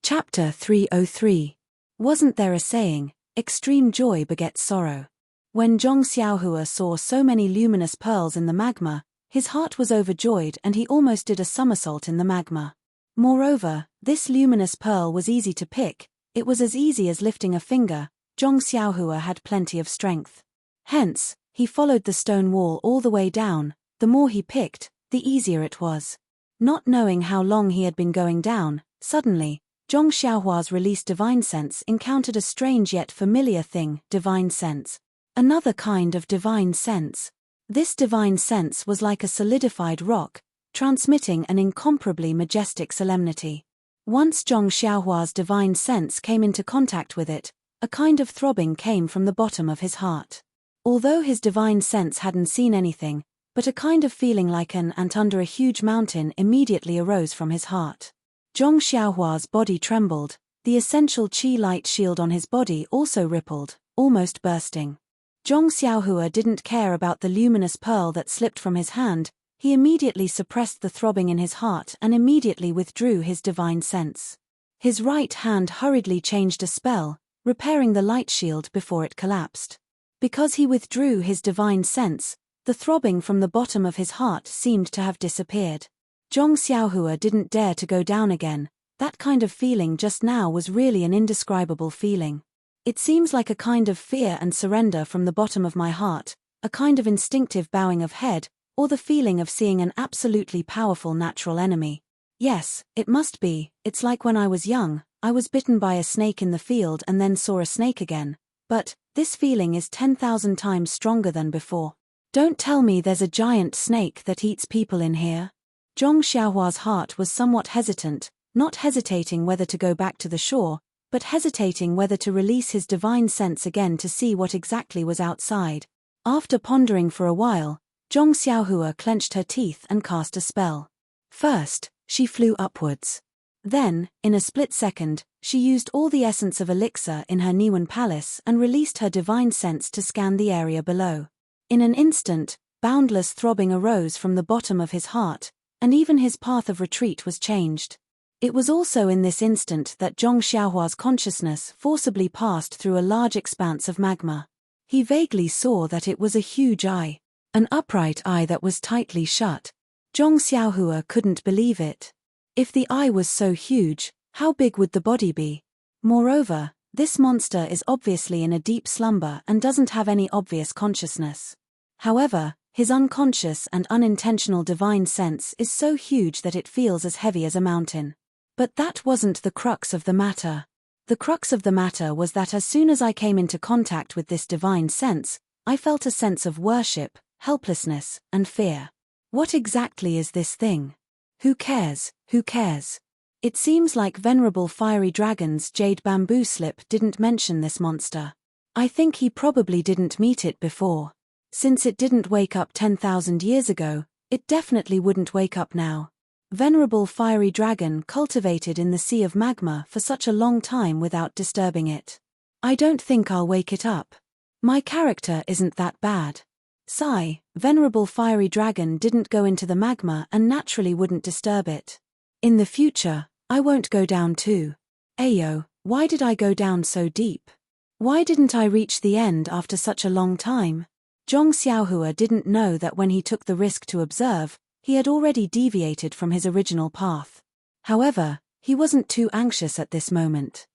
Chapter 303. Wasn't there a saying, extreme joy begets sorrow? When Zhong Xiaohua saw so many luminous pearls in the magma, his heart was overjoyed and he almost did a somersault in the magma. Moreover, this luminous pearl was easy to pick, it was as easy as lifting a finger. Zhong Xiaohua had plenty of strength. Hence, he followed the stone wall all the way down. The more he picked, the easier it was. Not knowing how long he had been going down, suddenly, Zhong Xiaohua's released divine sense encountered a strange yet familiar thing, divine sense. Another kind of divine sense. This divine sense was like a solidified rock, transmitting an incomparably majestic solemnity. Once Zhong Xiaohua's divine sense came into contact with it, a kind of throbbing came from the bottom of his heart. Although his divine sense hadn't seen anything, but a kind of feeling like an ant under a huge mountain immediately arose from his heart. Zhong Xiaohua's body trembled, the essential qi light shield on his body also rippled, almost bursting. Zhong Xiaohua didn't care about the luminous pearl that slipped from his hand, he immediately suppressed the throbbing in his heart and immediately withdrew his divine sense. His right hand hurriedly changed a spell, repairing the light shield before it collapsed. Because he withdrew his divine sense, the throbbing from the bottom of his heart seemed to have disappeared. Zhong Xiaohua didn't dare to go down again. That kind of feeling just now was really an indescribable feeling. It seems like a kind of fear and surrender from the bottom of my heart, a kind of instinctive bowing of head, or the feeling of seeing an absolutely powerful natural enemy. Yes, it must be, it's like when I was young, I was bitten by a snake in the field and then saw a snake again. But, this feeling is 10,000 times stronger than before. Don't tell me there's a giant snake that eats people in here. Zhong Xiaohua's heart was somewhat hesitant, not hesitating whether to go back to the shore, but hesitating whether to release his divine sense again to see what exactly was outside. After pondering for a while, Zhong Xiaohua clenched her teeth and cast a spell. First, she flew upwards. Then, in a split second, she used all the essence of elixir in her Niwen palace and released her divine sense to scan the area below. In an instant, boundless throbbing arose from the bottom of his heart, and even his path of retreat was changed. It was also in this instant that Zhong Xiaohua's consciousness forcibly passed through a large expanse of magma. He vaguely saw that it was a huge eye, an upright eye that was tightly shut. Zhong Xiaohua couldn't believe it. If the eye was so huge, how big would the body be? Moreover, this monster is obviously in a deep slumber and doesn't have any obvious consciousness. However, his unconscious and unintentional divine sense is so huge that it feels as heavy as a mountain. But that wasn't the crux of the matter. The crux of the matter was that as soon as I came into contact with this divine sense, I felt a sense of worship, helplessness, and fear. What exactly is this thing? Who cares, who cares? It seems like Venerable Fiery Dragon's jade bamboo slip didn't mention this monster. I think he probably didn't meet it before. Since it didn't wake up 10,000 years ago, it definitely wouldn't wake up now. Venerable Fiery Dragon cultivated in the sea of magma for such a long time without disturbing it. I don't think I'll wake it up. My character isn't that bad. Sigh, Venerable Fiery Dragon didn't go into the magma and naturally wouldn't disturb it. In the future, I won't go down too. Ayo, why did I go down so deep? Why didn't I reach the end after such a long time? Zhong Xiaohua didn't know that when he took the risk to observe, he had already deviated from his original path. However, he wasn't too anxious at this moment.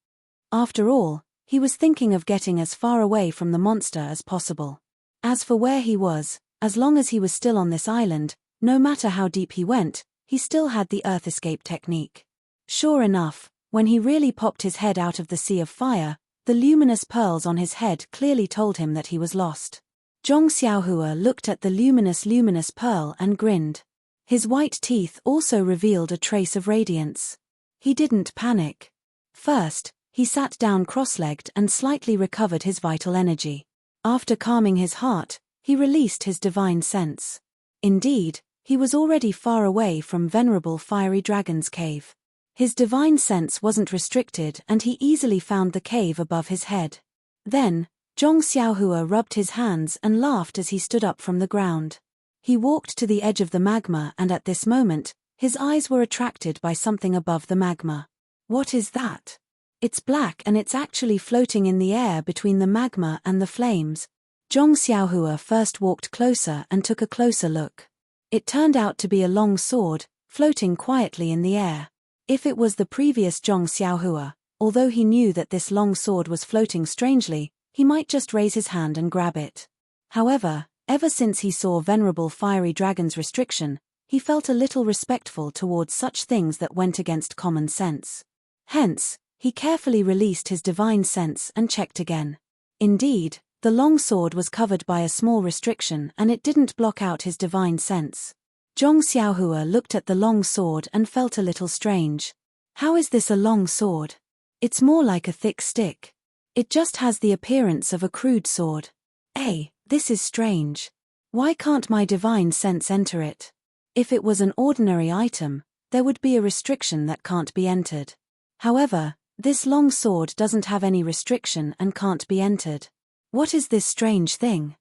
After all, he was thinking of getting as far away from the monster as possible. As for where he was, as long as he was still on this island, no matter how deep he went, he still had the earth escape technique. Sure enough, when he really popped his head out of the sea of fire, the luminous pearls on his head clearly told him that he was lost. Zhong Xiaohua looked at the luminous pearl and grinned. His white teeth also revealed a trace of radiance. He didn't panic. First, he sat down cross-legged and slightly recovered his vital energy. After calming his heart, he released his divine sense. Indeed, he was already far away from Venerable Fiery Dragon's cave. His divine sense wasn't restricted and he easily found the cave above his head. Then, Zhong Xiaohua rubbed his hands and laughed as he stood up from the ground. He walked to the edge of the magma and at this moment, his eyes were attracted by something above the magma. What is that? It's black and it's actually floating in the air between the magma and the flames. Zhong Xiaohua first walked closer and took a closer look. It turned out to be a long sword, floating quietly in the air. If it was the previous Zhong Xiaohua, although he knew that this long sword was floating strangely, he might just raise his hand and grab it. However, ever since he saw Venerable Fiery Dragon's restriction, he felt a little respectful towards such things that went against common sense. Hence, he carefully released his divine sense and checked again. Indeed, the long sword was covered by a small restriction and it didn't block out his divine sense. Zhong Xiaohua looked at the long sword and felt a little strange. How is this a long sword? It's more like a thick stick. It just has the appearance of a crude sword. This is strange. Why can't my divine sense enter it? If it was an ordinary item, there would be a restriction that can't be entered. However, this long sword doesn't have any restriction and can't be entered. What is this strange thing?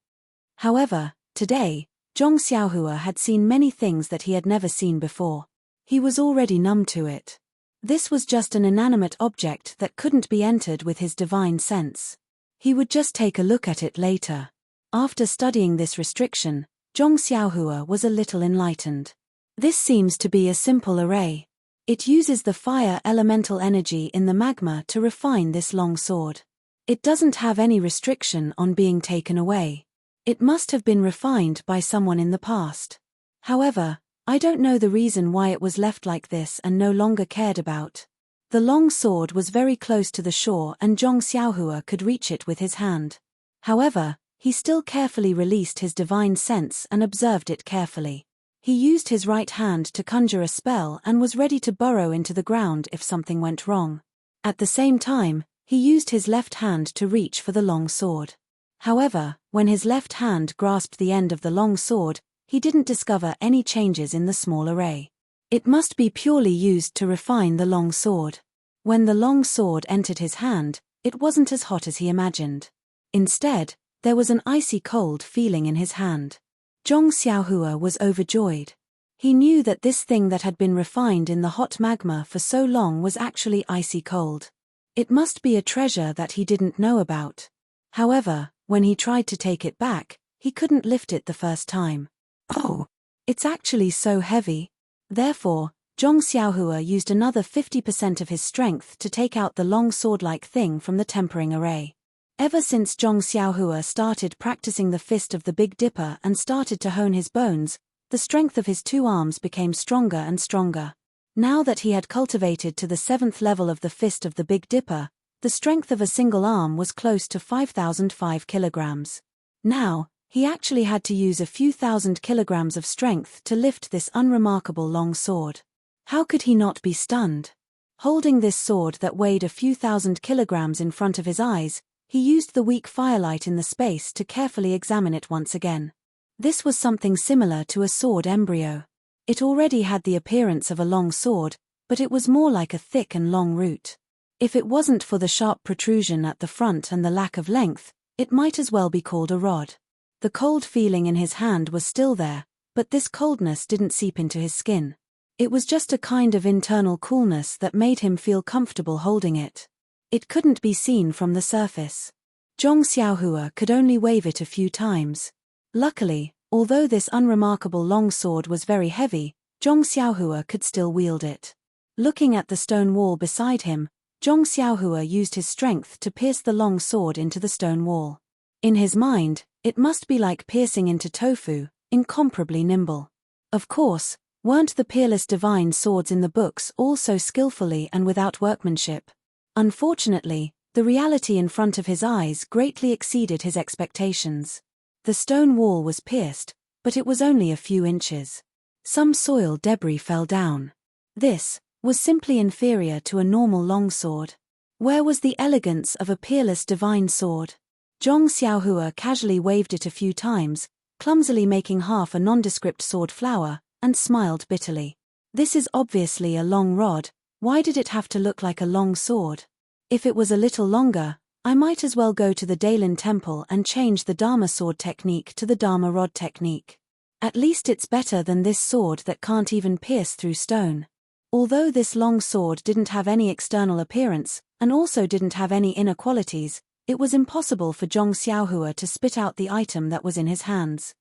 However, today, Zhong Xiaohua had seen many things that he had never seen before. He was already numb to it. This was just an inanimate object that couldn't be entered with his divine sense. He would just take a look at it later. After studying this restriction, Zhong Xiaohua was a little enlightened. This seems to be a simple array. It uses the fire elemental energy in the magma to refine this long sword. It doesn't have any restriction on being taken away. It must have been refined by someone in the past. However, I don't know the reason why it was left like this and no longer cared about. The long sword was very close to the shore and Zhong Xiaohua could reach it with his hand. However, he still carefully released his divine sense and observed it carefully. He used his right hand to conjure a spell and was ready to burrow into the ground if something went wrong. At the same time, he used his left hand to reach for the long sword. However, when his left hand grasped the end of the long sword, he didn't discover any changes in the small array. It must be purely used to refine the long sword. When the long sword entered his hand, it wasn't as hot as he imagined. Instead, there was an icy cold feeling in his hand. Zhong Xiaohua was overjoyed. He knew that this thing that had been refined in the hot magma for so long was actually icy cold. It must be a treasure that he didn't know about. However, when he tried to take it back, he couldn't lift it the first time. Oh, it's actually so heavy. Therefore, Zhong Xiaohua used another 50% of his strength to take out the long sword-like thing from the tempering array. Ever since Zhong Xiaohua started practicing the fist of the Big Dipper and started to hone his bones, the strength of his two arms became stronger and stronger. Now that he had cultivated to the 7th level of the fist of the Big Dipper, the strength of a single arm was close to 5,005 kilograms. Now, he actually had to use a few thousand kilograms of strength to lift this unremarkable long sword. How could he not be stunned? Holding this sword that weighed a few thousand kilograms in front of his eyes, he used the weak firelight in the space to carefully examine it once again. This was something similar to a sword embryo. It already had the appearance of a long sword, but it was more like a thick and long root. If it wasn't for the sharp protrusion at the front and the lack of length, it might as well be called a rod. The cold feeling in his hand was still there, but this coldness didn't seep into his skin. It was just a kind of internal coolness that made him feel comfortable holding it. It couldn't be seen from the surface. Zhong Xiaohua could only wave it a few times. Luckily, although this unremarkable long sword was very heavy, Zhong Xiaohua could still wield it. Looking at the stone wall beside him, Zhong Xiaohua used his strength to pierce the long sword into the stone wall. In his mind, it must be like piercing into tofu, incomparably nimble. Of course, weren't the peerless divine swords in the books all so skillfully and without workmanship? Unfortunately, the reality in front of his eyes greatly exceeded his expectations. The stone wall was pierced, but it was only a few inches. Some soil debris fell down. This was simply inferior to a normal longsword. Where was the elegance of a peerless divine sword? Zhong Xiaohua casually waved it a few times, clumsily making half a nondescript sword flower, and smiled bitterly. This is obviously a long rod. Why did it have to look like a long sword? If it was a little longer, I might as well go to the Dailin temple and change the Dharma sword technique to the Dharma rod technique. At least it's better than this sword that can't even pierce through stone. Although this long sword didn't have any external appearance, and also didn't have any inner qualities, it was impossible for Zhong Xiaohua to spit out the item that was in his hands.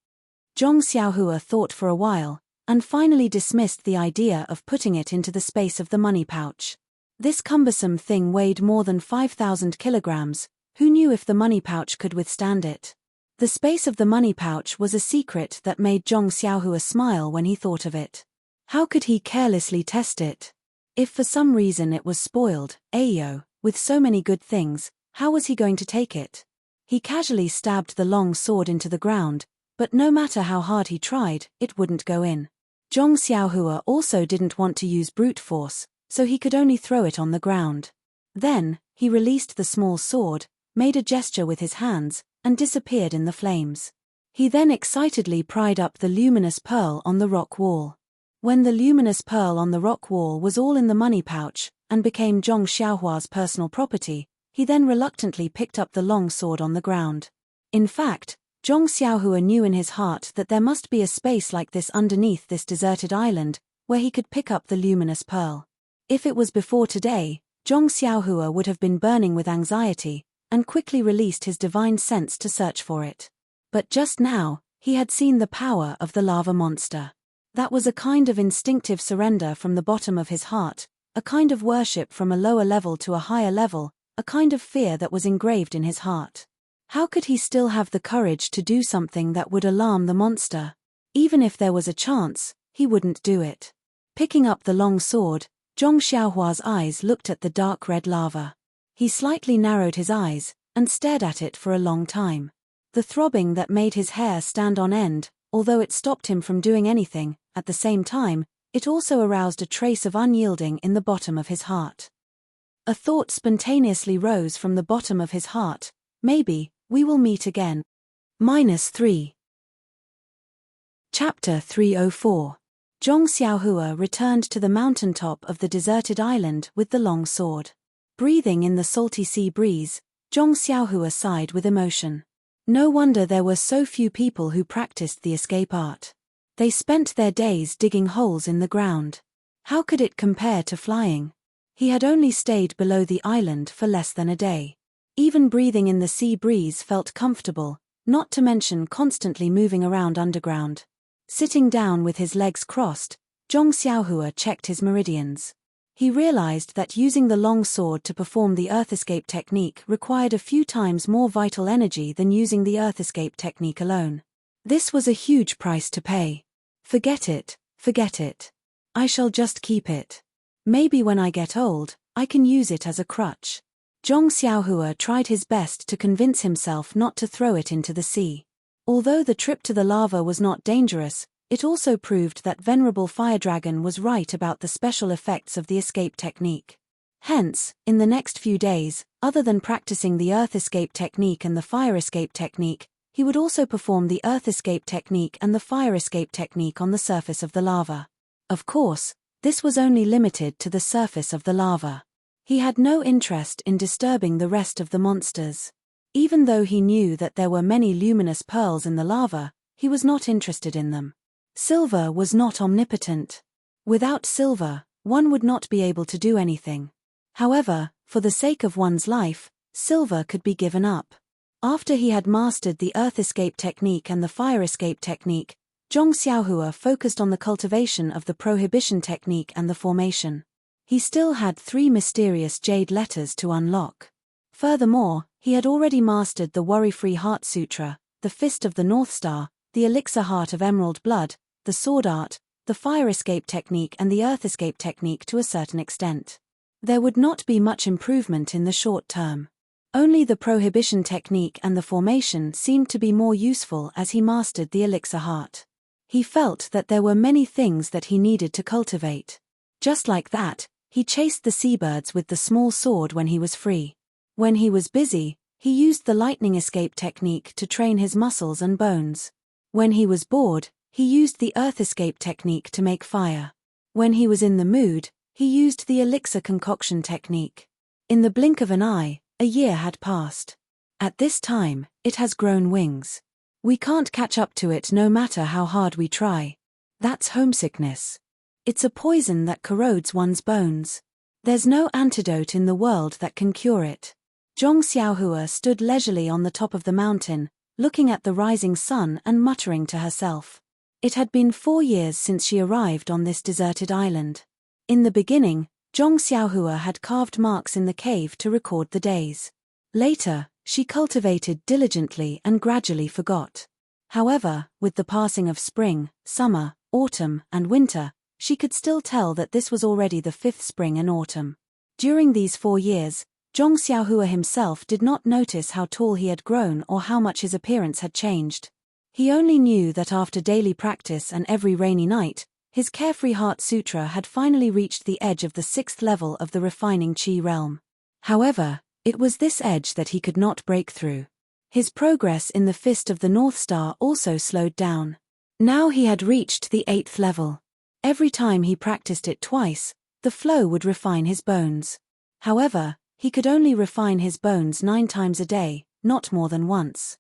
Zhong Xiaohua thought for a while, and finally dismissed the idea of putting it into the space of the money pouch. This cumbersome thing weighed more than 5,000 kilograms, who knew if the money pouch could withstand it? The space of the money pouch was a secret that made Zhong Xiaohua smile when he thought of it. How could he carelessly test it? If for some reason it was spoiled, ayo, with so many good things, how was he going to take it? He casually stabbed the long sword into the ground, but no matter how hard he tried, it wouldn't go in. Zhong Xiaohua also didn't want to use brute force, so he could only throw it on the ground. Then, he released the small sword, made a gesture with his hands, and disappeared in the flames. He then excitedly pried up the luminous pearl on the rock wall. When the luminous pearl on the rock wall was all in the money pouch, and became Zhong Xiaohua's personal property, he then reluctantly picked up the long sword on the ground. In fact, Zhong Xiaohua knew in his heart that there must be a space like this underneath this deserted island, where he could pick up the luminous pearl. If it was before today, Zhong Xiaohua would have been burning with anxiety, and quickly released his divine sense to search for it. But just now, he had seen the power of the lava monster. That was a kind of instinctive surrender from the bottom of his heart, a kind of worship from a lower level to a higher level, a kind of fear that was engraved in his heart. How could he still have the courage to do something that would alarm the monster? Even if there was a chance, he wouldn't do it. Picking up the long sword, Zhong Xiaohua's eyes looked at the dark red lava. He slightly narrowed his eyes, and stared at it for a long time. The throbbing that made his hair stand on end, although it stopped him from doing anything, at the same time, it also aroused a trace of unyielding in the bottom of his heart. A thought spontaneously rose from the bottom of his heart: maybe, we will meet again. -3. Chapter 304. Zhong Xiaohua returned to the mountaintop of the deserted island with the long sword. Breathing in the salty sea breeze, Zhong Xiaohua sighed with emotion. No wonder there were so few people who practiced the escape art. They spent their days digging holes in the ground. How could it compare to flying? He had only stayed below the island for less than a day. Even breathing in the sea breeze felt comfortable, not to mention constantly moving around underground. Sitting down with his legs crossed, Zhong Xiaohua checked his meridians. He realized that using the long sword to perform the earth escape technique required a few times more vital energy than using the earth escape technique alone. This was a huge price to pay. Forget it, forget it. I shall just keep it. Maybe when I get old, I can use it as a crutch. Zhong Xiaohua tried his best to convince himself not to throw it into the sea. Although the trip to the lava was not dangerous, it also proved that Venerable Fire Dragon was right about the special effects of the escape technique. Hence, in the next few days, other than practicing the earth escape technique and the fire escape technique, he would also perform the earth escape technique and the fire escape technique on the surface of the lava. Of course, this was only limited to the surface of the lava. He had no interest in disturbing the rest of the monsters. Even though he knew that there were many luminous pearls in the lava, he was not interested in them. Silver was not omnipotent. Without silver, one would not be able to do anything. However, for the sake of one's life, silver could be given up. After he had mastered the earth escape technique and the fire escape technique, Zhong Xiaohua focused on the cultivation of the prohibition technique and the formation. He still had 3 mysterious jade letters to unlock. Furthermore, he had already mastered the Worry-Free Heart Sutra, the Fist of the North Star, the Elixir Heart of Emerald Blood, the Sword Art, the Fire Escape Technique and the Earth Escape Technique to a certain extent. There would not be much improvement in the short term. Only the Prohibition Technique and the Formation seemed to be more useful as he mastered the Elixir Heart. He felt that there were many things that he needed to cultivate. Just like that, he chased the seabirds with the small sword when he was free. When he was busy, he used the lightning escape technique to train his muscles and bones. When he was bored, he used the earth escape technique to make fire. When he was in the mood, he used the elixir concoction technique. In the blink of an eye, a year had passed. At this time, it has grown wings. We can't catch up to it no matter how hard we try. That's homesickness. It's a poison that corrodes one's bones. There's no antidote in the world that can cure it. Zhong Xiaohua stood leisurely on the top of the mountain, looking at the rising sun and muttering to herself. It had been 4 years since she arrived on this deserted island. In the beginning, Zhong Xiaohua had carved marks in the cave to record the days. Later, she cultivated diligently and gradually forgot. However, with the passing of spring, summer, autumn, and winter, she could still tell that this was already the 5th spring and autumn. During these 4 years, Zhong Xiaohua himself did not notice how tall he had grown or how much his appearance had changed. He only knew that after daily practice and every rainy night, his carefree heart sutra had finally reached the edge of the 6th level of the refining Qi realm. However, it was this edge that he could not break through. His progress in the Fist of the North Star also slowed down. Now he had reached the 8th level. Every time he practiced it twice, the flow would refine his bones. However, he could only refine his bones 9 times a day, not more than once.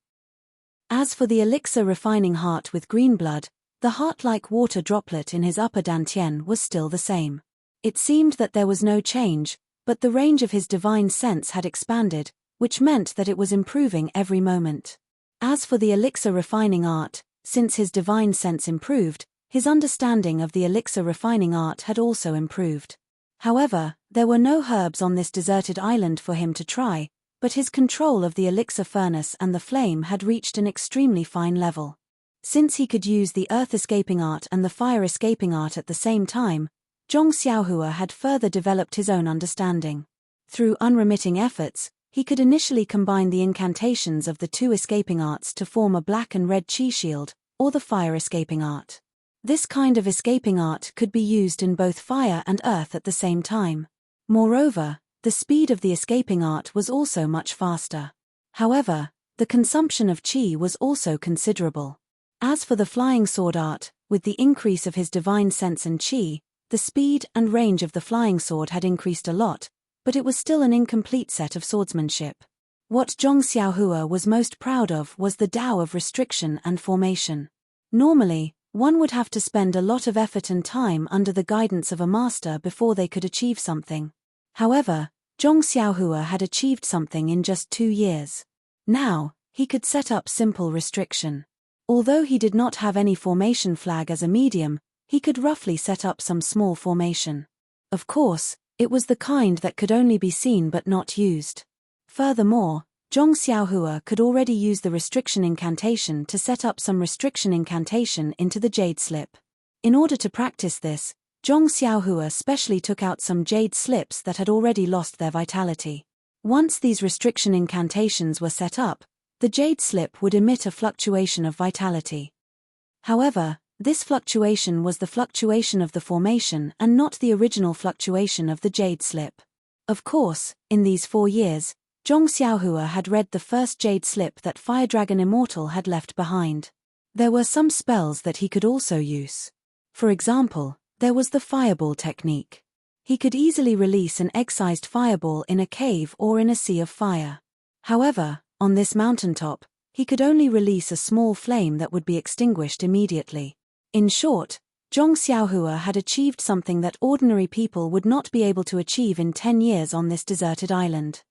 As for the elixir refining heart with green blood, the heart-like water droplet in his upper dantian was still the same. It seemed that there was no change, but the range of his divine sense had expanded, which meant that it was improving every moment. As for the elixir refining art, since his divine sense improved, his understanding of the elixir refining art had also improved. However, there were no herbs on this deserted island for him to try, but his control of the elixir furnace and the flame had reached an extremely fine level. Since he could use the earth escaping art and the fire escaping art at the same time, Zhong Xiaohua had further developed his own understanding. Through unremitting efforts, he could initially combine the incantations of the 2 escaping arts to form a black and red chi shield, or the fire escaping art. This kind of escaping art could be used in both fire and earth at the same time. Moreover, the speed of the escaping art was also much faster. However, the consumption of chi was also considerable. As for the flying sword art, with the increase of his divine sense and chi, the speed and range of the flying sword had increased a lot, but it was still an incomplete set of swordsmanship. What Zhong Xiaohua was most proud of was the Tao of restriction and formation. Normally, one would have to spend a lot of effort and time under the guidance of a master before they could achieve something. However, Zhong Xiaohua had achieved something in just 2 years. Now, he could set up simple restriction. Although he did not have any formation flag as a medium, he could roughly set up some small formation. Of course, it was the kind that could only be seen but not used. Furthermore, Zhong Xiaohua could already use the restriction incantation to set up some restriction incantation into the jade slip. In order to practice this, Zhong Xiaohua specially took out some jade slips that had already lost their vitality. Once these restriction incantations were set up, the jade slip would emit a fluctuation of vitality. However, this fluctuation was the fluctuation of the formation and not the original fluctuation of the jade slip. Of course, in these 4 years, Zhong Xiaohua had read the first jade slip that Fire Dragon Immortal had left behind. There were some spells that he could also use. For example, there was the fireball technique. He could easily release an egg-sized fireball in a cave or in a sea of fire. However, on this mountaintop, he could only release a small flame that would be extinguished immediately. In short, Zhong Xiaohua had achieved something that ordinary people would not be able to achieve in 10 years on this deserted island.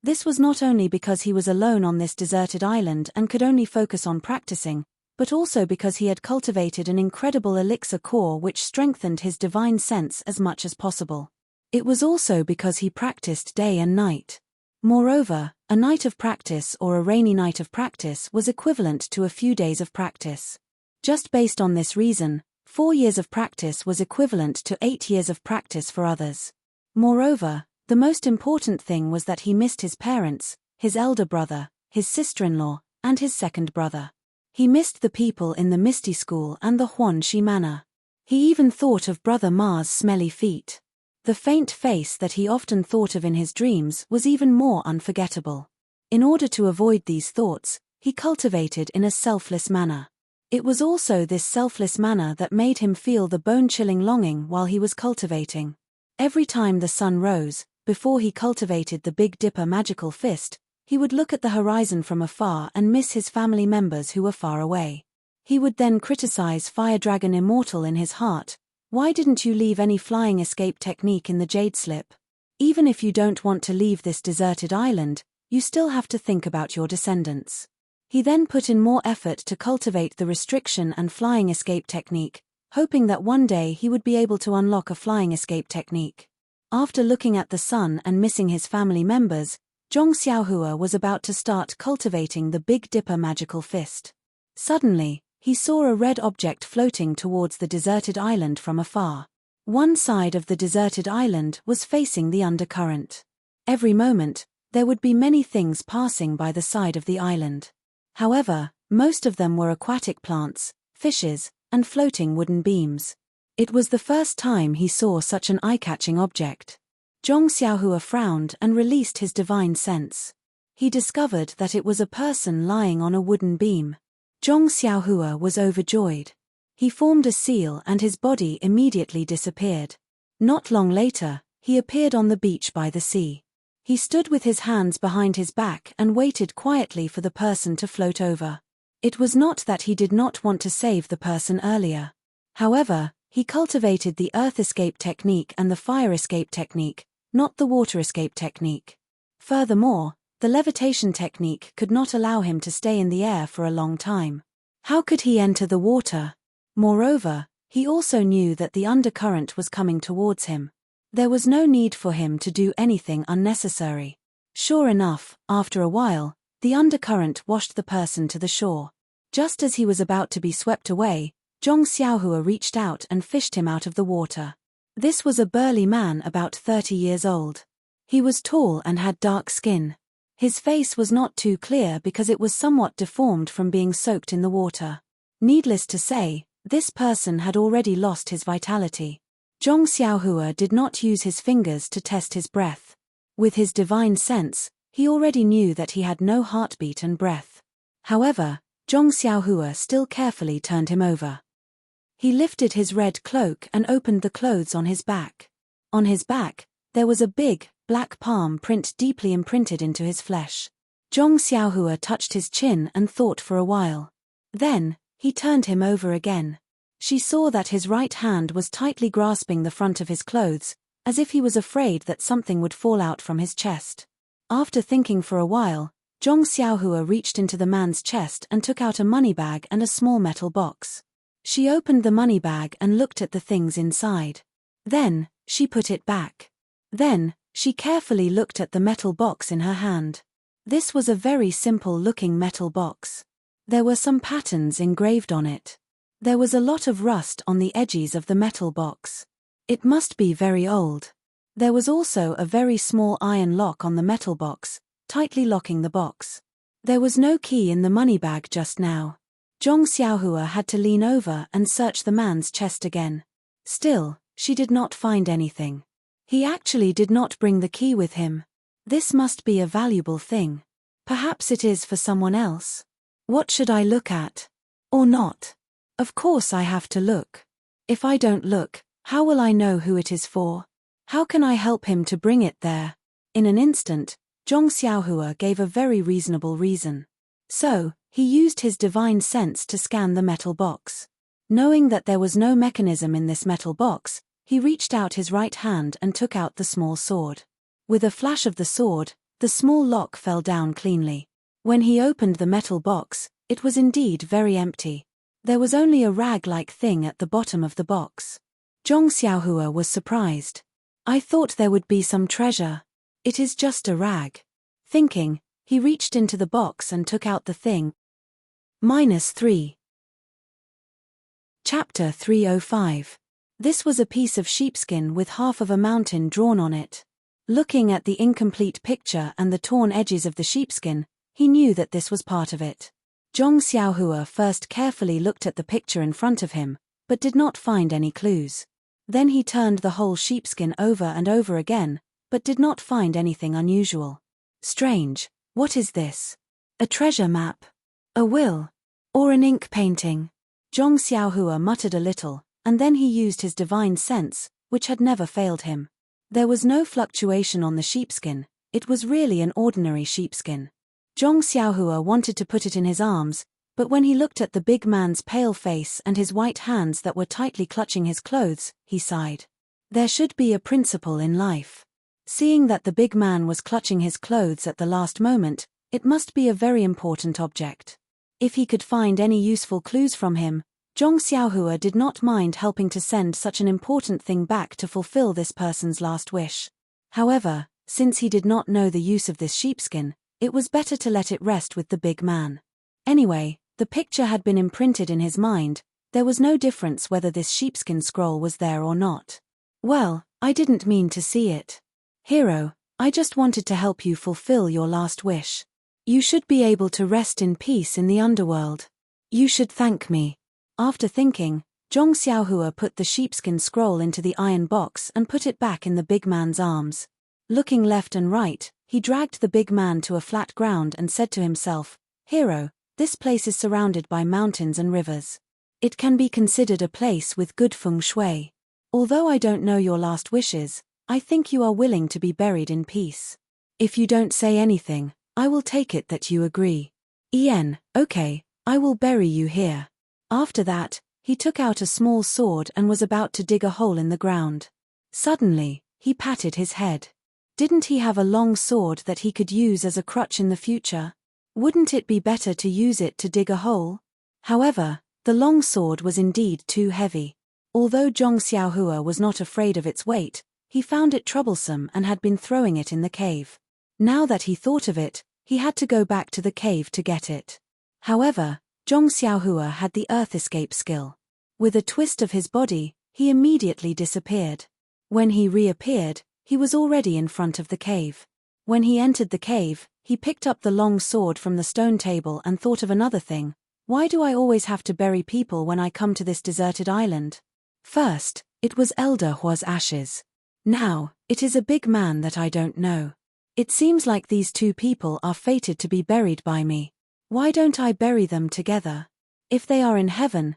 This was not only because he was alone on this deserted island and could only focus on practicing, but also because he had cultivated an incredible elixir core which strengthened his divine sense as much as possible. It was also because he practiced day and night. Moreover, a night of practice or a rainy night of practice was equivalent to a few days of practice. Just based on this reason, 4 years of practice was equivalent to 8 years of practice for others. Moreover, the most important thing was that he missed his parents, his elder brother, his sister-in-law, and his second brother. He missed the people in the Misty School and the Huanxi Manor. He even thought of Brother Ma's smelly feet. The faint face that he often thought of in his dreams was even more unforgettable. In order to avoid these thoughts, he cultivated in a selfless manner. It was also this selfless manner that made him feel the bone-chilling longing while he was cultivating. Every time the sun rose, before he cultivated the Big Dipper magical fist, he would look at the horizon from afar and miss his family members who were far away. He would then criticize Fire Dragon Immortal in his heart, Why didn't you leave any flying escape technique in the jade slip? Even if you don't want to leave this deserted island, you still have to think about your descendants. He then put in more effort to cultivate the restriction and flying escape technique, hoping that one day he would be able to unlock a flying escape technique. After looking at the sun and missing his family members, Zhong Xiaohua was about to start cultivating the Big Dipper magical fist. Suddenly, he saw a red object floating towards the deserted island from afar. One side of the deserted island was facing the undercurrent. Every moment, there would be many things passing by the side of the island. However, most of them were aquatic plants, fishes, and floating wooden beams. It was the first time he saw such an eye-catching object. Zhong Xiaohua frowned and released his divine sense. He discovered that it was a person lying on a wooden beam. Zhong Xiaohua was overjoyed. He formed a seal and his body immediately disappeared. Not long later, he appeared on the beach by the sea. He stood with his hands behind his back and waited quietly for the person to float over. It was not that he did not want to save the person earlier. However, he cultivated the earth escape technique and the fire escape technique, not the water escape technique. Furthermore, the levitation technique could not allow him to stay in the air for a long time. How could he enter the water? Moreover, he also knew that the undercurrent was coming towards him. There was no need for him to do anything unnecessary. Sure enough, after a while, the undercurrent washed the person to the shore. Just as he was about to be swept away, Zhong Xiaohua reached out and fished him out of the water. This was a burly man about 30 years old. He was tall and had dark skin. His face was not too clear because it was somewhat deformed from being soaked in the water. Needless to say, this person had already lost his vitality. Zhong Xiaohua did not use his fingers to test his breath. With his divine sense, he already knew that he had no heartbeat and breath. However, Zhong Xiaohua still carefully turned him over. He lifted his red cloak and opened the clothes on his back. On his back, there was a big, black palm print deeply imprinted into his flesh. Zhong Xiaohua touched his chin and thought for a while. Then, he turned him over again. She saw that his right hand was tightly grasping the front of his clothes, as if he was afraid that something would fall out from his chest. After thinking for a while, Zhong Xiaohua reached into the man's chest and took out a money bag and a small metal box. She opened the money bag and looked at the things inside. Then, she put it back. Then, she carefully looked at the metal box in her hand. This was a very simple-looking metal box. There were some patterns engraved on it. There was a lot of rust on the edges of the metal box. It must be very old. There was also a very small iron lock on the metal box, tightly locking the box. There was no key in the money bag just now. Zhong Xiaohua had to lean over and search the man's chest again. Still, she did not find anything. He actually did not bring the key with him. This must be a valuable thing. Perhaps it is for someone else. What should I look at? Or not? Of course I have to look. If I don't look, how will I know who it is for? How can I help him to bring it there? In an instant, Zhong Xiaohua gave a very reasonable reason. So, he used his divine sense to scan the metal box. Knowing that there was no mechanism in this metal box, he reached out his right hand and took out the small sword. With a flash of the sword, the small lock fell down cleanly. When he opened the metal box, it was indeed very empty. There was only a rag-like thing at the bottom of the box. Zhong Xiaohua was surprised. I thought there would be some treasure. It is just a rag. Thinking, he reached into the box and took out the thing. -3. Chapter 305. This was a piece of sheepskin with half of a mountain drawn on it. Looking at the incomplete picture and the torn edges of the sheepskin, he knew that this was part of it. Zhong Xiaohua first carefully looked at the picture in front of him, but did not find any clues. Then he turned the whole sheepskin over and over again, but did not find anything unusual. Strange, what is this? A treasure map? A will? Or an ink painting? Zhong Xiaohua muttered a little, and then he used his divine sense, which had never failed him. There was no fluctuation on the sheepskin, it was really an ordinary sheepskin. Zhong Xiaohua wanted to put it in his arms, But when he looked at the big man's pale face and his white hands that were tightly clutching his clothes, he sighed. There should be a principle in life. Seeing that the big man was clutching his clothes at the last moment, it must be a very important object. If he could find any useful clues from him, Zhong Xiaohua did not mind helping to send such an important thing back to fulfill this person's last wish. However, since he did not know the use of this sheepskin, it was better to let it rest with the big man. Anyway, the picture had been imprinted in his mind. There was no difference whether this sheepskin scroll was there or not. Well, I didn't mean to see it. Hero, I just wanted to help you fulfill your last wish. You should be able to rest in peace in the underworld. You should thank me. After thinking, Zhong Xiaohua put the sheepskin scroll into the iron box and put it back in the big man's arms. Looking left and right, he dragged the big man to a flat ground and said to himself, Hero, this place is surrounded by mountains and rivers. It can be considered a place with good feng shui. Although I don't know your last wishes, I think you are willing to be buried in peace. If you don't say anything, I will take it that you agree. Okay, I will bury you here. After that, he took out a small sword and was about to dig a hole in the ground. Suddenly, he patted his head. Didn't he have a long sword that he could use as a crutch in the future? Wouldn't it be better to use it to dig a hole? However, the long sword was indeed too heavy. Although Zhong Xiaohua was not afraid of its weight, he found it troublesome and had been throwing it in the cave. Now that he thought of it, he had to go back to the cave to get it. However, Zhong Xiaohua had the earth escape skill. With a twist of his body, he immediately disappeared. When he reappeared, he was already in front of the cave. When he entered the cave, he picked up the long sword from the stone table and thought of another thing. Why do I always have to bury people when I come to this deserted island? First, it was Elder Hua's ashes. Now, it is a big man that I don't know. It seems like these two people are fated to be buried by me. Why don't I bury them together? If they are in heaven,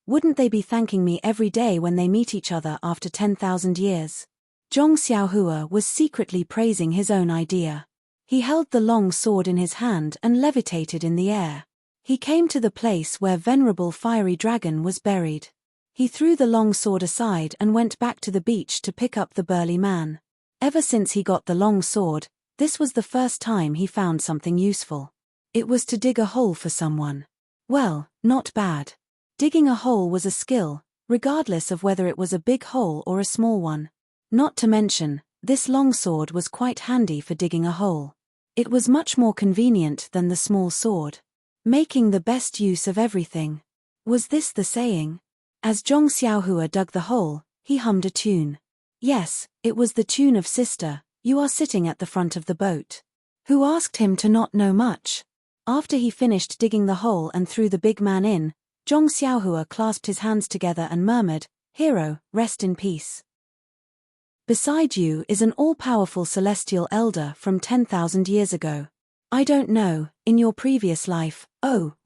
wouldn't they be thanking me every day when they meet each other after 10,000 years? Zhong Xiaohua was secretly praising his own idea. He held the long sword in his hand and levitated in the air. He came to the place where venerable fiery dragon was buried. He threw the long sword aside and went back to the beach to pick up the burly man. Ever since he got the long sword, this was the first time he found something useful. It was to dig a hole for someone. Well, not bad. Digging a hole was a skill, regardless of whether it was a big hole or a small one. Not to mention, this long sword was quite handy for digging a hole. It was much more convenient than the small sword. Making the best use of everything. Was this the saying? As Zhong Xiaohua dug the hole, he hummed a tune. Yes, it was the tune of Sister, You Are Sitting at the Front of the Boat. Who asked him to not know much? After he finished digging the hole and threw the big man in, Zhong Xiaohua clasped his hands together and murmured, Hero, rest in peace. Beside you is an all-powerful celestial elder from 10,000 years ago. I don't know, in your previous life,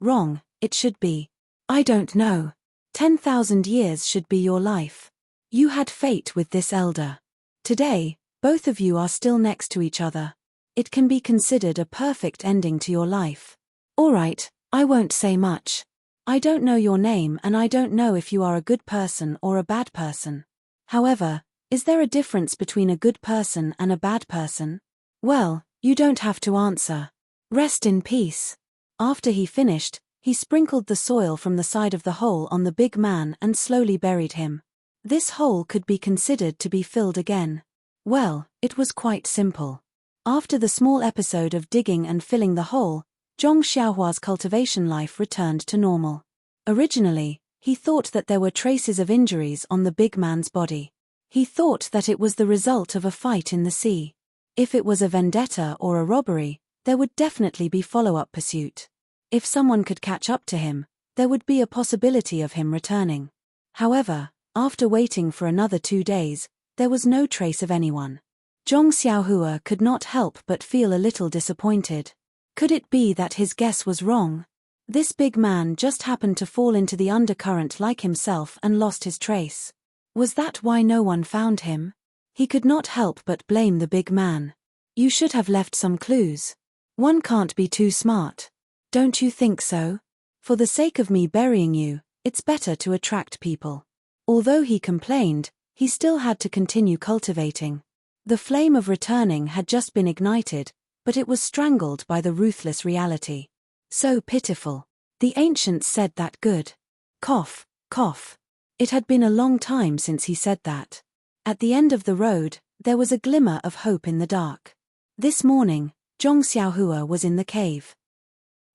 wrong, it should be. I don't know. 10,000 years should be your life. You had fate with this elder. Today, both of you are still next to each other. It can be considered a perfect ending to your life. Alright, I won't say much. I don't know your name and I don't know if you are a good person or a bad person. However, is there a difference between a good person and a bad person? Well, you don't have to answer. Rest in peace. After he finished, he sprinkled the soil from the side of the hole on the big man and slowly buried him. This hole could be considered to be filled again. Well, it was quite simple. After the small episode of digging and filling the hole, Zhong Xiaohua's cultivation life returned to normal. Originally, he thought that there were traces of injuries on the big man's body. He thought that it was the result of a fight in the sea. If it was a vendetta or a robbery, there would definitely be follow-up pursuit. If someone could catch up to him, there would be a possibility of him returning. However, after waiting for another 2 days, there was no trace of anyone. Zhong Xiaohua could not help but feel a little disappointed. Could it be that his guess was wrong? This big man just happened to fall into the undercurrent like himself and lost his trace. Was that why no one found him? He could not help but blame the big man. You should have left some clues. One can't be too smart. Don't you think so? For the sake of me burying you, it's better to attract people. Although he complained, he still had to continue cultivating. The flame of returning had just been ignited, but it was strangled by the ruthless reality. So pitiful. The ancients said that good. Cough, cough. It had been a long time since he said that. At the end of the road, there was a glimmer of hope in the dark. This morning, Zhong Xiaohua was in the cave.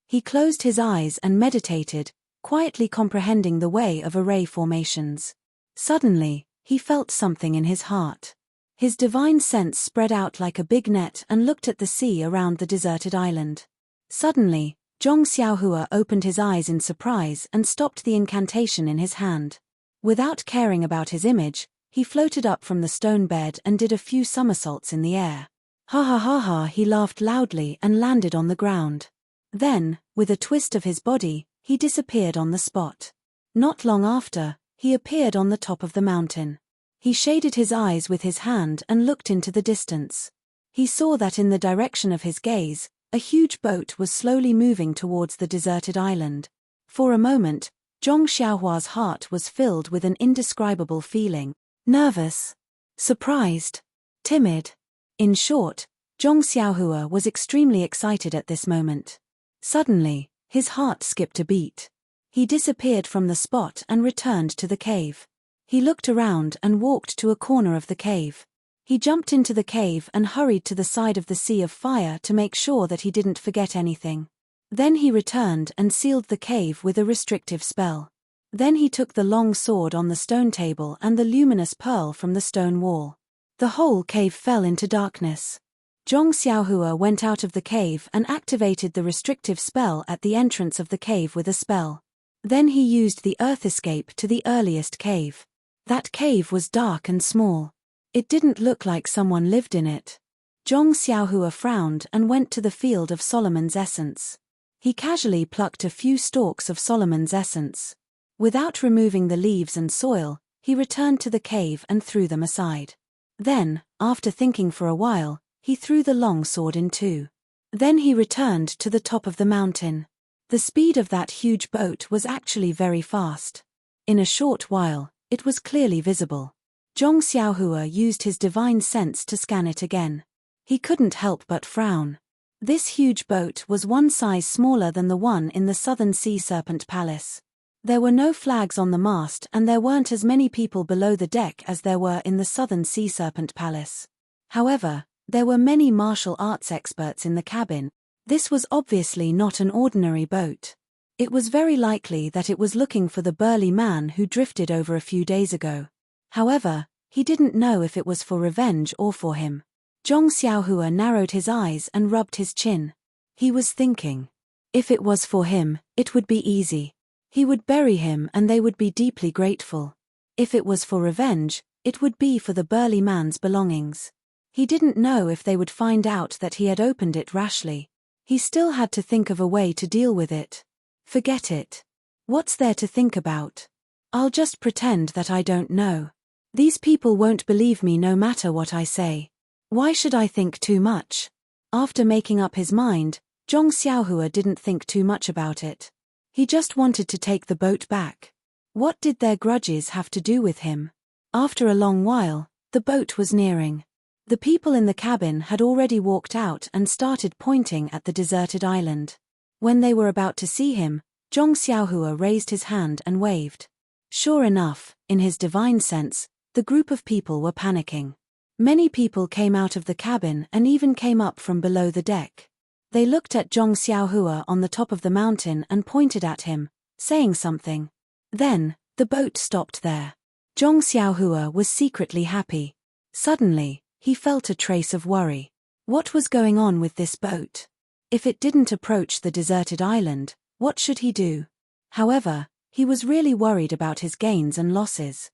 He closed his eyes and meditated, quietly comprehending the way of array formations. Suddenly, he felt something in his heart. His divine sense spread out like a big net and looked at the sea around the deserted island. Suddenly, Zhong Xiaohua opened his eyes in surprise and stopped the incantation in his hand. Without caring about his image, he floated up from the stone bed and did a few somersaults in the air. Ha ha ha ha, he laughed loudly and landed on the ground. Then, with a twist of his body, he disappeared on the spot. Not long after, he appeared on the top of the mountain. He shaded his eyes with his hand and looked into the distance. He saw that in the direction of his gaze, a huge boat was slowly moving towards the deserted island. For a moment, Zhong Xiaohua's heart was filled with an indescribable feeling. Nervous, surprised, timid. In short, Zhong Xiaohua was extremely excited at this moment. Suddenly, his heart skipped a beat. He disappeared from the spot and returned to the cave. He looked around and walked to a corner of the cave. He jumped into the cave and hurried to the side of the sea of fire to make sure that he didn't forget anything. Then he returned and sealed the cave with a restrictive spell. Then he took the long sword on the stone table and the luminous pearl from the stone wall. The whole cave fell into darkness. Zhong Xiaohua went out of the cave and activated the restrictive spell at the entrance of the cave with a spell. Then he used the earth escape to the earliest cave. That cave was dark and small. It didn't look like someone lived in it. Zhong Xiaohua frowned and went to the field of Solomon's essence. He casually plucked a few stalks of Solomon's essence. Without removing the leaves and soil, he returned to the cave and threw them aside. Then, after thinking for a while, he threw the long sword in two. Then he returned to the top of the mountain. The speed of that huge boat was actually very fast. In a short while, it was clearly visible. Zhong Xiaohua used his divine sense to scan it again. He couldn't help but frown. This huge boat was one size smaller than the one in the Southern Sea Serpent Palace. There were no flags on the mast and there weren't as many people below the deck as there were in the Southern Sea Serpent Palace. However, there were many martial arts experts in the cabin. This was obviously not an ordinary boat. It was very likely that it was looking for the burly man who drifted over a few days ago. However, he didn't know if it was for revenge or for him. Zhong Xiaohua narrowed his eyes and rubbed his chin. He was thinking. If it was for him, it would be easy. He would bury him and they would be deeply grateful. If it was for revenge, it would be for the burly man's belongings. He didn't know if they would find out that he had opened it rashly. He still had to think of a way to deal with it. Forget it. What's there to think about? I'll just pretend that I don't know. These people won't believe me no matter what I say. Why should I think too much? After making up his mind, Zhong Xiaohua didn't think too much about it. He just wanted to take the boat back. What did their grudges have to do with him? After a long while, the boat was nearing. The people in the cabin had already walked out and started pointing at the deserted island. When they were about to see him, Zhong Xiaohua raised his hand and waved. Sure enough, in his divine sense, the group of people were panicking. Many people came out of the cabin and even came up from below the deck. They looked at Zhong Xiaohua on the top of the mountain and pointed at him, saying something. Then, the boat stopped there. Zhong Xiaohua was secretly happy. Suddenly, he felt a trace of worry. What was going on with this boat? If it didn't approach the deserted island, what should he do? However, he was really worried about his gains and losses.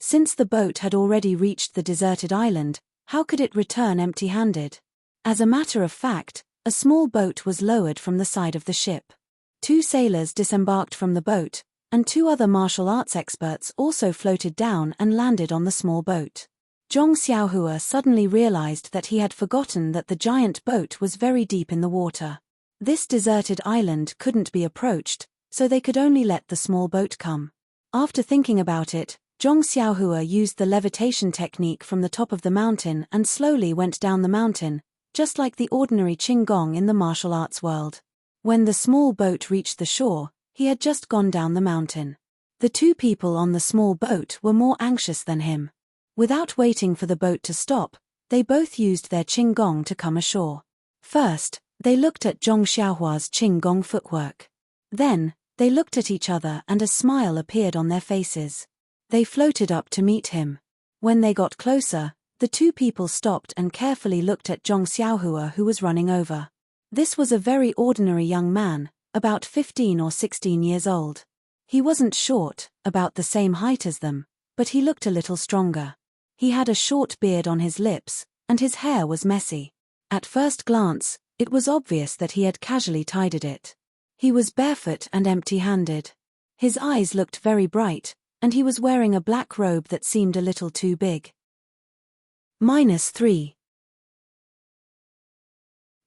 Since the boat had already reached the deserted island, how could it return empty-handed? As a matter of fact, a small boat was lowered from the side of the ship. 2 sailors disembarked from the boat, and 2 other martial arts experts also floated down and landed on the small boat. Zhong Xiaohua suddenly realized that he had forgotten that the giant boat was very deep in the water. This deserted island couldn't be approached, so they could only let the small boat come. After thinking about it, Zhong Xiaohua used the levitation technique from the top of the mountain and slowly went down the mountain, just like the ordinary Qinggong in the martial arts world. When the small boat reached the shore, he had just gone down the mountain. The two people on the small boat were more anxious than him. Without waiting for the boat to stop, they both used their Qinggong to come ashore. First, they looked at Zhong Xiaohua's Qinggong footwork. Then, they looked at each other and a smile appeared on their faces. They floated up to meet him. When they got closer, the two people stopped and carefully looked at Zhong Xiaohua, who was running over. This was a very ordinary young man, about 15 or 16 years old. He wasn't short, about the same height as them, but he looked a little stronger. He had a short beard on his lips, and his hair was messy. At first glance, it was obvious that he had casually tidied it. He was barefoot and empty-handed. His eyes looked very bright, and he was wearing a black robe that seemed a little too big. -3.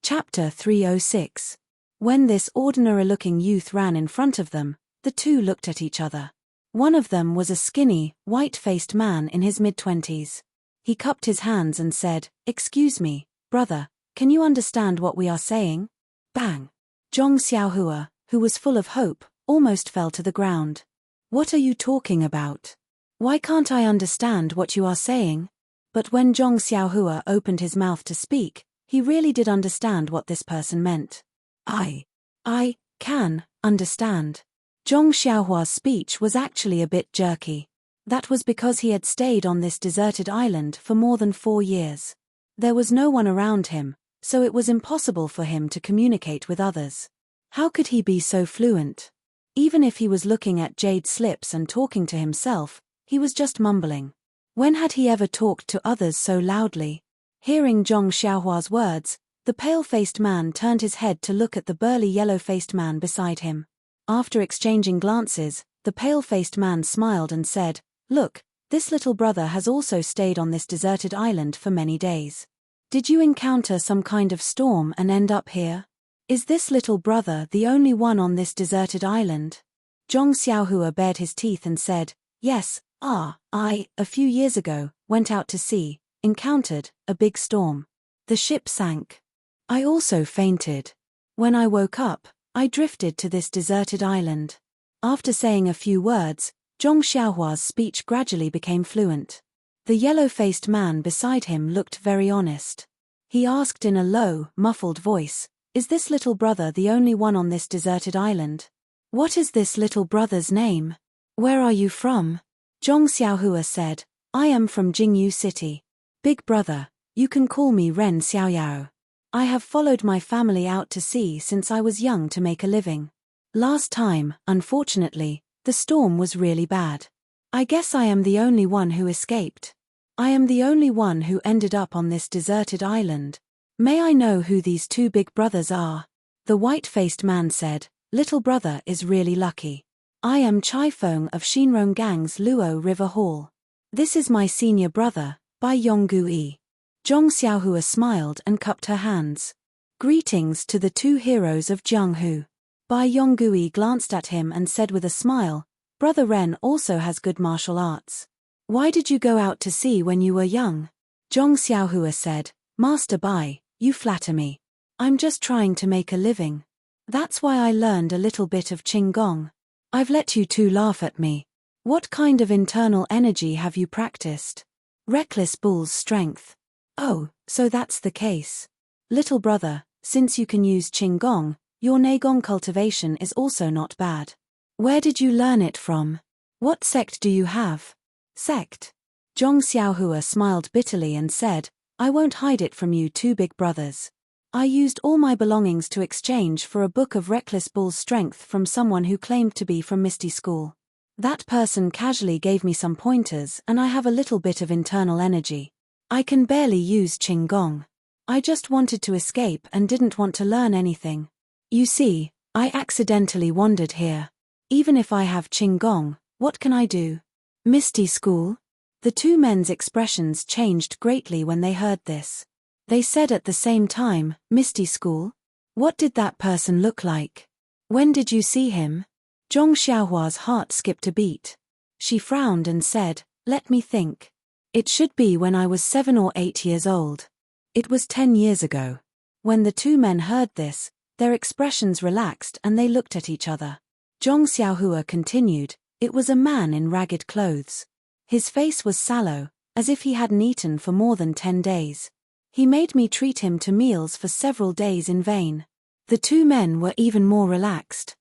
Chapter 306. When this ordinary-looking youth ran in front of them, the two looked at each other. One of them was a skinny, white-faced man in his mid-20s. He cupped his hands and said, "Excuse me, brother, can you understand what we are saying?" Bang! Zhong Xiaohua, who was full of hope, almost fell to the ground. "What are you talking about? Why can't I understand what you are saying?" But when Zhong Xiaohua opened his mouth to speak, he really did understand what this person meant. I can understand." Zhong Xiaohua's speech was actually a bit jerky. That was because he had stayed on this deserted island for more than 4 years. There was no one around him, so it was impossible for him to communicate with others. How could he be so fluent? Even if he was looking at jade slips and talking to himself, he was just mumbling. When had he ever talked to others so loudly? Hearing Zhong Xiaohua's words, the pale-faced man turned his head to look at the burly yellow-faced man beside him. After exchanging glances, the pale-faced man smiled and said, "Look, this little brother has also stayed on this deserted island for many days. Did you encounter some kind of storm and end up here? Is this little brother the only one on this deserted island?" Zhong Xiaohua bared his teeth and said, "Yes, I, a few years ago, went out to sea, encountered a big storm. The ship sank. I also fainted. When I woke up, I drifted to this deserted island." After saying a few words, Zhong Xiaohua's speech gradually became fluent. The yellow-faced man beside him looked very honest. He asked in a low, muffled voice, "Is this little brother the only one on this deserted island? What is this little brother's name? Where are you from?" Zhong Xiaohua said, "I am from Jingyu City. Big brother, you can call me Ren Xiaoyao. I have followed my family out to sea since I was young to make a living. Last time, unfortunately, the storm was really bad. I guess I am the only one who escaped. I am the only one who ended up on this deserted island. May I know who these two big brothers are?" The white-faced man said, "Little brother is really lucky. I am Chai Feng of Shinrong Gang's Luo River Hall. This is my senior brother, Bai Yonggui." Zhong Xiaohua smiled and cupped her hands. "Greetings to the two heroes of Jianghu." Bai Yonggui glanced at him and said with a smile, "Brother Ren also has good martial arts. Why did you go out to sea when you were young?" Zhong Xiaohua said, "Master Bai, you flatter me. I'm just trying to make a living. That's why I learned a little bit of Qinggong. I've let you two laugh at me. What kind of internal energy have you practiced?" "Reckless bull's strength." "Oh, so that's the case. Little brother, since you can use Qinggong, your Neigong cultivation is also not bad. Where did you learn it from? What sect do you have?" "Sect?" Zhong Xiaohua smiled bitterly and said, "I won't hide it from you two big brothers. I used all my belongings to exchange for a book of Reckless Bull's Strength from someone who claimed to be from Misty School. That person casually gave me some pointers and I have a little bit of internal energy. I can barely use Qinggong. I just wanted to escape and didn't want to learn anything. You see, I accidentally wandered here. Even if I have Qinggong, what can I do?" "Misty School?" The two men's expressions changed greatly when they heard this. They said at the same time, "Misty School? What did that person look like? When did you see him? Zhong Xiaohua's heart skipped a beat. She frowned and said, "Let me think. It should be when I was 7 or 8 years old. It was 10 years ago." When the two men heard this, their expressions relaxed and they looked at each other. Zhong Xiaohua continued, "It was a man in ragged clothes. His face was sallow, as if he hadn't eaten for more than 10 days. He made me treat him to meals for several days in vain." The two men were even more relaxed.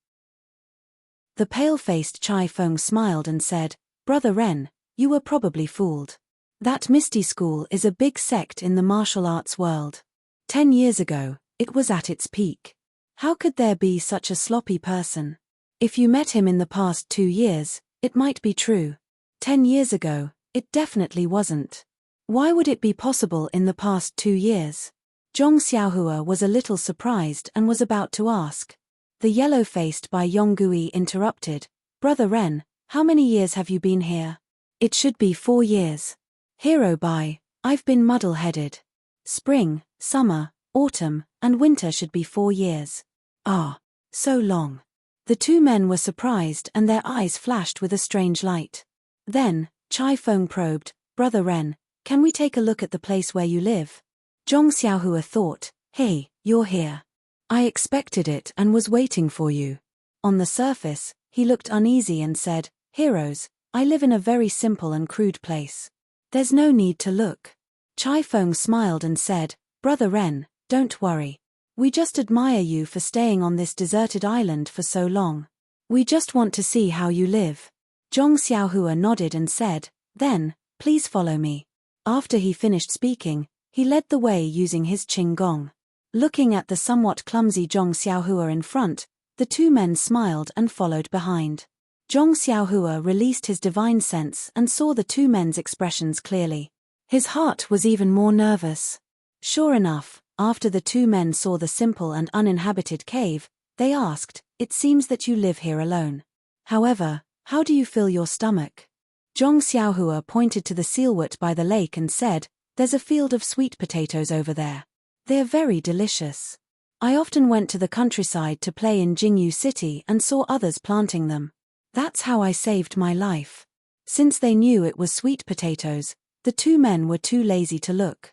The pale-faced Chai Feng smiled and said, "Brother Ren, you were probably fooled. That Misty school is a big sect in the martial arts world. 10 years ago, it was at its peak. How could there be such a sloppy person? If you met him in the past 2 years, it might be true. 10 years ago, it definitely wasn't. Why would it be possible in the past 2 years?" Zhong Xiaohua was a little surprised and was about to ask. The yellow-faced Bai Yonggui interrupted, "Brother Ren, how many years have you been here?" "It should be 4 years. Hero Bai, I've been muddle-headed. Spring, summer, autumn, and winter should be 4 years. Ah, so long." The two men were surprised and their eyes flashed with a strange light. Then, Chai Feng probed, "Brother Ren, can we take a look at the place where you live?" Zhong Xiaohua thought, "Hey, you're here. I expected it and was waiting for you." On the surface, he looked uneasy and said, "Heroes, I live in a very simple and crude place. There's no need to look." Chai Feng smiled and said, "Brother Ren, don't worry. We just admire you for staying on this deserted island for so long. We just want to see how you live." Zhong Xiaohua nodded and said, "Then, please follow me." After he finished speaking, he led the way using his qinggong. Looking at the somewhat clumsy Zhong Xiaohua in front, the two men smiled and followed behind. Zhong Xiaohua released his divine sense and saw the two men's expressions clearly. His heart was even more nervous. Sure enough, after the two men saw the simple and uninhabited cave, they asked, "It seems that you live here alone. However, how do you fill your stomach?" Zhong Xiaohua pointed to the sealwort by the lake and said, "There's a field of sweet potatoes over there. They are very delicious. I often went to the countryside to play in Jingyu City and saw others planting them. That's how I saved my life." Since they knew it was sweet potatoes, the two men were too lazy to look.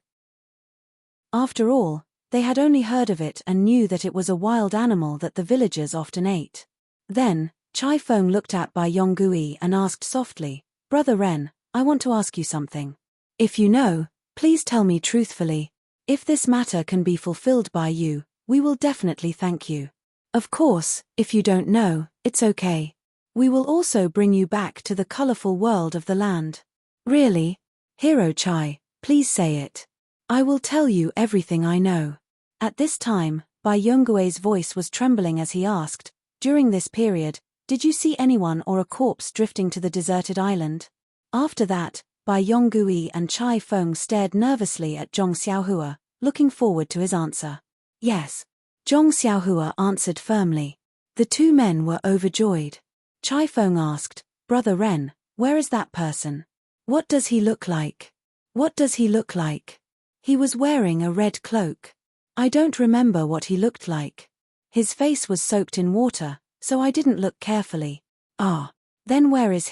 After all, they had only heard of it and knew that it was a wild animal that the villagers often ate. Then, Chai Feng looked at Bai Yonggui and asked softly, "Brother Ren, I want to ask you something. If you know, please tell me truthfully. If this matter can be fulfilled by you, we will definitely thank you. Of course, if you don't know, it's okay. We will also bring you back to the colorful world of the land." "Really? Hero Chai, please say it. I will tell you everything I know." At this time, Bai Yonggui's voice was trembling as he asked, "During this period, did you see anyone or a corpse drifting to the deserted island?" After that, Bai Yonggui and Chai Feng stared nervously at Zhong Xiaohua, looking forward to his answer. "Yes." Zhong Xiaohua answered firmly. The two men were overjoyed. Chai Feng asked, "Brother Ren, where is that person? What does he look like?" "What does he look like? He was wearing a red cloak. I don't remember what he looked like. His face was soaked in water, so I didn't look carefully." "Ah. Then where is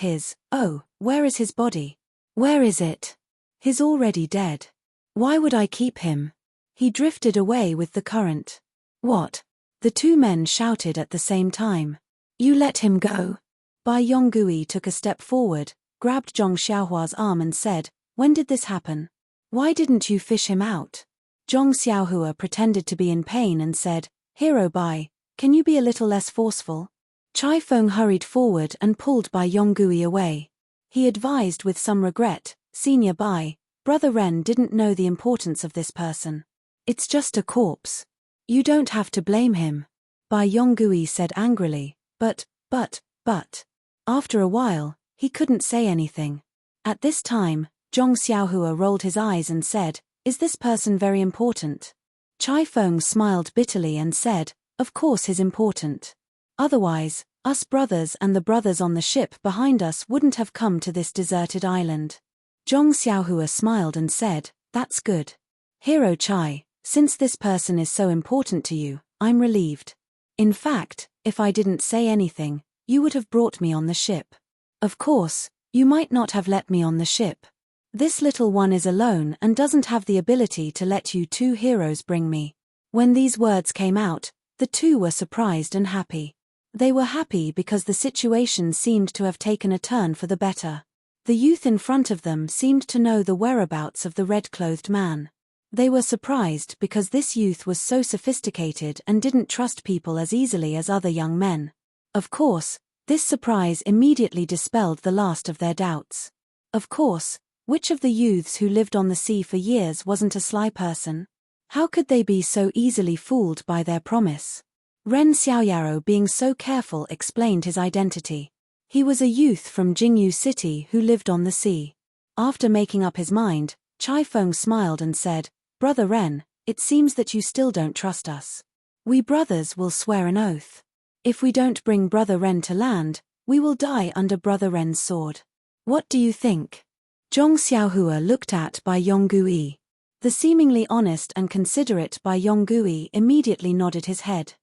where is his body? Where is it?" "He's already dead. Why would I keep him? He drifted away with the current." "What?" the two men shouted at the same time. "You let him go." Bai Yonggui took a step forward, grabbed Zhong Xiaohua's arm and said, "When did this happen? Why didn't you fish him out?" Zhong Xiaohua pretended to be in pain and said, "Hero Bai, can you be a little less forceful?" Chai Feng hurried forward and pulled Bai Yonggui away. He advised with some regret, "Senior Bai, Brother Ren didn't know the importance of this person. It's just a corpse. You don't have to blame him." Bai Yonggui said angrily, but. After a while, he couldn't say anything. At this time, Zhong Xiaohua rolled his eyes and said, "Is this person very important?" Chai Feng smiled bitterly and said, "Of course he's important. Otherwise, us brothers and the brothers on the ship behind us wouldn't have come to this deserted island." Zhong Xiaohua smiled and said, "That's good. Hero Chai, since this person is so important to you, I'm relieved. In fact, if I didn't say anything, you would have brought me on the ship. Of course, you might not have let me on the ship. This little one is alone and doesn't have the ability to let you two heroes bring me." When these words came out, the two were surprised and happy. They were happy because the situation seemed to have taken a turn for the better. The youth in front of them seemed to know the whereabouts of the red-clothed man. They were surprised because this youth was so sophisticated and didn't trust people as easily as other young men. Of course, this surprise immediately dispelled the last of their doubts. Of course, which of the youths who lived on the sea for years wasn't a sly person? How could they be so easily fooled by their promise? Ren Xiaoyaro, being so careful, explained his identity. He was a youth from Jingyu City who lived on the sea. After making up his mind, Chai Feng smiled and said, "Brother Ren, it seems that you still don't trust us. We brothers will swear an oath. If we don't bring Brother Ren to land, we will die under Brother Ren's sword. What do you think?" Zhong Xiaohua looked at Bai Yonggui. The seemingly honest and considerate Bai Yonggui immediately nodded his head.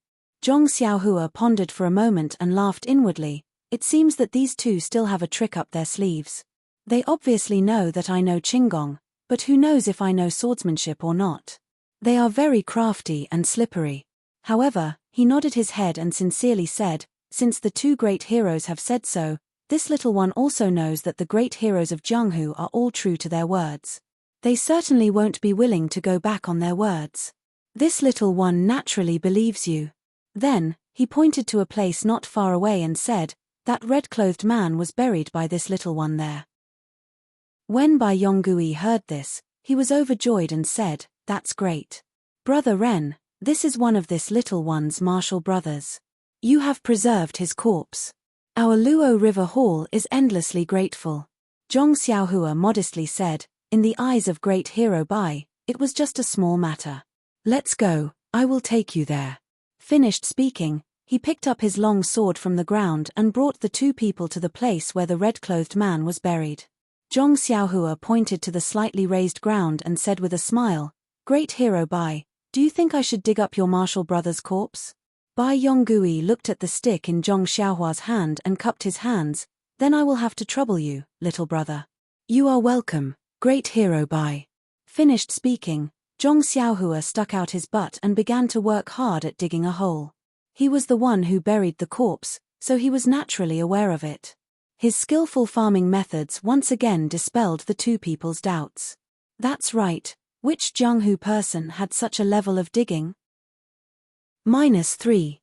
Zhong Xiaohua pondered for a moment and laughed inwardly. It seems that these two still have a trick up their sleeves. They obviously know that I know Qinggong, but who knows if I know swordsmanship or not. They are very crafty and slippery. However, he nodded his head and sincerely said, "Since the two great heroes have said so, this little one also knows that the great heroes of Jianghu are all true to their words. They certainly won't be willing to go back on their words. This little one naturally believes you." Then, he pointed to a place not far away and said, "That red-clothed man was buried by this little one there." When Bai Yonggui heard this, he was overjoyed and said, "That's great. Brother Ren, this is one of this little one's martial brothers. You have preserved his corpse. Our Luo River Hall is endlessly grateful." Zhong Xiaohua modestly said, "In the eyes of great hero Bai, it was just a small matter. Let's go, I will take you there." Finished speaking, he picked up his long sword from the ground and brought the two people to the place where the red-clothed man was buried. Zhong Xiaohua pointed to the slightly raised ground and said with a smile, "Great hero Bai, do you think I should dig up your martial brother's corpse?" Bai Yonggui looked at the stick in Zhong Xiaohua's hand and cupped his hands. "Then I will have to trouble you, little brother." "You are welcome, great hero Bai." Finished speaking, Zhong Xiaohua stuck out his butt and began to work hard at digging a hole. He was the one who buried the corpse, so he was naturally aware of it. His skillful farming methods once again dispelled the two people's doubts. That's right, which Jianghu person had such a level of digging? -3.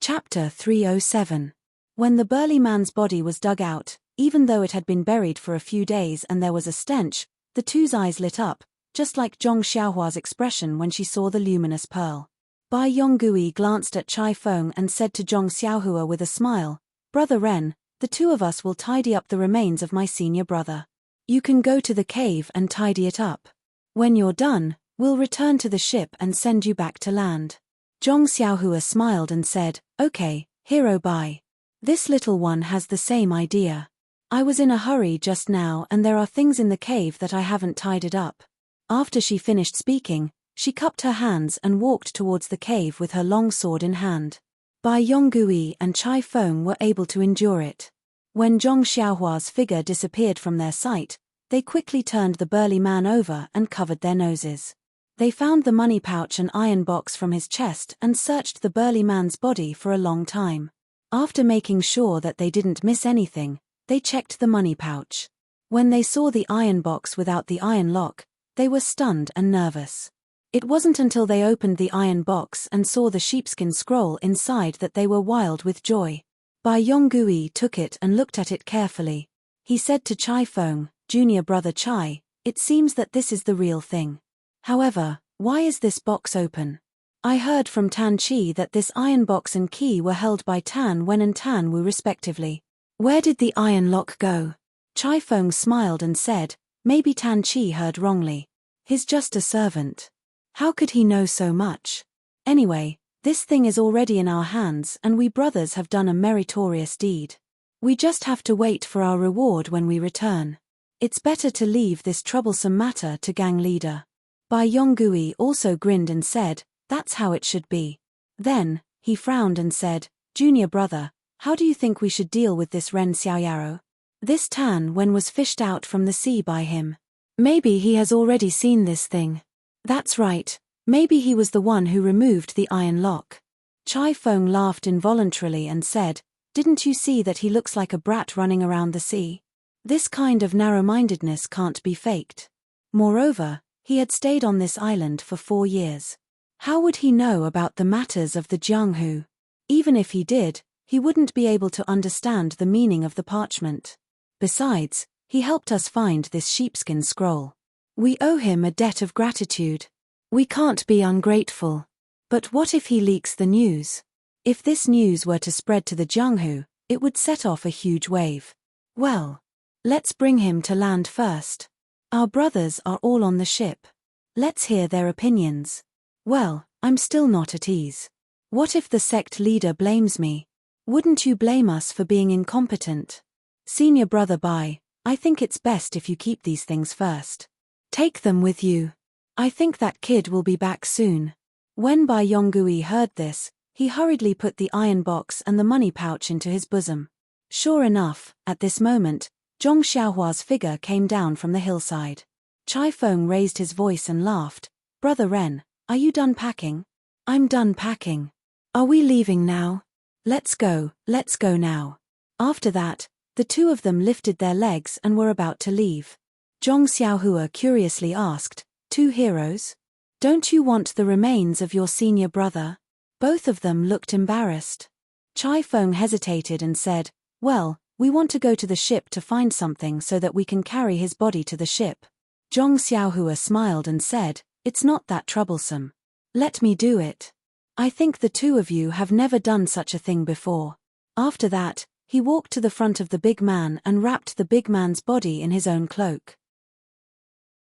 Chapter 307. When the burly man's body was dug out, even though it had been buried for a few days and there was a stench, the two's eyes lit up, just like Zhong Xiaohua's expression when she saw the luminous pearl. Bai Yonggui glanced at Chai Feng and said to Zhong Xiaohua with a smile, "Brother Ren, the two of us will tidy up the remains of my senior brother. You can go to the cave and tidy it up. When you're done, we'll return to the ship and send you back to land." Zhong Xiaohua smiled and said, "Okay, hero Bai. This little one has the same idea. I was in a hurry just now and there are things in the cave that I haven't tidied up." After she finished speaking, she cupped her hands and walked towards the cave with her long sword in hand. Bai Yonggui and Chai Feng were able to endure it. When Zhong Xiaohua's figure disappeared from their sight, they quickly turned the burly man over and covered their noses. They found the money pouch and iron box from his chest and searched the burly man's body for a long time. After making sure that they didn't miss anything, they checked the money pouch. When they saw the iron box without the iron lock, they were stunned and nervous. It wasn't until they opened the iron box and saw the sheepskin scroll inside that they were wild with joy. Bai Yonggui took it and looked at it carefully. He said to Chai Feng, "Junior brother Chai, it seems that this is the real thing. However, why is this box open? I heard from Tan Chi that this iron box and key were held by Tan Wen and Tan Wu respectively. Where did the iron lock go?" Chai Feng smiled and said, "Maybe Tan Chi heard wrongly. He's just a servant. How could he know so much? Anyway, this thing is already in our hands and we brothers have done a meritorious deed. We just have to wait for our reward when we return. It's better to leave this troublesome matter to gang leader." Bai Yonggui also grinned and said, "That's how it should be." Then, he frowned and said, "Junior brother, how do you think we should deal with this Ren Xiaoyaro? This Tan Wen was fished out from the sea by him. Maybe he has already seen this thing. That's right, maybe he was the one who removed the iron lock." Chai Feng laughed involuntarily and said, "Didn't you see that he looks like a brat running around the sea? This kind of narrow-mindedness can't be faked. Moreover, he had stayed on this island for 4 years. How would he know about the matters of the Jianghu? Even if he did, he wouldn't be able to understand the meaning of the parchment. Besides, he helped us find this sheepskin scroll. We owe him a debt of gratitude. We can't be ungrateful. But what if he leaks the news? If this news were to spread to the Jianghu, it would set off a huge wave. Well, let's bring him to land first. Our brothers are all on the ship. Let's hear their opinions." "Well, I'm still not at ease. What if the sect leader blames me? Wouldn't you blame us for being incompetent? Senior brother Bai, I think it's best if you keep these things first. Take them with you. I think that kid will be back soon." When Bai Yonggui heard this, he hurriedly put the iron box and the money pouch into his bosom. Sure enough, at this moment, Zhong Xiaohua's figure came down from the hillside. Chai Feng raised his voice and laughed. "Brother Ren, are you done packing?" "I'm done packing. Are we leaving now?" Let's go now." After that, the two of them lifted their legs and were about to leave. Zhong Xiaohua curiously asked, "Two heroes? Don't you want the remains of your senior brother?" Both of them looked embarrassed. Chai Feng hesitated and said, "Well, we want to go to the ship to find something so that we can carry his body to the ship." Zhong Xiaohua smiled and said, "It's not that troublesome. Let me do it. I think the two of you have never done such a thing before." After that, he walked to the front of the big man and wrapped the big man's body in his own cloak.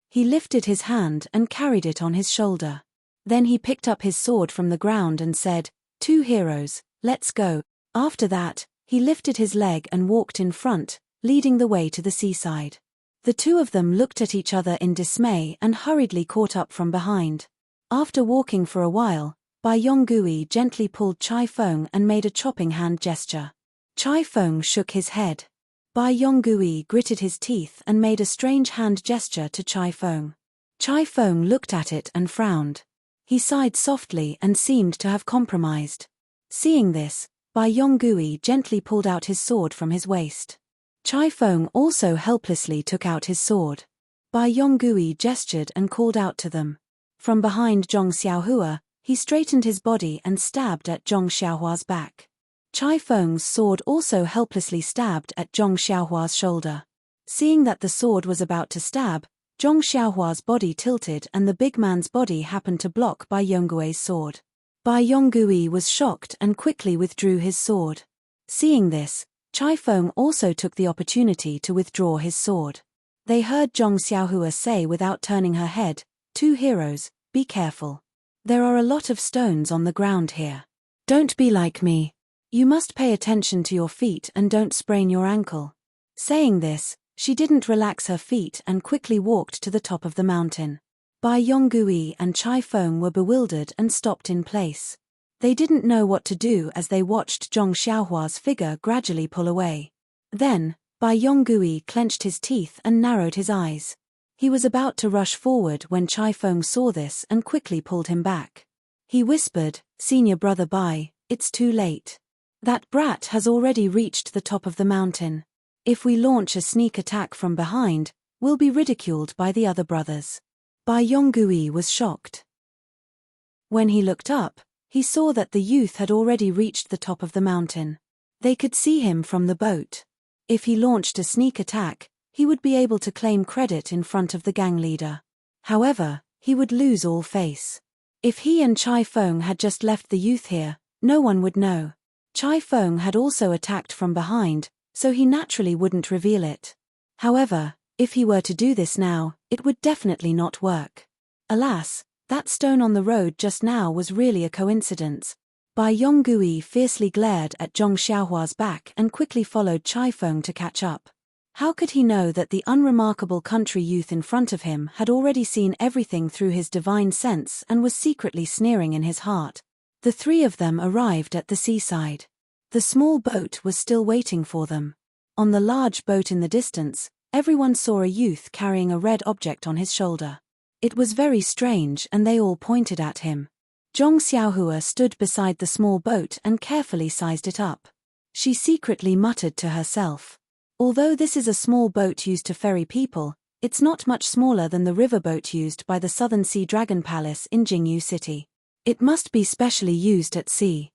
He lifted his hand and carried it on his shoulder. Then he picked up his sword from the ground and said, "Two heroes, let's go." After that, he lifted his leg and walked in front, leading the way to the seaside. The two of them looked at each other in dismay and hurriedly caught up from behind. After walking for a while, Bai Yonggui gently pulled Chai Feng and made a chopping hand gesture. Chai Feng shook his head. Bai Yonggui gritted his teeth and made a strange hand gesture to Chai Feng. Chai Feng looked at it and frowned. He sighed softly and seemed to have compromised. Seeing this, Bai Yonggui gently pulled out his sword from his waist. Chai Feng also helplessly took out his sword. Bai Yonggui gestured and called out to them. From behind Zhong Xiaohua, he straightened his body and stabbed at Zhong Xiaohua's back. Chai Feng's sword also helplessly stabbed at Zhong Xiaohua's shoulder. Seeing that the sword was about to stab, Zhong Xiaohua's body tilted and the big man's body happened to block Bai Yonggui's sword. Bai Yonggui was shocked and quickly withdrew his sword. Seeing this, Chai Feng also took the opportunity to withdraw his sword. They heard Zhong Xiaohua say without turning her head, "Two heroes, be careful. There are a lot of stones on the ground here. Don't be like me. You must pay attention to your feet and don't sprain your ankle." Saying this, she didn't relax her feet and quickly walked to the top of the mountain. Bai Yonggui and Chai Feng were bewildered and stopped in place. They didn't know what to do as they watched Zhong Xiaohua's figure gradually pull away. Then, Bai Yonggui clenched his teeth and narrowed his eyes. He was about to rush forward when Chai Feng saw this and quickly pulled him back. He whispered, "Senior brother Bai, it's too late. That brat has already reached the top of the mountain. If we launch a sneak attack from behind, we'll be ridiculed by the other brothers." Bai Yonggui was shocked. When he looked up, he saw that the youth had already reached the top of the mountain. They could see him from the boat. If he launched a sneak attack, he would be able to claim credit in front of the gang leader. However, he would lose all face. If he and Chai Feng had just left the youth here, no one would know. Chai Feng had also attacked from behind, so he naturally wouldn't reveal it. However, if he were to do this now, it would definitely not work. Alas, that stone on the road just now was really a coincidence. Bai Yonggui fiercely glared at Zhong Xiaohua's back and quickly followed Chai Feng to catch up. How could he know that the unremarkable country youth in front of him had already seen everything through his divine sense and was secretly sneering in his heart? The three of them arrived at the seaside. The small boat was still waiting for them. On the large boat in the distance, everyone saw a youth carrying a red object on his shoulder. It was very strange and they all pointed at him. Zhong Xiaohua stood beside the small boat and carefully sized it up. She secretly muttered to herself, "Although this is a small boat used to ferry people, it's not much smaller than the riverboat used by the Southern Sea Dragon Palace in Jingyu City. It must be specially used at sea.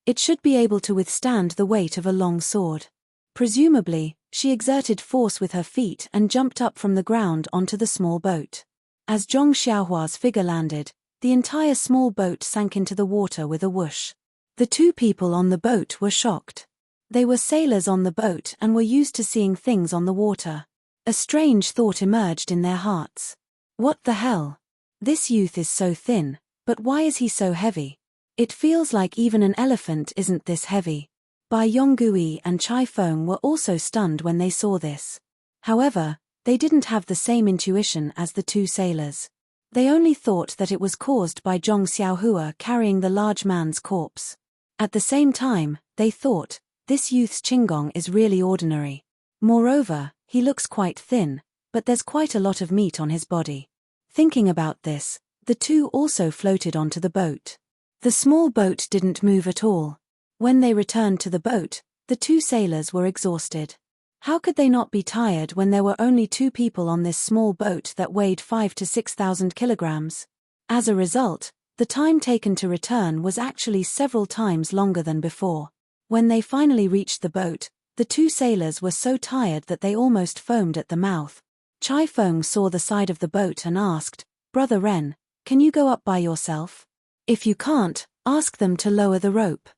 It should be able to withstand the weight of a long sword." Presumably, she exerted force with her feet and jumped up from the ground onto the small boat. As Zhong Xiaohua's figure landed, the entire small boat sank into the water with a whoosh. The two people on the boat were shocked. They were sailors on the boat and were used to seeing things on the water. A strange thought emerged in their hearts. What the hell? This youth is so thin, but why is he so heavy? It feels like even an elephant isn't this heavy. Bai Yonggui and Chai Feng were also stunned when they saw this. However, they didn't have the same intuition as the two sailors. They only thought that it was caused by Zhong Xiaohua carrying the large man's corpse. At the same time, they thought, this youth's qinggong is really ordinary. Moreover, he looks quite thin, but there's quite a lot of meat on his body. Thinking about this, the two also floated onto the boat. The small boat didn't move at all. When they returned to the boat, the two sailors were exhausted. How could they not be tired when there were only two people on this small boat that weighed 5,000 to 6,000 kilograms? As a result, the time taken to return was actually several times longer than before. When they finally reached the boat, the two sailors were so tired that they almost foamed at the mouth. Chai Feng saw the side of the boat and asked, "Brother Ren, can you go up by yourself? If you can't, ask them to lower the rope."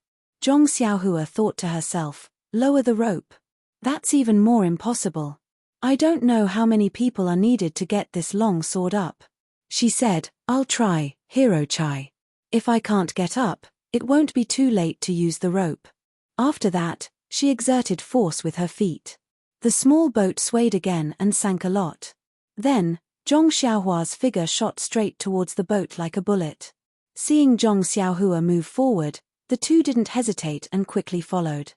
Zhong Xiaohua thought to herself, lower the rope? That's even more impossible. I don't know how many people are needed to get this long sword up. She said, "I'll try, Hero Chai. If I can't get up, it won't be too late to use the rope." After that, she exerted force with her feet. The small boat swayed again and sank a lot. Then, Zhong Xiaohua's figure shot straight towards the boat like a bullet. Seeing Zhong Xiaohua move forward, the two didn't hesitate and quickly followed.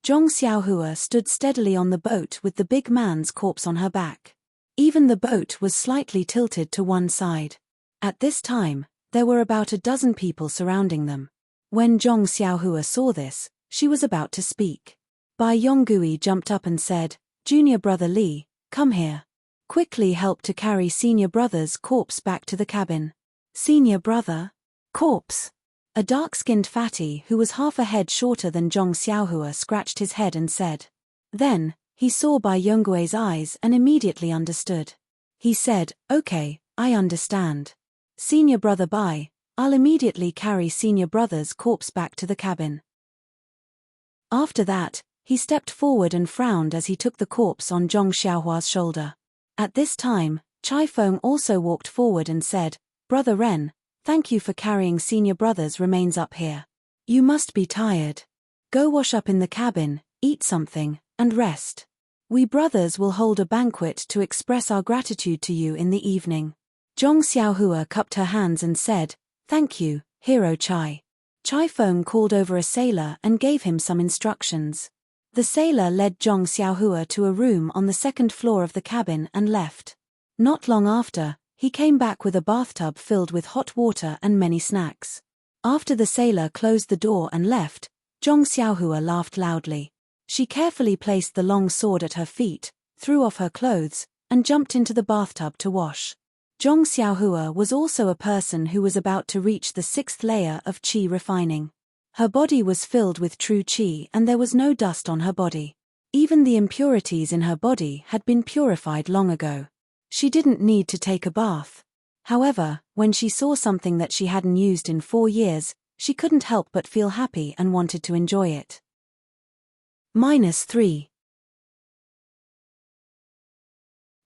Zhong Xiaohua stood steadily on the boat with the big man's corpse on her back. Even the boat was slightly tilted to one side. At this time, there were about a dozen people surrounding them. When Zhong Xiaohua saw this, she was about to speak. Bai Yonggui jumped up and said, "Junior brother Li, come here. Quickly help to carry senior brother's corpse back to the cabin." Senior brother? Corpse? A dark-skinned fatty who was half a head shorter than Zhong Xiaohua scratched his head and said. Then, he saw Bai Yonggui's eyes and immediately understood. He said, "Okay, I understand. Senior brother Bai, I'll immediately carry senior brother's corpse back to the cabin." After that, he stepped forward and frowned as he took the corpse on Zhong Xiaohua's shoulder. At this time, Chai Feng also walked forward and said, "Brother Ren, thank you for carrying senior brother's remains up here. You must be tired. Go wash up in the cabin, eat something, and rest. We brothers will hold a banquet to express our gratitude to you in the evening." Zhong Xiaohua cupped her hands and said, "Thank you, Hero Chai." Chai Feng called over a sailor and gave him some instructions. The sailor led Zhong Xiaohua to a room on the second floor of the cabin and left. Not long after, he came back with a bathtub filled with hot water and many snacks. After the sailor closed the door and left, Zhong Xiaohua laughed loudly. She carefully placed the long sword at her feet, threw off her clothes, and jumped into the bathtub to wash. Zhong Xiaohua was also a person who was about to reach the 6th layer of qi refining. Her body was filled with true qi and there was no dust on her body. Even the impurities in her body had been purified long ago. She didn't need to take a bath. However, when she saw something that she hadn't used in 4 years, she couldn't help but feel happy and wanted to enjoy it. -3.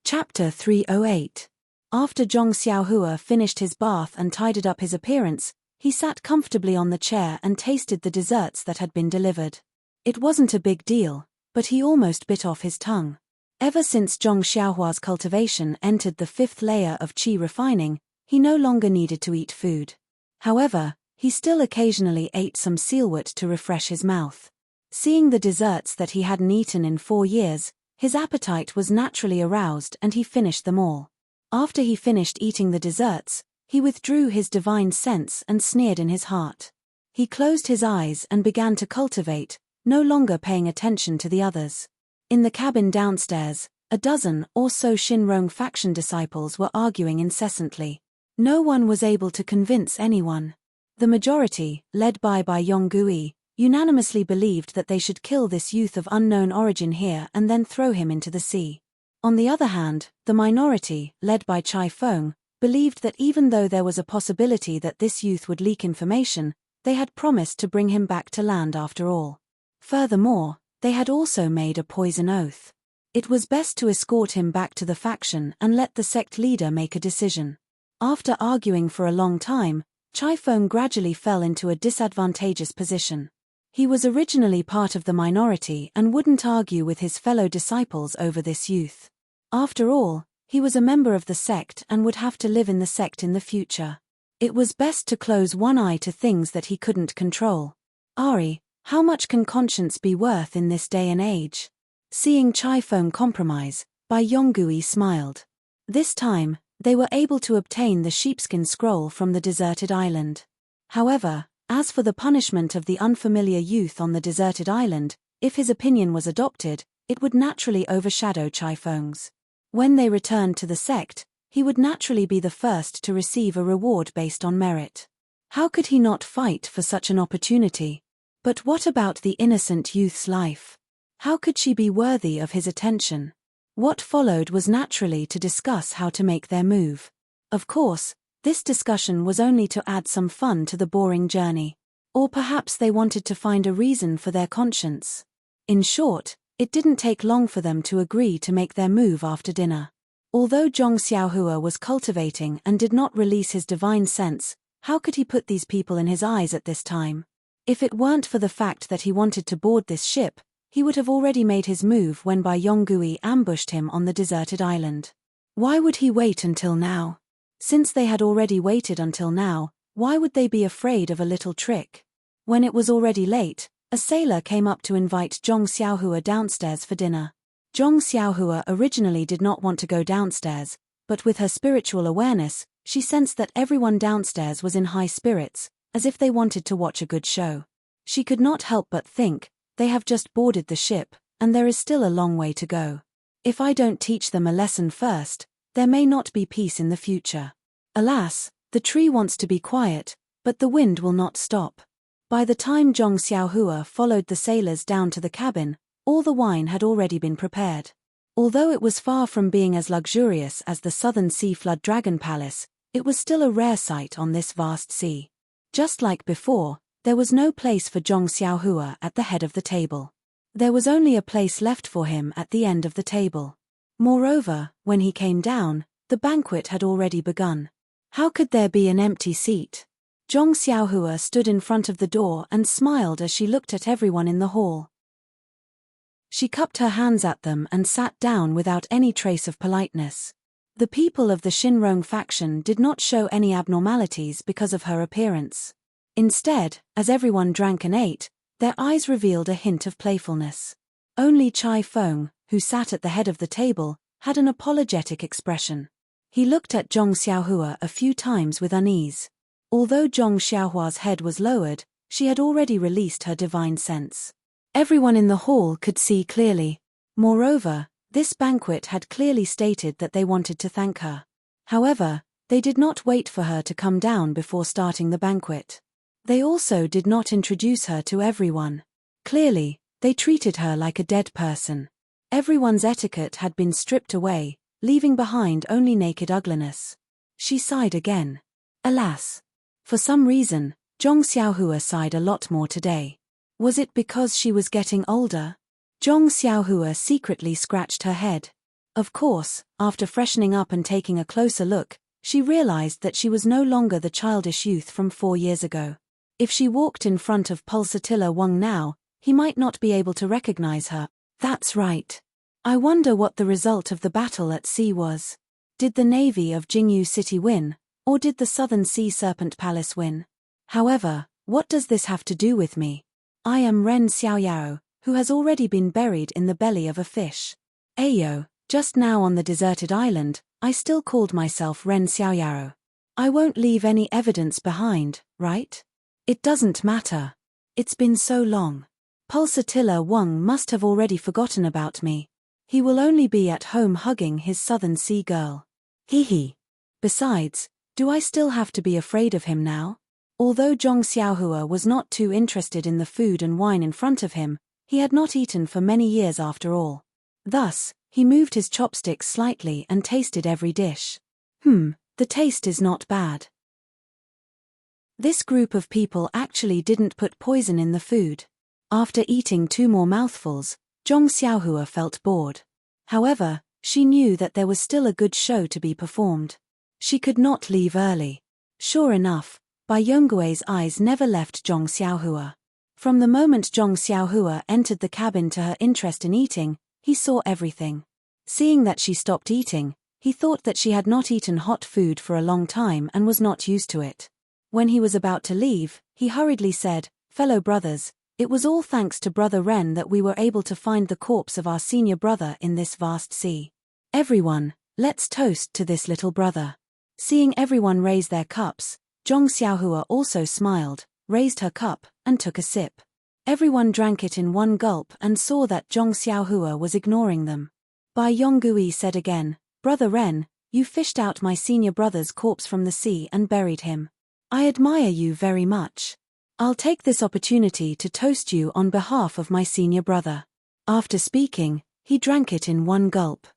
Chapter 308. After Zhong Xiaohua finished his bath and tidied up his appearance, he sat comfortably on the chair and tasted the desserts that had been delivered. It wasn't a big deal, but he almost bit off his tongue. Ever since Zhong Xiaohua's cultivation entered the 5th layer of qi refining, he no longer needed to eat food. However, he still occasionally ate some sealwood to refresh his mouth. Seeing the desserts that he hadn't eaten in 4 years, his appetite was naturally aroused and he finished them all. After he finished eating the desserts, he withdrew his divine sense and sneered in his heart. He closed his eyes and began to cultivate, no longer paying attention to the others. In the cabin downstairs, a dozen or so Shinrong faction disciples were arguing incessantly. No one was able to convince anyone. The majority, led by Yonggui, unanimously believed that they should kill this youth of unknown origin here and then throw him into the sea. On the other hand, the minority, led by Chai Feng, believed that even though there was a possibility that this youth would leak information, they had promised to bring him back to land after all. Furthermore, they had also made a poison oath. It was best to escort him back to the faction and let the sect leader make a decision. After arguing for a long time, Chai Feng gradually fell into a disadvantageous position. He was originally part of the minority and wouldn't argue with his fellow disciples over this youth. After all, he was a member of the sect and would have to live in the sect in the future. It was best to close one eye to things that he couldn't control. Ari, how much can conscience be worth in this day and age? Seeing Chai Feng compromise, Yonggui smiled. This time, they were able to obtain the sheepskin scroll from the deserted island. However, as for the punishment of the unfamiliar youth on the deserted island, if his opinion was adopted, it would naturally overshadow Chai Feng's. When they returned to the sect, he would naturally be the first to receive a reward based on merit. How could he not fight for such an opportunity? But what about the innocent youth's life? How could she be worthy of his attention? What followed was naturally to discuss how to make their move. Of course, this discussion was only to add some fun to the boring journey. Or perhaps they wanted to find a reason for their conscience. In short, it didn't take long for them to agree to make their move after dinner. Although Zhong Xiaohua was cultivating and did not release his divine sense, how could he put these people in his eyes at this time? If it weren't for the fact that he wanted to board this ship, he would have already made his move when Yonggui ambushed him on the deserted island. Why would he wait until now? Since they had already waited until now, why would they be afraid of a little trick? When it was already late, a sailor came up to invite Zhong Xiaohua downstairs for dinner. Zhong Xiaohua originally did not want to go downstairs, but with her spiritual awareness, she sensed that everyone downstairs was in high spirits, as if they wanted to watch a good show. She could not help but think, they have just boarded the ship, and there is still a long way to go. If I don't teach them a lesson first, there may not be peace in the future. Alas, the tree wants to be quiet, but the wind will not stop. By the time Zhong Xiaohua followed the sailors down to the cabin, all the wine had already been prepared. Although it was far from being as luxurious as the Southern Sea Flood Dragon Palace, it was still a rare sight on this vast sea. Just like before, there was no place for Zhong Xiaohua at the head of the table. There was only a place left for him at the end of the table. Moreover, when he came down, the banquet had already begun. How could there be an empty seat? Zhong Xiaohua stood in front of the door and smiled as she looked at everyone in the hall. She cupped her hands at them and sat down without any trace of politeness. The people of the Shinrong faction did not show any abnormalities because of her appearance. Instead, as everyone drank and ate, their eyes revealed a hint of playfulness. Only Chai Feng, who sat at the head of the table, had an apologetic expression. He looked at Zhong Xiaohua a few times with unease. Although Zhong Xiaohua's head was lowered, she had already released her divine sense. Everyone in the hall could see clearly. Moreover, this banquet had clearly stated that they wanted to thank her. However, they did not wait for her to come down before starting the banquet. They also did not introduce her to everyone. Clearly, they treated her like a dead person. Everyone's etiquette had been stripped away, leaving behind only naked ugliness. She sighed again. Alas! For some reason, Zhong Xiaohua sighed a lot more today. Was it because she was getting older? Zhong Xiaohua secretly scratched her head. Of course, after freshening up and taking a closer look, she realized that she was no longer the childish youth from 4 years ago. If she walked in front of Pulsatilla Wang now, he might not be able to recognize her. That's right. I wonder what the result of the battle at sea was. Did the navy of Jingyu City win, or did the Southern Sea Serpent Palace win? However, what does this have to do with me? I am Ren Xiaoyao, who has already been buried in the belly of a fish. Ayo, just now on the deserted island, I still called myself Ren Xiaoyao. I won't leave any evidence behind, right? It doesn't matter. It's been so long. Pulsatilla Wang must have already forgotten about me. He will only be at home hugging his Southern Sea girl. Hee. Besides, do I still have to be afraid of him now? Although Zhong Xiaohua was not too interested in the food and wine in front of him, he had not eaten for many years after all. Thus, he moved his chopsticks slightly and tasted every dish. The taste is not bad. This group of people actually didn't put poison in the food. After eating 2 more mouthfuls, Zhong Xiaohua felt bored. However, she knew that there was still a good show to be performed. She could not leave early. Sure enough, Bai Yonggui's eyes never left Zhong Xiaohua. From the moment Zhong Xiaohua entered the cabin to her interest in eating, he saw everything. Seeing that she stopped eating, he thought that she had not eaten hot food for a long time and was not used to it. When he was about to leave, he hurriedly said, "Fellow brothers, it was all thanks to Brother Ren that we were able to find the corpse of our senior brother in this vast sea. Everyone, let's toast to this little brother." Seeing everyone raise their cups, Zhong Xiaohua also smiled, raised her cup, and took a sip. Everyone drank it in one gulp and saw that Zhong Xiaohua was ignoring them. Bai Yonggui said again, "Brother Ren, you fished out my senior brother's corpse from the sea and buried him. I admire you very much. I'll take this opportunity to toast you on behalf of my senior brother." After speaking, he drank it in one gulp.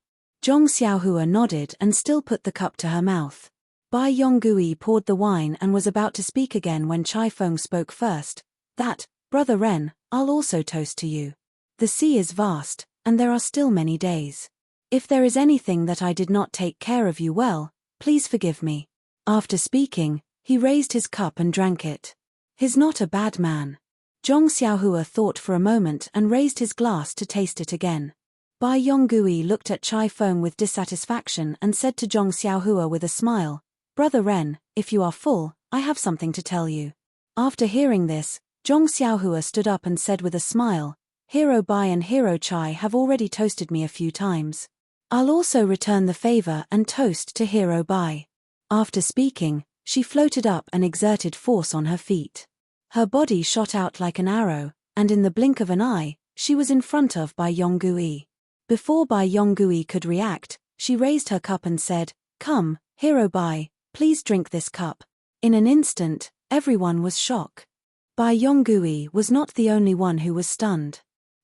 Zhong Xiaohua nodded and still put the cup to her mouth. Bai Yonggui poured the wine and was about to speak again when Chai Feng spoke first. "That, Brother Ren, I'll also toast to you. The sea is vast, and there are still many days. If there is anything that I did not take care of you well, please forgive me." After speaking, he raised his cup and drank it. He's not a bad man. Zhong Xiaohua thought for a moment and raised his glass to taste it again. Bai Yonggui looked at Chai Feng with dissatisfaction and said to Zhong Xiaohua with a smile, "Brother Ren, if you are full, I have something to tell you." After hearing this, Zhong Xiaohua stood up and said with a smile, "Hero Bai and Hero Chai have already toasted me a few times. I'll also return the favor and toast to Hero Bai." After speaking, she floated up and exerted force on her feet. Her body shot out like an arrow, and in the blink of an eye, she was in front of Bai Yonggui. Before Bai Yonggui could react, she raised her cup and said, "Come, Hero Bai, please drink this cup." In an instant, everyone was shocked. Bai Yonggui was not the only one who was stunned.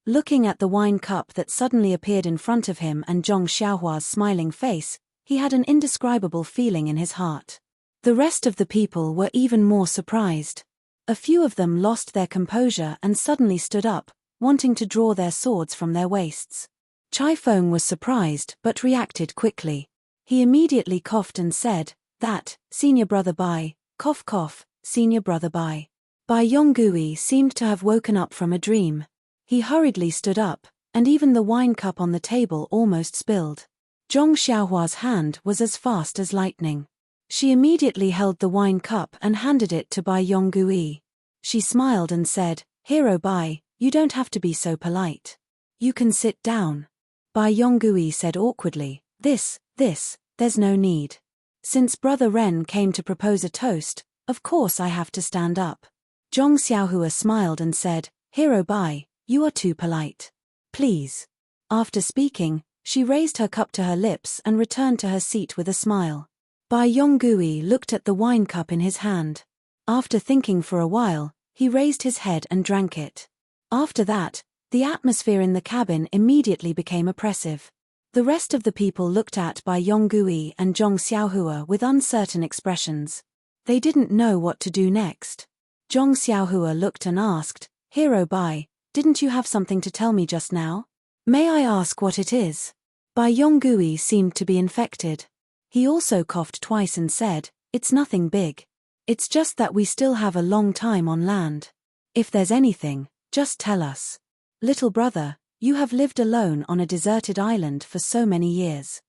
Looking at the wine cup that suddenly appeared in front of him and Zhong Xiaohua's smiling face, he had an indescribable feeling in his heart. The rest of the people were even more surprised. A few of them lost their composure and suddenly stood up, wanting to draw their swords from their waists. Chai Feng was surprised but reacted quickly. He immediately coughed and said, "That, Senior Brother Bai, cough cough, Senior Brother Bai." Bai Yonggui seemed to have woken up from a dream. He hurriedly stood up, and even the wine cup on the table almost spilled. Zhong Xiaohua's hand was as fast as lightning. She immediately held the wine cup and handed it to Bai Yonggui. She smiled and said, "Hero Bai, you don't have to be so polite. You can sit down." Bai Yonggui said awkwardly, This, there's no need. Since Brother Ren came to propose a toast, of course I have to stand up." Zhong Xiaohua smiled and said, "Hero Bai, you are too polite. Please." After speaking, she raised her cup to her lips and returned to her seat with a smile. Bai Yonggui looked at the wine cup in his hand. After thinking for a while, he raised his head and drank it. After that, the atmosphere in the cabin immediately became oppressive. The rest of the people looked at Bai Yonggui and Zhong Xiaohua with uncertain expressions. They didn't know what to do next. Zhong Xiaohua looked and asked, "Hero Bai, didn't you have something to tell me just now? May I ask what it is?" Bai Yonggui seemed to be infected. He also coughed twice and said, "It's nothing big. It's just that we still have a long time on land. If there's anything, just tell us. Little brother, You have lived alone on a deserted island for so many years.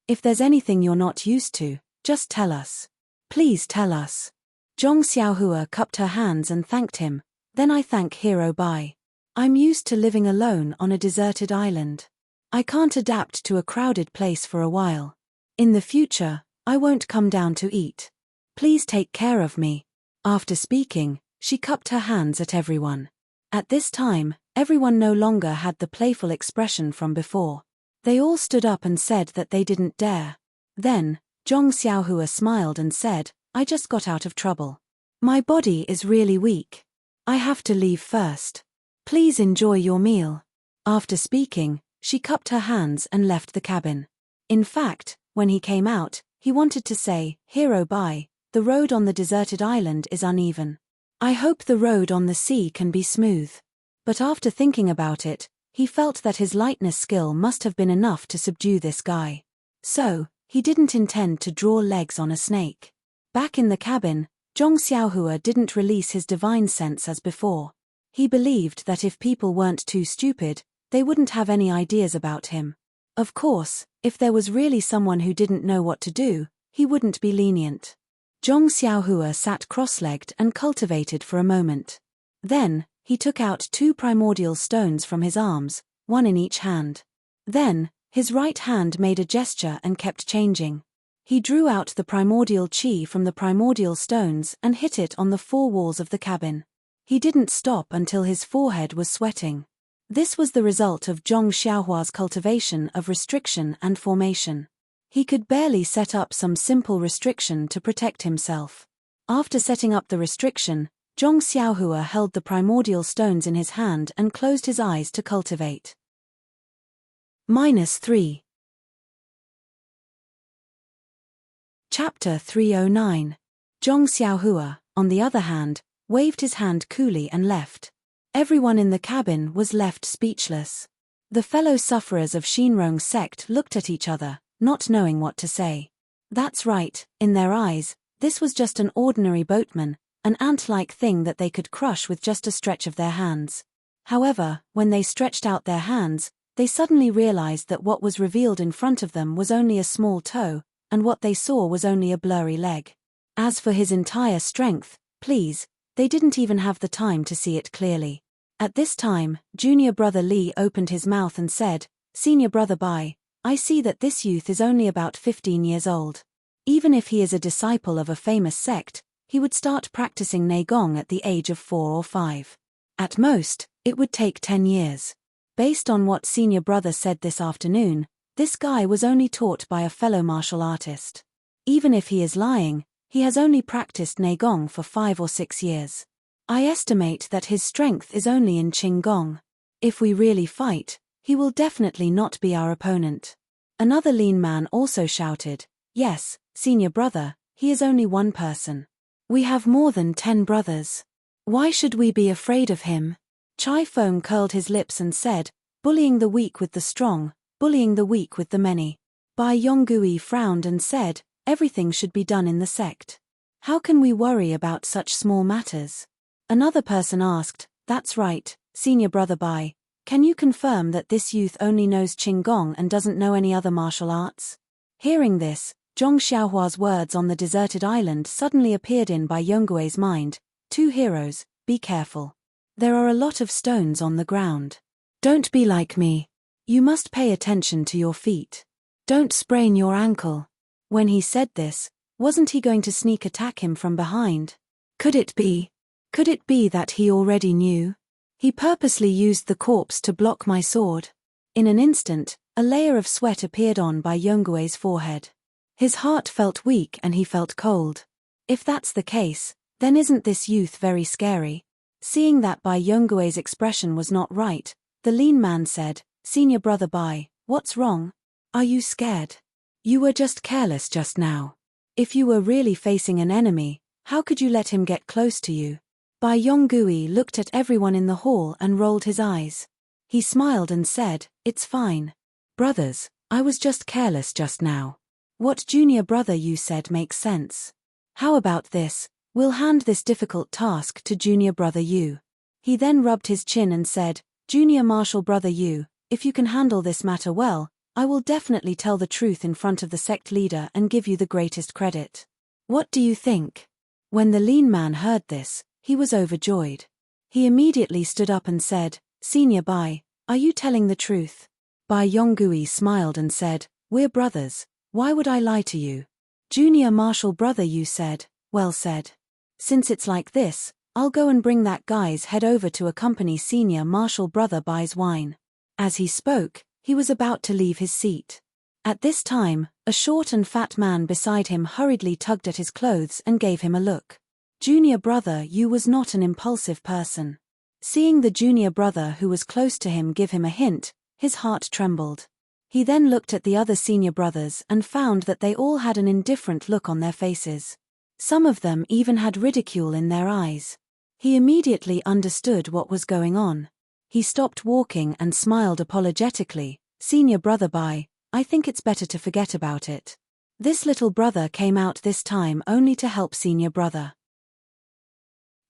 If there's anything you're not used to, just tell us. Please tell us. Zhong Xiaohua cupped her hands and thanked him. Then I thank Hero Bai. I'm used to living alone on a deserted island. I can't adapt to a crowded place for a while. In the future, I won't come down to eat. Please take care of me. After speaking, she cupped her hands at everyone. At this time, everyone no longer had the playful expression from before. They all stood up and said that they didn't dare. Then, Zhong Xiaohua smiled and said, I just got out of trouble. My body is really weak. I have to leave first. Please enjoy your meal. After speaking, she cupped her hands and left the cabin. In fact, when he came out, he wanted to say, Hero Bai, the road on the deserted island is uneven. I hope the road on the sea can be smooth. But after thinking about it, he felt that his lightness skill must have been enough to subdue this guy. So, he didn't intend to draw legs on a snake. Back in the cabin, Zhong Xiaohua didn't release his divine sense as before. He believed that if people weren't too stupid, they wouldn't have any ideas about him. Of course, if there was really someone who didn't know what to do, he wouldn't be lenient. Zhong Xiaohua sat cross-legged and cultivated for a moment. Then, he took out 2 primordial stones from his arms, one in each hand. Then, his right hand made a gesture and kept changing. He drew out the primordial chi from the primordial stones and hit it on the 4 walls of the cabin. He didn't stop until his forehead was sweating. This was the result of Zhong Xiaohua's cultivation of restriction and formation. He could barely set up some simple restriction to protect himself. After setting up the restriction, Zhong Xiaohua held the primordial stones in his hand and closed his eyes to cultivate. -3. Chapter 309. Zhong Xiaohua, on the other hand, waved his hand coolly and left. Everyone in the cabin was left speechless. The fellow sufferers of Shinrong's sect looked at each other, not knowing what to say. That's right, in their eyes, this was just an ordinary boatman, an ant-like thing that they could crush with just a stretch of their hands. However, when they stretched out their hands, they suddenly realized that what was revealed in front of them was only a small toe, and what they saw was only a blurry leg. As for his entire strength, please, they didn't even have the time to see it clearly. At this time, junior brother Li opened his mouth and said, Senior brother Bai, I see that this youth is only about 15 years old. Even if he is a disciple of a famous sect, he would start practicing Neigong at the age of 4 or 5. At most, it would take 10 years. Based on what senior brother said this afternoon, this guy was only taught by a fellow martial artist. Even if he is lying, he has only practiced Neigong for 5 or 6 years. I estimate that his strength is only in Qinggong. If we really fight, he will definitely not be our opponent. Another lean man also shouted, Yes, senior brother, he is only one person. We have more than 10 brothers. Why should we be afraid of him? Chai Feng curled his lips and said, Bullying the weak with the strong, bullying the weak with the many. Bai Yonggui frowned and said, Everything should be done in the sect. How can we worry about such small matters? Another person asked, That's right, senior brother Bai, can you confirm that this youth only knows Qinggong and doesn't know any other martial arts? Hearing this, Zhong Xiaohua's words on the deserted island suddenly appeared in Bai Yonggui's mind. 2 heroes, be careful. There are a lot of stones on the ground. Don't be like me. You must pay attention to your feet. Don't sprain your ankle. When he said this, wasn't he going to sneak attack him from behind? Could it be that he already knew? He purposely used the corpse to block my sword. In an instant, a layer of sweat appeared on Bai Yonggui's forehead. His heart felt weak and he felt cold. If that's the case, then isn't this youth very scary? Seeing that Bai Yonggui's expression was not right, the lean man said, Senior brother Bai, what's wrong? Are you scared? You were just careless just now. If you were really facing an enemy, how could you let him get close to you? Bai Yonggui looked at everyone in the hall and rolled his eyes. He smiled and said, It's fine. Brothers, I was just careless just now. What junior brother you said makes sense. How about this, we'll hand this difficult task to junior brother Yu. He then rubbed his chin and said, Junior Marshal Brother Yu, if you can handle this matter well, I will definitely tell the truth in front of the sect leader and give you the greatest credit. What do you think? When the lean man heard this, he was overjoyed. He immediately stood up and said, Senior Bai, are you telling the truth? Bai Yonggui smiled and said, We're brothers, why would I lie to you? Junior Marshal Brother Yu said, Well said. Since it's like this, I'll go and bring that guy's head over to accompany Senior Marshal Brother Bai's wine. As he spoke, he was about to leave his seat. At this time, a short and fat man beside him hurriedly tugged at his clothes and gave him a look. Junior Brother Yu was not an impulsive person. Seeing the junior brother who was close to him give him a hint, his heart trembled. He then looked at the other senior brothers and found that they all had an indifferent look on their faces. Some of them even had ridicule in their eyes. He immediately understood what was going on. He stopped walking and smiled apologetically. Senior Brother Bai, I think it's better to forget about it. This little brother came out this time only to help senior brother.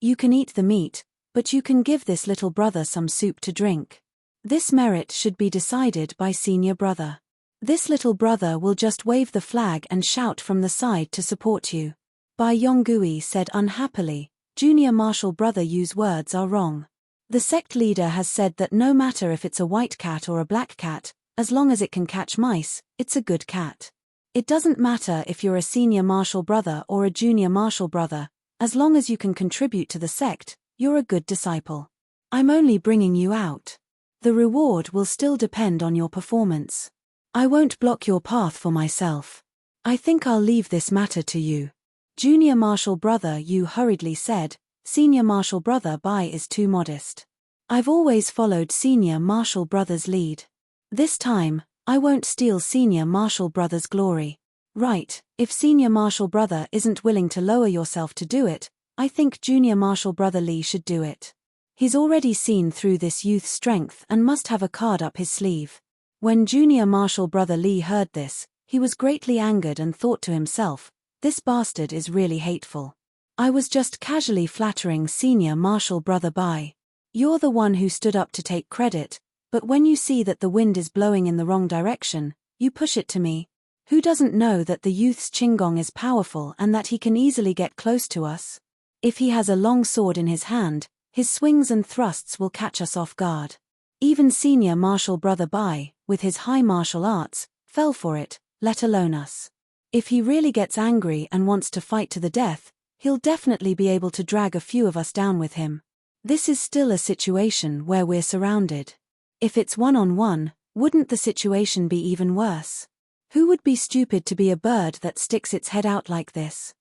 You can eat the meat, but you can give this little brother some soup to drink. This merit should be decided by senior brother. This little brother will just wave the flag and shout from the side to support you. Bai Yonggui said unhappily, Junior Marshal Brother Yu's words are wrong. The sect leader has said that no matter if it's a white cat or a black cat, as long as it can catch mice, it's a good cat. It doesn't matter if you're a senior marshal brother or a junior marshal brother, as long as you can contribute to the sect, you're a good disciple. I'm only bringing you out. The reward will still depend on your performance. I won't block your path for myself. I think I'll leave this matter to you. Junior Marshal Brother Yu hurriedly said, Senior Marshal Brother Bai is too modest. I've always followed Senior Marshal Brother's lead. This time, I won't steal Senior Marshal Brother's glory. Right, if Senior Marshal Brother isn't willing to lower yourself to do it, I think Junior Marshal Brother Li should do it. He's already seen through this youth's strength and must have a card up his sleeve. When Junior Marshal Brother Li heard this, he was greatly angered and thought to himself, this bastard is really hateful. I was just casually flattering Senior Marshal Brother Bai. You're the one who stood up to take credit, but when you see that the wind is blowing in the wrong direction, you push it to me. Who doesn't know that the youth's Qinggong is powerful and that he can easily get close to us? If he has a long sword in his hand, his swings and thrusts will catch us off guard. Even Senior Marshal Brother Bai, with his high martial arts, fell for it, let alone us. If he really gets angry and wants to fight to the death, he'll definitely be able to drag a few of us down with him. This is still a situation where we're surrounded. If it's one-on-one, wouldn't the situation be even worse? Who would be stupid to be a bird that sticks its head out like this?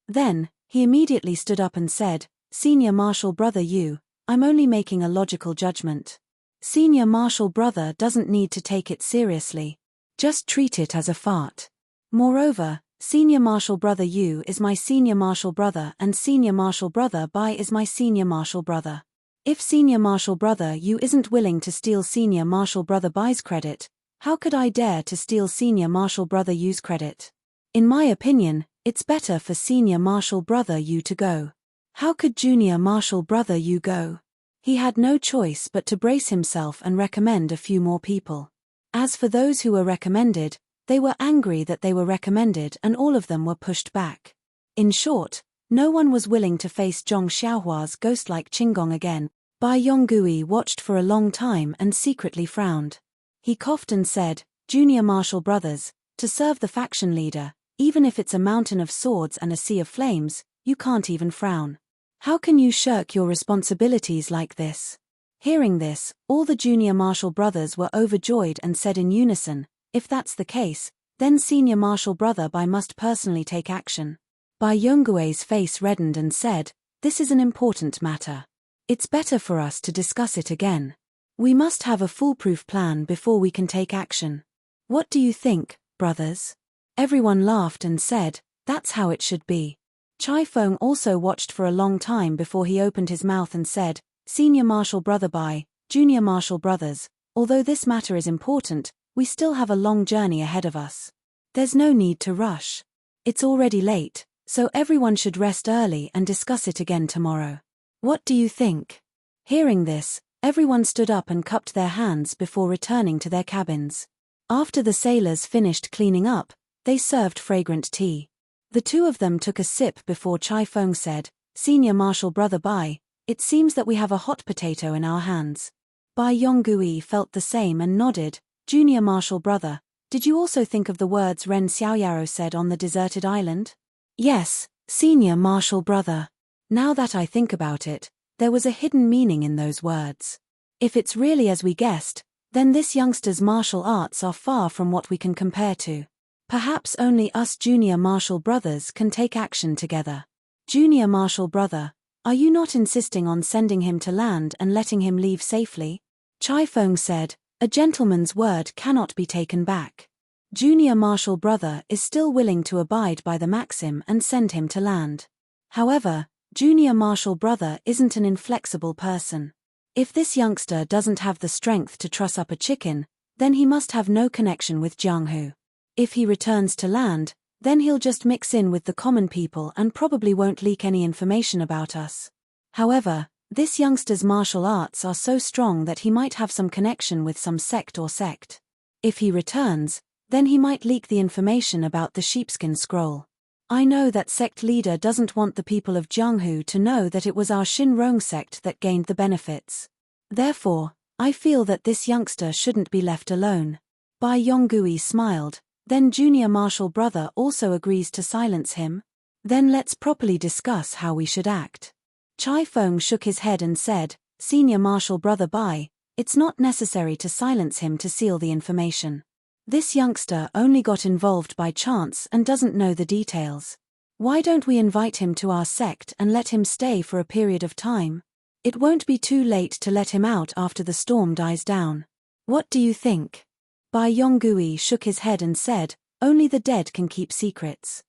Then, he immediately stood up and said, Senior Marshal Brother Yu, I'm only making a logical judgment. Senior Marshal Brother doesn't need to take it seriously. Just treat it as a fart. Moreover, Senior Marshal Brother Yu is my Senior Marshal Brother and Senior Marshal Brother Bai is my Senior Marshal Brother. If Senior Marshal Brother Yu isn't willing to steal Senior Marshal Brother Bai's credit, how could I dare to steal Senior Marshal Brother Yu's credit? In my opinion, it's better for Senior Marshal Brother Yu to go. How could Junior Marshal Brother Yu go? He had no choice but to brace himself and recommend a few more people. As for those who were recommended, they were angry that they were recommended and all of them were pushed back. In short, no one was willing to face Zhong Xiaohua's ghost-like Qinggong again. Bai Yonggui watched for a long time and secretly frowned. He coughed and said, Junior Marshal Brothers, to serve the faction leader, even if it's a mountain of swords and a sea of flames, you can't even frown. How can you shirk your responsibilities like this? Hearing this, all the Junior Marshal Brothers were overjoyed and said in unison, if that's the case, then Senior Marshal Brother Bai must personally take action. Bai Yonggui's face reddened and said, this is an important matter. It's better for us to discuss it again. We must have a foolproof plan before we can take action. What do you think, brothers? Everyone laughed and said, that's how it should be. Chai Feng also watched for a long time before he opened his mouth and said, Senior Marshal Brother Bai, Junior Marshal Brothers, although this matter is important, we still have a long journey ahead of us. There's no need to rush. It's already late, so everyone should rest early and discuss it again tomorrow. What do you think? Hearing this, Everyone stood up and cupped their hands before returning to their cabins. After the sailors finished cleaning up, they served fragrant tea. The two of them took a sip before Chai Feng said, "Senior Marshal Brother Bai, it seems that we have a hot potato in our hands." Bai Yonggui felt the same and nodded. "Junior Marshal Brother, did you also think of the words Ren Xiaoyaro said on the deserted island?" "Yes, Senior Marshal Brother. Now that I think about it, there was a hidden meaning in those words. If it's really as we guessed, then this youngster's martial arts are far from what we can compare to. Perhaps only us junior martial brothers can take action together." "Junior Marshal Brother, are you not insisting on sending him to land and letting him leave safely?" Chai Feng said, "A gentleman's word cannot be taken back. Junior Marshal Brother is still willing to abide by the maxim and send him to land. However, Junior Marshal Brother isn't an inflexible person. If this youngster doesn't have the strength to truss up a chicken, then he must have no connection with Jianghu. If he returns to land, then he'll just mix in with the common people and probably won't leak any information about us. However, this youngster's martial arts are so strong that he might have some connection with some sect or sect. If he returns, then he might leak the information about the sheepskin scroll. I know that sect leader doesn't want the people of Jianghu to know that it was our Shinrong sect that gained the benefits. Therefore, I feel that this youngster shouldn't be left alone." Bai Yonggui smiled. "Then Junior Marshal Brother also agrees to silence him? Then let's properly discuss how we should act." Chai Feng shook his head and said, "Senior Marshal Brother Bai, it's not necessary to silence him to seal the information. This youngster only got involved by chance and doesn't know the details. Why don't we invite him to our sect and let him stay for a period of time? It won't be too late to let him out after the storm dies down. What do you think?" Bai Yonggui shook his head and said, "Only the dead can keep secrets.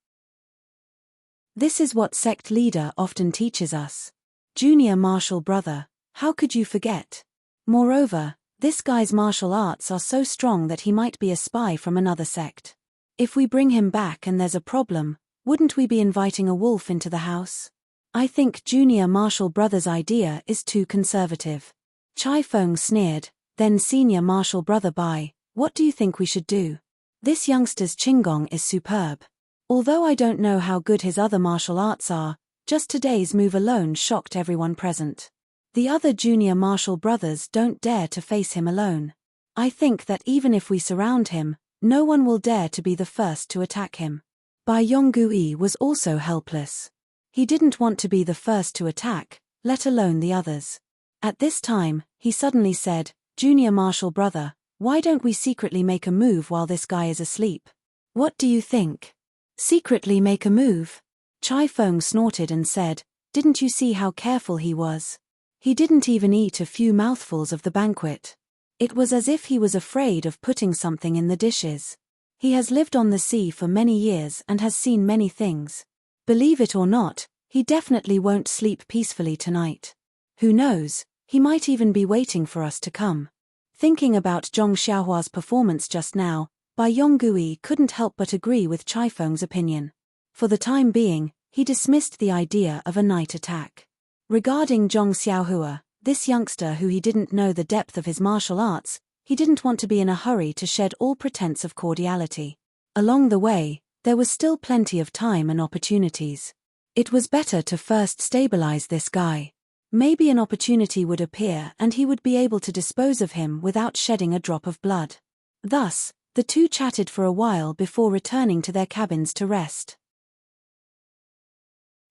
This is what sect leader often teaches us. Junior Marshal Brother, how could you forget? Moreover, this guy's martial arts are so strong that he might be a spy from another sect. If we bring him back and there's a problem, wouldn't we be inviting a wolf into the house? I think Junior Marshal Brother's idea is too conservative." Chai Feng sneered. "Then Senior Marshal Brother Bai, what do you think we should do? This youngster's Qinggong is superb. Although I don't know how good his other martial arts are, just today's move alone shocked everyone present. The other junior martial brothers don't dare to face him alone. I think that even if we surround him, no one will dare to be the first to attack him." Bai Yonggui was also helpless. He didn't want to be the first to attack, let alone the others. At this time, he suddenly said, "Junior Marshal Brother, why don't we secretly make a move while this guy is asleep? What do you think?" "Secretly make a move?" Chai Feng snorted and said, "Didn't you see how careful he was? He didn't even eat a few mouthfuls of the banquet. It was as if he was afraid of putting something in the dishes. He has lived on the sea for many years and has seen many things. Believe it or not, he definitely won't sleep peacefully tonight. Who knows, he might even be waiting for us to come." Thinking about Zhong Xiaohua's performance just now, Bai Yonggui couldn't help but agree with Chai Feng's opinion. For the time being, he dismissed the idea of a night attack. Regarding Zhong Xiaohua, this youngster who he didn't know the depth of his martial arts, he didn't want to be in a hurry to shed all pretense of cordiality. Along the way, there was still plenty of time and opportunities. It was better to first stabilize this guy. Maybe an opportunity would appear and he would be able to dispose of him without shedding a drop of blood. Thus, the two chatted for a while before returning to their cabins to rest.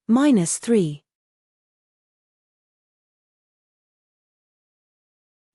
-3.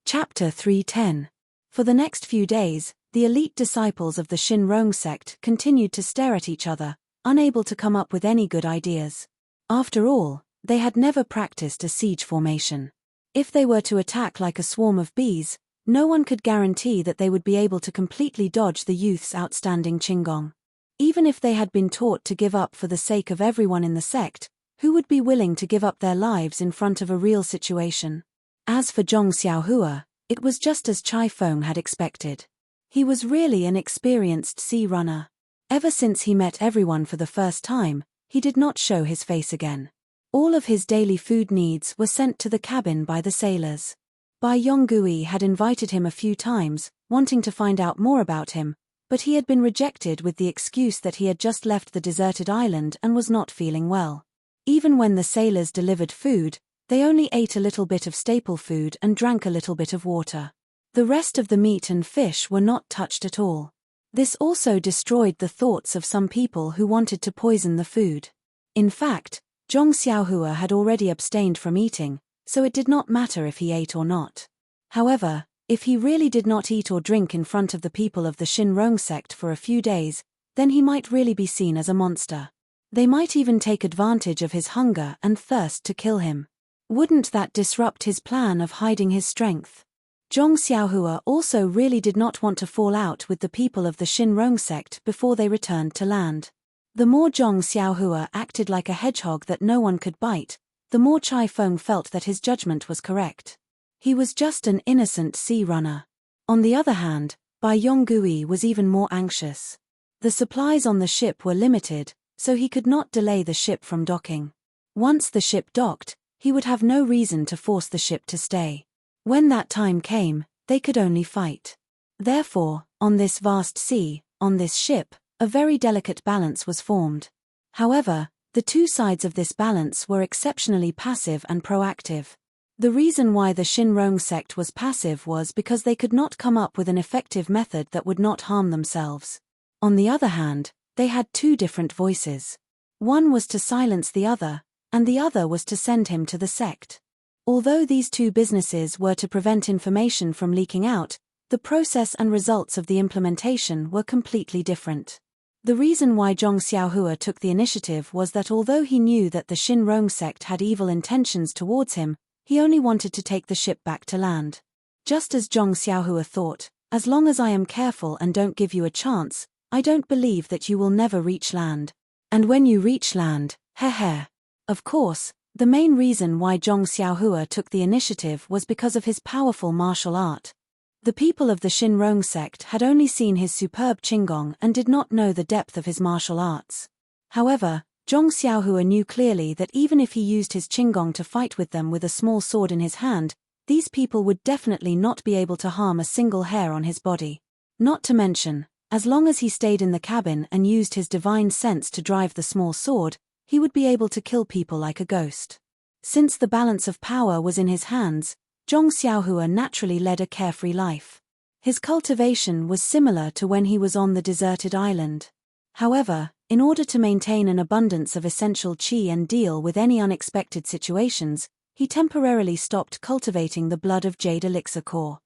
Chapter 310. For the next few days, the elite disciples of the Shinrong sect continued to stare at each other, unable to come up with any good ideas. After all, they had never practiced a siege formation. If they were to attack like a swarm of bees, no one could guarantee that they would be able to completely dodge the youth's outstanding Qinggong. Even if they had been taught to give up for the sake of everyone in the sect, who would be willing to give up their lives in front of a real situation? As for Zhong Xiaohua, it was just as Chai Feng had expected. He was really an experienced sea runner. Ever since he met everyone for the first time, he did not show his face again. All of his daily food needs were sent to the cabin by the sailors. Bai Yonggui had invited him a few times, wanting to find out more about him, but he had been rejected with the excuse that he had just left the deserted island and was not feeling well. Even when the sailors delivered food, they only ate a little bit of staple food and drank a little bit of water. The rest of the meat and fish were not touched at all. This also destroyed the thoughts of some people who wanted to poison the food. In fact, Zhong Xiaohua had already abstained from eating, so it did not matter if he ate or not. However, if he really did not eat or drink in front of the people of the Shinrong sect for a few days, then he might really be seen as a monster. They might even take advantage of his hunger and thirst to kill him. Wouldn't that disrupt his plan of hiding his strength? Zhong Xiaohua also really did not want to fall out with the people of the Shinrong sect before they returned to land. The more Zhong Xiaohua acted like a hedgehog that no one could bite, the more Chai Feng felt that his judgment was correct. He was just an innocent sea runner. On the other hand, Bai Yonggui was even more anxious. The supplies on the ship were limited, so he could not delay the ship from docking. Once the ship docked, he would have no reason to force the ship to stay. When that time came, they could only fight. Therefore, on this vast sea, on this ship, a very delicate balance was formed. However, the two sides of this balance were exceptionally passive and proactive. The reason why the Shinrong sect was passive was because they could not come up with an effective method that would not harm themselves. On the other hand, they had two different voices. One was to silence the other, and the other was to send him to the sect. Although these two businesses were to prevent information from leaking out, the process and results of the implementation were completely different. The reason why Zhong Xiaohua took the initiative was that although he knew that the Shinrong sect had evil intentions towards him, he only wanted to take the ship back to land. Just as Zhong Xiaohua thought, as long as I am careful and don't give you a chance, I don't believe that you will never reach land. And when you reach land, heh. Of course, the main reason why Zhong Xiaohua took the initiative was because of his powerful martial art. The people of the Shinrong sect had only seen his superb qinggong and did not know the depth of his martial arts. However, Zhong Xiaohua knew clearly that even if he used his qinggong to fight with them with a small sword in his hand, these people would definitely not be able to harm a single hair on his body. Not to mention, as long as he stayed in the cabin and used his divine sense to drive the small sword, he would be able to kill people like a ghost. Since the balance of power was in his hands, Zhong Xiaohua naturally led a carefree life. His cultivation was similar to when he was on the deserted island. However, in order to maintain an abundance of essential qi and deal with any unexpected situations, he temporarily stopped cultivating the blood of jade elixir core.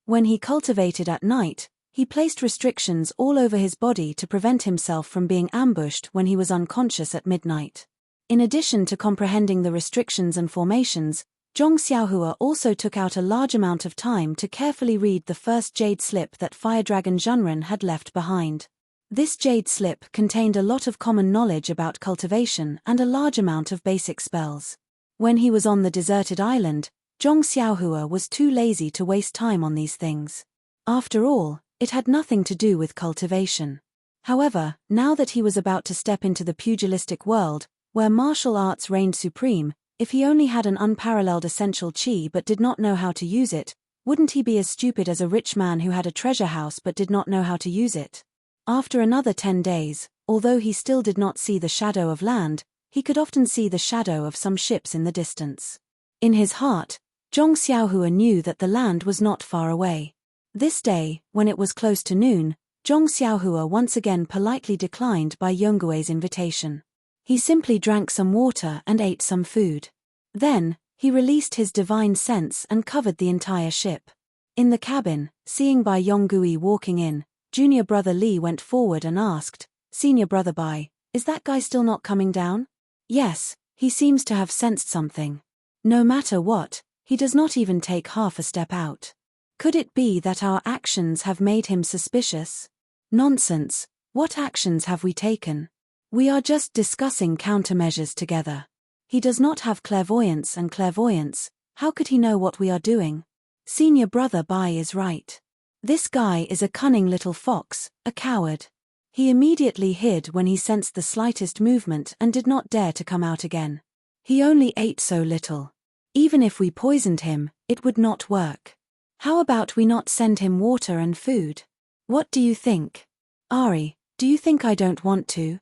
When he cultivated at night, he placed restrictions all over his body to prevent himself from being ambushed when he was unconscious at midnight. In addition to comprehending the restrictions and formations, Zhong Xiaohua also took out a large amount of time to carefully read the first jade slip that Fire Dragon Zhenren had left behind. This jade slip contained a lot of common knowledge about cultivation and a large amount of basic spells. When he was on the deserted island, Zhong Xiaohua was too lazy to waste time on these things. After all, it had nothing to do with cultivation. However, now that he was about to step into the pugilistic world, where martial arts reigned supreme, if he only had an unparalleled essential qi but did not know how to use it, wouldn't he be as stupid as a rich man who had a treasure house but did not know how to use it? After another 10 days, although he still did not see the shadow of land, he could often see the shadow of some ships in the distance. In his heart, Zhong Xiaohua knew that the land was not far away. This day, when it was close to noon, Zhong Xiaohua once again politely declined Bai Yonggui's invitation. He simply drank some water and ate some food. Then, he released his divine sense and covered the entire ship. In the cabin, seeing Bai Yonggui walking in, junior brother Li went forward and asked, "Senior brother Bai, is that guy still not coming down?" "Yes, he seems to have sensed something. No matter what, he does not even take half a step out. Could it be that our actions have made him suspicious?" "Nonsense, what actions have we taken? We are just discussing countermeasures together. He does not have clairvoyance and clairvoyance, how could he know what we are doing? Senior brother Bai is right. This guy is a cunning little fox, a coward. He immediately hid when he sensed the slightest movement and did not dare to come out again. He only ate so little. Even if we poisoned him, It would not work. How about we not send him water and food? What do you think? Ari, do you think I don't want to?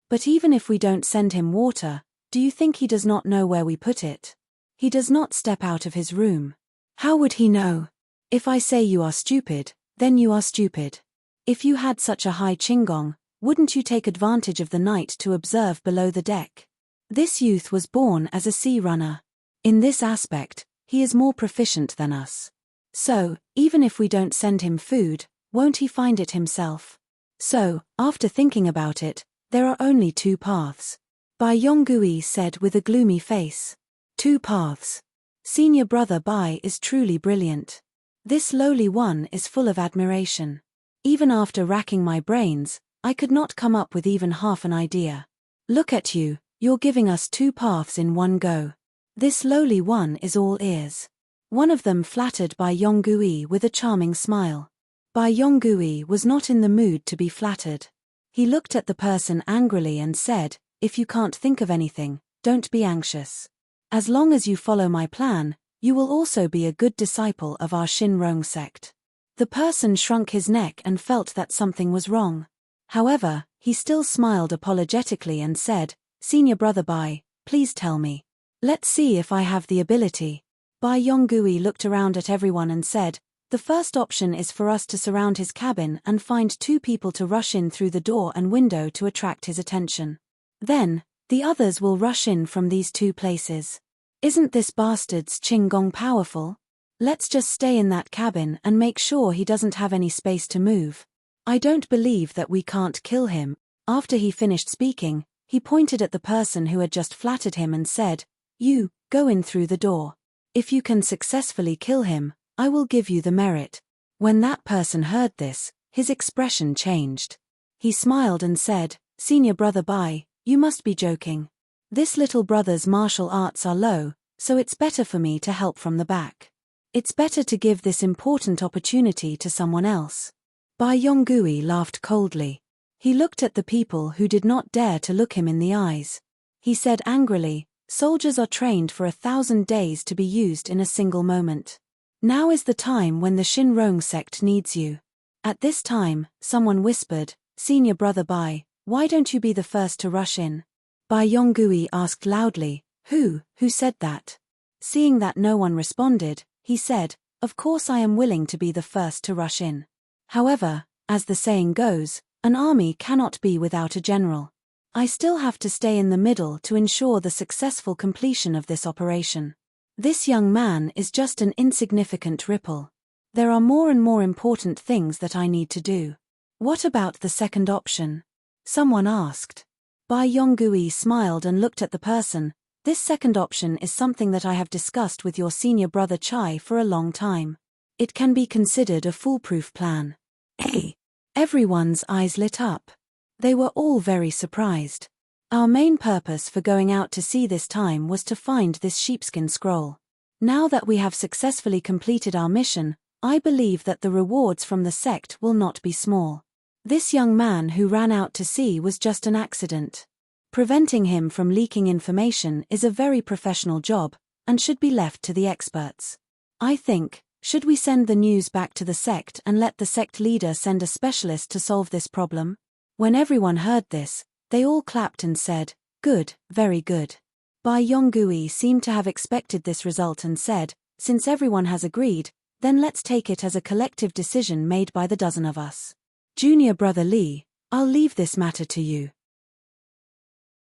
But even if we don't send him water, do you think he does not know where we put it? He does not step out of his room. How would he know? If I say you are stupid, then you are stupid. If you had such a high chingong, wouldn't you take advantage of the night to observe below the deck? This youth was born as a sea runner. In this aspect, he is more proficient than us. So, even if we don't send him food, won't he find it himself? So, after thinking about it, there are only two paths. Bai Yonggui said with a gloomy face. Two paths. Senior brother Bai is truly brilliant. This lowly one is full of admiration. Even after racking my brains, I could not come up with even half an idea. Look at you, you're giving us two paths in one go. This lowly one is all ears. One of them flattered Bai Yonggui with a charming smile. Bai Yonggui was not in the mood to be flattered. He looked at the person angrily and said, if you can't think of anything, don't be anxious. As long as you follow my plan, you will also be a good disciple of our Shinrong sect. The person shrunk his neck and felt that something was wrong. However, he still smiled apologetically and said, Senior brother Bai, please tell me. Let's see if I have the ability. Bai Yonggui looked around at everyone and said, the first option is for us to surround his cabin and find two people to rush in through the door and window to attract his attention. Then, the others will rush in from these two places. Isn't this bastard's Qinggong powerful? Let's just stay in that cabin and make sure he doesn't have any space to move. I don't believe that we can't kill him. After he finished speaking, he pointed at the person who had just flattered him and said, you, go in through the door. If you can successfully kill him, I will give you the merit. When that person heard this, his expression changed. He smiled and said, Senior brother Bai, you must be joking. This little brother's martial arts are low, so it's better for me to help from the back. It's better to give this important opportunity to someone else. Bai Yonggui laughed coldly. He looked at the people who did not dare to look him in the eyes. He said angrily, soldiers are trained for 1,000 days to be used in a single moment. Now is the time when the Shinrong sect needs you. At this time, someone whispered, Senior brother Bai, why don't you be the first to rush in? Bai Yonggui asked loudly, who said that? Seeing that no one responded, he said, of course I am willing to be the first to rush in. However, as the saying goes, an army cannot be without a general. I still have to stay in the middle to ensure the successful completion of this operation. This young man is just an insignificant ripple. There are more and more important things that I need to do. What about the second option? Someone asked. Bai Yonggui smiled and looked at the person. This second option is something that I have discussed with your senior brother Chai for a long time. It can be considered a foolproof plan. Hey! Everyone's eyes lit up. They were all very surprised. Our main purpose for going out to sea this time was to find this sheepskin scroll. Now that we have successfully completed our mission, I believe that the rewards from the sect will not be small. This young man who ran out to sea was just an accident. Preventing him from leaking information is a very professional job, and should be left to the experts. I think, should we send the news back to the sect and let the sect leader send a specialist to solve this problem? When everyone heard this, they all clapped and said, good, very good. Bai Yonggui seemed to have expected this result and said, since everyone has agreed, then let's take it as a collective decision made by the dozen of us. Junior brother Li, I'll leave this matter to you.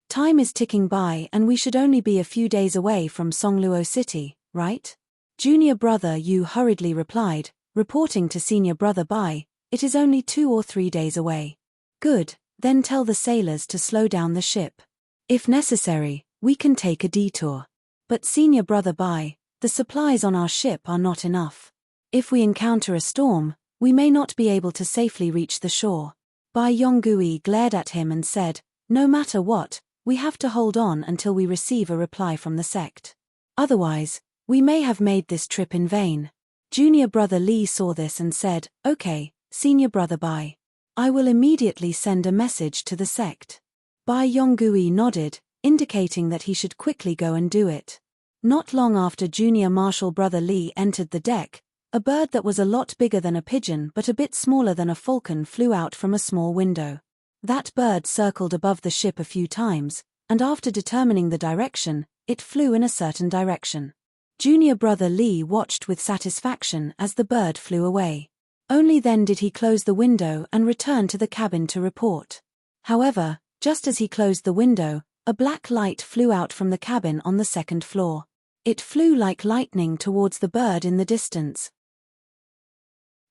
Time is ticking by and we should only be a few days away from Songluo City, right? Junior brother Yu hurriedly replied, reporting to senior brother Bai, it is only 2 or 3 days away. Good, then tell the sailors to slow down the ship. If necessary, we can take a detour. But senior brother Bai, the supplies on our ship are not enough. If we encounter a storm, we may not be able to safely reach the shore. Bai Yonggui glared at him and said, no matter what, we have to hold on until we receive a reply from the sect. Otherwise, we may have made this trip in vain. Junior brother Li saw this and said, okay, senior brother Bai. I will immediately send a message to the sect. Bai Yonggui nodded, indicating that he should quickly go and do it. Not long after Junior Marshal Brother Lee entered the deck, a bird that was a lot bigger than a pigeon but a bit smaller than a falcon flew out from a small window. That bird circled above the ship a few times, and after determining the direction, it flew in a certain direction. Junior Brother Lee watched with satisfaction as the bird flew away. Only then did he close the window and return to the cabin to report. However, just as he closed the window, a black light flew out from the cabin on the second floor. It flew like lightning towards the bird in the distance.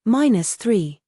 -3.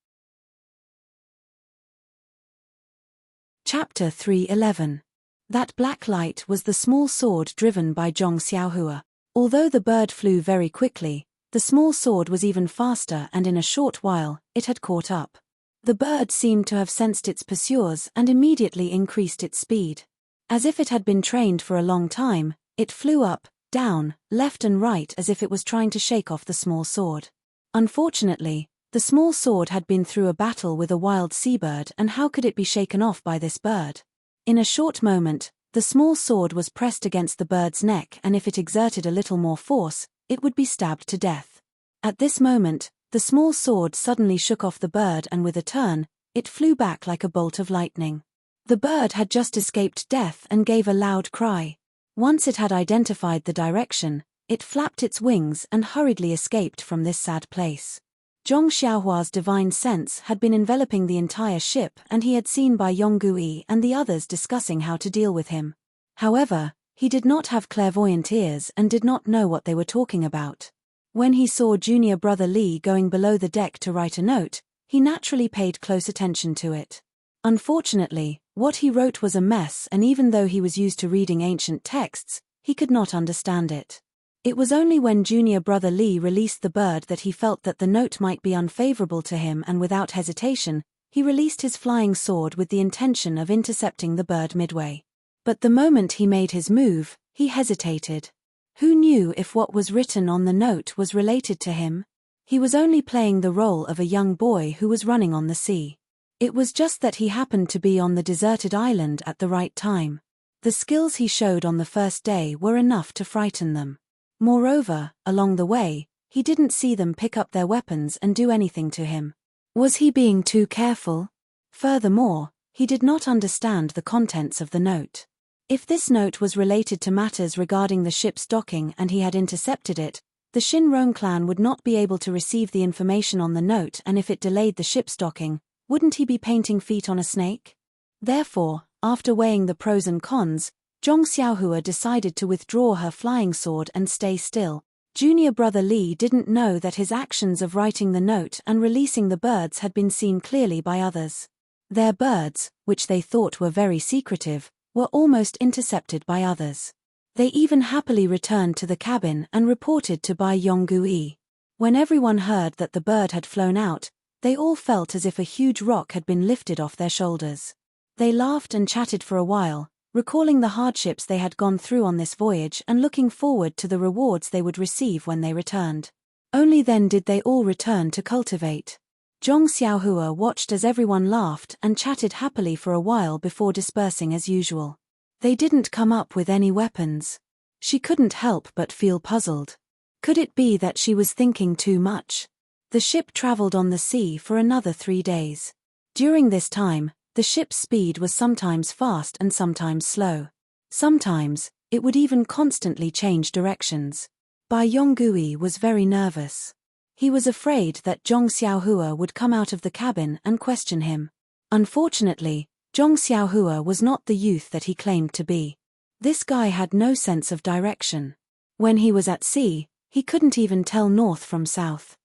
Chapter 3:11. That black light was the small sword driven by Zhong Xiaohua. Although the bird flew very quickly, the small sword was even faster, and in a short while, it had caught up. The bird seemed to have sensed its pursuers and immediately increased its speed. As if it had been trained for a long time, it flew up, down, left and right as if it was trying to shake off the small sword. Unfortunately, the small sword had been through a battle with a wild seabird, and how could it be shaken off by this bird? In a short moment, the small sword was pressed against the bird's neck, and if it exerted a little more force, it would be stabbed to death. At this moment, the small sword suddenly shook off the bird, and with a turn, it flew back like a bolt of lightning. The bird had just escaped death and gave a loud cry. Once it had identified the direction, it flapped its wings and hurriedly escaped from this sad place. Zhong Xiaohua's divine sense had been enveloping the entire ship, and he had seen Bai Yonggui and the others discussing how to deal with him. However, he did not have clairvoyant ears and did not know what they were talking about. When he saw Junior Brother Lee going below the deck to write a note, he naturally paid close attention to it. Unfortunately, what he wrote was a mess, and even though he was used to reading ancient texts, he could not understand it. It was only when Junior Brother Lee released the bird that he felt that the note might be unfavorable to him, and without hesitation, he released his flying sword with the intention of intercepting the bird midway. But the moment he made his move, he hesitated. Who knew if what was written on the note was related to him? He was only playing the role of a young boy who was running on the sea. It was just that he happened to be on the deserted island at the right time. The skills he showed on the first day were enough to frighten them. Moreover, along the way, he didn't see them pick up their weapons and do anything to him. Was he being too careful? Furthermore, he did not understand the contents of the note. If this note was related to matters regarding the ship's docking and he had intercepted it, the Shinron clan would not be able to receive the information on the note, and if it delayed the ship's docking, wouldn't he be painting feet on a snake? Therefore, after weighing the pros and cons, Zhong Xiaohua decided to withdraw her flying sword and stay still. Junior Brother Lee didn't know that his actions of writing the note and releasing the birds had been seen clearly by others. Their birds, which they thought were very secretive, were almost intercepted by others. They even happily returned to the cabin and reported to Bai Yonggui. When everyone heard that the bird had flown out, they all felt as if a huge rock had been lifted off their shoulders. They laughed and chatted for a while, recalling the hardships they had gone through on this voyage and looking forward to the rewards they would receive when they returned. Only then did they all return to cultivate. Zhong Xiaohua watched as everyone laughed and chatted happily for a while before dispersing as usual. They didn't come up with any weapons. She couldn't help but feel puzzled. Could it be that she was thinking too much? The ship traveled on the sea for another 3 days. During this time, the ship's speed was sometimes fast and sometimes slow. Sometimes, it would even constantly change directions. Bai Yonggui was very nervous. He was afraid that Zhong Xiaohua would come out of the cabin and question him. Unfortunately, Zhong Xiaohua was not the youth that he claimed to be. This guy had no sense of direction. When he was at sea, he couldn't even tell north from south.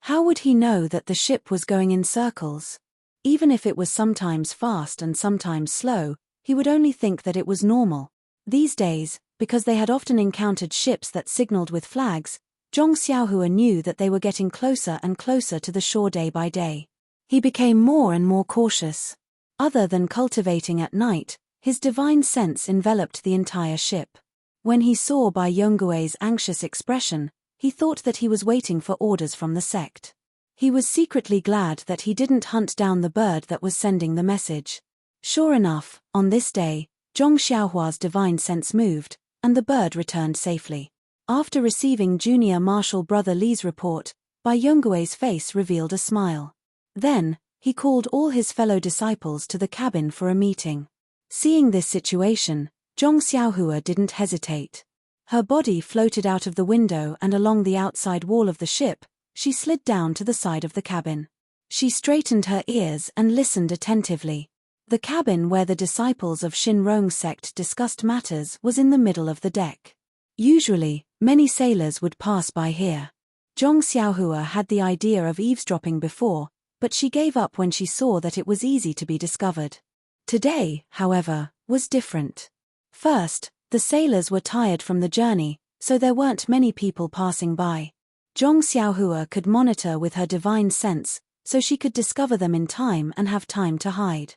How would he know that the ship was going in circles? Even if it was sometimes fast and sometimes slow, he would only think that it was normal. These days, because they had often encountered ships that signaled with flags, Zhong Xiaohua knew that they were getting closer and closer to the shore day by day. He became more and more cautious. Other than cultivating at night, his divine sense enveloped the entire ship. When he saw Bai Yonggui's anxious expression, he thought that he was waiting for orders from the sect. He was secretly glad that he didn't hunt down the bird that was sending the message. Sure enough, on this day, Zhong Xiaohua's divine sense moved, and the bird returned safely. After receiving Junior Marshal Brother Lee's report, Bai Yonggui's face revealed a smile. Then, he called all his fellow disciples to the cabin for a meeting. Seeing this situation, Zhong Xiaohua didn't hesitate. Her body floated out of the window and along the outside wall of the ship. She slid down to the side of the cabin. She straightened her ears and listened attentively. The cabin where the disciples of Shinrong sect discussed matters was in the middle of the deck. Usually, many sailors would pass by here. Zhong Xiaohua had the idea of eavesdropping before, but she gave up when she saw that it was easy to be discovered. Today, however, was different. First, the sailors were tired from the journey, so there weren't many people passing by. Zhong Xiaohua could monitor with her divine sense, so she could discover them in time and have time to hide.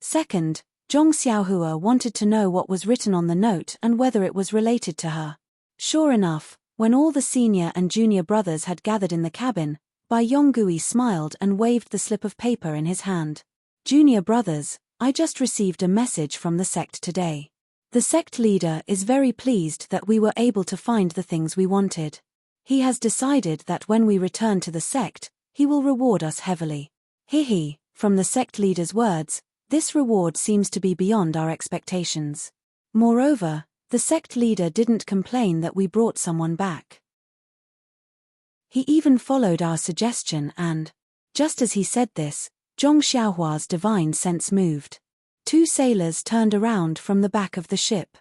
Second, Zhong Xiaohua wanted to know what was written on the note and whether it was related to her. Sure enough, when all the senior and junior brothers had gathered in the cabin, Bai Yonggui smiled and waved the slip of paper in his hand. Junior brothers, I just received a message from the sect today. The sect leader is very pleased that we were able to find the things we wanted. He has decided that when we return to the sect, he will reward us heavily. Hehe, from the sect leader's words, this reward seems to be beyond our expectations. Moreover, the sect leader didn't complain that we brought someone back. He even followed our suggestion and, just as he said this, Zhong Xiaohua's divine sense moved. Two sailors turned around from the back of the ship.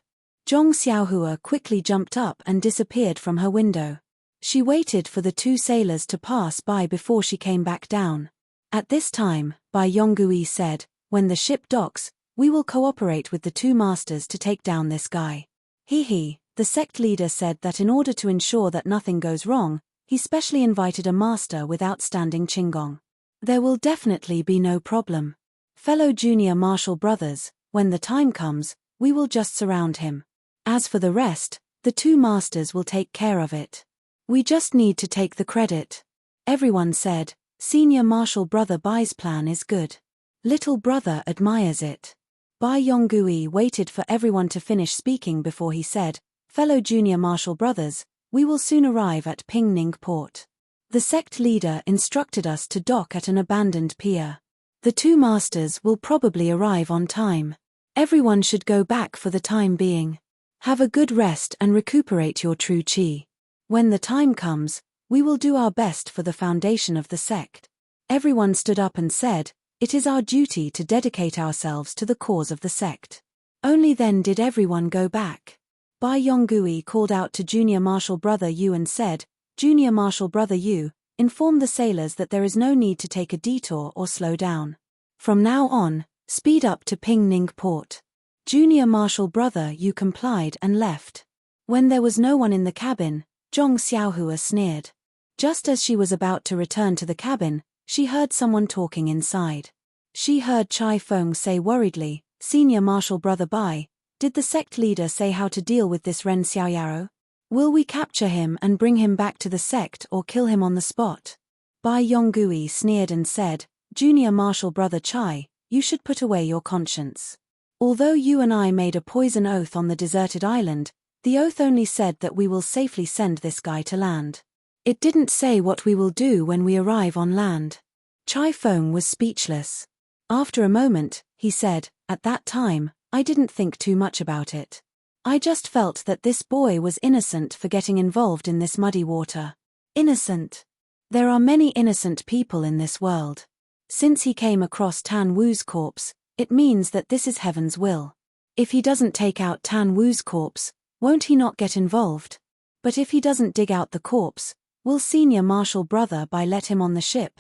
Zhong Xiaohua quickly jumped up and disappeared from her window. She waited for the two sailors to pass by before she came back down. At this time, Bai Yonggui said, when the ship docks, we will cooperate with the two masters to take down this guy. Hehe, the sect leader said that in order to ensure that nothing goes wrong, he specially invited a master with outstanding qinggong. There will definitely be no problem. Fellow junior marshal brothers, when the time comes, we will just surround him. As for the rest, the two masters will take care of it. We just need to take the credit. Everyone said, Senior Marshal Brother Bai's plan is good. Little brother admires it. Bai Yonggui waited for everyone to finish speaking before he said, Fellow junior marshal brothers, we will soon arrive at Pingning port. The sect leader instructed us to dock at an abandoned pier. The two masters will probably arrive on time. Everyone should go back for the time being. Have a good rest and recuperate your true qi. When the time comes, we will do our best for the foundation of the sect. Everyone stood up and said, it is our duty to dedicate ourselves to the cause of the sect. Only then did everyone go back. Bai Yonggui called out to Junior Marshal Brother Yu and said, Junior Marshal Brother Yu, inform the sailors that there is no need to take a detour or slow down. From now on, speed up to Pingning port. Junior Marshal Brother Yu complied and left. When there was no one in the cabin, Zhong Xiaohua sneered. Just as she was about to return to the cabin, she heard someone talking inside. She heard Chai Feng say worriedly, Senior Marshal Brother Bai, did the sect leader say how to deal with this Ren Xiaoyaro? Will we capture him and bring him back to the sect or kill him on the spot? Bai Yonggui sneered and said, Junior Marshal Brother Chai, you should put away your conscience. Although you and I made a poison oath on the deserted island, the oath only said that we will safely send this guy to land. It didn't say what we will do when we arrive on land. Chai Feng was speechless. After a moment, he said, at that time, I didn't think too much about it. I just felt that this boy was innocent for getting involved in this muddy water. Innocent. There are many innocent people in this world. Since he came across Tan Wu's corpse, it means that this is heaven's will. If he doesn't take out Tan Wu's corpse, won't he not get involved? But if he doesn't dig out the corpse, will Senior Marshal Brother Bai let him on the ship?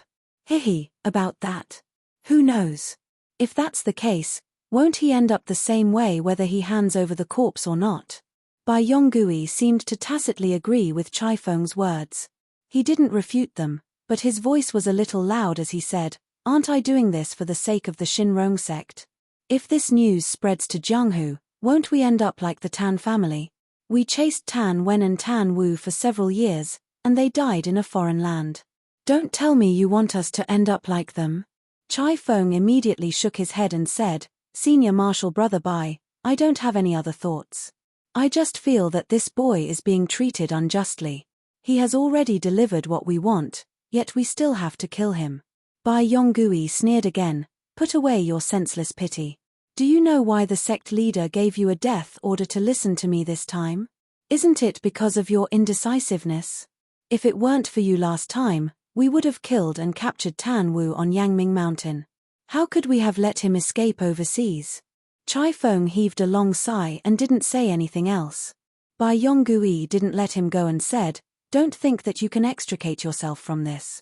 Hehe, about that. Who knows? If that's the case, won't he end up the same way whether he hands over the corpse or not? Bai Yonggui seemed to tacitly agree with Chai Feng's words. He didn't refute them, but his voice was a little loud as he said, aren't I doing this for the sake of the Shinrong sect? If this news spreads to Jianghu, won't we end up like the Tan family? We chased Tan Wen and Tan Wu for several years, and they died in a foreign land. Don't tell me you want us to end up like them. Chai Feng immediately shook his head and said, Senior Marshal Brother Bai, I don't have any other thoughts. I just feel that this boy is being treated unjustly. He has already delivered what we want, yet we still have to kill him. Bai Yonggui sneered again, put away your senseless pity. Do you know why the sect leader gave you a death order to listen to me this time? Isn't it because of your indecisiveness? If it weren't for you last time, we would have killed and captured Tan Wu on Yangming Mountain. How could we have let him escape overseas? Chai Feng heaved a long sigh and didn't say anything else. Bai Yonggui didn't let him go and said, don't think that you can extricate yourself from this.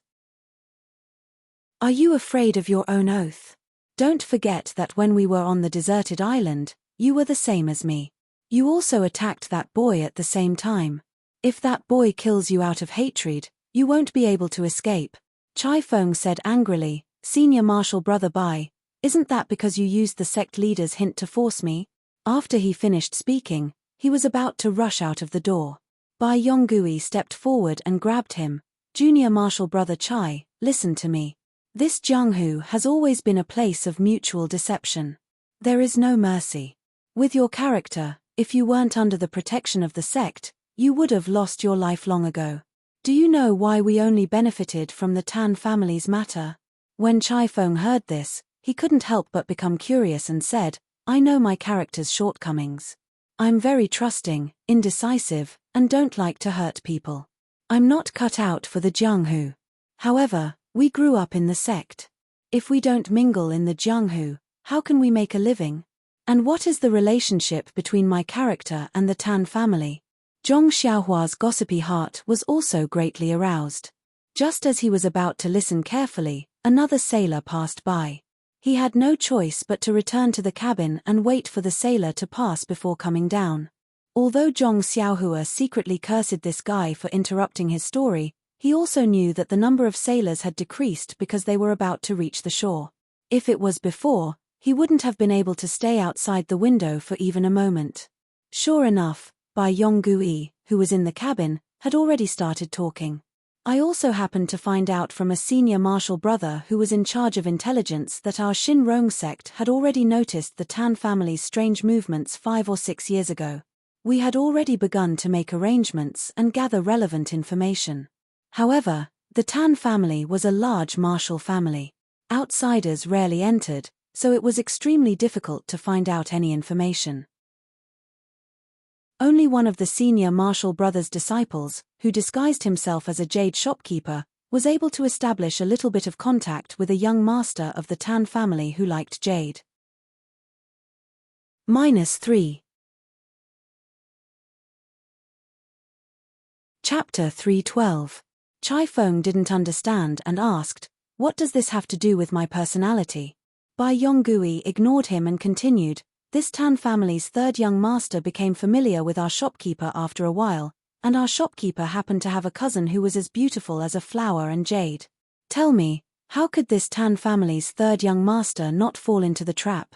Are you afraid of your own oath? Don't forget that when we were on the deserted island, you were the same as me. You also attacked that boy at the same time. If that boy kills you out of hatred, you won't be able to escape. Chai Feng said angrily, Senior Marshal Brother Bai, isn't that because you used the sect leader's hint to force me? After he finished speaking, he was about to rush out of the door. Bai Yonggui stepped forward and grabbed him. Junior Marshal Brother Chai, listen to me. This Jianghu has always been a place of mutual deception. There is no mercy. With your character, if you weren't under the protection of the sect, you would have lost your life long ago. Do you know why we only benefited from the Tan family's matter? When Chai Feng heard this, he couldn't help but become curious and said, I know my character's shortcomings. I'm very trusting, indecisive, and don't like to hurt people. I'm not cut out for the Jianghu. However, we grew up in the sect. If we don't mingle in the Jianghu, how can we make a living? And what is the relationship between my character and the Tan family? Zhong Xiaohua's gossipy heart was also greatly aroused. Just as he was about to listen carefully, another sailor passed by. He had no choice but to return to the cabin and wait for the sailor to pass before coming down. Although Zhong Xiaohua secretly cursed this guy for interrupting his story, he also knew that the number of sailors had decreased because they were about to reach the shore. If it was before, he wouldn't have been able to stay outside the window for even a moment. Sure enough, Bai Yonggui, who was in the cabin, had already started talking. I also happened to find out from a senior marshal brother who was in charge of intelligence that our Shin Rong sect had already noticed the Tan family's strange movements 5 or 6 years ago. We had already begun to make arrangements and gather relevant information. However, the Tan family was a large martial family. Outsiders rarely entered, so it was extremely difficult to find out any information. Only one of the senior marshal brother's disciples, who disguised himself as a jade shopkeeper, was able to establish a little bit of contact with a young master of the Tan family who liked jade. -3. Chapter 312. Chai Feng didn't understand and asked, what does this have to do with my personality? Bai Yonggui ignored him and continued, this Tan family's third young master became familiar with our shopkeeper after a while, and our shopkeeper happened to have a cousin who was as beautiful as a flower and jade. Tell me, how could this Tan family's third young master not fall into the trap?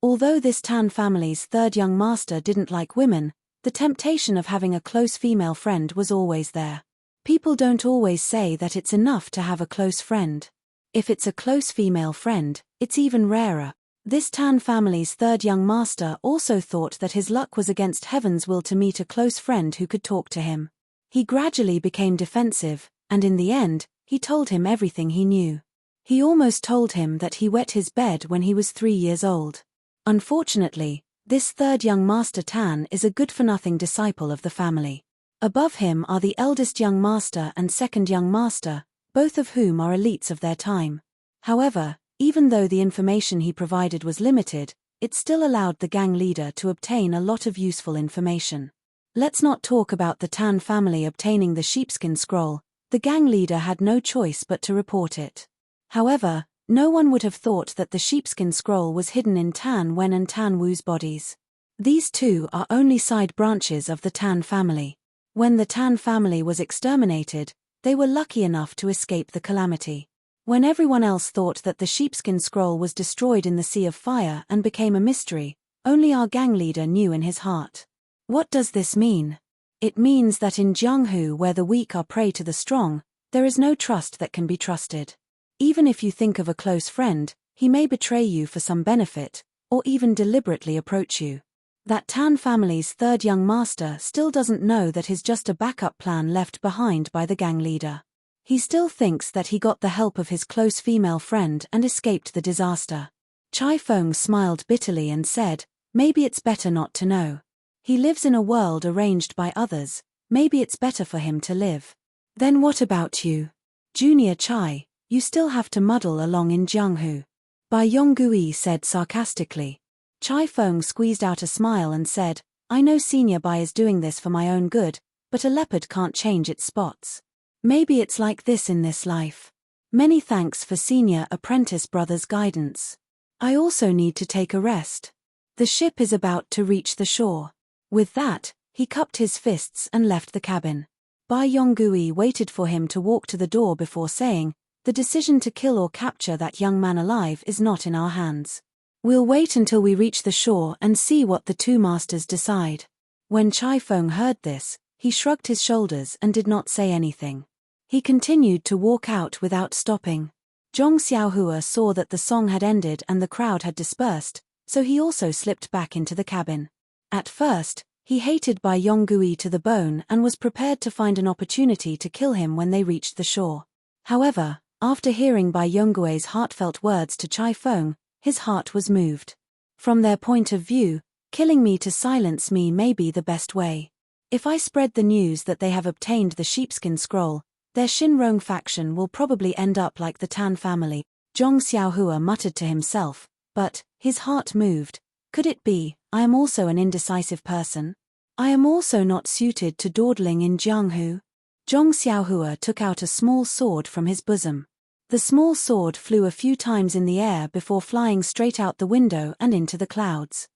Although this Tan family's third young master didn't like women, the temptation of having a close female friend was always there. People don't always say that it's enough to have a close friend. If it's a close female friend, it's even rarer. This Tan family's third young master also thought that his luck was against heaven's will to meet a close friend who could talk to him. He gradually became defensive, and in the end, he told him everything he knew. He almost told him that he wet his bed when he was 3 years old. Unfortunately, this third young master Tan is a good-for-nothing disciple of the family. Above him are the eldest young master and second young master, both of whom are elites of their time. However, even though the information he provided was limited, it still allowed the gang leader to obtain a lot of useful information. Let's not talk about the Tan family obtaining the sheepskin scroll. The gang leader had no choice but to report it. However, no one would have thought that the sheepskin scroll was hidden in Tan Wen and Tan Wu's bodies. These two are only side branches of the Tan family. When the Tan family was exterminated, they were lucky enough to escape the calamity. When everyone else thought that the sheepskin scroll was destroyed in the Sea of Fire and became a mystery, only our gang leader knew in his heart. What does this mean? It means that in Jianghu, where the weak are prey to the strong, there is no trust that can be trusted. Even if you think of a close friend, he may betray you for some benefit, or even deliberately approach you. That Tan family's third young master still doesn't know that he's just a backup plan left behind by the gang leader. He still thinks that he got the help of his close female friend and escaped the disaster. Chai Feng smiled bitterly and said, maybe it's better not to know. He lives in a world arranged by others, maybe it's better for him to live. Then what about you? Junior Chai, you still have to muddle along in Jianghu. Bai Yonggui said sarcastically. Chai Feng squeezed out a smile and said, I know Senior Bai is doing this for my own good, but a leopard can't change its spots. Maybe it's like this in this life. Many thanks for Senior Apprentice Brother's guidance. I also need to take a rest. The ship is about to reach the shore. With that, he cupped his fists and left the cabin. Bai Yonggui waited for him to walk to the door before saying, the decision to kill or capture that young man alive is not in our hands. We'll wait until we reach the shore and see what the two masters decide. When Chai Feng heard this, he shrugged his shoulders and did not say anything. He continued to walk out without stopping. Zhong Xiaohua saw that the song had ended and the crowd had dispersed, so he also slipped back into the cabin. At first, he hated Bai Yonggui to the bone and was prepared to find an opportunity to kill him when they reached the shore. However, after hearing Bai Yonggui's heartfelt words to Chai Feng, his heart was moved. From their point of view, killing me to silence me may be the best way. If I spread the news that they have obtained the sheepskin scroll, their Shinrong faction will probably end up like the Tan family. Zhong Xiaohua muttered to himself, but, his heart moved. Could it be, I am also an indecisive person? I am also not suited to dawdling in Jianghu? Zhong Xiaohua took out a small sword from his bosom. The small sword flew a few times in the air before flying straight out the window and into the clouds.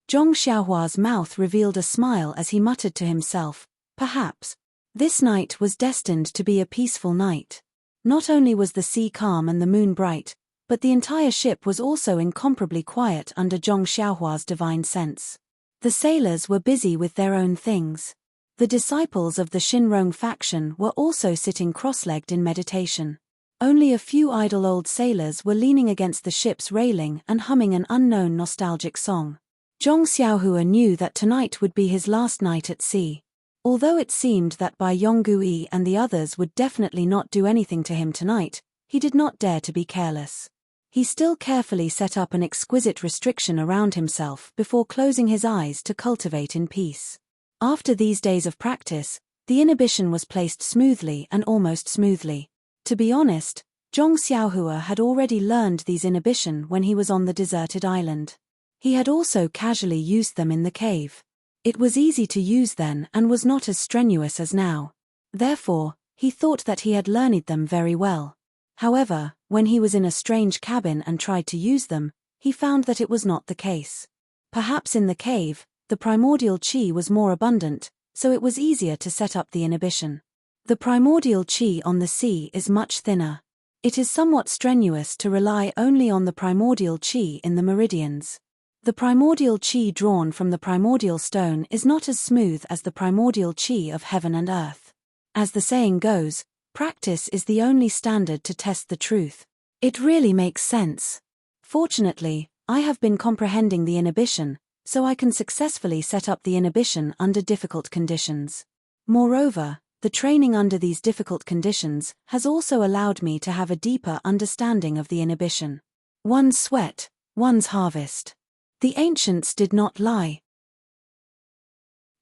Zhong Xiaohua's mouth revealed a smile as he muttered to himself, perhaps. This night was destined to be a peaceful night. Not only was the sea calm and the moon bright, but the entire ship was also incomparably quiet under Zhong Xiaohua's divine sense. The sailors were busy with their own things. The disciples of the Shinrong faction were also sitting cross-legged in meditation. Only a few idle old sailors were leaning against the ship's railing and humming an unknown nostalgic song. Zhong Xiaohua knew that tonight would be his last night at sea. Although it seemed that Bai Yonggui and the others would definitely not do anything to him tonight, he did not dare to be careless. He still carefully set up an exquisite restriction around himself before closing his eyes to cultivate in peace. After these days of practice, the inhibition was placed smoothly and almost smoothly. To be honest, Zhong Xiaohua had already learned these inhibition when he was on the deserted island. He had also casually used them in the cave. It was easy to use then and was not as strenuous as now. Therefore, he thought that he had learned them very well. However, when he was in a strange cabin and tried to use them, he found that it was not the case. Perhaps in the cave, the primordial qi was more abundant, so it was easier to set up the inhibition. The primordial qi on the sea is much thinner. It is somewhat strenuous to rely only on the primordial qi in the meridians. The primordial qi drawn from the primordial stone is not as smooth as the primordial qi of heaven and earth. As the saying goes, practice is the only standard to test the truth. It really makes sense. Fortunately, I have been comprehending the inhibition, so I can successfully set up the inhibition under difficult conditions. Moreover, the training under these difficult conditions has also allowed me to have a deeper understanding of the inhibition. One's sweat, one's harvest. The ancients did not lie.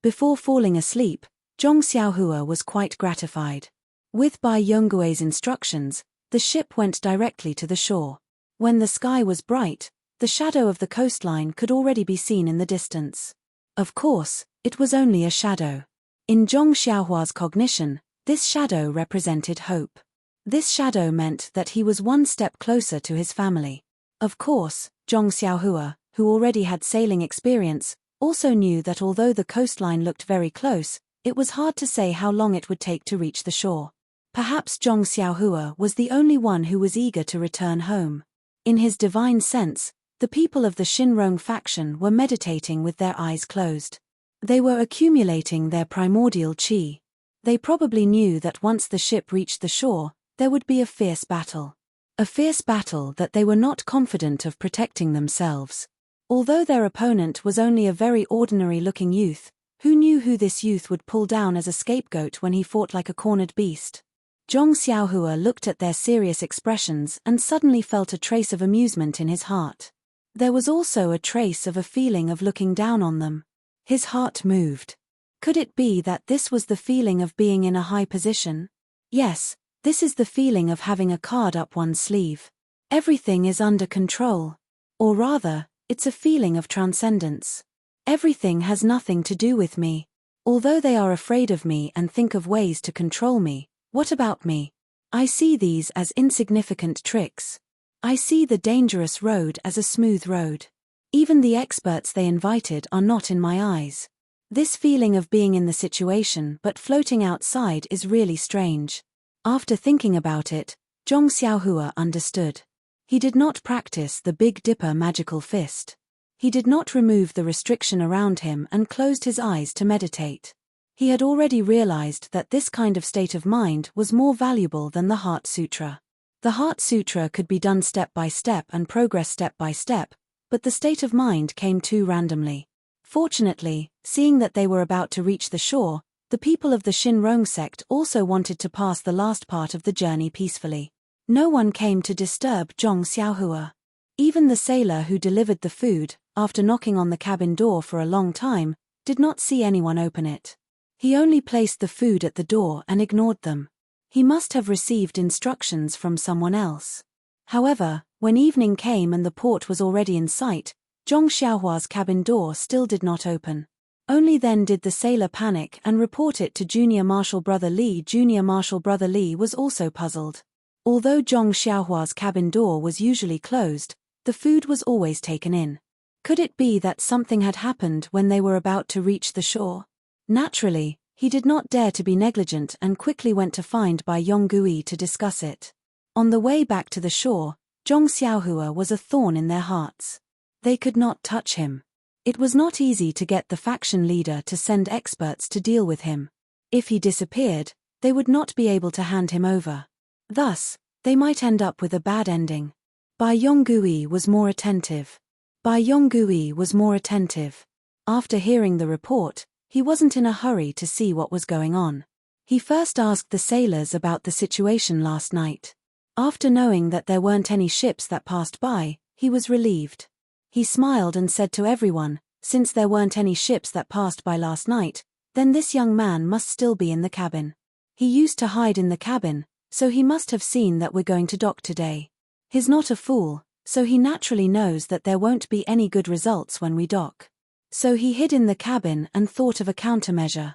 Before falling asleep, Zhong Xiaohua was quite gratified. With Bai Yonggui's instructions, the ship went directly to the shore. When the sky was bright, the shadow of the coastline could already be seen in the distance. Of course, it was only a shadow. In Zhong Xiaohua's cognition, this shadow represented hope. This shadow meant that he was one step closer to his family. Of course, Zhong Xiaohua, who already had sailing experience, also knew that although the coastline looked very close, it was hard to say how long it would take to reach the shore. Perhaps Zhong Xiaohua was the only one who was eager to return home. In his divine sense, the people of the Shinrong faction were meditating with their eyes closed. They were accumulating their primordial qi. They probably knew that once the ship reached the shore, there would be a fierce battle. A fierce battle that they were not confident of protecting themselves. Although their opponent was only a very ordinary-looking youth, who knew who this youth would pull down as a scapegoat when he fought like a cornered beast? Zhong Xiaohua looked at their serious expressions and suddenly felt a trace of amusement in his heart. There was also a trace of a feeling of looking down on them. His heart moved. Could it be that this was the feeling of being in a high position? Yes, this is the feeling of having a card up one's sleeve. Everything is under control. Or rather, it's a feeling of transcendence. Everything has nothing to do with me. Although they are afraid of me and think of ways to control me, what about me? I see these as insignificant tricks. I see the dangerous road as a smooth road. Even the experts they invited are not in my eyes. This feeling of being in the situation but floating outside is really strange. After thinking about it, Zhong Xiaohua understood. He did not practice the Big Dipper magical fist. He did not remove the restriction around him and closed his eyes to meditate. He had already realized that this kind of state of mind was more valuable than the Heart Sutra. The Heart Sutra could be done step by step and progress step by step, but the state of mind came too randomly. Fortunately, seeing that they were about to reach the shore, the people of the Shinrong sect also wanted to pass the last part of the journey peacefully. No one came to disturb Zhong Xiaohua. Even the sailor who delivered the food, after knocking on the cabin door for a long time, did not see anyone open it. He only placed the food at the door and ignored them. He must have received instructions from someone else. However, when evening came and the port was already in sight, Zhong Xiaohua's cabin door still did not open. Only then did the sailor panic and report it to Junior Marshal Brother Li. Junior Marshal Brother Li was also puzzled. Although Zhong Xiaohua's cabin door was usually closed, the food was always taken in. Could it be that something had happened when they were about to reach the shore? Naturally, he did not dare to be negligent and quickly went to find Bai Yonggui to discuss it. On the way back to the shore, Zhong Xiaohua was a thorn in their hearts. They could not touch him. It was not easy to get the faction leader to send experts to deal with him. If he disappeared, they would not be able to hand him over. Thus, they might end up with a bad ending. Bai Yonggui was more attentive. Bai Yonggui was more attentive. After hearing the report, he wasn't in a hurry to see what was going on. He first asked the sailors about the situation last night. After knowing that there weren't any ships that passed by, he was relieved. He smiled and said to everyone, since there weren't any ships that passed by last night, then this young man must still be in the cabin. He used to hide in the cabin, so he must have seen that we're going to dock today. He's not a fool, so he naturally knows that there won't be any good results when we dock. So he hid in the cabin and thought of a countermeasure.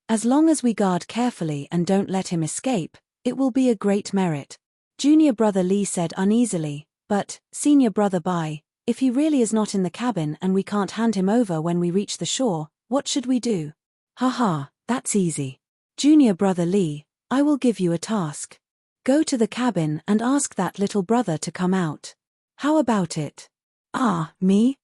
As long as we guard carefully and don't let him escape, it will be a great merit. Junior Brother Li said uneasily, but, Senior Brother Bai, if he really is not in the cabin and we can't hand him over when we reach the shore, what should we do? Haha, that's easy. Junior Brother Li, I will give you a task. Go to the cabin and ask that little brother to come out. How about it? Ah, me?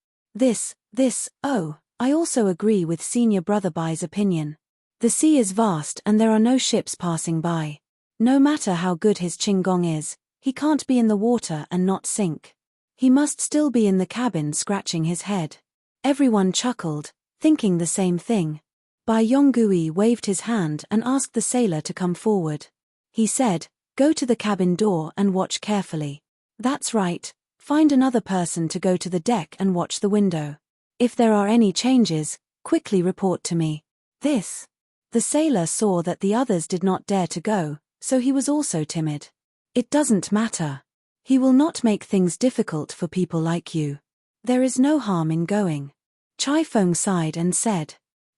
Oh, I also agree with Senior Brother Bai's opinion. The sea is vast and there are no ships passing by. No matter how good his Qinggong is, he can't be in the water and not sink. He must still be in the cabin scratching his head. Everyone chuckled, thinking the same thing. Bai Yonggui waved his hand and asked the sailor to come forward. He said, go to the cabin door and watch carefully. That's right, find another person to go to the deck and watch the window. If there are any changes, quickly report to me. This. The sailor saw that the others did not dare to go, so he was also timid. It doesn't matter. He will not make things difficult for people like you. There is no harm in going. Chai Feng sighed and said.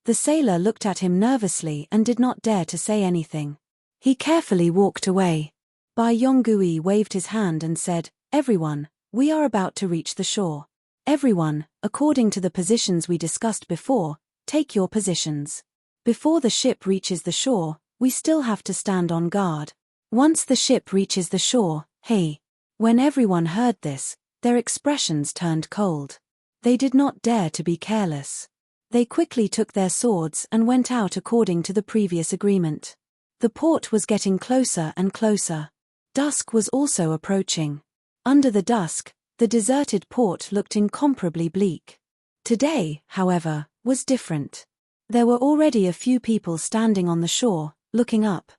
The sailor looked at him nervously and did not dare to say anything. He carefully walked away. Bai Yonggui waved his hand and said, everyone, we are about to reach the shore. Everyone, according to the positions we discussed before, take your positions. Before the ship reaches the shore, we still have to stand on guard. Once the ship reaches the shore, hey. When everyone heard this, their expressions turned cold. They did not dare to be careless. They quickly took their swords and went out according to the previous agreement. The port was getting closer and closer. Dusk was also approaching. Under the dusk, The deserted port looked incomparably bleak. Today, however, was different. There were already a few people standing on the shore, looking up.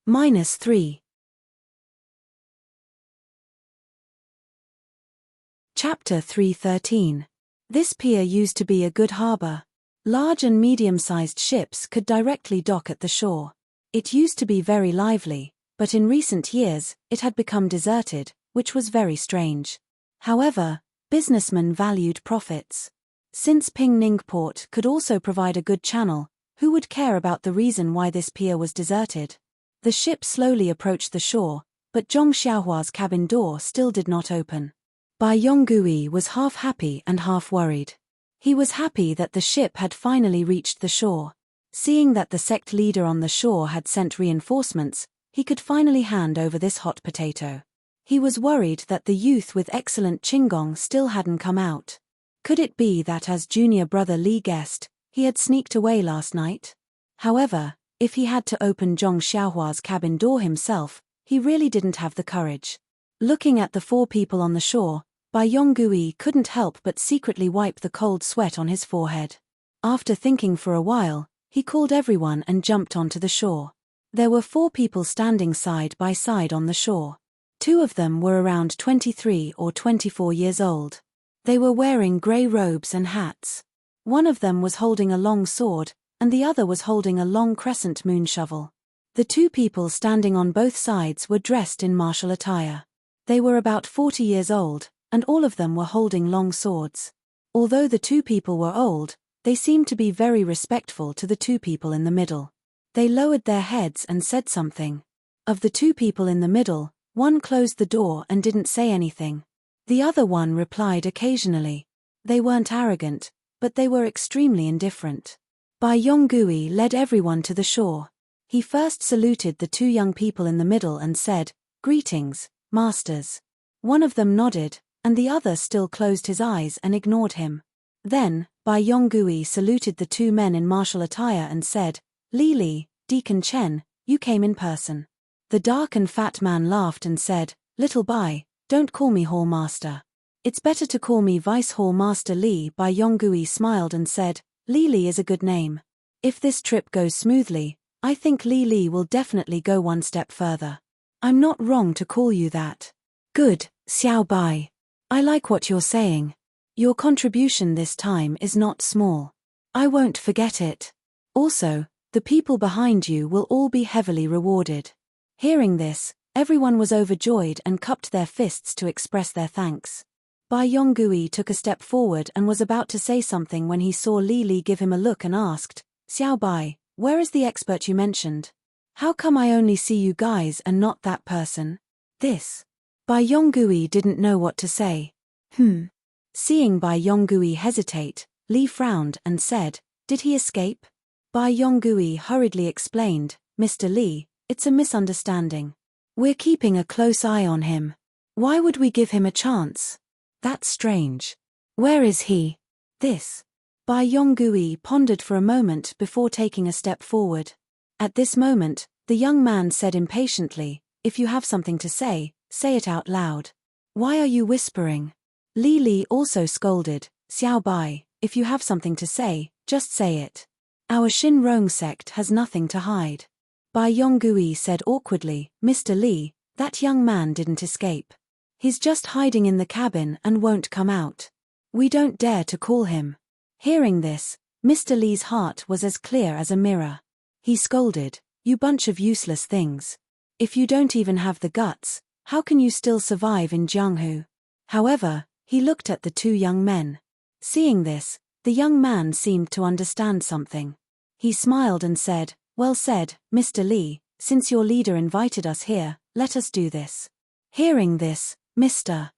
-3. Chapter 3:13. This pier used to be a good harbor. Large and medium-sized ships could directly dock at the shore. It used to be very lively, but in recent years, it had become deserted, which was very strange. However, businessmen valued profits. Since Ping-Ning Port could also provide a good channel, who would care about the reason why this pier was deserted? The ship slowly approached the shore, but Zhong Xiaohua's cabin door still did not open. Bai Yonggui was half happy and half worried. He was happy that the ship had finally reached the shore. Seeing that the sect leader on the shore had sent reinforcements, he could finally hand over this hot potato. He was worried that the youth with excellent qinggong still hadn't come out. Could it be that, as junior brother Li guessed, he had sneaked away last night? However, if he had to open Zhong Xiaohua's cabin door himself, he really didn't have the courage. Looking at the 4 people on the shore, Bai Yonggui couldn't help but secretly wipe the cold sweat on his forehead. After thinking for a while, he called everyone and jumped onto the shore. There were 4 people standing side by side on the shore. 2 of them were around 23 or 24 years old. They were wearing grey robes and hats. One of them was holding a long sword, and the other was holding a long crescent moon shovel. The 2 people standing on both sides were dressed in martial attire. They were about 40 years old, and all of them were holding long swords. Although the 2 people were old, they seemed to be very respectful to the 2 people in the middle. They lowered their heads and said something. Of the 2 people in the middle, one closed the door and didn't say anything. The other one replied occasionally. They weren't arrogant, but they were extremely indifferent. Bai Yonggui led everyone to the shore. He first saluted the 2 young people in the middle and said, "Greetings, masters." One of them nodded, and the other still closed his eyes and ignored him. Then, Bai Yonggui saluted the 2 men in martial attire and said, "Li, Deacon Chen, you came in person." The dark and fat man laughed and said, "Little Bai, don't call me Hall Master. It's better to call me Vice Hall Master Li." Bai Yonggui smiled and said, "Li is a good name. If this trip goes smoothly, I think Li will definitely go one step further. I'm not wrong to call you that." "Good, Xiao Bai. I like what you're saying. Your contribution this time is not small. I won't forget it. Also, the people behind you will all be heavily rewarded." Hearing this, everyone was overjoyed and cupped their fists to express their thanks. Bai Yonggui took a step forward and was about to say something when he saw Li give him a look and asked, "Xiao Bai, where is the expert you mentioned? How come I only see you guys and not that person?" This. Bai Yonggui didn't know what to say. Seeing Bai Yonggui hesitate, Li frowned and said, "Did he escape?" Bai Yonggui hurriedly explained, "Mr. Li, it's a misunderstanding. We're keeping a close eye on him. Why would we give him a chance? That's strange. Where is he?" This. Bai Yonggui pondered for a moment before taking a step forward. At this moment, the young man said impatiently, "If you have something to say it out loud. Why are you whispering?" Li also scolded, "Xiao Bai, if you have something to say, just say it. Our Shin Rong sect has nothing to hide." Bai Yonggui said awkwardly, "Mr. Li, that young man didn't escape. He's just hiding in the cabin and won't come out. We don't dare to call him." Hearing this, Mr. Li's heart was as clear as a mirror. He scolded, "You bunch of useless things. If you don't even have the guts, how can you still survive in Jianghu?" However, he looked at the 2 young men. Seeing this, the young man seemed to understand something. He smiled and said, "Well said, Mr. Li, since your leader invited us here, let us do this." Hearing this, Mr.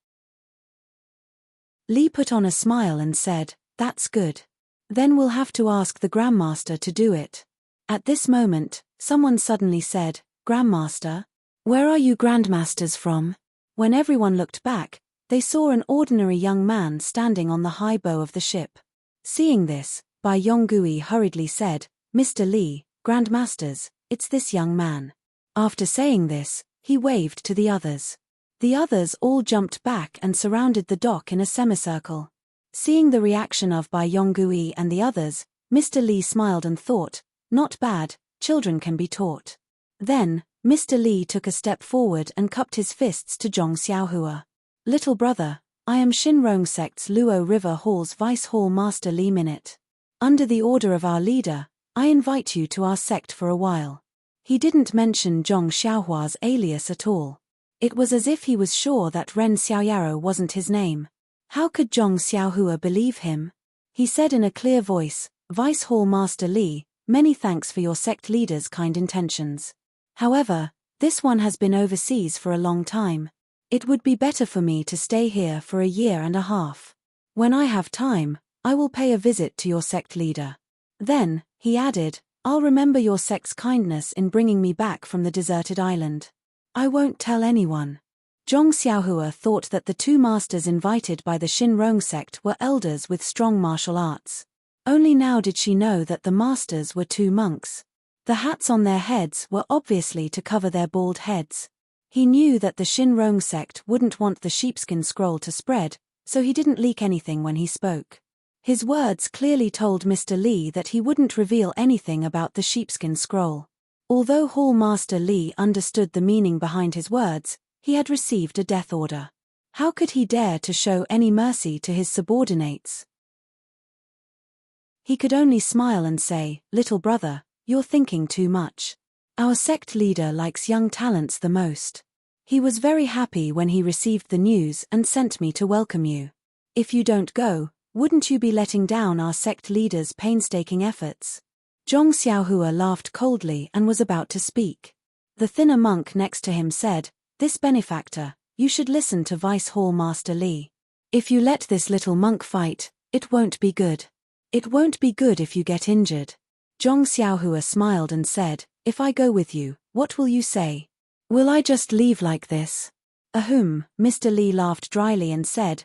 Li put on a smile and said, "That's good. Then we'll have to ask the Grandmaster to do it." At this moment, someone suddenly said, "Grandmaster? Where are you Grandmasters from?" When everyone looked back, they saw an ordinary young man standing on the high bow of the ship. Seeing this, Bai Yonggui hurriedly said, "Mr. Li, Grandmasters, it's this young man." After saying this, he waved to the others. The others all jumped back and surrounded the dock in a semicircle. Seeing the reaction of Bai Yonggui and the others, Mr. Li smiled and thought, "Not bad, children can be taught." Then, Mr. Li took a step forward and cupped his fists to Zhong Xiaohua. "Little brother, I am Shinrong Sect's Luo River Hall's Vice Hall Master Li Minute. Under the order of our leader, I invite you to our sect for a while." He didn't mention Zhong Xiaohua's alias at all. It was as if he was sure that Ren Xiaoyaro wasn't his name. How could Zhong Xiaohua believe him? He said in a clear voice, "Vice Hall Master Li, many thanks for your sect leader's kind intentions. However, this one has been overseas for a long time. It would be better for me to stay here for a year and a half. When I have time, I will pay a visit to your sect leader. Then," he added, "I'll remember your sect's kindness in bringing me back from the deserted island. I won't tell anyone." Zhong Xiaohua thought that the two masters invited by the Shinrong sect were elders with strong martial arts. Only now did she know that the masters were two monks. The hats on their heads were obviously to cover their bald heads. He knew that the Shinrong sect wouldn't want the sheepskin scroll to spread, so he didn't leak anything when he spoke. His words clearly told Mr. Li that he wouldn't reveal anything about the sheepskin scroll. Although Hall Master Li understood the meaning behind his words, he had received a death order. How could he dare to show any mercy to his subordinates? He could only smile and say, "Little brother, you're thinking too much. Our sect leader likes young talents the most. He was very happy when he received the news and sent me to welcome you. If you don't go, wouldn't you be letting down our sect leader's painstaking efforts?" Zhong Xiaohua laughed coldly and was about to speak. The thinner monk next to him said, "This benefactor, you should listen to Vice Hall Master Li. If you let this little monk fight, it won't be good. It won't be good if you get injured." Zhong Xiaohua smiled and said, "If I go with you, what will you say? Will I just leave like this?" "Ahem," Mr. Li laughed dryly and said,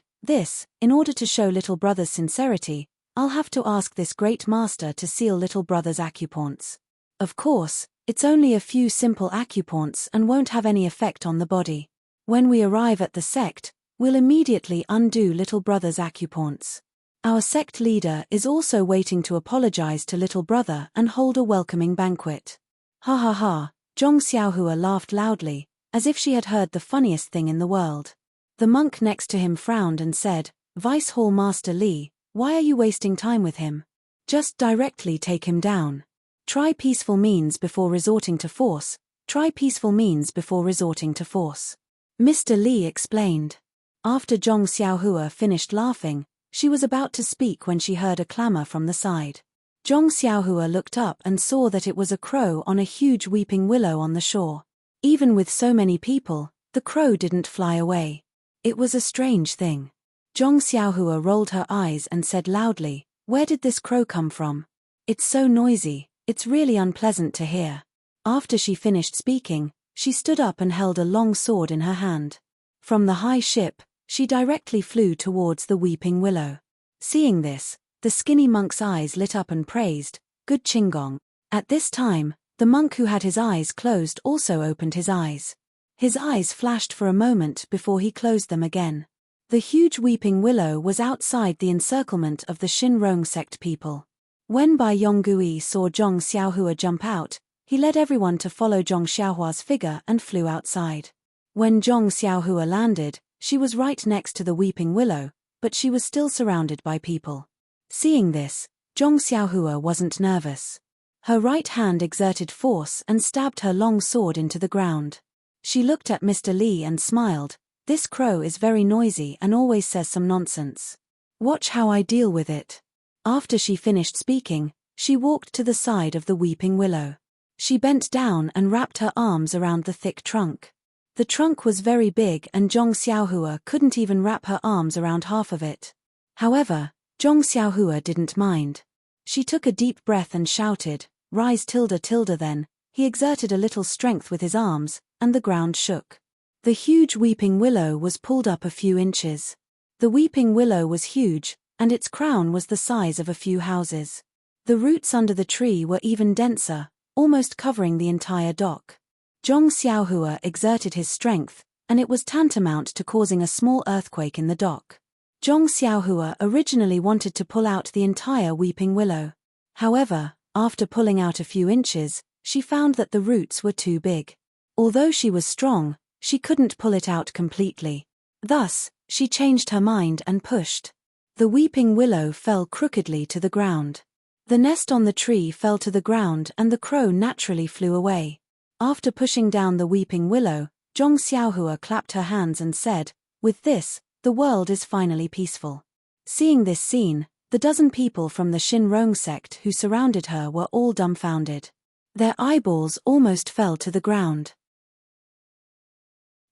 in order to show little brother's sincerity, I'll have to ask this great master to seal little brother's acupoints. Of course, it's only a few simple acupoints and won't have any effect on the body. When we arrive at the sect, we'll immediately undo little brother's acupoints. Our sect leader is also waiting to apologize to little brother and hold a welcoming banquet." Ha ha ha, Zhong Xiaohua laughed loudly, as if she had heard the funniest thing in the world. The monk next to him frowned and said, "Vice Hall Master Li, why are you wasting time with him? Just directly take him down. Try peaceful means before resorting to force. Try peaceful means before resorting to force." Mr. Li explained. After Zhong Xiaohua finished laughing, she was about to speak when she heard a clamor from the side. Zhong Xiaohua looked up and saw that it was a crow on a huge weeping willow on the shore. Even with so many people, the crow didn't fly away. It was a strange thing. Zhong Xiaohua rolled her eyes and said loudly, "Where did this crow come from? It's so noisy, it's really unpleasant to hear." After she finished speaking, she stood up and held a long sword in her hand. From the high ship, she directly flew towards the weeping willow. Seeing this, the skinny monk's eyes lit up and praised, "Good Qinggong." At this time, the monk who had his eyes closed also opened his eyes. His eyes flashed for a moment before he closed them again. The huge weeping willow was outside the encirclement of the Shinrong sect people. When Bai Yonggui saw Zhong Xiaohua jump out, he led everyone to follow Zhong Xiaohua's figure and flew outside. When Zhong Xiaohua landed, she was right next to the weeping willow, but she was still surrounded by people. Seeing this, Zhong Xiaohua wasn't nervous. Her right hand exerted force and stabbed her long sword into the ground. She looked at Mr. Li and smiled. "This crow is very noisy and always says some nonsense. Watch how I deal with it." After she finished speaking, she walked to the side of the weeping willow. She bent down and wrapped her arms around the thick trunk. The trunk was very big and Zhong Xiaohua couldn't even wrap her arms around half of it. However, Zhong Xiaohua didn't mind. She took a deep breath and shouted, "Rise tilde tilde." Then, he exerted a little strength with his arms, and the ground shook. The huge weeping willow was pulled up a few inches. The weeping willow was huge, and its crown was the size of a few houses. The roots under the tree were even denser, almost covering the entire dock. Zhong Xiaohua exerted his strength, and it was tantamount to causing a small earthquake in the dock. Zhong Xiaohua originally wanted to pull out the entire weeping willow. However, after pulling out a few inches, she found that the roots were too big. Although she was strong, she couldn't pull it out completely. Thus, she changed her mind and pushed. The weeping willow fell crookedly to the ground. The nest on the tree fell to the ground and the crow naturally flew away. After pushing down the weeping willow, Zhong Xiaohua clapped her hands and said, "With this, the world is finally peaceful." Seeing this scene, the dozen people from the Shinrong sect who surrounded her were all dumbfounded. Their eyeballs almost fell to the ground.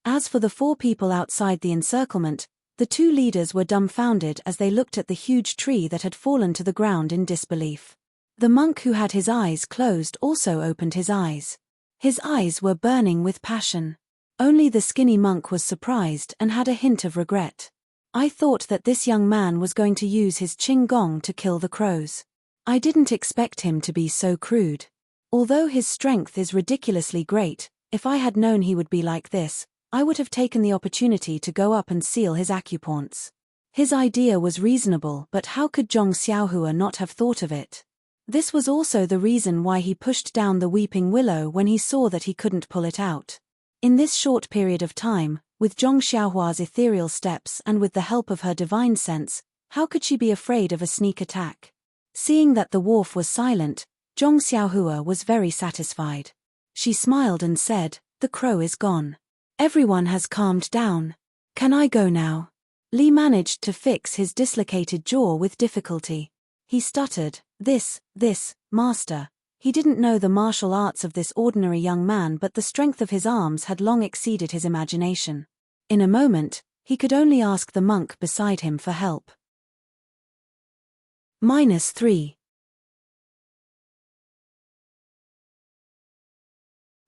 As for the 4 people outside the encirclement, the 2 leaders were dumbfounded as they looked at the huge tree that had fallen to the ground in disbelief. The monk who had his eyes closed also opened his eyes. His eyes were burning with passion. Only the skinny monk was surprised and had a hint of regret. "I thought that this young man was going to use his qinggong to kill the crows. I didn't expect him to be so crude. Although his strength is ridiculously great, if I had known he would be like this, I would have taken the opportunity to go up and seal his acupoints." His idea was reasonable, but how could Zhong Xiaohua not have thought of it? This was also the reason why he pushed down the weeping willow when he saw that he couldn't pull it out. In this short period of time, with Zhong Xiaohua's ethereal steps and with the help of her divine sense, how could she be afraid of a sneak attack? Seeing that the dwarf was silent, Zhong Xiaohua was very satisfied. She smiled and said, "The crow is gone. Everyone has calmed down. Can I go now?" Li managed to fix his dislocated jaw with difficulty. He stuttered, This, master." He didn't know the martial arts of this ordinary young man, but the strength of his arms had long exceeded his imagination. In a moment, he could only ask the monk beside him for help. -3.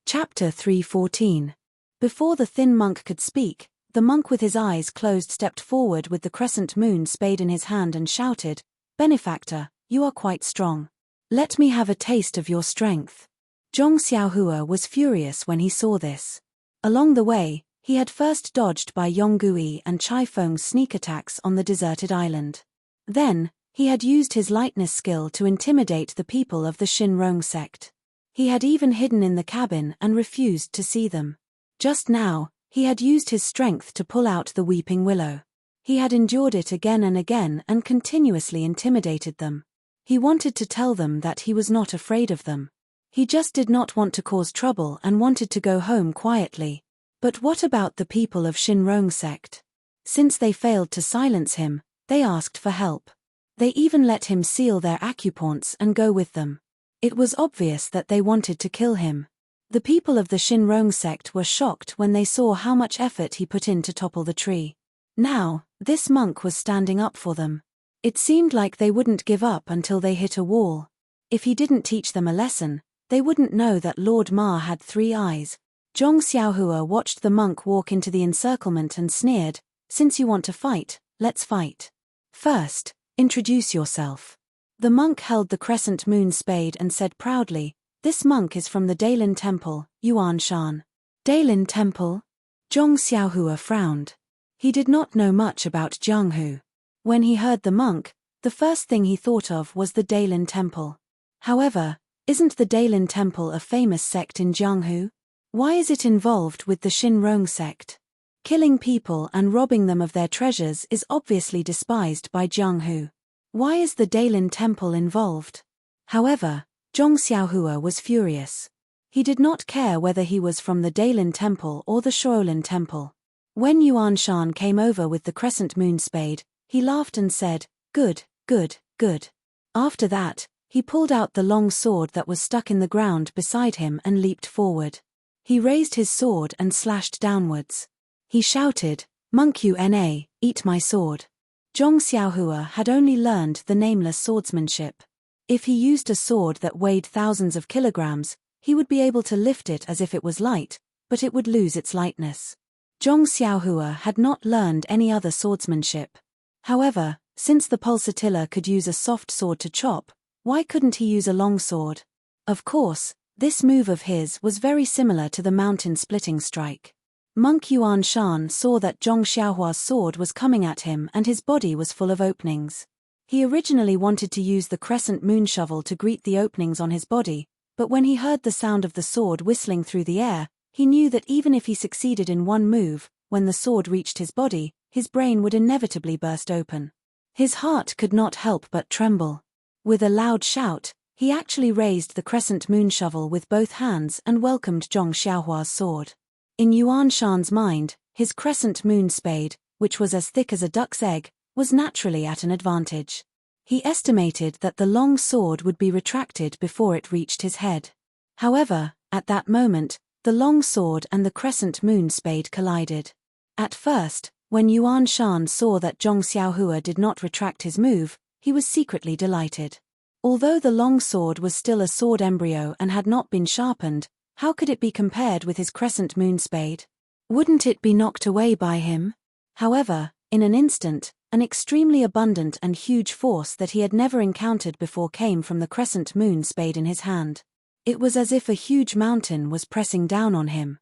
Chapter 3:14. Before the thin monk could speak, the monk with his eyes closed stepped forward with the crescent moon spade in his hand and shouted, "Benefactor, you are quite strong. Let me have a taste of your strength." Zhong Xiaohua was furious when he saw this. Along the way, he had first dodged by Yonggui and Chai Feng's sneak attacks on the deserted island. Then, he had used his lightness skill to intimidate the people of the Shinrong sect. He had even hidden in the cabin and refused to see them. Just now, he had used his strength to pull out the weeping willow. He had endured it again and again and continuously intimidated them. He wanted to tell them that he was not afraid of them. He just did not want to cause trouble and wanted to go home quietly. But what about the people of Shinrong sect? Since they failed to silence him, they asked for help. They even let him seal their acupoints and go with them. It was obvious that they wanted to kill him. The people of the Shinrong sect were shocked when they saw how much effort he put in to topple the tree. Now, this monk was standing up for them. It seemed like they wouldn't give up until they hit a wall. If he didn't teach them a lesson, they wouldn't know that Lord Ma had 3 eyes. Zhong Xiaohua watched the monk walk into the encirclement and sneered, "Since you want to fight, let's fight. First, introduce yourself." The monk held the crescent moon spade and said proudly, "This monk is from the Dailin Temple, Yuanshan." Dailin Temple? Zhong Xiaohua frowned. He did not know much about Jianghu. When he heard the monk, the first thing he thought of was the Dailin Temple. However, isn't the Dailin Temple a famous sect in Jianghu? Why is it involved with the Shinrong sect? Killing people and robbing them of their treasures is obviously despised by Jianghu. Why is the Dailin Temple involved? However, Zhong Xiaohua was furious. He did not care whether he was from the Dailin Temple or the Shaolin Temple. When Yuanshan came over with the crescent moon spade, he laughed and said, "Good, good, good." After that, he pulled out the long sword that was stuck in the ground beside him and leaped forward. He raised his sword and slashed downwards. He shouted, "Monk Una, eat my sword." Zhong Xiaohua had only learned the nameless swordsmanship. If he used a sword that weighed thousands of kilograms, he would be able to lift it as if it was light, but it would lose its lightness. Zhong Xiaohua had not learned any other swordsmanship. However, since the pulsatilla could use a soft sword to chop, why couldn't he use a long sword? Of course, this move of his was very similar to the mountain-splitting strike. Monk Yuan Shan saw that Zhong Xiaohua's sword was coming at him and his body was full of openings. He originally wanted to use the crescent moon shovel to greet the openings on his body, but when he heard the sound of the sword whistling through the air, he knew that even if he succeeded in one move, when the sword reached his body, his brain would inevitably burst open. His heart could not help but tremble. With a loud shout, he actually raised the crescent moon shovel with both hands and welcomed Zhong Xiaohua's sword. In Yuan Shan's mind, his crescent moon spade, which was as thick as a duck's egg, was naturally at an advantage. He estimated that the long sword would be retracted before it reached his head. However, at that moment, the long sword and the crescent moon spade collided. At first, when Yuan Shan saw that Zhong Xiaohua did not retract his move, he was secretly delighted. Although the long sword was still a sword embryo and had not been sharpened, how could it be compared with his crescent moon spade? Wouldn't it be knocked away by him? However, in an instant, an extremely abundant and huge force that he had never encountered before came from the crescent moon spade in his hand. It was as if a huge mountain was pressing down on him.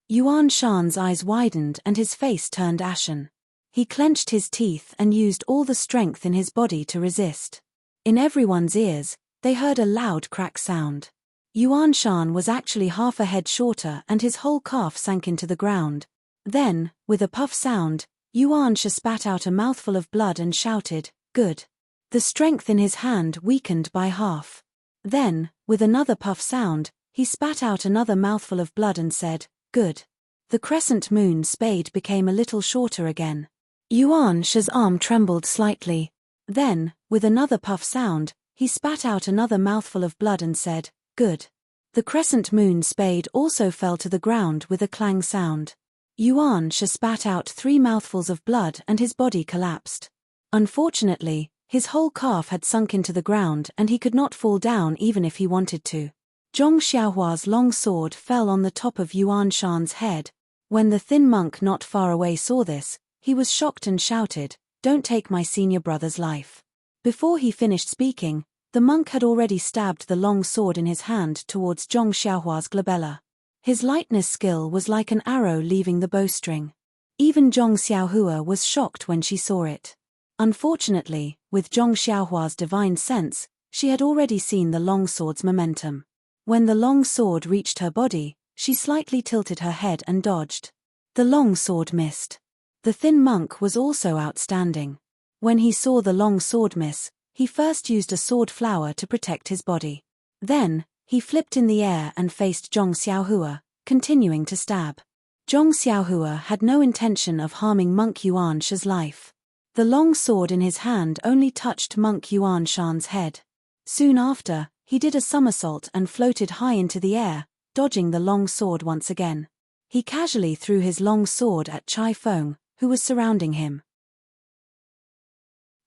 Yuan Shan's eyes widened and his face turned ashen. He clenched his teeth and used all the strength in his body to resist. In everyone's ears, they heard a loud crack sound. Yuan Shan was actually half a head shorter and his whole calf sank into the ground. Then, with a puff sound, Yuan Sha spat out a mouthful of blood and shouted, "Good." The strength in his hand weakened by half. Then, with another puff sound, he spat out another mouthful of blood and said, "Good." The crescent moon spade became a little shorter again. Yuan Sha's arm trembled slightly. Then, with another puff sound, he spat out another mouthful of blood and said, "Good." The crescent moon spade also fell to the ground with a clang sound. Yuan Sha spat out 3 mouthfuls of blood and his body collapsed. Unfortunately, his whole calf had sunk into the ground and he could not fall down even if he wanted to. Zhong Xiaohua's long sword fell on the top of Yuan Shan's head. When the thin monk not far away saw this, he was shocked and shouted, "Don't take my senior brother's life." Before he finished speaking, the monk had already stabbed the long sword in his hand towards Zhong Xiaohua's glabella. His lightness skill was like an arrow leaving the bowstring. Even Zhong Xiaohua was shocked when she saw it. Unfortunately, with Zhong Xiaohua's divine sense, she had already seen the long sword's momentum. When the long sword reached her body, she slightly tilted her head and dodged. The long sword missed. The thin monk was also outstanding. When he saw the long sword miss, he first used a sword flower to protect his body. Then, he flipped in the air and faced Zhong Xiaohua, continuing to stab. Zhong Xiaohua had no intention of harming Monk Yuan Sha's life. The long sword in his hand only touched Monk Yuan Shan's head. Soon after, he did a somersault and floated high into the air, dodging the long sword once again. He casually threw his long sword at Chai Feng, who was surrounding him.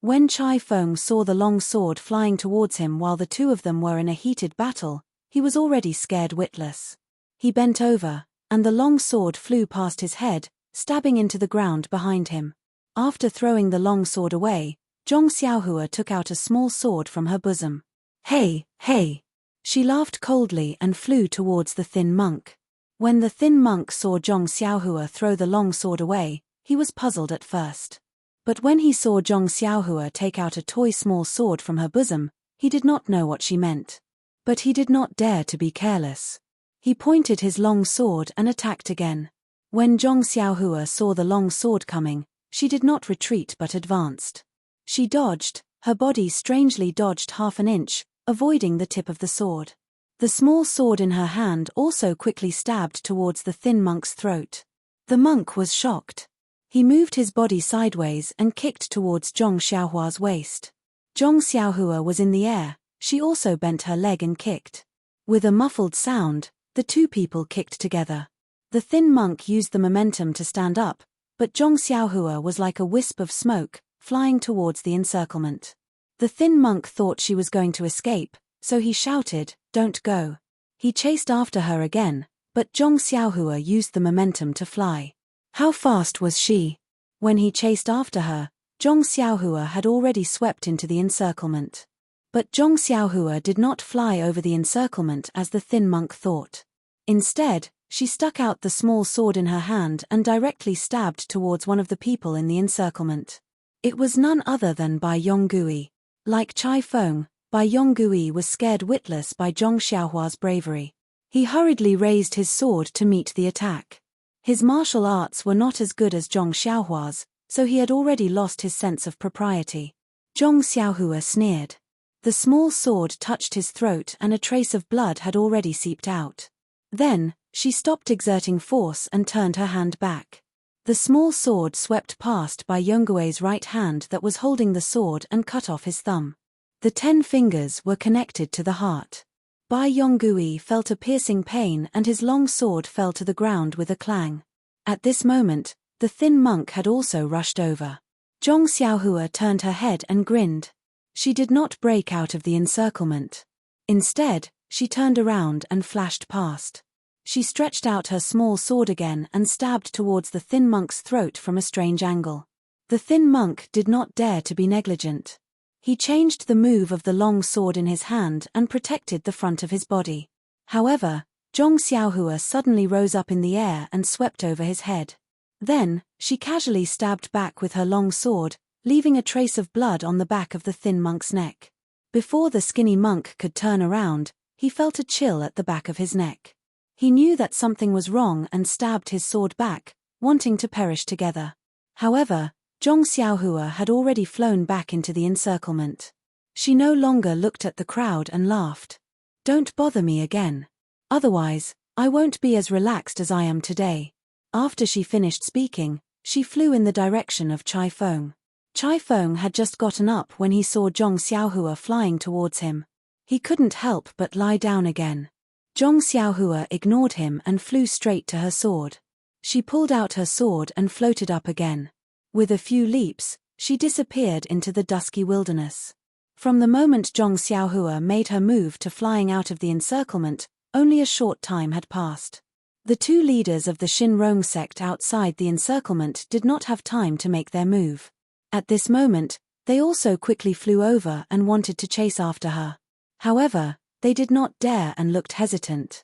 When Chai Feng saw the long sword flying towards him while the two of them were in a heated battle, he was already scared witless. He bent over, and the long sword flew past his head, stabbing into the ground behind him. After throwing the long sword away, Zhong Xiaohua took out a small sword from her bosom. "Hey, hey!" She laughed coldly and flew towards the thin monk. When the thin monk saw Zhong Xiaohua throw the long sword away, he was puzzled at first. But when he saw Zhong Xiaohua take out a toy small sword from her bosom, he did not know what she meant. But he did not dare to be careless. He pointed his long sword and attacked again. When Zhong Xiaohua saw the long sword coming, she did not retreat but advanced. She dodged, her body strangely dodged half an inch, avoiding the tip of the sword. The small sword in her hand also quickly stabbed towards the thin monk's throat. The monk was shocked. He moved his body sideways and kicked towards Zhong Xiaohua's waist. Zhong Xiaohua was in the air, she also bent her leg and kicked. With a muffled sound, the two people kicked together. The thin monk used the momentum to stand up, but Zhong Xiaohua was like a wisp of smoke, flying towards the encirclement. The thin monk thought she was going to escape, so he shouted, "Don't go." He chased after her again, but Zhong Xiaohua used the momentum to fly. How fast was she? When he chased after her, Zhong Xiaohua had already swept into the encirclement. But Zhong Xiaohua did not fly over the encirclement as the thin monk thought. Instead, She stuck out the small sword in her hand and directly stabbed towards one of the people in the encirclement. It was none other than Bai Yonggui. Like Chai Feng, Bai Yonggui was scared witless by Zhong Xiaohua's bravery. He hurriedly raised his sword to meet the attack. His martial arts were not as good as Zhong Xiaohua's, so he had already lost his sense of propriety. Zhong Xiaohua sneered. The small sword touched his throat and a trace of blood had already seeped out. Then, she stopped exerting force and turned her hand back. The small sword swept past Bai Yonggui's right hand that was holding the sword and cut off his thumb. The 10 fingers were connected to the heart. Bai Yonggui felt a piercing pain and his long sword fell to the ground with a clang. At this moment, the thin monk had also rushed over. Zhong Xiaohua turned her head and grinned. She did not break out of the encirclement. Instead, she turned around and flashed past. She stretched out her small sword again and stabbed towards the thin monk's throat from a strange angle. The thin monk did not dare to be negligent. He changed the move of the long sword in his hand and protected the front of his body. However, Zhong Xiaohua suddenly rose up in the air and swept over his head. Then, she casually stabbed back with her long sword, leaving a trace of blood on the back of the thin monk's neck. Before the skinny monk could turn around, he felt a chill at the back of his neck. He knew that something was wrong and stabbed his sword back, wanting to perish together. However, Zhong Xiaohua had already flown back into the encirclement. She no longer looked at the crowd and laughed. "Don't bother me again. Otherwise, I won't be as relaxed as I am today." After she finished speaking, she flew in the direction of Chai Feng. Chai Feng had just gotten up when he saw Zhong Xiaohua flying towards him. He couldn't help but lie down again. Zhong Xiaohua ignored him and flew straight to her sword. She pulled out her sword and floated up again. With a few leaps, she disappeared into the dusky wilderness. From the moment Zhong Xiaohua made her move to flying out of the encirclement, only a short time had passed. The 2 leaders of the Shinrong sect outside the encirclement did not have time to make their move. At this moment, they also quickly flew over and wanted to chase after her. However, they did not dare and looked hesitant.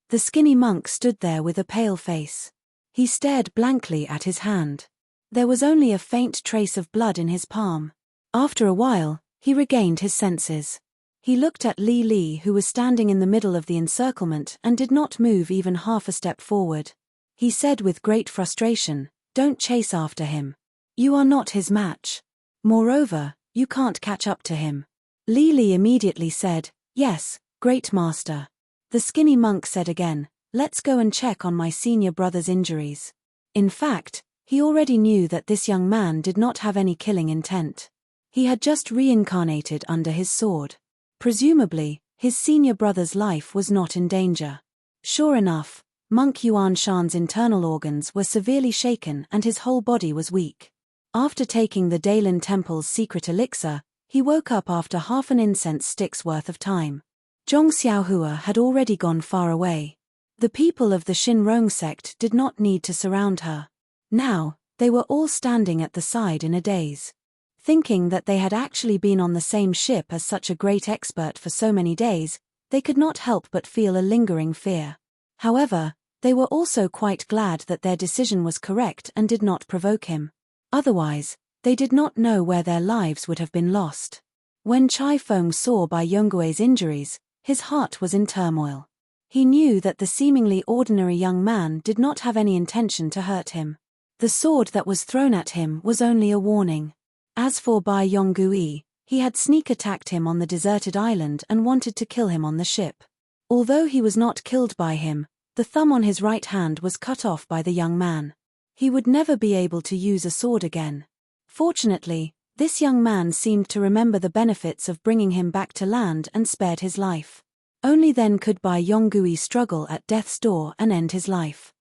The skinny monk stood there with a pale face. He stared blankly at his hand. There was only a faint trace of blood in his palm. After a while, he regained his senses. He looked at Li Li, who was standing in the middle of the encirclement and did not move even half a step forward. He said with great frustration, "Don't chase after him. You are not his match. Moreover, you can't catch up to him." Li Li immediately said, "Yes, great master." The skinny monk said again, "Let's go and check on my senior brother's injuries." In fact, he already knew that this young man did not have any killing intent. He had just reincarnated under his sword. Presumably, his senior brother's life was not in danger. Sure enough, Monk Yuan Shan's internal organs were severely shaken and his whole body was weak. After taking the Daylin Temple's secret elixir, he woke up after half an incense stick's worth of time. Zhong Xiaohua had already gone far away. The people of the Shinrong sect did not need to surround her. Now, they were all standing at the side in a daze. Thinking that they had actually been on the same ship as such a great expert for so many days, they could not help but feel a lingering fear. However, they were also quite glad that their decision was correct and did not provoke him. Otherwise, they did not know where their lives would have been lost. When Chai Feng saw Bai Yonggui's injuries, his heart was in turmoil. He knew that the seemingly ordinary young man did not have any intention to hurt him. The sword that was thrown at him was only a warning. As for Bai Yonggui, he had sneak attacked him on the deserted island and wanted to kill him on the ship. Although he was not killed by him, the thumb on his right hand was cut off by the young man. He would never be able to use a sword again. Fortunately, this young man seemed to remember the benefits of bringing him back to land and spared his life. Only then could Bai Yonggui struggle at death's door and end his life.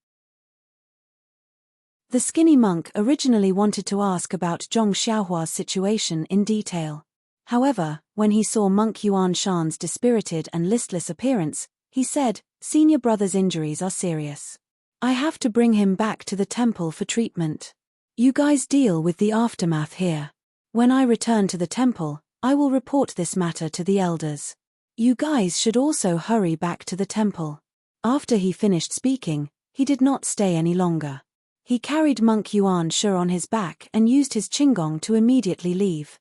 The skinny monk originally wanted to ask about Zhong Xiaohua's situation in detail. However, when he saw Monk Yuan Shan's dispirited and listless appearance, he said, "Senior brother's injuries are serious. I have to bring him back to the temple for treatment. You guys deal with the aftermath here. When I return to the temple, I will report this matter to the elders. You guys should also hurry back to the temple." After he finished speaking, he did not stay any longer. He carried Monk Yuan Shi on his back and used his qinggong to immediately leave.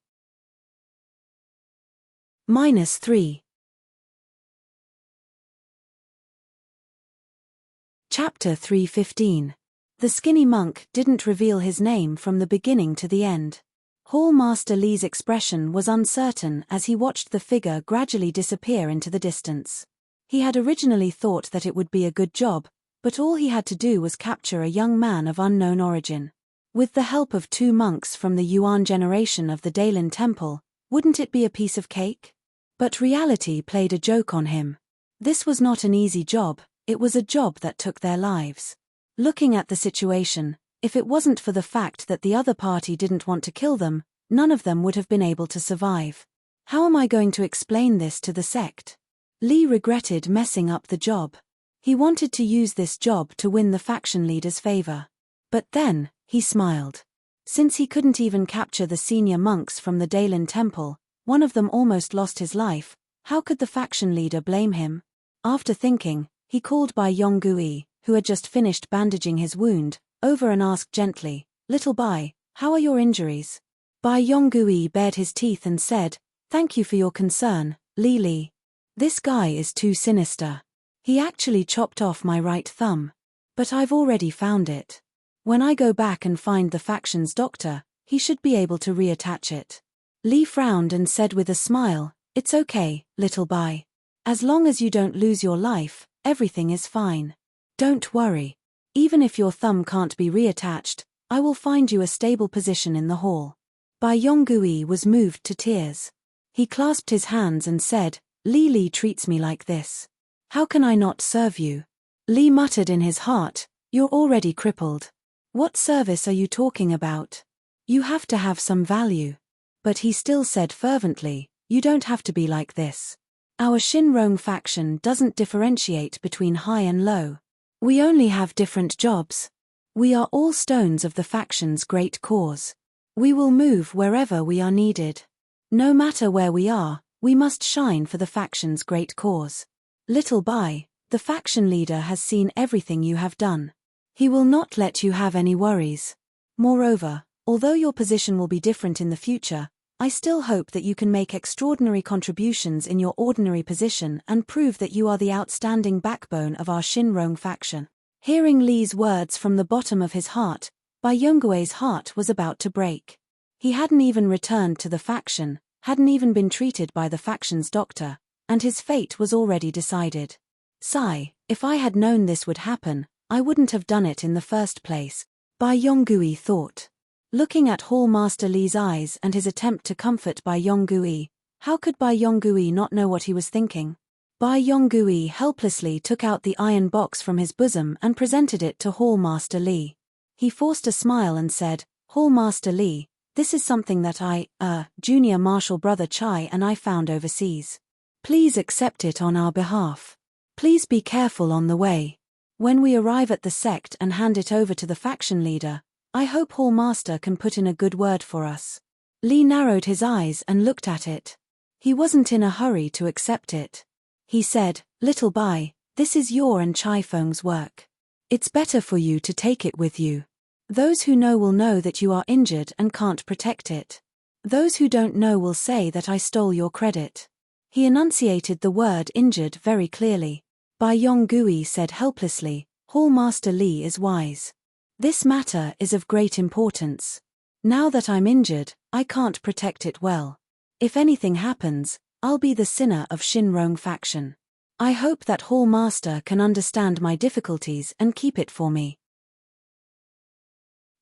-3. Chapter 315. The skinny monk didn't reveal his name from the beginning to the end. Hall Master Li's expression was uncertain as he watched the figure gradually disappear into the distance. He had originally thought that it would be a good job, but all he had to do was capture a young man of unknown origin. With the help of 2 monks from the Yuan generation of the Dailin Temple, wouldn't it be a piece of cake? But reality played a joke on him. This was not an easy job, it was a job that took their lives. Looking at the situation, if it wasn't for the fact that the other party didn't want to kill them, none of them would have been able to survive. How am I going to explain this to the sect? Li regretted messing up the job. He wanted to use this job to win the faction leader's favor. But then, he smiled. Since he couldn't even capture the senior monks from the Dailin Temple, one of them almost lost his life, how could the faction leader blame him? After thinking, he called Bai Yonggui, who had just finished bandaging his wound, over and asked gently, "Little Bai, how are your injuries?" Bai Yonggui bared his teeth and said, "Thank you for your concern, Li. This guy is too sinister. He actually chopped off my right thumb. But I've already found it. When I go back and find the faction's doctor, he should be able to reattach it." Li frowned and said with a smile, "It's okay, little Bai. As long as you don't lose your life, everything is fine. Don't worry. Even if your thumb can't be reattached, I will find you a stable position in the hall." Bai Yonggui was moved to tears. He clasped his hands and said, Li treats me like this. How can I not serve you?" Li muttered in his heart, "You're already crippled. What service are you talking about? You have to have some value." But he still said fervently, "You don't have to be like this. Our Shinrong faction doesn't differentiate between high and low. We only have different jobs. We are all stones of the faction's great cause. We will move wherever we are needed. No matter where we are, we must shine for the faction's great cause. Little Bai, the faction leader has seen everything you have done. He will not let you have any worries. Moreover, although your position will be different in the future, I still hope that you can make extraordinary contributions in your ordinary position and prove that you are the outstanding backbone of our Shinrong faction." Hearing Li's words from the bottom of his heart, Bai Yonggui's heart was about to break. He hadn't even returned to the faction, hadn't even been treated by the faction's doctor, and his fate was already decided. Sigh, if I had known this would happen, I wouldn't have done it in the first place, Bai Yonggui thought. Looking at Hall Master Li's eyes and his attempt to comfort Bai Yonggui, how could Bai Yonggui not know what he was thinking? Bai Yonggui helplessly took out the iron box from his bosom and presented it to Hall Master Li. He forced a smile and said, "Hall Master Li, this is something that Junior Marshal Brother Chai and I found overseas. Please accept it on our behalf. Please be careful on the way. When we arrive at the sect and hand it over to the faction leader, I hope Hall Master can put in a good word for us." Li narrowed his eyes and looked at it. He wasn't in a hurry to accept it. He said, "Little Bai, this is your and Chai Feng's work. It's better for you to take it with you. Those who know will know that you are injured and can't protect it. Those who don't know will say that I stole your credit." He enunciated the word injured very clearly. Bai Yonggui said helplessly, "Hall Master Li is wise. This matter is of great importance. Now that I'm injured, I can't protect it well. If anything happens, I'll be the sinner of Shinrong faction. I hope that Hall Master can understand my difficulties and keep it for me."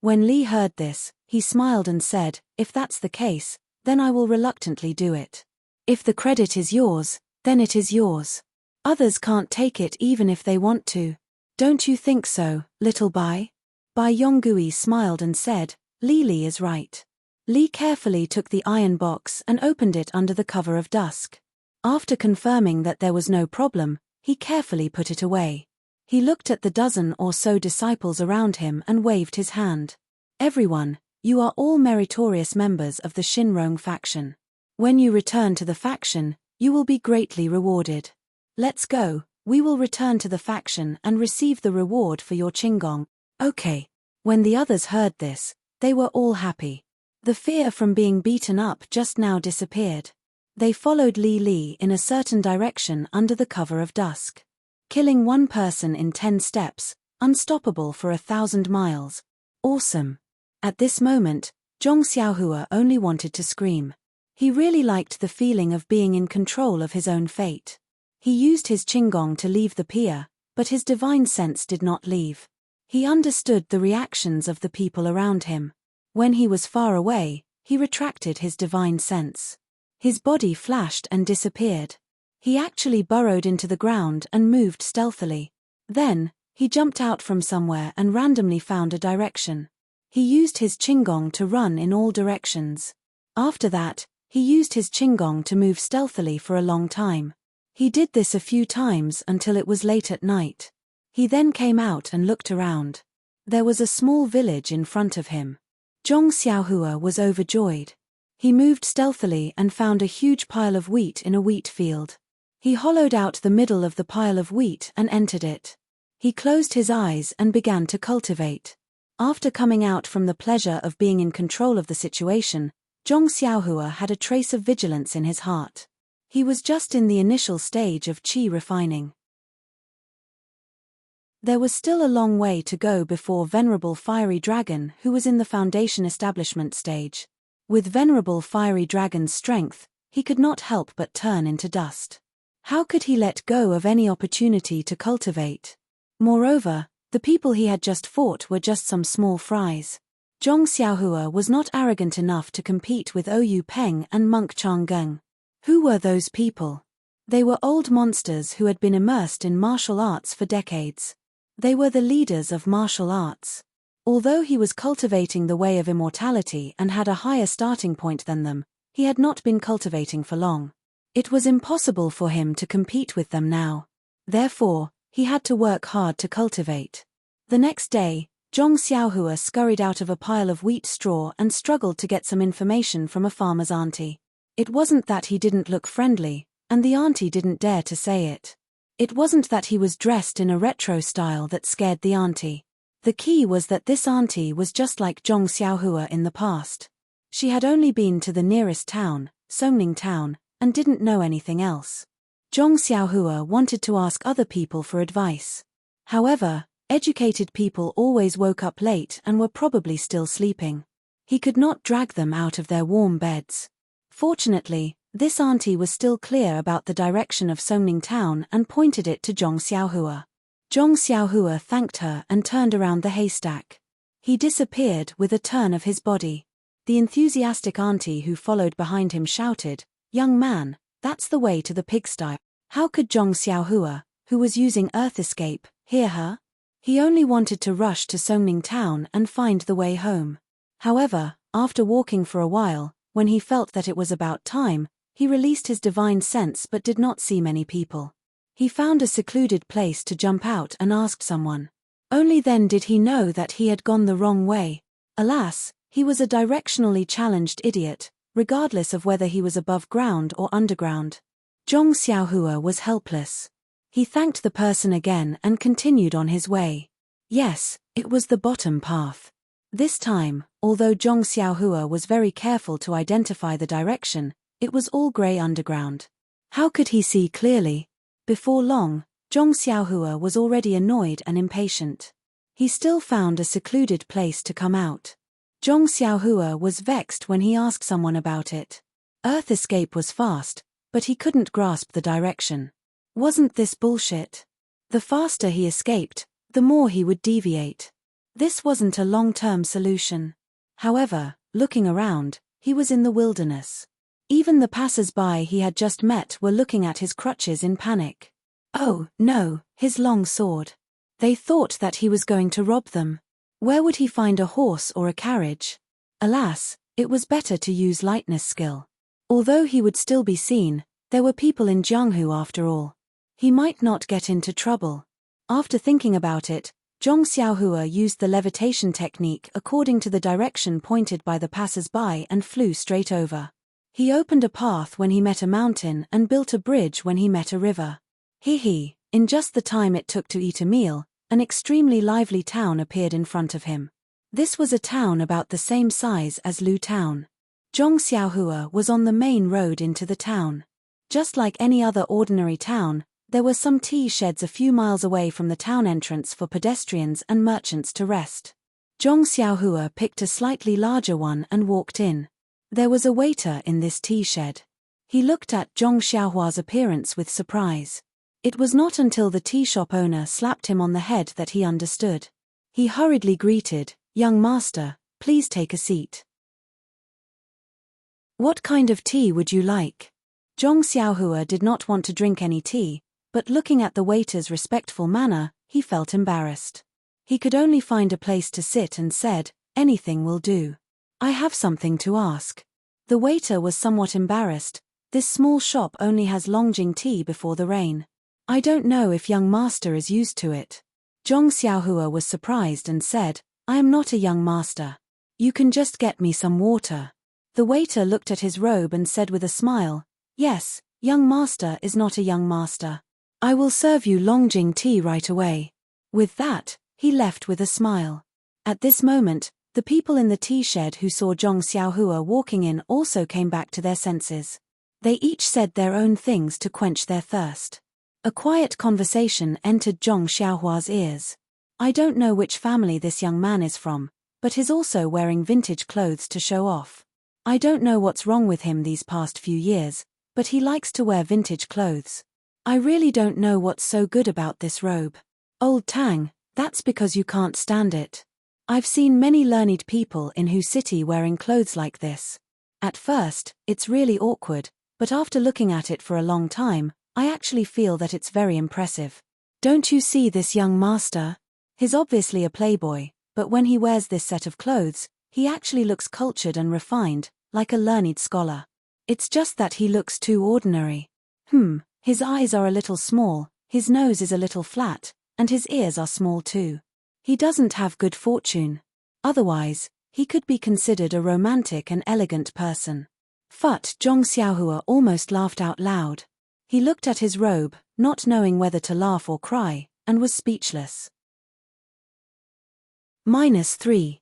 When Li heard this, he smiled and said, "If that's the case, then I will reluctantly do it. If the credit is yours, then it is yours. Others can't take it even if they want to. Don't you think so, little Bai?" Bai Yonggui smiled and said, "Li is right." Li carefully took the iron box and opened it under the cover of dusk. After confirming that there was no problem, he carefully put it away. He looked at the dozen or so disciples around him and waved his hand. "Everyone, you are all meritorious members of the Shinrong faction. When you return to the faction, you will be greatly rewarded. Let's go, We will return to the faction and receive the reward for your Qinggong. Okay. When the others heard this, they were all happy. The fear from being beaten up just now disappeared. They followed Li Li in a certain direction under the cover of dusk. Killing one person in 10 steps, unstoppable for 1,000 miles. Awesome. At this moment, Zhong Xiaohua only wanted to scream. He really liked the feeling of being in control of his own fate. He used his Qinggong to leave the pier, but his divine sense did not leave. He understood the reactions of the people around him. When he was far away, he retracted his divine sense. His body flashed and disappeared. He actually burrowed into the ground and moved stealthily. Then, he jumped out from somewhere and randomly found a direction. He used his Qinggong to run in all directions. After that, he used his Qinggong to move stealthily for a long time. He did this a few times until it was late at night. He then came out and looked around. There was a small village in front of him. Zhong Xiaohua was overjoyed. He moved stealthily and found a huge pile of wheat in a wheat field. He hollowed out the middle of the pile of wheat and entered it. He closed his eyes and began to cultivate. After coming out from the pleasure of being in control of the situation, Zhong Xiaohua had a trace of vigilance in his heart. He was just in the initial stage of qi refining. There was still a long way to go before Venerable Fiery Dragon, who was in the Foundation establishment stage. With Venerable Fiery Dragon's strength, he could not help but turn into dust. How could he let go of any opportunity to cultivate? Moreover, the people he had just fought were just some small fries. Zhong Xiaohua was not arrogant enough to compete with Oyu Peng and Monk Chang'eng. Who were those people? They were old monsters who had been immersed in martial arts for decades. They were the leaders of martial arts. Although he was cultivating the way of immortality and had a higher starting point than them, he had not been cultivating for long. It was impossible for him to compete with them now. Therefore, he had to work hard to cultivate. The next day, Zhong Xiaohua scurried out of a pile of wheat straw and struggled to get some information from a farmer's auntie. It wasn't that he didn't look friendly, and the auntie didn't dare to say it. It wasn't that he was dressed in a retro style that scared the auntie. The key was that this auntie was just like Zhong Xiaohua in the past. She had only been to the nearest town, Songning Town, and didn't know anything else. Zhong Xiaohua wanted to ask other people for advice. However, educated people always woke up late and were probably still sleeping. He could not drag them out of their warm beds. Fortunately, this auntie was still clear about the direction of Songning Town and pointed it to Zhong Xiaohua. Zhong Xiaohua thanked her and turned around the haystack. He disappeared with a turn of his body. The enthusiastic auntie who followed behind him shouted, "Young man, that's the way to the pigsty." How could Zhong Xiaohua, who was using Earth Escape, hear her? He only wanted to rush to Songning Town and find the way home. However, after walking for a while, when he felt that it was about time, he released his divine sense but did not see many people. He found a secluded place to jump out and asked someone. Only then did he know that he had gone the wrong way. Alas, he was a directionally challenged idiot, regardless of whether he was above ground or underground. Zhong Xiaohua was helpless. He thanked the person again and continued on his way. Yes, it was the bottom path. This time, although Zhong Xiaohua was very careful to identify the direction, it was all grey underground. How could he see clearly? Before long, Zhong Xiaohua was already annoyed and impatient. He still found a secluded place to come out. Zhong Xiaohua was vexed when he asked someone about it. Earth Escape was fast, but he couldn't grasp the direction. Wasn't this bullshit? The faster he escaped, the more he would deviate. This wasn't a long-term solution. However, looking around, he was in the wilderness. Even the passers-by he had just met were looking at his crutches in panic. Oh, no, his long sword. They thought that he was going to rob them. Where would he find a horse or a carriage? Alas, it was better to use lightness skill. Although he would still be seen, there were people in Jianghu after all. He might not get into trouble. After thinking about it, Zhong Xiaohua used the levitation technique according to the direction pointed by the passers-by and flew straight over. He opened a path when he met a mountain and built a bridge when he met a river. In just the time it took to eat a meal, an extremely lively town appeared in front of him. This was a town about the same size as Lu Town. Zhong Xiaohua was on the main road into the town. Just like any other ordinary town, there were some tea sheds a few miles away from the town entrance for pedestrians and merchants to rest. Zhong Xiaohua picked a slightly larger one and walked in. There was a waiter in this tea shed. He looked at Zhong Xiaohua's appearance with surprise. It was not until the tea shop owner slapped him on the head that he understood. He hurriedly greeted, "Young master, please take a seat." "What kind of tea would you like?" Zhong Xiaohua did not want to drink any tea, but looking at the waiter's respectful manner, he felt embarrassed. He could only find a place to sit and said, "Anything will do. I have something to ask." The waiter was somewhat embarrassed. This small shop only has Longjing tea before the rain. "I don't know if young master is used to it." Zhong Xiaohua was surprised and said, "I am not a young master. You can just get me some water." The waiter looked at his robe and said with a smile, "Yes, young master is not a young master. I will serve you Longjing tea right away." With that, he left with a smile. At this moment, the people in the tea shed who saw Zhong Xiaohua walking in also came back to their senses. They each said their own things to quench their thirst. A quiet conversation entered Zhong Xiaohua's ears. "I don't know which family this young man is from, but he's also wearing vintage clothes to show off. I don't know what's wrong with him these past few years, but he likes to wear vintage clothes. I really don't know what's so good about this robe. Old Tang, that's because you can't stand it. I've seen many learned people in Hu City wearing clothes like this. At first, it's really awkward, but after looking at it for a long time, I actually feel that it's very impressive. Don't you see this young master? He's obviously a playboy, but when he wears this set of clothes, he actually looks cultured and refined, like a learned scholar. It's just that he looks too ordinary. His eyes are a little small, his nose is a little flat, and his ears are small too. He doesn't have good fortune. Otherwise, he could be considered a romantic and elegant person." Zhong Xiaohua almost laughed out loud. He looked at his robe, not knowing whether to laugh or cry, and was speechless. -3.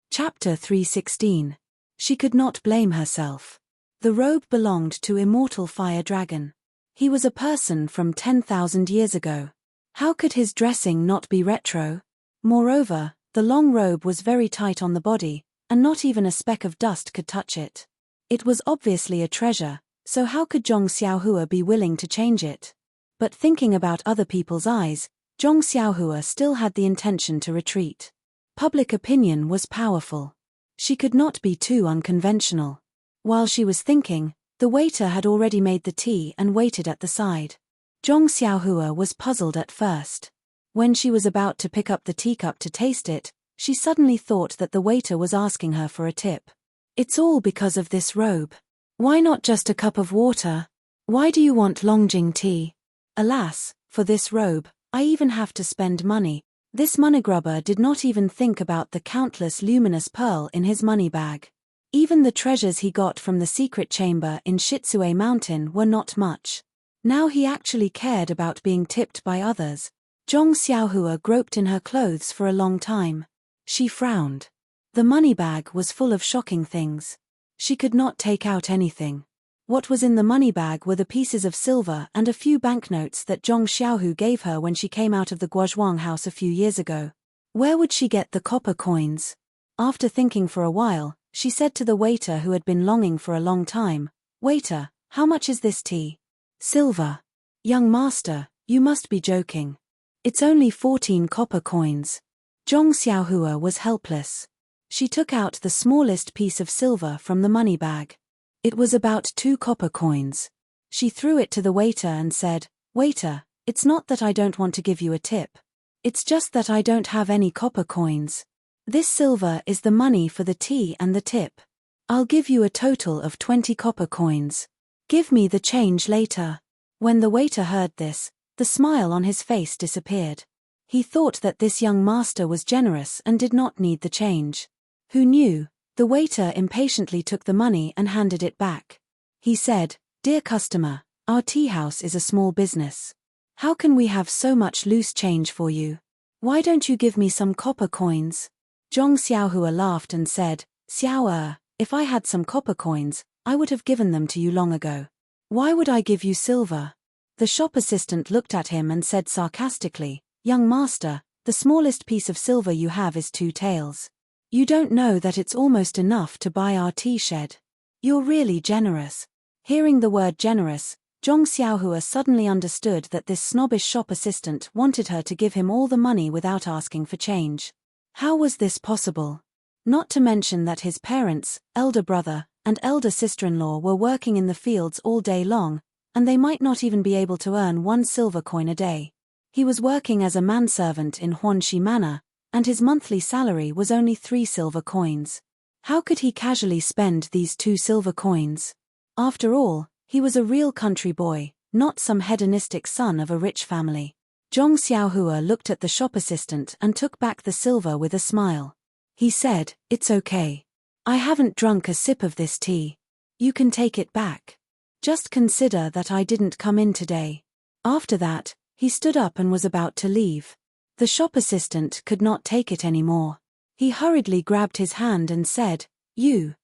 Chapter 316. She could not blame herself. The robe belonged to immortal fire dragon. He was a person from 10,000 years ago. How could his dressing not be retro? Moreover, the long robe was very tight on the body, and not even a speck of dust could touch it. It was obviously a treasure, so how could Zhong Xiaohua be willing to change it? But thinking about other people's eyes, Zhong Xiaohua still had the intention to retreat. Public opinion was powerful. She could not be too unconventional. While she was thinking, the waiter had already made the tea and waited at the side. Zhong Xiaohua was puzzled at first. When she was about to pick up the teacup to taste it, she suddenly thought that the waiter was asking her for a tip. "It's all because of this robe. Why not just a cup of water? Why do you want Longjing tea? Alas, for this robe, I even have to spend money." This moneygrubber did not even think about the countless luminous pearl in his money bag. Even the treasures he got from the secret chamber in Shitsue Mountain were not much. Now he actually cared about being tipped by others. Zhong Xiaohua groped in her clothes for a long time. She frowned. The money bag was full of shocking things. She could not take out anything. What was in the money bag were the pieces of silver and a few banknotes that Zhong Xiaohu gave her when she came out of the Guozhuang house a few years ago. Where would she get the copper coins? After thinking for a while, she said to the waiter who had been longing for a long time, "Waiter, how much is this tea?" "Silver." "Young master, you must be joking. It's only 14 copper coins." Zhong Xiaohua was helpless. She took out the smallest piece of silver from the money bag. It was about 2 copper coins. She threw it to the waiter and said, "Waiter, it's not that I don't want to give you a tip. It's just that I don't have any copper coins. This silver is the money for the tea and the tip. I'll give you a total of 20 copper coins. Give me the change later." When the waiter heard this, the smile on his face disappeared. He thought that this young master was generous and did not need the change. Who knew? The waiter impatiently took the money and handed it back. He said, "Dear customer, our tea house is a small business. How can we have so much loose change for you? Why don't you give me some copper coins?" Zhong Xiaohua laughed and said, "Xiao if I had some copper coins, I would have given them to you long ago. Why would I give you silver?" The shop assistant looked at him and said sarcastically, "Young master, the smallest piece of silver you have is 2 taels. You don't know that it's almost enough to buy our tea shed. You're really generous." Hearing the word generous, Zhong Xiaohua suddenly understood that this snobbish shop assistant wanted her to give him all the money without asking for change. How was this possible? Not to mention that his parents, elder brother, and elder sister-in-law were working in the fields all day long, and they might not even be able to earn 1 silver coin a day. He was working as a manservant in Huanxi Manor, and his monthly salary was only 3 silver coins. How could he casually spend these 2 silver coins? After all, he was a real country boy, not some hedonistic son of a rich family. Zhong Xiaohua looked at the shop assistant and took back the silver with a smile. He said, "It's okay. I haven't drunk a sip of this tea. You can take it back. Just consider that I didn't come in today." After that, he stood up and was about to leave. The shop assistant could not take it anymore. He hurriedly grabbed his hand and said, You.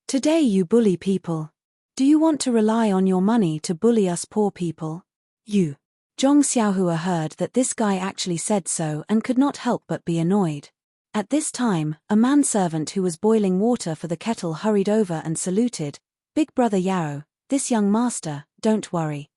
Today you bully people. Do you want to rely on your money to bully us poor people? You. Zhong Xiaohua heard that this guy actually said so and could not help but be annoyed. At this time, a manservant who was boiling water for the kettle hurried over and saluted, "Big brother Yao, this young master, don't worry.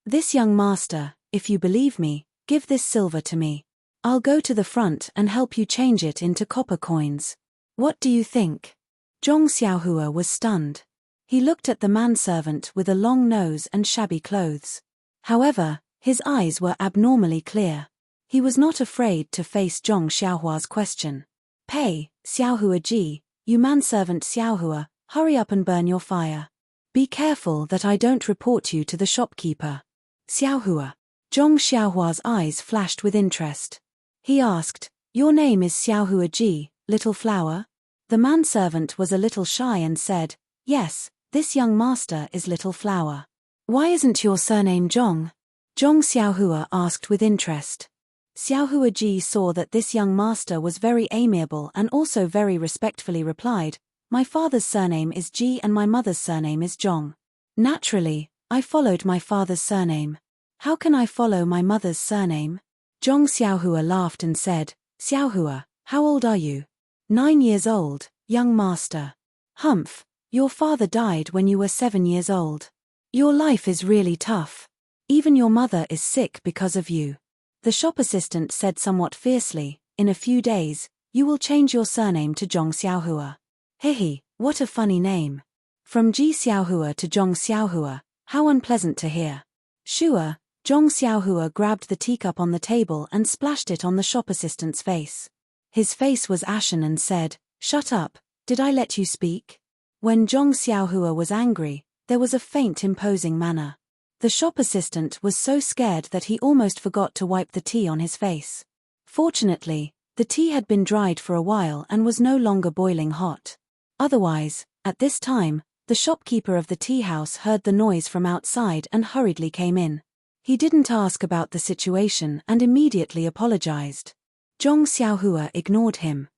This young master, if you believe me, give this silver to me. I'll go to the front and help you change it into copper coins. What do you think?" Zhong Xiaohua was stunned. He looked at the manservant with a long nose and shabby clothes. However, his eyes were abnormally clear. He was not afraid to face Zhong Xiaohua's question. "Pei, Xiaohua ji, you manservant Xiaohua, hurry up and burn your fire. Be careful that I don't report you to the shopkeeper." "Xiaohua." Zhong Xiaohua's eyes flashed with interest. He asked, "Your name is Xiaohua ji, little flower?" The manservant was a little shy and said, "Yes, this young master is Little Flower." "Why isn't your surname Zhong?" Zhong Xiaohua asked with interest. Xiaohua ji saw that this young master was very amiable and also very respectfully replied, "My father's surname is Ji and my mother's surname is Zhong. Naturally, I followed my father's surname. How can I follow my mother's surname?" Zhong Xiaohua laughed and said, "Xiaohua, how old are you?" 9 years old, young master." "Humph, your father died when you were 7 years old. Your life is really tough. Even your mother is sick because of you." The shop assistant said somewhat fiercely, "In a few days, you will change your surname to Zhong Xiaohua." "Hehe, what a funny name. From Ji Xiaohua to Zhong Xiaohua, how unpleasant to hear." Sure, Zhong Xiaohua grabbed the teacup on the table and splashed it on the shop assistant's face. His face was ashen and said, "Shut up, did I let you speak?" When Zhong Xiaohua was angry, there was a faint imposing manner. The shop assistant was so scared that he almost forgot to wipe the tea on his face. Fortunately, the tea had been dried for a while and was no longer boiling hot. Otherwise, at this time, the shopkeeper of the tea house heard the noise from outside and hurriedly came in. He didn't ask about the situation and immediately apologized. Zhong Xiaohua ignored him.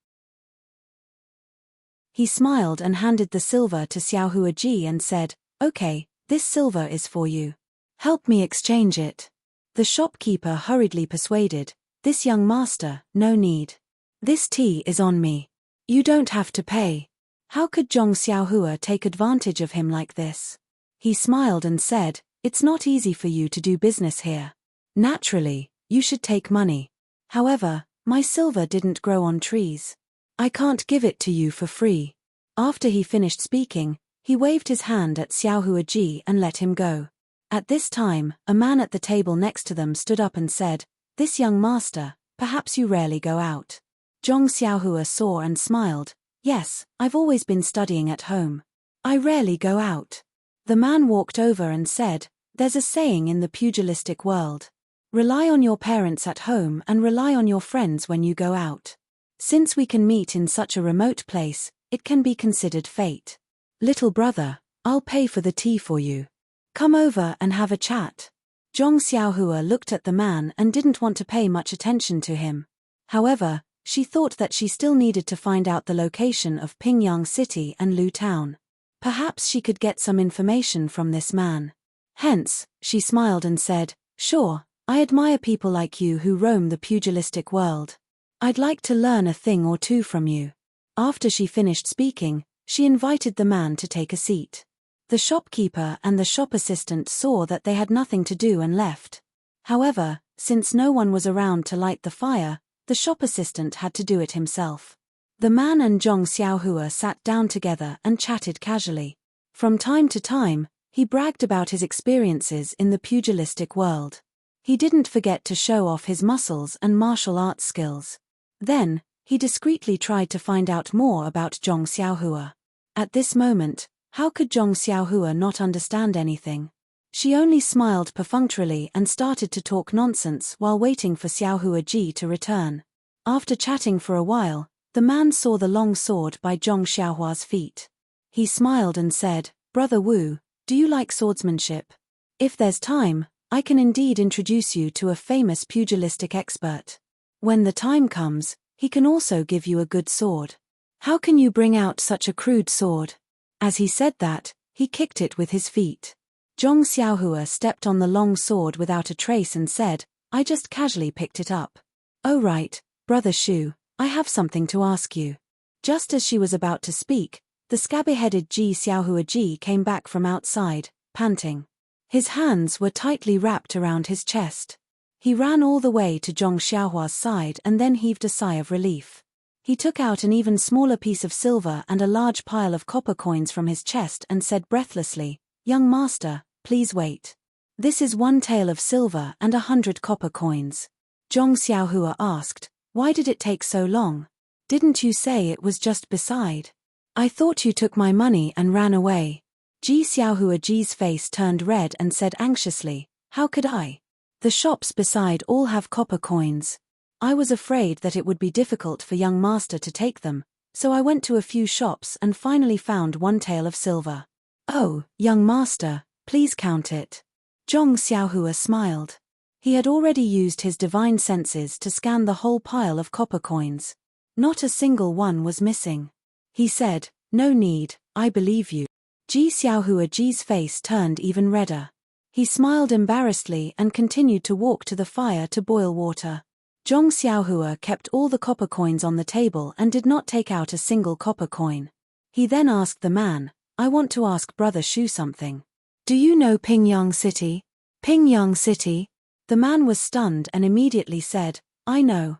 He smiled and handed the silver to Xiaohua ji and said, "Okay, this silver is for you. Help me exchange it." The shopkeeper hurriedly persuaded, "This young master, no need. This tea is on me. You don't have to pay." How could Zhong Xiaohua take advantage of him like this? He smiled and said, "It's not easy for you to do business here. Naturally, you should take money. However, my silver didn't grow on trees. I can't give it to you for free." After he finished speaking, he waved his hand at Xiaohua ji and let him go. At this time, a man at the table next to them stood up and said, "This young master, perhaps you rarely go out." Zhong Xiaohua saw and smiled, "Yes, I've always been studying at home. I rarely go out." The man walked over and said, "There's a saying in the pugilistic world. Rely on your parents at home and rely on your friends when you go out. Since we can meet in such a remote place, it can be considered fate. Little brother, I'll pay for the tea for you. Come over and have a chat. Zhong Xiaohua looked at the man and didn't want to pay much attention to him. However, she thought that she still needed to find out the location of Pingyang City and Lu Town. Perhaps she could get some information from this man. Hence, she smiled and said, "Sure, I admire people like you who roam the pugilistic world. I'd like to learn a thing or two from you." After she finished speaking, she invited the man to take a seat. The shopkeeper and the shop assistant saw that they had nothing to do and left. However, since no one was around to light the fire, the shop assistant had to do it himself. The man and Zhong Xiaohua sat down together and chatted casually. From time to time, he bragged about his experiences in the pugilistic world. He didn't forget to show off his muscles and martial arts skills. Then, he discreetly tried to find out more about Zhong Xiaohua. At this moment, how could Zhong Xiaohua not understand anything? She only smiled perfunctorily and started to talk nonsense while waiting for Xiaohua Ji to return. After chatting for a while, the man saw the long sword by Zhong Xiaohua's feet. He smiled and said, "Brother Wu, do you like swordsmanship? If there's time, I can indeed introduce you to a famous pugilistic expert. When the time comes, he can also give you a good sword. How can you bring out such a crude sword?" As he said that, he kicked it with his feet. Zhong Xiaohua stepped on the long sword without a trace and said, "I just casually picked it up." "Oh right, Brother Shu, I have something to ask you." Just as she was about to speak, the scabby-headed Ji Xiaohua Ji came back from outside, panting. His hands were tightly wrapped around his chest. He ran all the way to Zhong Xiaohua's side and then heaved a sigh of relief. He took out an even smaller piece of silver and a large pile of copper coins from his chest and said breathlessly, "Young master, please wait. This is 1 tael of silver and 100 copper coins." Zhong Xiaohua asked, "Why did it take so long? Didn't you say it was just beside? I thought you took my money and ran away." Ji Xiaohua Ji's face turned red and said anxiously, "How could I? The shops beside all have copper coins. I was afraid that it would be difficult for young master to take them, so I went to a few shops and finally found 1 tael of silver." "Oh, young master, please count it." Zhong Xiaohua smiled. He had already used his divine senses to scan the whole pile of copper coins. Not a single one was missing. He said, "No need, I believe you." Ji Xiaohua Ji's face turned even redder. He smiled embarrassedly and continued to walk to the fire to boil water. Zhong Xiaohua kept all the copper coins on the table and did not take out a single copper coin. He then asked the man, "I want to ask Brother Shu something. Do you know Pingyang City?" "Pingyang City?" The man was stunned and immediately said, I know.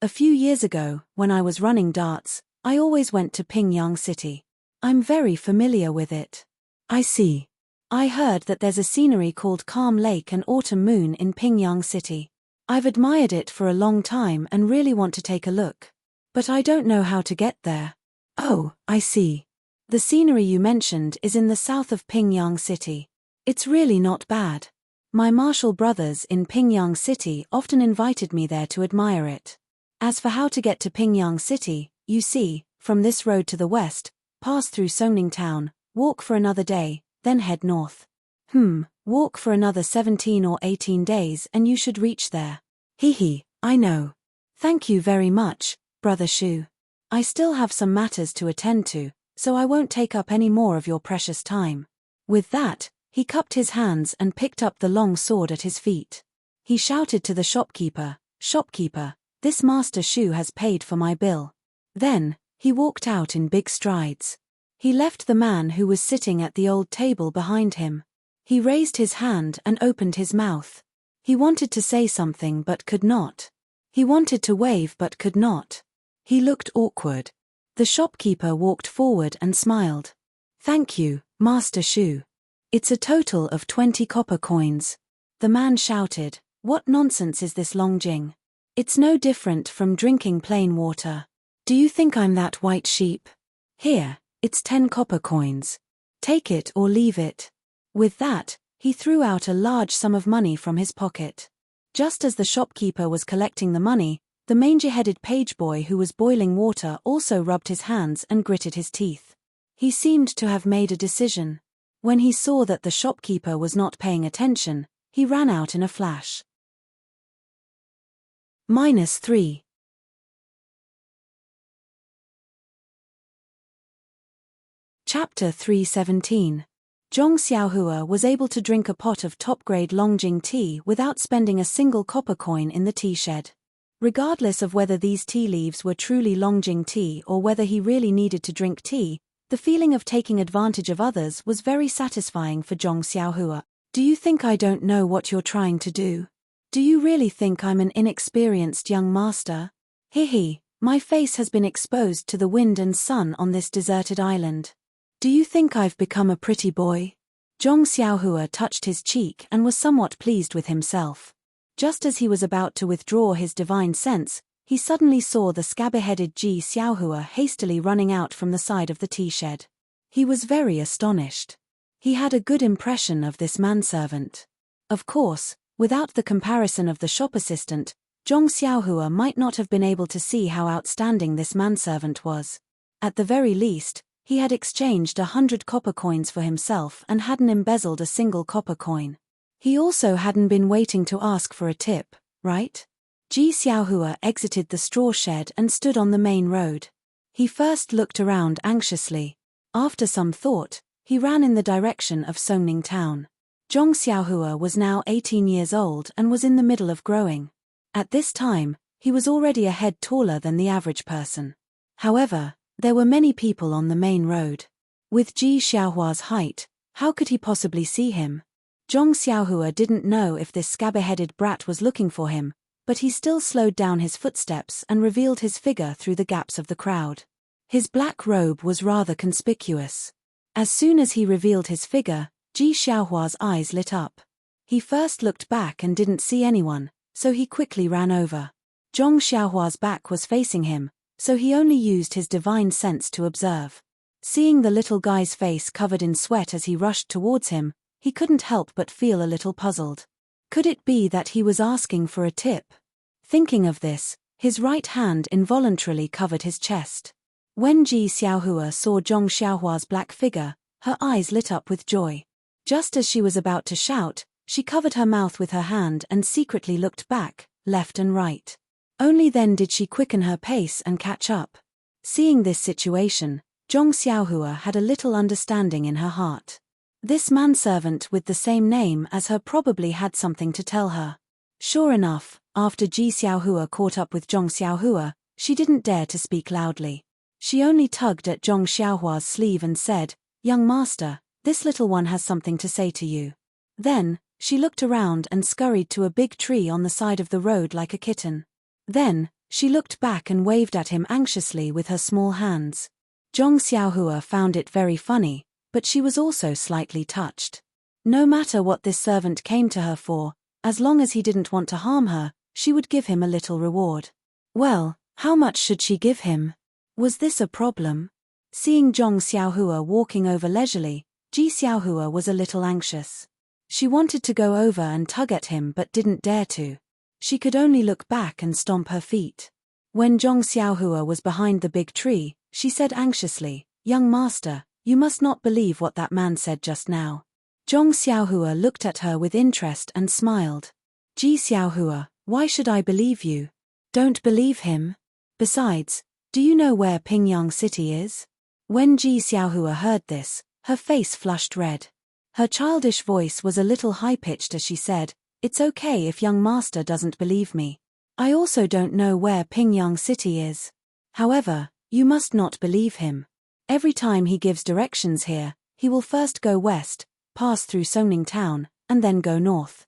"A few years ago, when I was running darts, I always went to Pingyang City. I'm very familiar with it." "I see. I heard that there's a scenery called Calm Lake and Autumn Moon in Pingyang City. I've admired it for a long time and really want to take a look. But I don't know how to get there." "Oh, I see. The scenery you mentioned is in the south of Pingyang City. It's really not bad. My martial brothers in Pingyang City often invited me there to admire it. As for how to get to Pingyang City, you see, from this road to the west, pass through Songning Town, walk for another day, then head north. Walk for another 17 or 18 days and you should reach there." "Hee, I know. Thank you very much, Brother Shu. I still have some matters to attend to, so I won't take up any more of your precious time." With that, he cupped his hands and picked up the long sword at his feet. He shouted to the shopkeeper, "Shopkeeper, this Master Shu has paid for my bill." Then, he walked out in big strides. He left the man who was sitting at the old table behind him. He raised his hand and opened his mouth. He wanted to say something but could not. He wanted to wave but could not. He looked awkward. The shopkeeper walked forward and smiled. "Thank you, Master Shu. It's a total of 20 copper coins." The man shouted, "What nonsense is this Longjing? It's no different from drinking plain water. Do you think I'm that white sheep? Here, it's 10 copper coins. Take it or leave it." With that, he threw out a large sum of money from his pocket. Just as the shopkeeper was collecting the money, the The mangy-headed page boy who was boiling water also rubbed his hands and gritted his teeth. He seemed to have made a decision. When he saw that the shopkeeper was not paying attention, he ran out in a flash. -3. Chapter 317. Zhong Xiaohua was able to drink a pot of top-grade Longjing tea without spending a single copper coin in the tea shed. Regardless of whether these tea leaves were truly Longjing tea or whether he really needed to drink tea, the feeling of taking advantage of others was very satisfying for Zhong Xiaohua. Do you think I don't know what you're trying to do? Do you really think I'm an inexperienced young master? Hehe, my face has been exposed to the wind and sun on this deserted island. Do you think I've become a pretty boy? Zhong Xiaohua touched his cheek and was somewhat pleased with himself. Just as he was about to withdraw his divine sense, he suddenly saw the scabby-headed Ji Xiaohua hastily running out from the side of the tea shed. He was very astonished. He had a good impression of this manservant. Of course, without the comparison of the shop assistant, Zhong Xiaohua might not have been able to see how outstanding this manservant was. At the very least, he had exchanged 100 copper coins for himself and hadn't embezzled a single copper coin. He also hadn't been waiting to ask for a tip, right? Ji Xiaohua exited the straw shed and stood on the main road. He first looked around anxiously. After some thought, he ran in the direction of Songning town. Zhong Xiaohua was now 18 years old and was in the middle of growing. At this time, he was already a head taller than the average person. However, there were many people on the main road. With Ji Xiaohua's height, how could he possibly see him? Zhong Xiaohua didn't know if this scabby-headed brat was looking for him, but he still slowed down his footsteps and revealed his figure through the gaps of the crowd. His black robe was rather conspicuous. As soon as he revealed his figure, Ji Xiaohua's eyes lit up. He first looked back and didn't see anyone, so he quickly ran over. Zhong Xiaohua's back was facing him, so he only used his divine sense to observe. Seeing the little guy's face covered in sweat as he rushed towards him, he couldn't help but feel a little puzzled. Could it be that he was asking for a tip? Thinking of this, his right hand involuntarily covered his chest. When Ji Xiaohua saw Zhong Xiaohua's black figure, her eyes lit up with joy. Just as she was about to shout, she covered her mouth with her hand and secretly looked back, left and right. Only then did she quicken her pace and catch up. Seeing this situation, Zhong Xiaohua had a little understanding in her heart. This manservant with the same name as her probably had something to tell her. Sure enough, after Ji Xiaohua caught up with Zhong Xiaohua, she didn't dare to speak loudly. She only tugged at Zhong Xiaohua's sleeve and said, "Young master, this little one has something to say to you." Then, she looked around and scurried to a big tree on the side of the road like a kitten. Then, she looked back and waved at him anxiously with her small hands. Zhong Xiaohua found it very funny, but she was also slightly touched. No matter what this servant came to her for, as long as he didn't want to harm her, she would give him a little reward. Well, how much should she give him? Was this a problem? Seeing Zhong Xiaohua walking over leisurely, Ji Xiaohua was a little anxious. She wanted to go over and tug at him but didn't dare to. She could only look back and stomp her feet. When Zhong Xiaohua was behind the big tree, she said anxiously, "Young master, you must not believe what that man said just now." Zhong Xiaohua looked at her with interest and smiled. "Ji Xiaohua, why should I believe you? Don't believe him. Besides, do you know where Pingyang City is?" When Ji Xiaohua heard this, her face flushed red. Her childish voice was a little high-pitched as she said, "It's okay if young master doesn't believe me. I also don't know where Pingyang City is. However, you must not believe him. Every time he gives directions here, he will first go west, pass through Songning town, and then go north.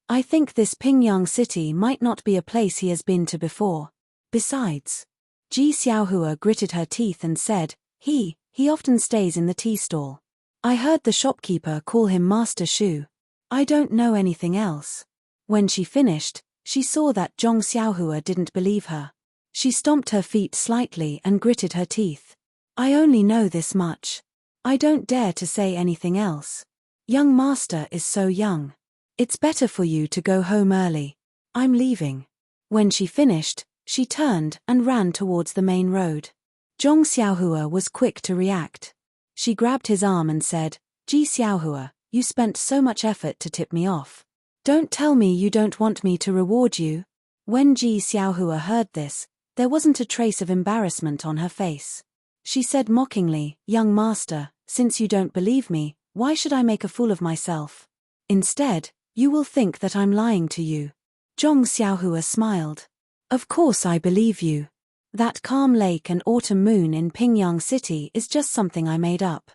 I think this Pingyang City might not be a place he has been to before. Besides," Ji Xiaohua gritted her teeth and said, He often stays in the tea stall. I heard the shopkeeper call him Master Shu. I don't know anything else." When she finished, she saw that Zhong Xiaohua didn't believe her. She stomped her feet slightly and gritted her teeth. "I only know this much. I don't dare to say anything else. Young master is so young. It's better for you to go home early. I'm leaving." When she finished, she turned and ran towards the main road. Zhong Xiaohua was quick to react. She grabbed his arm and said, "Ji Xiaohua, you spent so much effort to tip me off. Don't tell me you don't want me to reward you." When Ji Xiaohua heard this, there wasn't a trace of embarrassment on her face. She said mockingly, "Young master, since you don't believe me, why should I make a fool of myself? Instead, you will think that I'm lying to you." Zhong Xiaohua smiled. "Of course I believe you. That calm lake and autumn moon in Pingyang City is just something I made up."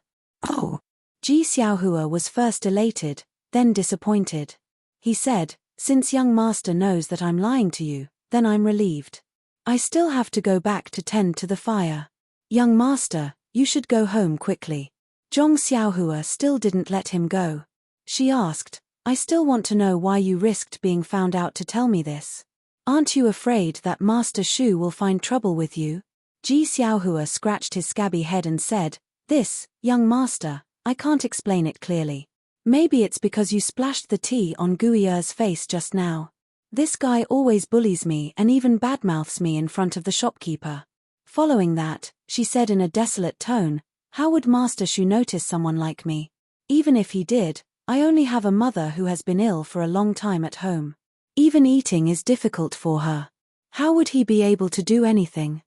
"Oh." Ji Xiaohua was first elated, then disappointed. He said, "Since young master knows that I'm lying to you, then I'm relieved. I still have to go back to tend to the fire. Young master, you should go home quickly." Zhong Xiaohua still didn't let him go. She asked, "I still want to know why you risked being found out to tell me this. Aren't you afraid that Master Shu will find trouble with you?" Ji Xiaohua scratched his scabby head and said, "This, young master, I can't explain it clearly. Maybe it's because you splashed the tea on Guiyer's face just now. This guy always bullies me and even badmouths me in front of the shopkeeper." Following that, she said in a desolate tone, "How would Master Shu notice someone like me? Even if he did, I only have a mother who has been ill for a long time at home. Even eating is difficult for her. How would he be able to do anything?"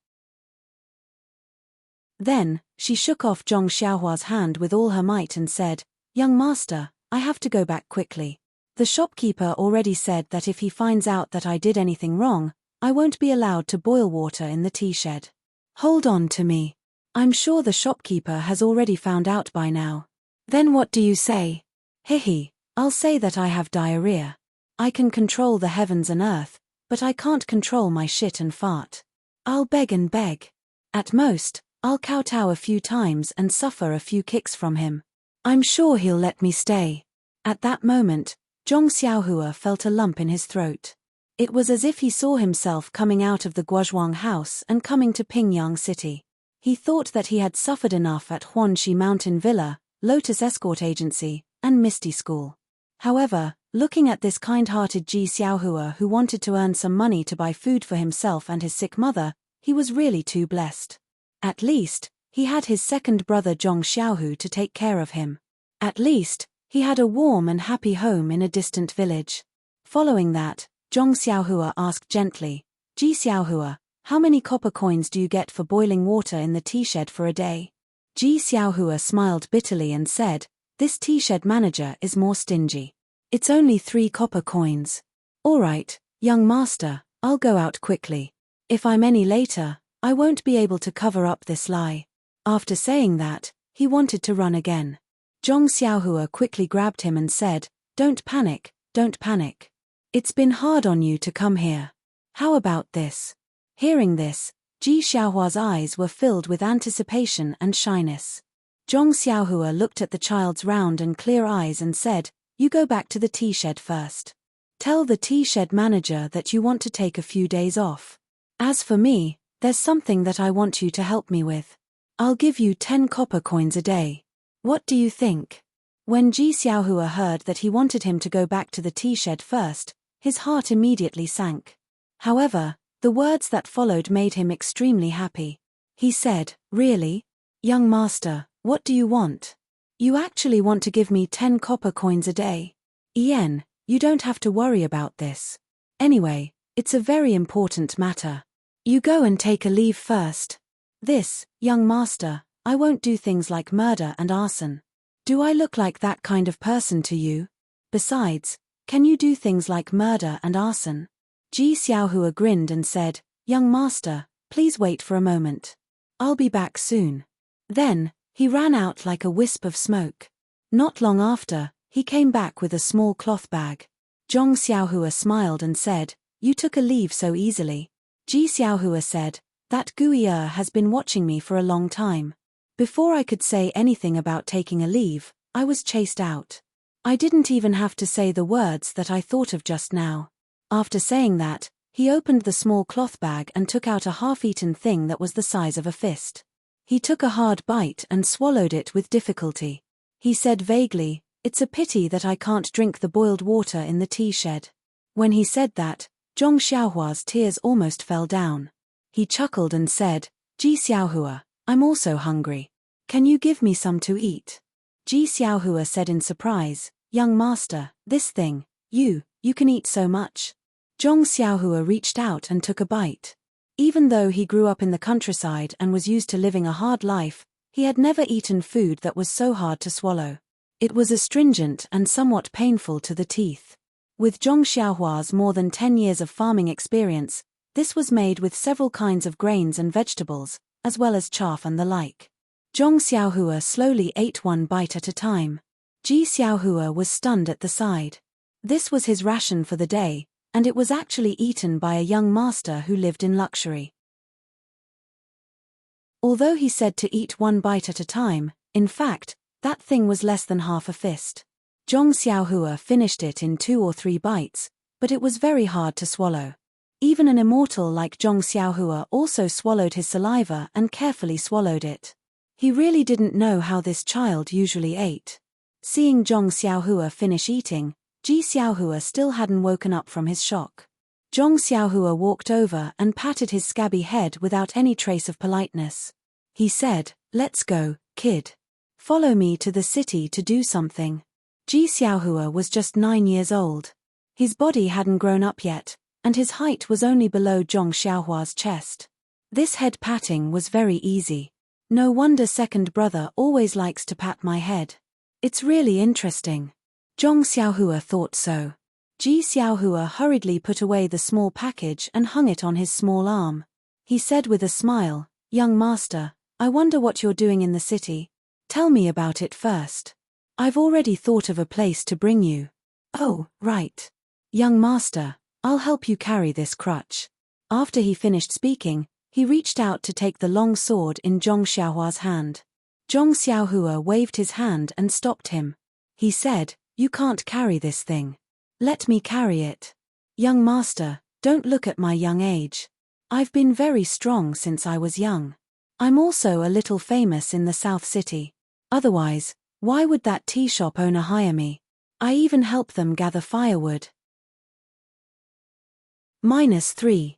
Then, she shook off Zhong Xiaohua's hand with all her might and said, "Young master, I have to go back quickly. The shopkeeper already said that if he finds out that I did anything wrong, I won't be allowed to boil water in the tea shed. Hold on to me. I'm sure the shopkeeper has already found out by now." "Then what do you say?" "Hihi, I'll say that I have diarrhea. I can control the heavens and earth, but I can't control my shit and fart. I'll beg and beg. At most, I'll kowtow a few times and suffer a few kicks from him. I'm sure he'll let me stay." At that moment, Zhong Xiaohua felt a lump in his throat. It was as if he saw himself coming out of the Guozhuang house and coming to Pingyang City. He thought that he had suffered enough at Huanxi Mountain Villa, Lotus Escort Agency, and Misty School. However, looking at this kind-hearted Ji Xiaohua who wanted to earn some money to buy food for himself and his sick mother, he was really too blessed. At least, he had his second brother Zhong Xiaohu to take care of him. At least, he had a warm and happy home in a distant village. Following that, Zhong Xiaohua asked gently, "Ji Xiaohua, how many copper coins do you get for boiling water in the tea shed for a day?" Ji Xiaohua smiled bitterly and said, "This tea shed manager is more stingy. It's only 3 copper coins. All right, young master, I'll go out quickly. If I'm any later, I won't be able to cover up this lie." After saying that, he wanted to run again. Zhong Xiaohua quickly grabbed him and said, "Don't panic, don't panic. It's been hard on you to come here. How about this?" Hearing this, Ji Xiaohua's eyes were filled with anticipation and shyness. Zhong Xiaohua looked at the child's round and clear eyes and said, "You go back to the tea shed first. Tell the tea shed manager that you want to take a few days off. As for me, there's something that I want you to help me with. I'll give you 10 copper coins a day. What do you think?" When Ji Xiaohua heard that he wanted him to go back to the tea shed first, his heart immediately sank. However, the words that followed made him extremely happy. He said, "Really? Young master, what do you want? You actually want to give me 10 copper coins a day? Yen, you don't have to worry about this. Anyway, it's a very important matter. You go and take a leave first. This, young master, I won't do things like murder and arson. Do I look like that kind of person to you? Besides, can you do things like murder and arson?" Ji Xiaohua grinned and said, "Young master, please wait for a moment. I'll be back soon." Then, he ran out like a wisp of smoke. Not long after, he came back with a small cloth bag. Zhong Xiaohua smiled and said, "You took a leave so easily." Ji Xiaohua said, "That Guiyer has been watching me for a long time. Before I could say anything about taking a leave, I was chased out. I didn't even have to say the words that I thought of just now." After saying that, he opened the small cloth bag and took out a half-eaten thing that was the size of a fist. He took a hard bite and swallowed it with difficulty. He said vaguely, "It's a pity that I can't drink the boiled water in the tea shed." When he said that, Zhong Xiaohua's tears almost fell down. He chuckled and said, Ji Xiaohua, I'm also hungry. Can you give me some to eat? Ji Xiaohua said in surprise, Young master, this thing, you can eat so much. Zhong Xiaohua reached out and took a bite. Even though he grew up in the countryside and was used to living a hard life, he had never eaten food that was so hard to swallow. It was astringent and somewhat painful to the teeth. With Zhong Xiaohua's more than 10 years of farming experience, this was made with several kinds of grains and vegetables, as well as chaff and the like. Zhong Xiaohua slowly ate one bite at a time. Ji Xiaohua was stunned at the sight. This was his ration for the day, and it was actually eaten by a young master who lived in luxury. Although he said to eat one bite at a time, in fact, that thing was less than half a fist. Zhong Xiaohua finished it in 2 or 3 bites, but it was very hard to swallow. Even an immortal like Zhong Xiaohua also swallowed his saliva and carefully swallowed it. He really didn't know how this child usually ate. Seeing Zhong Xiaohua finish eating, Ji Xiaohua still hadn't woken up from his shock. Zhong Xiaohua walked over and patted his scabby head without any trace of politeness. He said, Let's go, kid. Follow me to the city to do something. Ji Xiaohua was just 9 years old. His body hadn't grown up yet, and his height was only below Zhong Xiaohua's chest. This head patting was very easy. No wonder second brother always likes to pat my head. It's really interesting. Zhong Xiaohua thought so. Ji Xiaohua hurriedly put away the small package and hung it on his small arm. He said with a smile, Young master, I wonder what you're doing in the city. Tell me about it first. I've already thought of a place to bring you. Oh, right. Young master, I'll help you carry this crutch. After he finished speaking, he reached out to take the long sword in Zhong Xiaohua's hand. Zhong Xiaohua waved his hand and stopped him. He said, You can't carry this thing. Let me carry it. Young master, don't look at my young age. I've been very strong since I was young. I'm also a little famous in the South City. Otherwise, why would that tea shop owner hire me? I even help them gather firewood. -3.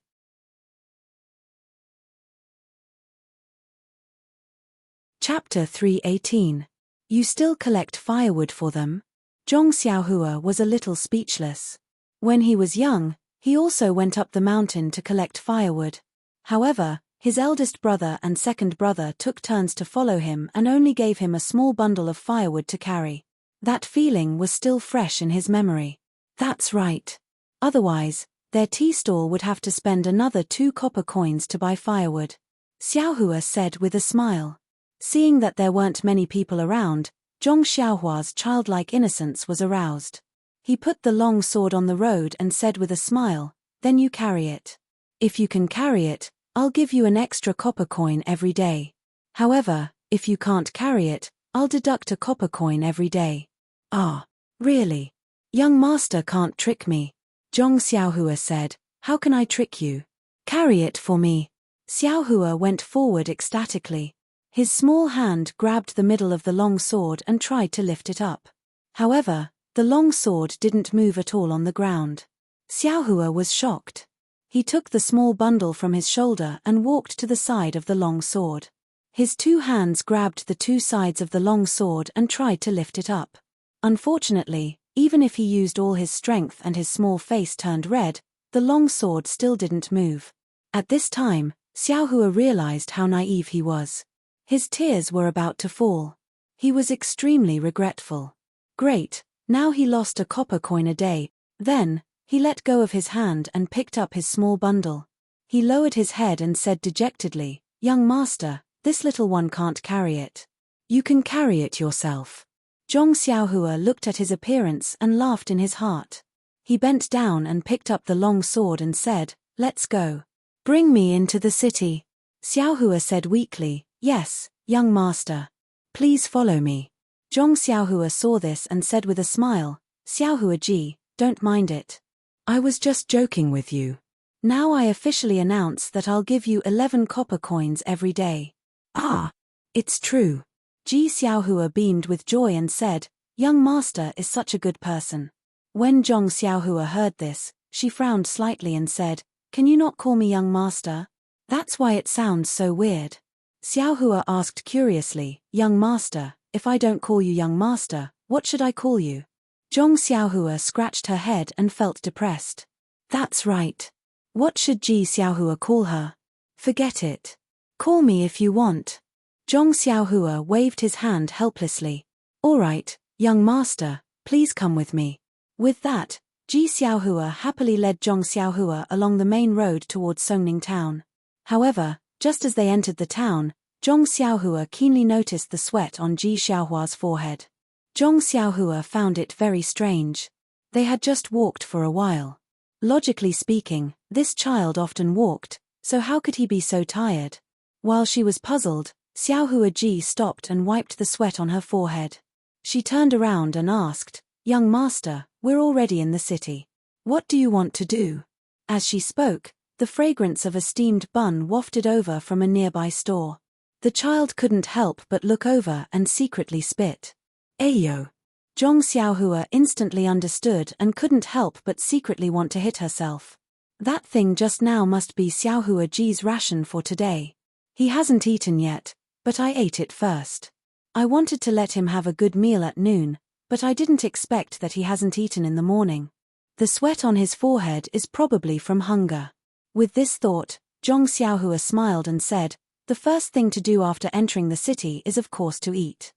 Chapter 3:18. You still collect firewood for them? Zhong Xiaohua was a little speechless. When he was young, he also went up the mountain to collect firewood. However, his eldest brother and second brother took turns to follow him and only gave him a small bundle of firewood to carry. That feeling was still fresh in his memory. That's right. Otherwise, their tea stall would have to spend another 2 copper coins to buy firewood. Xiaohua said with a smile. Seeing that there weren't many people around, Zhong Xiaohua's childlike innocence was aroused. He put the long sword on the road and said with a smile, Then you carry it. If you can carry it, I'll give you an extra copper coin every day. However, if you can't carry it, I'll deduct a copper coin every day. Ah, really? Young master can't trick me. Zhong Xiaohua said, How can I trick you? Carry it for me. Xiaohua went forward ecstatically. His small hand grabbed the middle of the long sword and tried to lift it up. However, the long sword didn't move at all on the ground. Xiaohua was shocked. He took the small bundle from his shoulder and walked to the side of the long sword. His 2 hands grabbed the 2 sides of the long sword and tried to lift it up. Unfortunately, even if he used all his strength and his small face turned red, the long sword still didn't move. At this time, Xiaohua realized how naive he was. His tears were about to fall. He was extremely regretful. Great, now he lost a copper coin a day. Then, he let go of his hand and picked up his small bundle. He lowered his head and said dejectedly, Young master, this little one can't carry it. You can carry it yourself. Zhong Xiaohua looked at his appearance and laughed in his heart. He bent down and picked up the long sword and said, Let's go. Bring me into the city. Xiaohua said weakly, Yes, young master. Please follow me. Zhong Xiaohua saw this and said with a smile, Xiaohua ji, don't mind it. I was just joking with you. Now I officially announce that I'll give you 11 copper coins every day. Ah, it's true. Ji Xiaohua beamed with joy and said, Young master is such a good person. When Zhong Xiaohua heard this, she frowned slightly and said, "Can you not call me young master? That's why it sounds so weird." Xiaohua asked curiously, "Young master, if I don't call you young master, what should I call you?" Zhong Xiaohua scratched her head and felt depressed. That's right. What should Ji Xiaohua call her? Forget it. Call me if you want. Zhong Xiaohua waved his hand helplessly. All right, young master, please come with me. With that, Ji Xiaohua happily led Zhong Xiaohua along the main road towards Songning town. However, just as they entered the town, Zhong Xiaohua keenly noticed the sweat on Ji Xiaohua's forehead. Zhong Xiaohua found it very strange. They had just walked for a while. Logically speaking, this child often walked, so how could he be so tired? While she was puzzled, Xiaohua Ji stopped and wiped the sweat on her forehead. She turned around and asked, "Young master, we're already in the city. What do you want to do?" As she spoke, the fragrance of a steamed bun wafted over from a nearby store. The child couldn't help but look over and secretly spit. Ayo! Zhong Xiaohua instantly understood and couldn't help but secretly want to hit herself. That thing just now must be Xiaohua Ji's ration for today. He hasn't eaten yet, but I ate it first. I wanted to let him have a good meal at noon, but I didn't expect that he hasn't eaten in the morning. The sweat on his forehead is probably from hunger. With this thought, Zhong Xiaohua smiled and said, "The first thing to do after entering the city is of course to eat.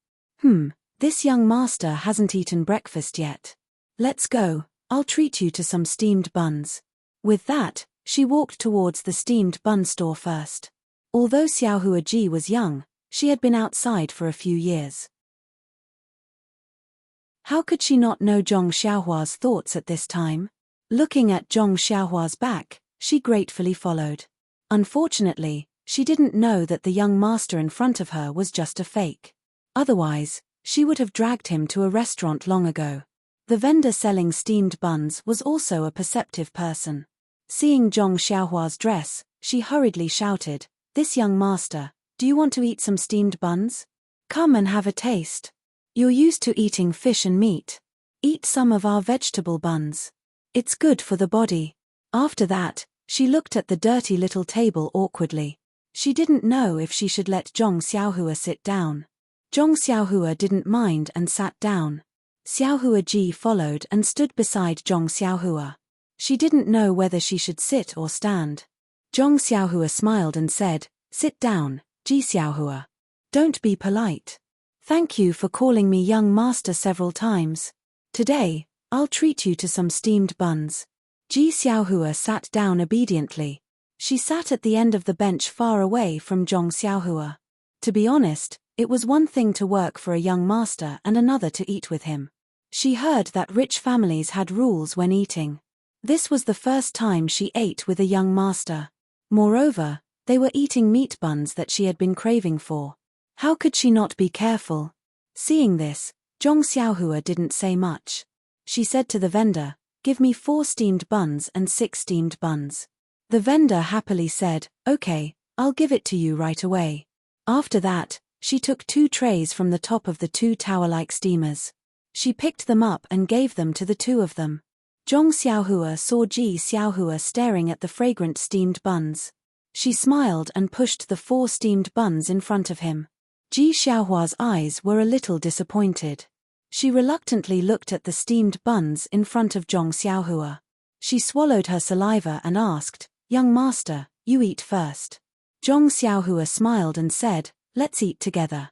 This young master hasn't eaten breakfast yet. Let's go, I'll treat you to some steamed buns." With that, she walked towards the steamed bun store first. Although Xiaohua Ji was young, she had been outside for a few years. How could she not know Zhong Xiaohua's thoughts at this time? Looking at Zhong Xiaohua's back, she gratefully followed. Unfortunately, she didn't know that the young master in front of her was just a fake. Otherwise, she would have dragged him to a restaurant long ago. The vendor selling steamed buns was also a perceptive person. Seeing Zhong Xiaohua's dress, she hurriedly shouted, "This young master, do you want to eat some steamed buns? Come and have a taste. You're used to eating fish and meat. Eat some of our vegetable buns. It's good for the body." After that, she looked at the dirty little table awkwardly. She didn't know if she should let Zhong Xiaohua sit down. Zhong Xiaohua didn't mind and sat down. Xiaohua Ji followed and stood beside Zhong Xiaohua. She didn't know whether she should sit or stand. Zhong Xiaohua smiled and said, "Sit down, Ji Xiaohua. Don't be polite. Thank you for calling me young master several times. Today, I'll treat you to some steamed buns." Ji Xiaohua sat down obediently. She sat at the end of the bench far away from Zhong Xiaohua. To be honest, it was one thing to work for a young master and another to eat with him. She heard that rich families had rules when eating. This was the first time she ate with a young master. Moreover, they were eating meat buns that she had been craving for. How could she not be careful? Seeing this, Zhong Xiaohua didn't say much. She said to the vendor, "Give me 4 steamed buns and 6 steamed buns." The vendor happily said, "Okay, I'll give it to you right away." After that, she took 2 trays from the top of the 2 tower-like steamers. She picked them up and gave them to the 2 of them. Zhong Xiaohua saw Ji Xiaohua staring at the fragrant steamed buns. She smiled and pushed the 4 steamed buns in front of him. Ji Xiaohua's eyes were a little disappointed. She reluctantly looked at the steamed buns in front of Zhong Xiaohua. She swallowed her saliva and asked, "Young master, you eat first." Zhong Xiaohua smiled and said, "Let's eat together."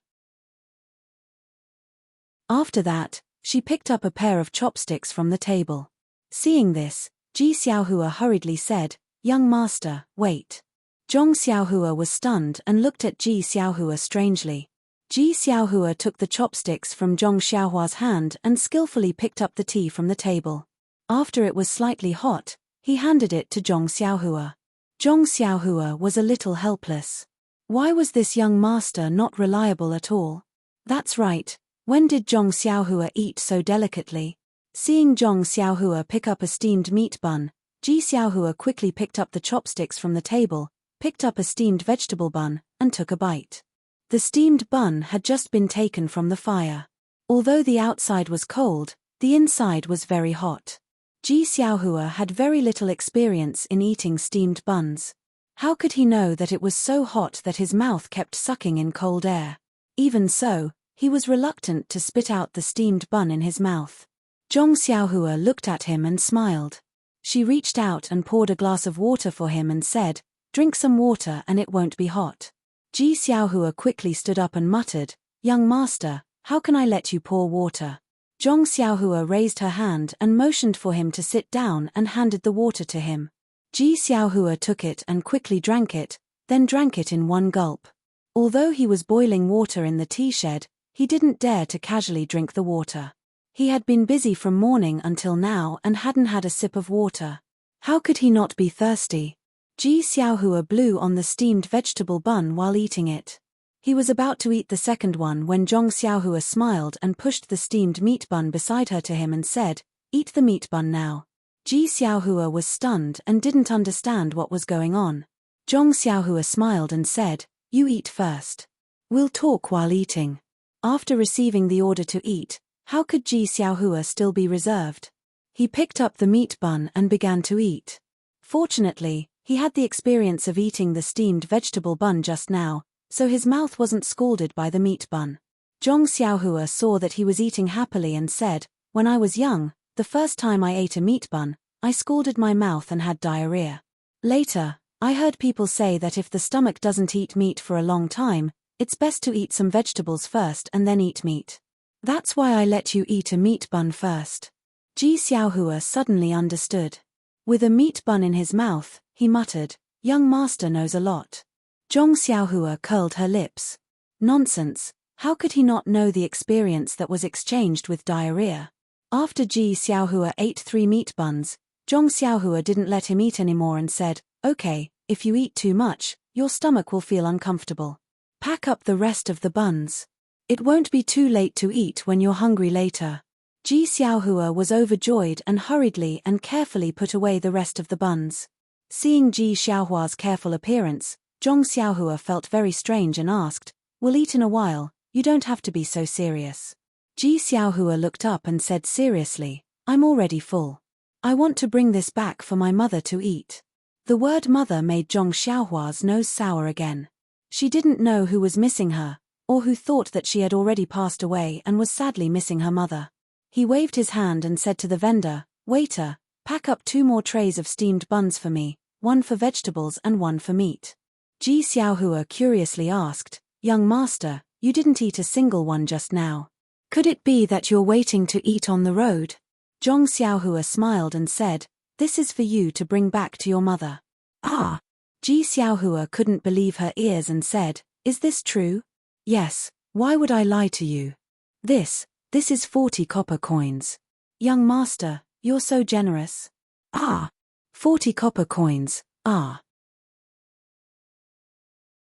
After that, she picked up a pair of chopsticks from the table. Seeing this, Ji Xiaohua hurriedly said, "Young master, wait." Zhong Xiaohua was stunned and looked at Ji Xiaohua strangely. Ji Xiaohua took the chopsticks from Zhong Xiaohua's hand and skillfully picked up the tea from the table. After it was slightly hot, he handed it to Zhong Xiaohua. Zhong Xiaohua was a little helpless. Why was this young master not reliable at all? That's right, when did Zhong Xiaohua eat so delicately? Seeing Zhong Xiaohua pick up a steamed meat bun, Ji Xiaohua quickly picked up the chopsticks from the table, picked up a steamed vegetable bun, and took a bite. The steamed bun had just been taken from the fire. Although the outside was cold, the inside was very hot. Ji Xiaohua had very little experience in eating steamed buns. How could he know that it was so hot that his mouth kept sucking in cold air? Even so, he was reluctant to spit out the steamed bun in his mouth. Zhong Xiaohua looked at him and smiled. She reached out and poured a glass of water for him and said, "Drink some water and it won't be hot." Ji Xiaohua quickly stood up and muttered, "Young master, how can I let you pour water?" Zhong Xiaohua raised her hand and motioned for him to sit down and handed the water to him. Ji Xiaohua took it and quickly drank it, then drank it in one gulp. Although he was boiling water in the tea shed, he didn't dare to casually drink the water. He had been busy from morning until now and hadn't had a sip of water. How could he not be thirsty? Ji Xiaohua blew on the steamed vegetable bun while eating it. He was about to eat the second one when Zhong Xiaohua smiled and pushed the steamed meat bun beside her to him and said, "Eat the meat bun now." Ji Xiaohua was stunned and didn't understand what was going on. Zhong Xiaohua smiled and said, "You eat first. We'll talk while eating." After receiving the order to eat, how could Ji Xiaohua still be reserved? He picked up the meat bun and began to eat. Fortunately, he had the experience of eating the steamed vegetable bun just now, so his mouth wasn't scalded by the meat bun. Zhong Xiaohua saw that he was eating happily and said, "When I was young, the first time I ate a meat bun, I scalded my mouth and had diarrhea. Later, I heard people say that if the stomach doesn't eat meat for a long time, it's best to eat some vegetables first and then eat meat. That's why I let you eat a meat bun first." Ji Xiaohua suddenly understood. With a meat bun in his mouth, he muttered, "Young master knows a lot." Zhong Xiaohua curled her lips. Nonsense, how could he not know the experience that was exchanged with diarrhea? After Ji Xiaohua ate 3 meat buns, Zhong Xiaohua didn't let him eat anymore and said, "Okay, if you eat too much, your stomach will feel uncomfortable. Pack up the rest of the buns. It won't be too late to eat when you're hungry later." Ji Xiaohua was overjoyed and hurriedly and carefully put away the rest of the buns. Seeing Ji Xiaohua's careful appearance, Zhong Xiaohua felt very strange and asked, "We'll eat in a while, you don't have to be so serious." Ji Xiaohua looked up and said seriously, "I'm already full. I want to bring this back for my mother to eat." The word mother made Zhong Xiaohua's nose sour again. She didn't know who was missing her, or who thought that she had already passed away and was sadly missing her mother. He waved his hand and said to the vendor, "Waiter, pack up 2 more trays of steamed buns for me, 1 for vegetables and 1 for meat." Ji Xiaohua curiously asked, "Young master, you didn't eat a single one just now. Could it be that you're waiting to eat on the road?" Zhong Xiaohua smiled and said, "This is for you to bring back to your mother." "Ah!" Ji Xiaohua couldn't believe her ears and said, "Is this true?" "Yes, why would I lie to you? This is 40 copper coins. Young master, you're so generous." "Ah! 40 copper coins, ah.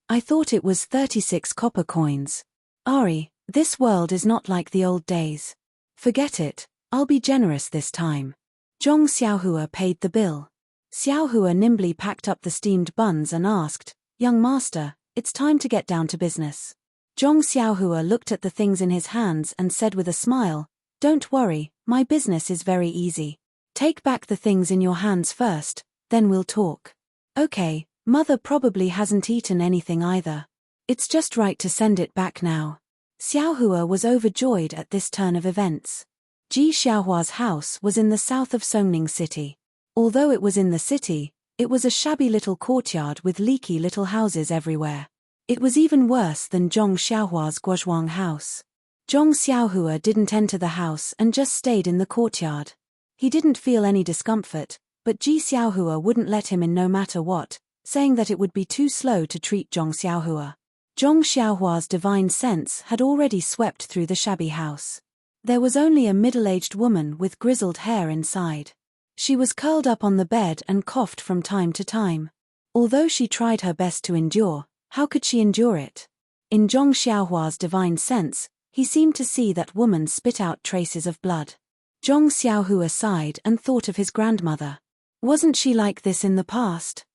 I thought it was 36 copper coins. Ari, this world is not like the old days. Forget it, I'll be generous this time." Zhong Xiaohua paid the bill. Xiaohua nimbly packed up the steamed buns and asked, "Young master, it's time to get down to business." Zhong Xiaohua looked at the things in his hands and said with a smile, "Don't worry, my business is very easy. Take back the things in your hands first, then we'll talk." "Okay, mother probably hasn't eaten anything either. It's just right to send it back now." Xiaohua was overjoyed at this turn of events. Ji Xiaohua's house was in the south of Songning City. Although it was in the city, it was a shabby little courtyard with leaky little houses everywhere. It was even worse than Zhong Xiaohua's Guozhuang house. Zhong Xiaohua didn't enter the house and just stayed in the courtyard. He didn't feel any discomfort, but Ji Xiaohua wouldn't let him in no matter what, saying that it would be too slow to treat Zhong Xiaohua. Zhong Xiaohua's divine sense had already swept through the shabby house. There was only a middle-aged woman with grizzled hair inside. She was curled up on the bed and coughed from time to time. Although she tried her best to endure, how could she endure it? In Zhong Xiaohua's divine sense, he seemed to see that woman spit out traces of blood. Zhong Xiaohua sighed and thought of his grandmother. Wasn't she like this in the past?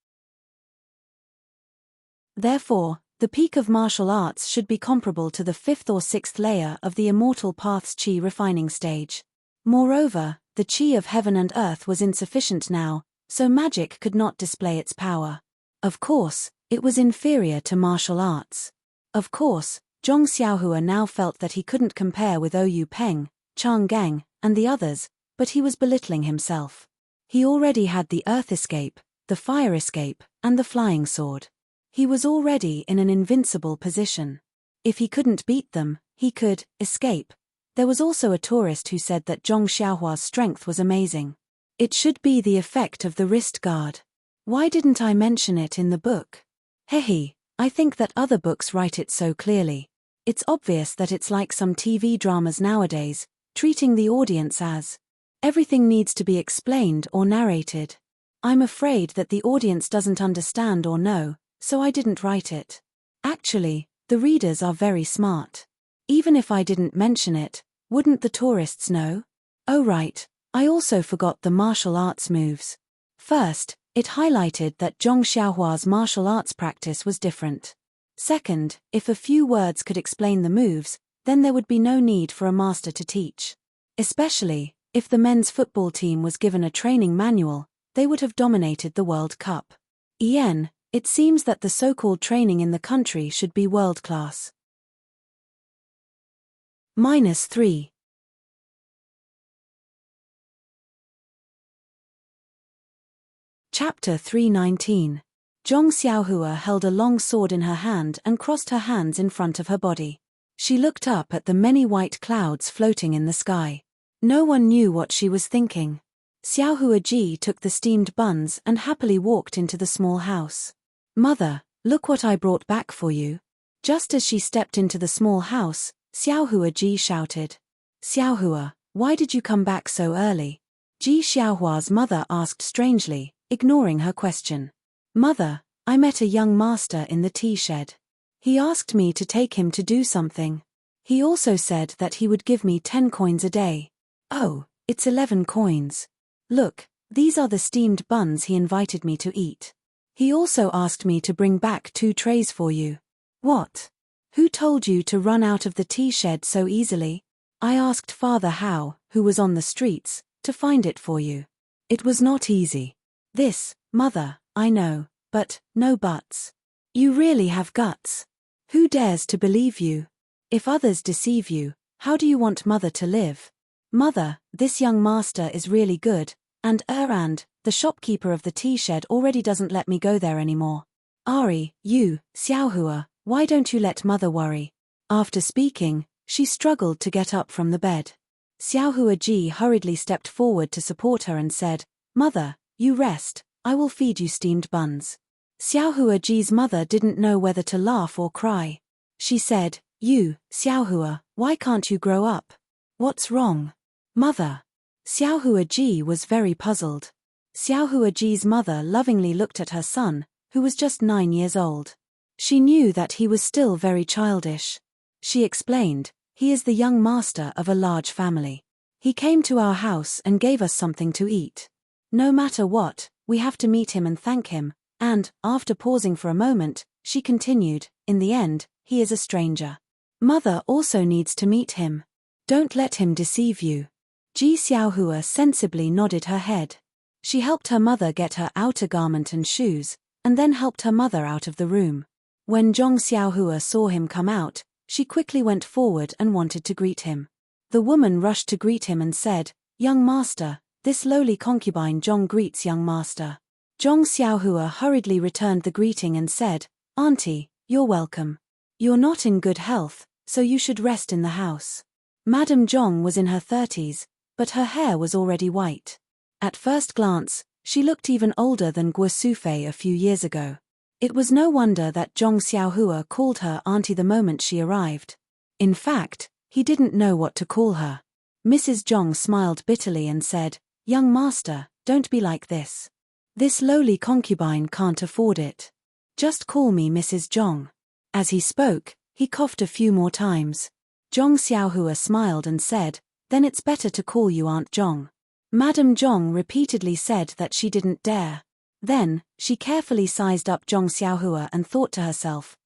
Therefore, the peak of martial arts should be comparable to the 5th or 6th layer of the Immortal Path's Qi refining stage. Moreover, The qi of heaven and earth was insufficient now, so magic could not display its power. Of course, it was inferior to martial arts. Of course, Zhong Xiaohua now felt that he couldn't compare with Ou Peng, Chang Gang, and the others, but he was belittling himself. He already had the earth escape, the fire escape, and the flying sword. He was already in an invincible position. If he couldn't beat them, he could escape. There was also a tourist who said that Zhong Xiaohua's strength was amazing. It should be the effect of the wrist guard. Why didn't I mention it in the book? Hehe, I think that other books write it so clearly. It's obvious that it's like some TV dramas nowadays, treating the audience as everything needs to be explained or narrated. I'm afraid that the audience doesn't understand or know, so I didn't write it. Actually, the readers are very smart. Even if I didn't mention it, wouldn't the tourists know? Oh right, I also forgot the martial arts moves. First, it highlighted that Zhong Xiaohua's martial arts practice was different. Second, if a few words could explain the moves, then there would be no need for a master to teach. Especially, if the men's football team was given a training manual, they would have dominated the World Cup. It seems that the so-called training in the country should be world-class. -3. Chapter 319. Zhong Xiaohua held a long sword in her hand and crossed her hands in front of her body. She looked up at the many white clouds floating in the sky. No one knew what she was thinking. Xiaohua Ji took the steamed buns and happily walked into the small house. "Mother, look what I brought back for you." Just as she stepped into the small house, Xiaohua Ji shouted. "Xiaohua, why did you come back so early?" Ji Xiaohua's mother asked strangely, ignoring her question. "Mother, I met a young master in the tea shed. He asked me to take him to do something. He also said that he would give me 10 coins a day. Oh, it's 11 coins. Look, these are the steamed buns he invited me to eat. He also asked me to bring back 2 trays for you." "What? Who told you to run out of the tea shed so easily?" "I asked Father Hao, who was on the streets, to find it for you. It was not easy." "This, Mother, I know, but, no buts. You really have guts. Who dares to believe you? If others deceive you, how do you want Mother to live?" "Mother, this young master is really good, and the shopkeeper of the tea shed already doesn't let me go there anymore. Ari, you, Xiaohua, why don't you let Mother worry?" After speaking, she struggled to get up from the bed. Xiaohua Ji hurriedly stepped forward to support her and said, "Mother, you rest, I will feed you steamed buns." Xiaohua Ji's mother didn't know whether to laugh or cry. She said, "You, Xiaohua, why can't you grow up? What's wrong?" "Mother." Xiaohua Ji was very puzzled. Xiaohua Ji's mother lovingly looked at her son, who was just 9 years old. She knew that he was still very childish. She explained, "He is the young master of a large family. He came to our house and gave us something to eat. No matter what, we have to meet him and thank him," and, after pausing for a moment, she continued, "In the end, he is a stranger. Mother also needs to meet him. Don't let him deceive you." Ji Xiaohua sensibly nodded her head. She helped her mother get her outer garment and shoes, and then helped her mother out of the room. When Zhong Xiaohua saw him come out, she quickly went forward and wanted to greet him. The woman rushed to greet him and said, "Young master, this lowly concubine Zhong greets young master." Zhong Xiaohua hurriedly returned the greeting and said, "Auntie, you're welcome. You're not in good health, so you should rest in the house." Madame Zhong was in her 30s, but her hair was already white. At first glance, she looked even older than Guo Sufei a few years ago. It was no wonder that Zhong Xiaohua called her auntie the moment she arrived. In fact, he didn't know what to call her. Mrs. Zhong smiled bitterly and said, "Young master, don't be like this. This lowly concubine can't afford it. Just call me Mrs. Zhong." As he spoke, he coughed a few more times. Zhong Xiaohua smiled and said, "Then it's better to call you Aunt Zhong." Madame Zhong repeatedly said that she didn't dare. Then, she carefully sized up Zhong Xiaohua and thought to herself,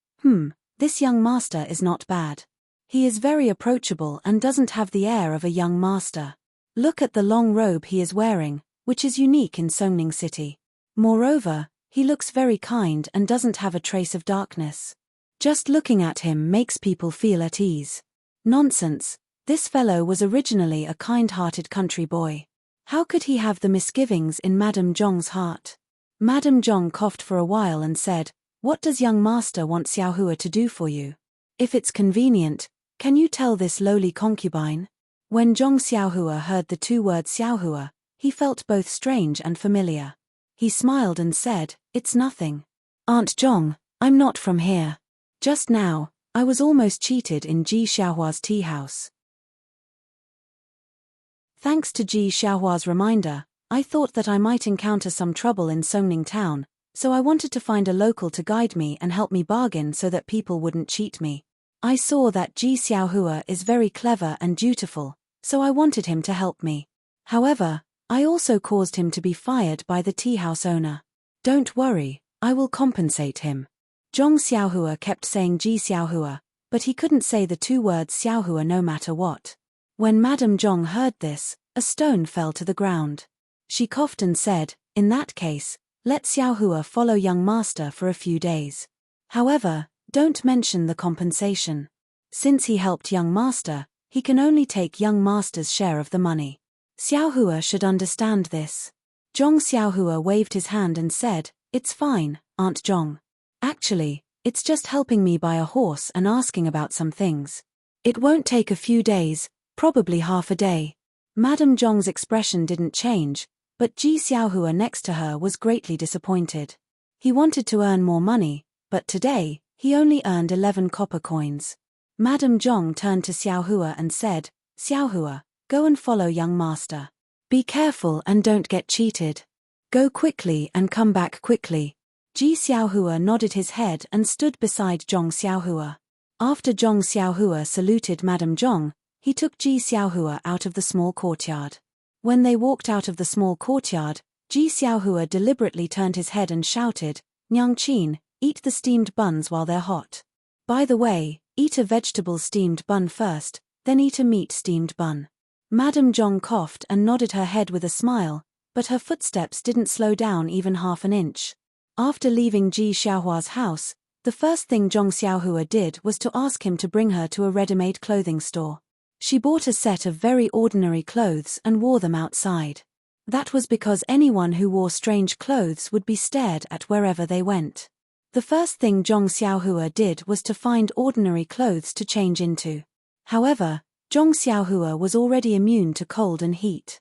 this young master is not bad. He is very approachable and doesn't have the air of a young master. Look at the long robe he is wearing, which is unique in Songning City. Moreover, he looks very kind and doesn't have a trace of darkness. Just looking at him makes people feel at ease. Nonsense, this fellow was originally a kind-hearted country boy. How could he have the misgivings in Madame Zhong's heart? Madame Zhong coughed for a while and said, "What does young master want Xiaohua to do for you? If it's convenient, can you tell this lowly concubine?" When Zhong Xiaohua heard the two words Xiaohua, he felt both strange and familiar. He smiled and said, "It's nothing. Aunt Zhong, I'm not from here. Just now, I was almost cheated in Ji Xiaohua's tea house." Thanks to Ji Xiaohua's reminder, I thought that I might encounter some trouble in Songning town, so I wanted to find a local to guide me and help me bargain so that people wouldn't cheat me. I saw that Ji Xiaohua is very clever and dutiful, so I wanted him to help me. However, I also caused him to be fired by the tea house owner. "Don't worry, I will compensate him." Zhong Xiaohua kept saying Ji Xiaohua, but he couldn't say the two words Xiaohua no matter what. When Madame Zhong heard this, a stone fell to the ground. She coughed and said, "In that case, let Xiaohua follow young master for a few days. However, don't mention the compensation. Since he helped young master, he can only take young master's share of the money. Xiaohua should understand this." Zhong Xiaohua waved his hand and said, "It's fine, Aunt Zhong. Actually, it's just helping me buy a horse and asking about some things. It won't take a few days, probably half a day." Madame Zhong's expression didn't change, but Ji Xiaohua next to her was greatly disappointed. He wanted to earn more money, but today, he only earned 11 copper coins. Madame Zhong turned to Xiaohua and said, "Xiaohua, go and follow young master. Be careful and don't get cheated. Go quickly and come back quickly." Ji Xiaohua nodded his head and stood beside Zhong Xiaohua. After Zhong Xiaohua saluted Madame Zhong, he took Ji Xiaohua out of the small courtyard. When they walked out of the small courtyard, Ji Xiaohua deliberately turned his head and shouted, "Nyang Qin, eat the steamed buns while they're hot. By the way, eat a vegetable steamed bun first, then eat a meat steamed bun." Madame Zhong coughed and nodded her head with a smile, but her footsteps didn't slow down even half an inch. After leaving Ji Xiaohua's house, the first thing Zhong Xiaohua did was to ask him to bring her to a ready-made clothing store. She bought a set of very ordinary clothes and wore them outside. That was because anyone who wore strange clothes would be stared at wherever they went. The first thing Zhong Xiaohua did was to find ordinary clothes to change into. However, Zhong Xiaohua was already immune to cold and heat.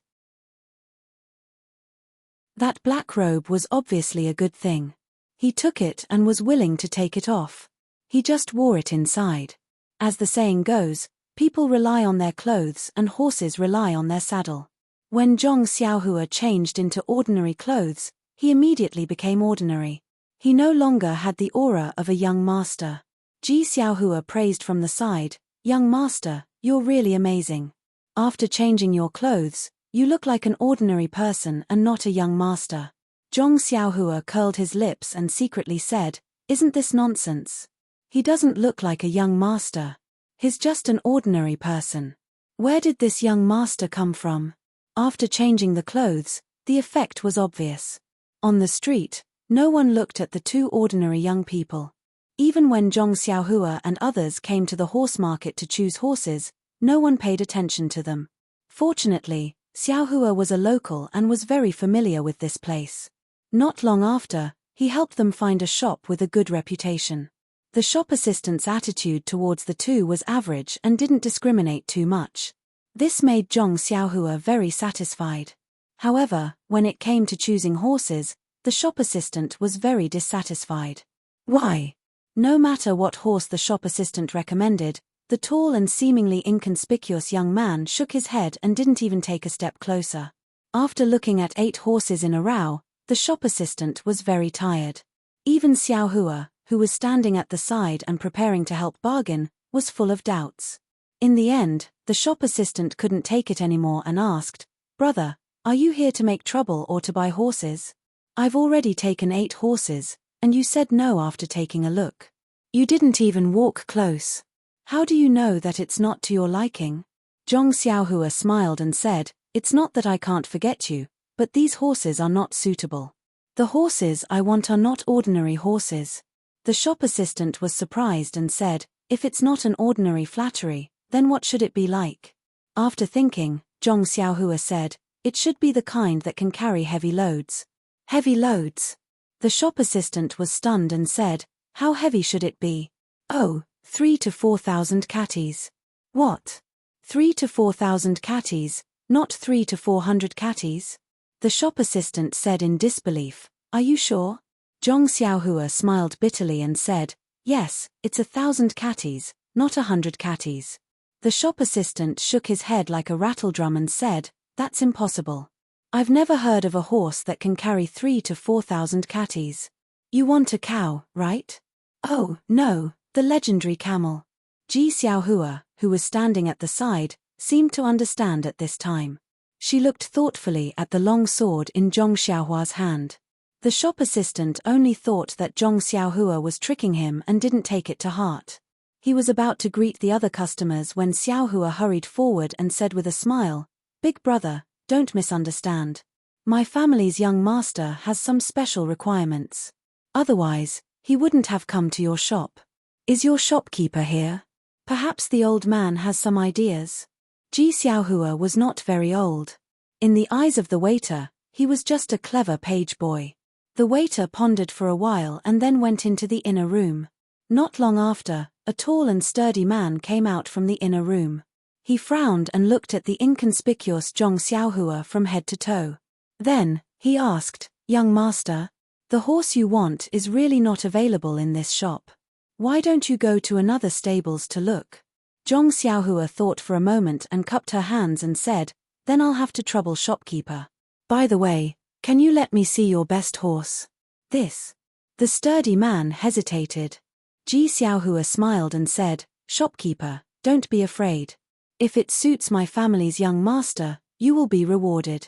That black robe was obviously a good thing. He took it and was willing to take it off. He just wore it inside. As the saying goes, people rely on their clothes and horses rely on their saddle. When Zhong Xiaohua changed into ordinary clothes, he immediately became ordinary. He no longer had the aura of a young master. Ji Xiaohua praised from the side, "Young master, you're really amazing. After changing your clothes, you look like an ordinary person and not a young master." Zhong Xiaohua curled his lips and secretly said, "Isn't this nonsense? He doesn't look like a young master. He's just an ordinary person. Where did this young master come from?" After changing the clothes, the effect was obvious. On the street, no one looked at the two ordinary young people. Even when Zhong Xiaohua and others came to the horse market to choose horses, no one paid attention to them. Fortunately, Xiaohua was a local and was very familiar with this place. Not long after, he helped them find a shop with a good reputation. The shop assistant's attitude towards the two was average and didn't discriminate too much. This made Zhong Xiaohua very satisfied. However, when it came to choosing horses, the shop assistant was very dissatisfied. Why? No matter what horse the shop assistant recommended, the tall and seemingly inconspicuous young man shook his head and didn't even take a step closer. After looking at 8 horses in a row, the shop assistant was very tired. Even Xiaohua, who was standing at the side and preparing to help bargain, was full of doubts. In the end, the shop assistant couldn't take it anymore and asked, "Brother, are you here to make trouble or to buy horses? I've already taken 8 horses, and you said no after taking a look. You didn't even walk close. How do you know that it's not to your liking?" Zhong Xiaohua smiled and said, It's not that I can't forget you, but these horses are not suitable. The horses I want are not ordinary horses. The shop assistant was surprised and said, if it's not an ordinary flattery, then what should it be like? After thinking, Zhong Xiaohua said, it should be the kind that can carry heavy loads. Heavy loads? The shop assistant was stunned and said, how heavy should it be? Oh, 3 to 4,000 catties. What? 3 to 4,000 catties, not 3 to 400 catties? The shop assistant said in disbelief, are you sure? Zhong Xiaohua smiled bitterly and said, yes, it's 1,000 catties, not 100 catties. The shop assistant shook his head like a rattledrum and said, that's impossible. I've never heard of a horse that can carry 3 to 4,000 catties. You want a cow, right? Oh, no, the legendary camel. Ji Xiaohua, who was standing at the side, seemed to understand at this time. She looked thoughtfully at the long sword in Zhong Xiaohua's hand. The shop assistant only thought that Zhong Xiaohua was tricking him and didn't take it to heart. He was about to greet the other customers when Xiaohua hurried forward and said with a smile, Big brother, don't misunderstand. My family's young master has some special requirements. Otherwise, he wouldn't have come to your shop. Is your shopkeeper here? Perhaps the old man has some ideas. Ji Xiaohua was not very old. In the eyes of the waiter, he was just a clever page boy. The waiter pondered for a while and then went into the inner room. Not long after, a tall and sturdy man came out from the inner room. He frowned and looked at the inconspicuous Zhong Xiaohua from head to toe. Then, he asked, young master, the horse you want is really not available in this shop. Why don't you go to another stables to look? Zhong Xiaohua thought for a moment and cupped her hands and said, then I'll have to trouble shopkeeper. By the way, can you let me see your best horse? This. The sturdy man hesitated. Ji Xiaohua smiled and said, shopkeeper, don't be afraid. If it suits my family's young master, you will be rewarded.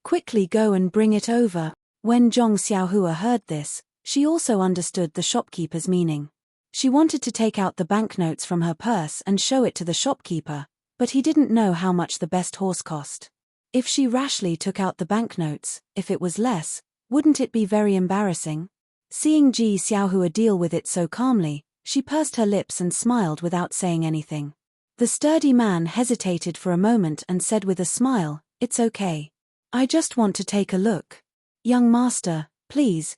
Quickly go and bring it over. When Zhong Xiaohua heard this, she also understood the shopkeeper's meaning. She wanted to take out the banknotes from her purse and show it to the shopkeeper, but he didn't know how much the best horse cost. If she rashly took out the banknotes, if it was less, wouldn't it be very embarrassing? Seeing Ji Xiaohua deal with it so calmly, she pursed her lips and smiled without saying anything. The sturdy man hesitated for a moment and said with a smile, it's okay. I just want to take a look. Young master, please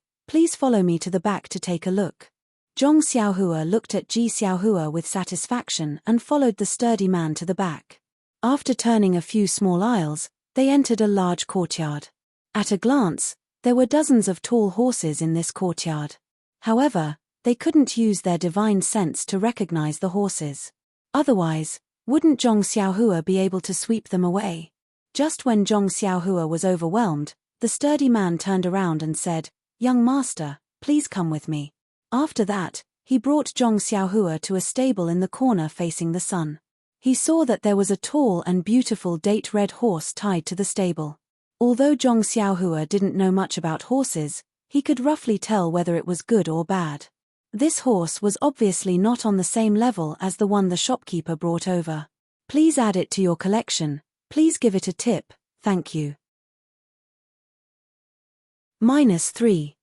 follow me to the back to take a look. Zhong Xiaohua looked at Ji Xiaohua with satisfaction and followed the sturdy man to the back. After turning a few small aisles, they entered a large courtyard. At a glance, there were dozens of tall horses in this courtyard. However, they couldn't use their divine sense to recognize the horses. Otherwise, wouldn't Zhong Xiaohua be able to sweep them away? Just when Zhong Xiaohua was overwhelmed, the sturdy man turned around and said, young master, please come with me. After that, he brought Zhong Xiaohua to a stable in the corner facing the sun. He saw that there was a tall and beautiful date-red horse tied to the stable. Although Zhong Xiaohua didn't know much about horses, he could roughly tell whether it was good or bad. This horse was obviously not on the same level as the one the shopkeeper brought over. Please add it to your collection. Please give it a tip, thank you. -3.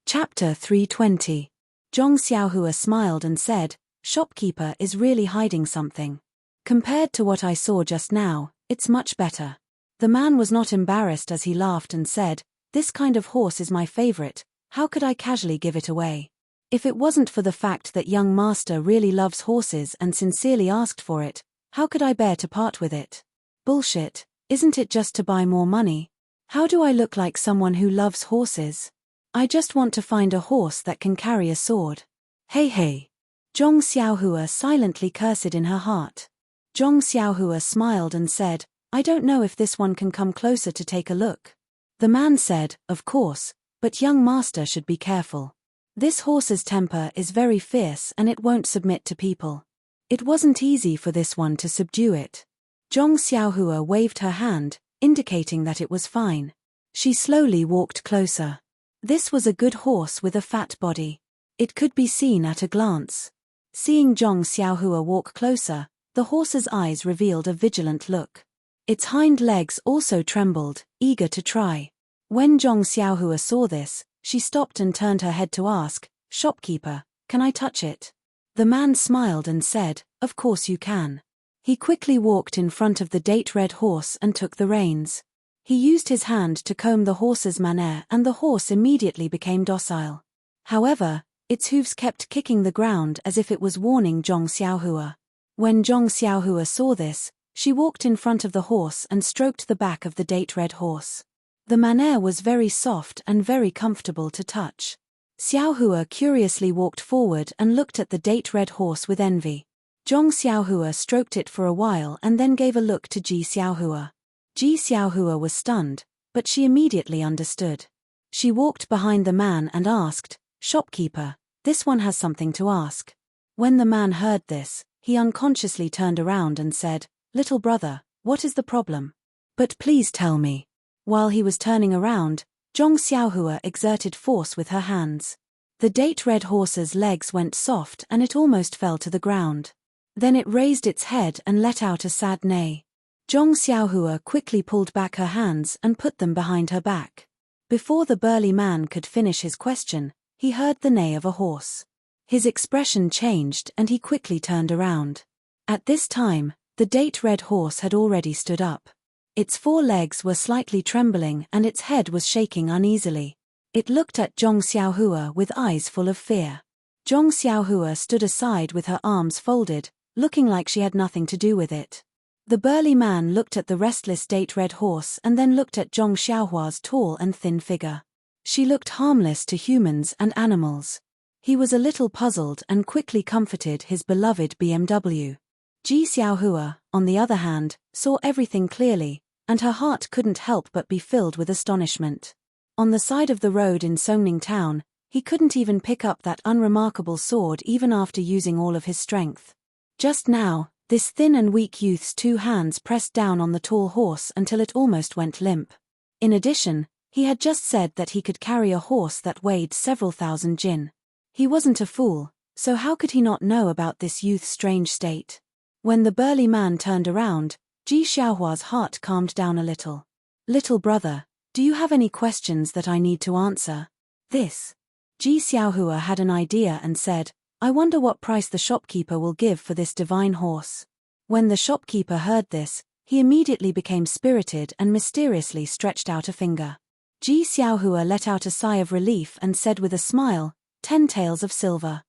Chapter 320. Zhong Xiaohua smiled and said, shopkeeper is really hiding something. Compared to what I saw just now, it's much better. The man was not embarrassed as he laughed and said, this kind of horse is my favorite, how could I casually give it away? If it wasn't for the fact that young master really loves horses and sincerely asked for it, how could I bear to part with it? Bullshit, isn't it just to buy more money? How do I look like someone who loves horses? I just want to find a horse that can carry a sword. Hey hey. Zhong Xiaohua silently cursed in her heart. Zhong Xiaohua smiled and said, I don't know if this one can come closer to take a look. The man said, of course, but young master should be careful. This horse's temper is very fierce and it won't submit to people. It wasn't easy for this one to subdue it. Zhong Xiaohua waved her hand, indicating that it was fine. She slowly walked closer. This was a good horse with a fat body. It could be seen at a glance. Seeing Zhong Xiaohua walk closer, the horse's eyes revealed a vigilant look. Its hind legs also trembled, eager to try. When Zhong Xiaohua saw this, she stopped and turned her head to ask, "Shopkeeper, can I touch it?" The man smiled and said, "Of course you can." He quickly walked in front of the date-red horse and took the reins. He used his hand to comb the horse's manner and the horse immediately became docile. However, its hooves kept kicking the ground as if it was warning Zhong Xiaohua. When Zhong Xiaohua saw this, she walked in front of the horse and stroked the back of the date-red horse. The manner was very soft and very comfortable to touch. Xiaohua curiously walked forward and looked at the date-red horse with envy. Zhong Xiaohua stroked it for a while and then gave a look to Ji Xiaohua. Ji Xiaohua was stunned, but she immediately understood. She walked behind the man and asked, "Shopkeeper, this one has something to ask." When the man heard this, he unconsciously turned around and said, "Little brother, what is the problem? But please tell me." While he was turning around, Zhong Xiaohua exerted force with her hands. The date-red horse's legs went soft and it almost fell to the ground. Then it raised its head and let out a sad neigh. Zhong Xiaohua quickly pulled back her hands and put them behind her back. Before the burly man could finish his question, he heard the neigh of a horse. His expression changed and he quickly turned around. At this time, the date-red horse had already stood up. Its four legs were slightly trembling and its head was shaking uneasily. It looked at Zhong Xiaohua with eyes full of fear. Zhong Xiaohua stood aside with her arms folded, looking like she had nothing to do with it. The burly man looked at the restless date-red horse and then looked at Zhong Xiaohua's tall and thin figure. She looked harmless to humans and animals. He was a little puzzled and quickly comforted his beloved BMW. Ji Xiaohua, on the other hand, saw everything clearly, and her heart couldn't help but be filled with astonishment. On the side of the road in Songning town, he couldn't even pick up that unremarkable sword even after using all of his strength. Just now, this thin and weak youth's two hands pressed down on the tall horse until it almost went limp. In addition, he had just said that he could carry a horse that weighed several thousand jin. He wasn't a fool, so how could he not know about this youth's strange state? When the burly man turned around, Ji Xiaohua's heart calmed down a little. "Little brother, do you have any questions that I need to answer?" This. Ji Xiaohua had an idea and said, "I wonder what price the shopkeeper will give for this divine horse." When the shopkeeper heard this, he immediately became spirited and mysteriously stretched out a finger. Ji Xiaohua let out a sigh of relief and said with a smile, 10 taels of silver.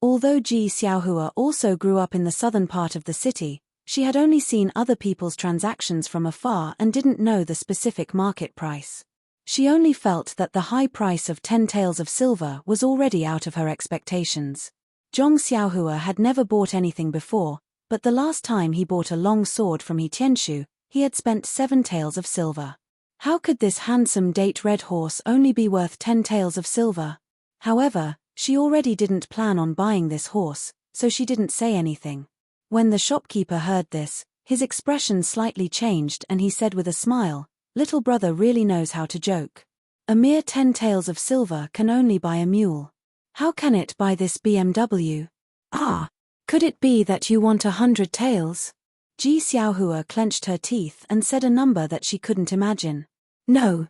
Although Ji Xiaohua also grew up in the southern part of the city, she had only seen other people's transactions from afar and didn't know the specific market price. She only felt that the high price of 10 taels of silver was already out of her expectations. Zhong Xiaohua had never bought anything before, but the last time he bought a long sword from He Tianshu, he had spent 7 taels of silver. How could this handsome date-red horse only be worth 10 taels of silver? However, she already didn't plan on buying this horse, so she didn't say anything. When the shopkeeper heard this, his expression slightly changed and he said with a smile, "Little brother really knows how to joke. A mere 10 taels of silver can only buy a mule. How can it buy this BMW? Ah, could it be that you want 100 taels?" Ji Xiaohua clenched her teeth and said a number that she couldn't imagine. No.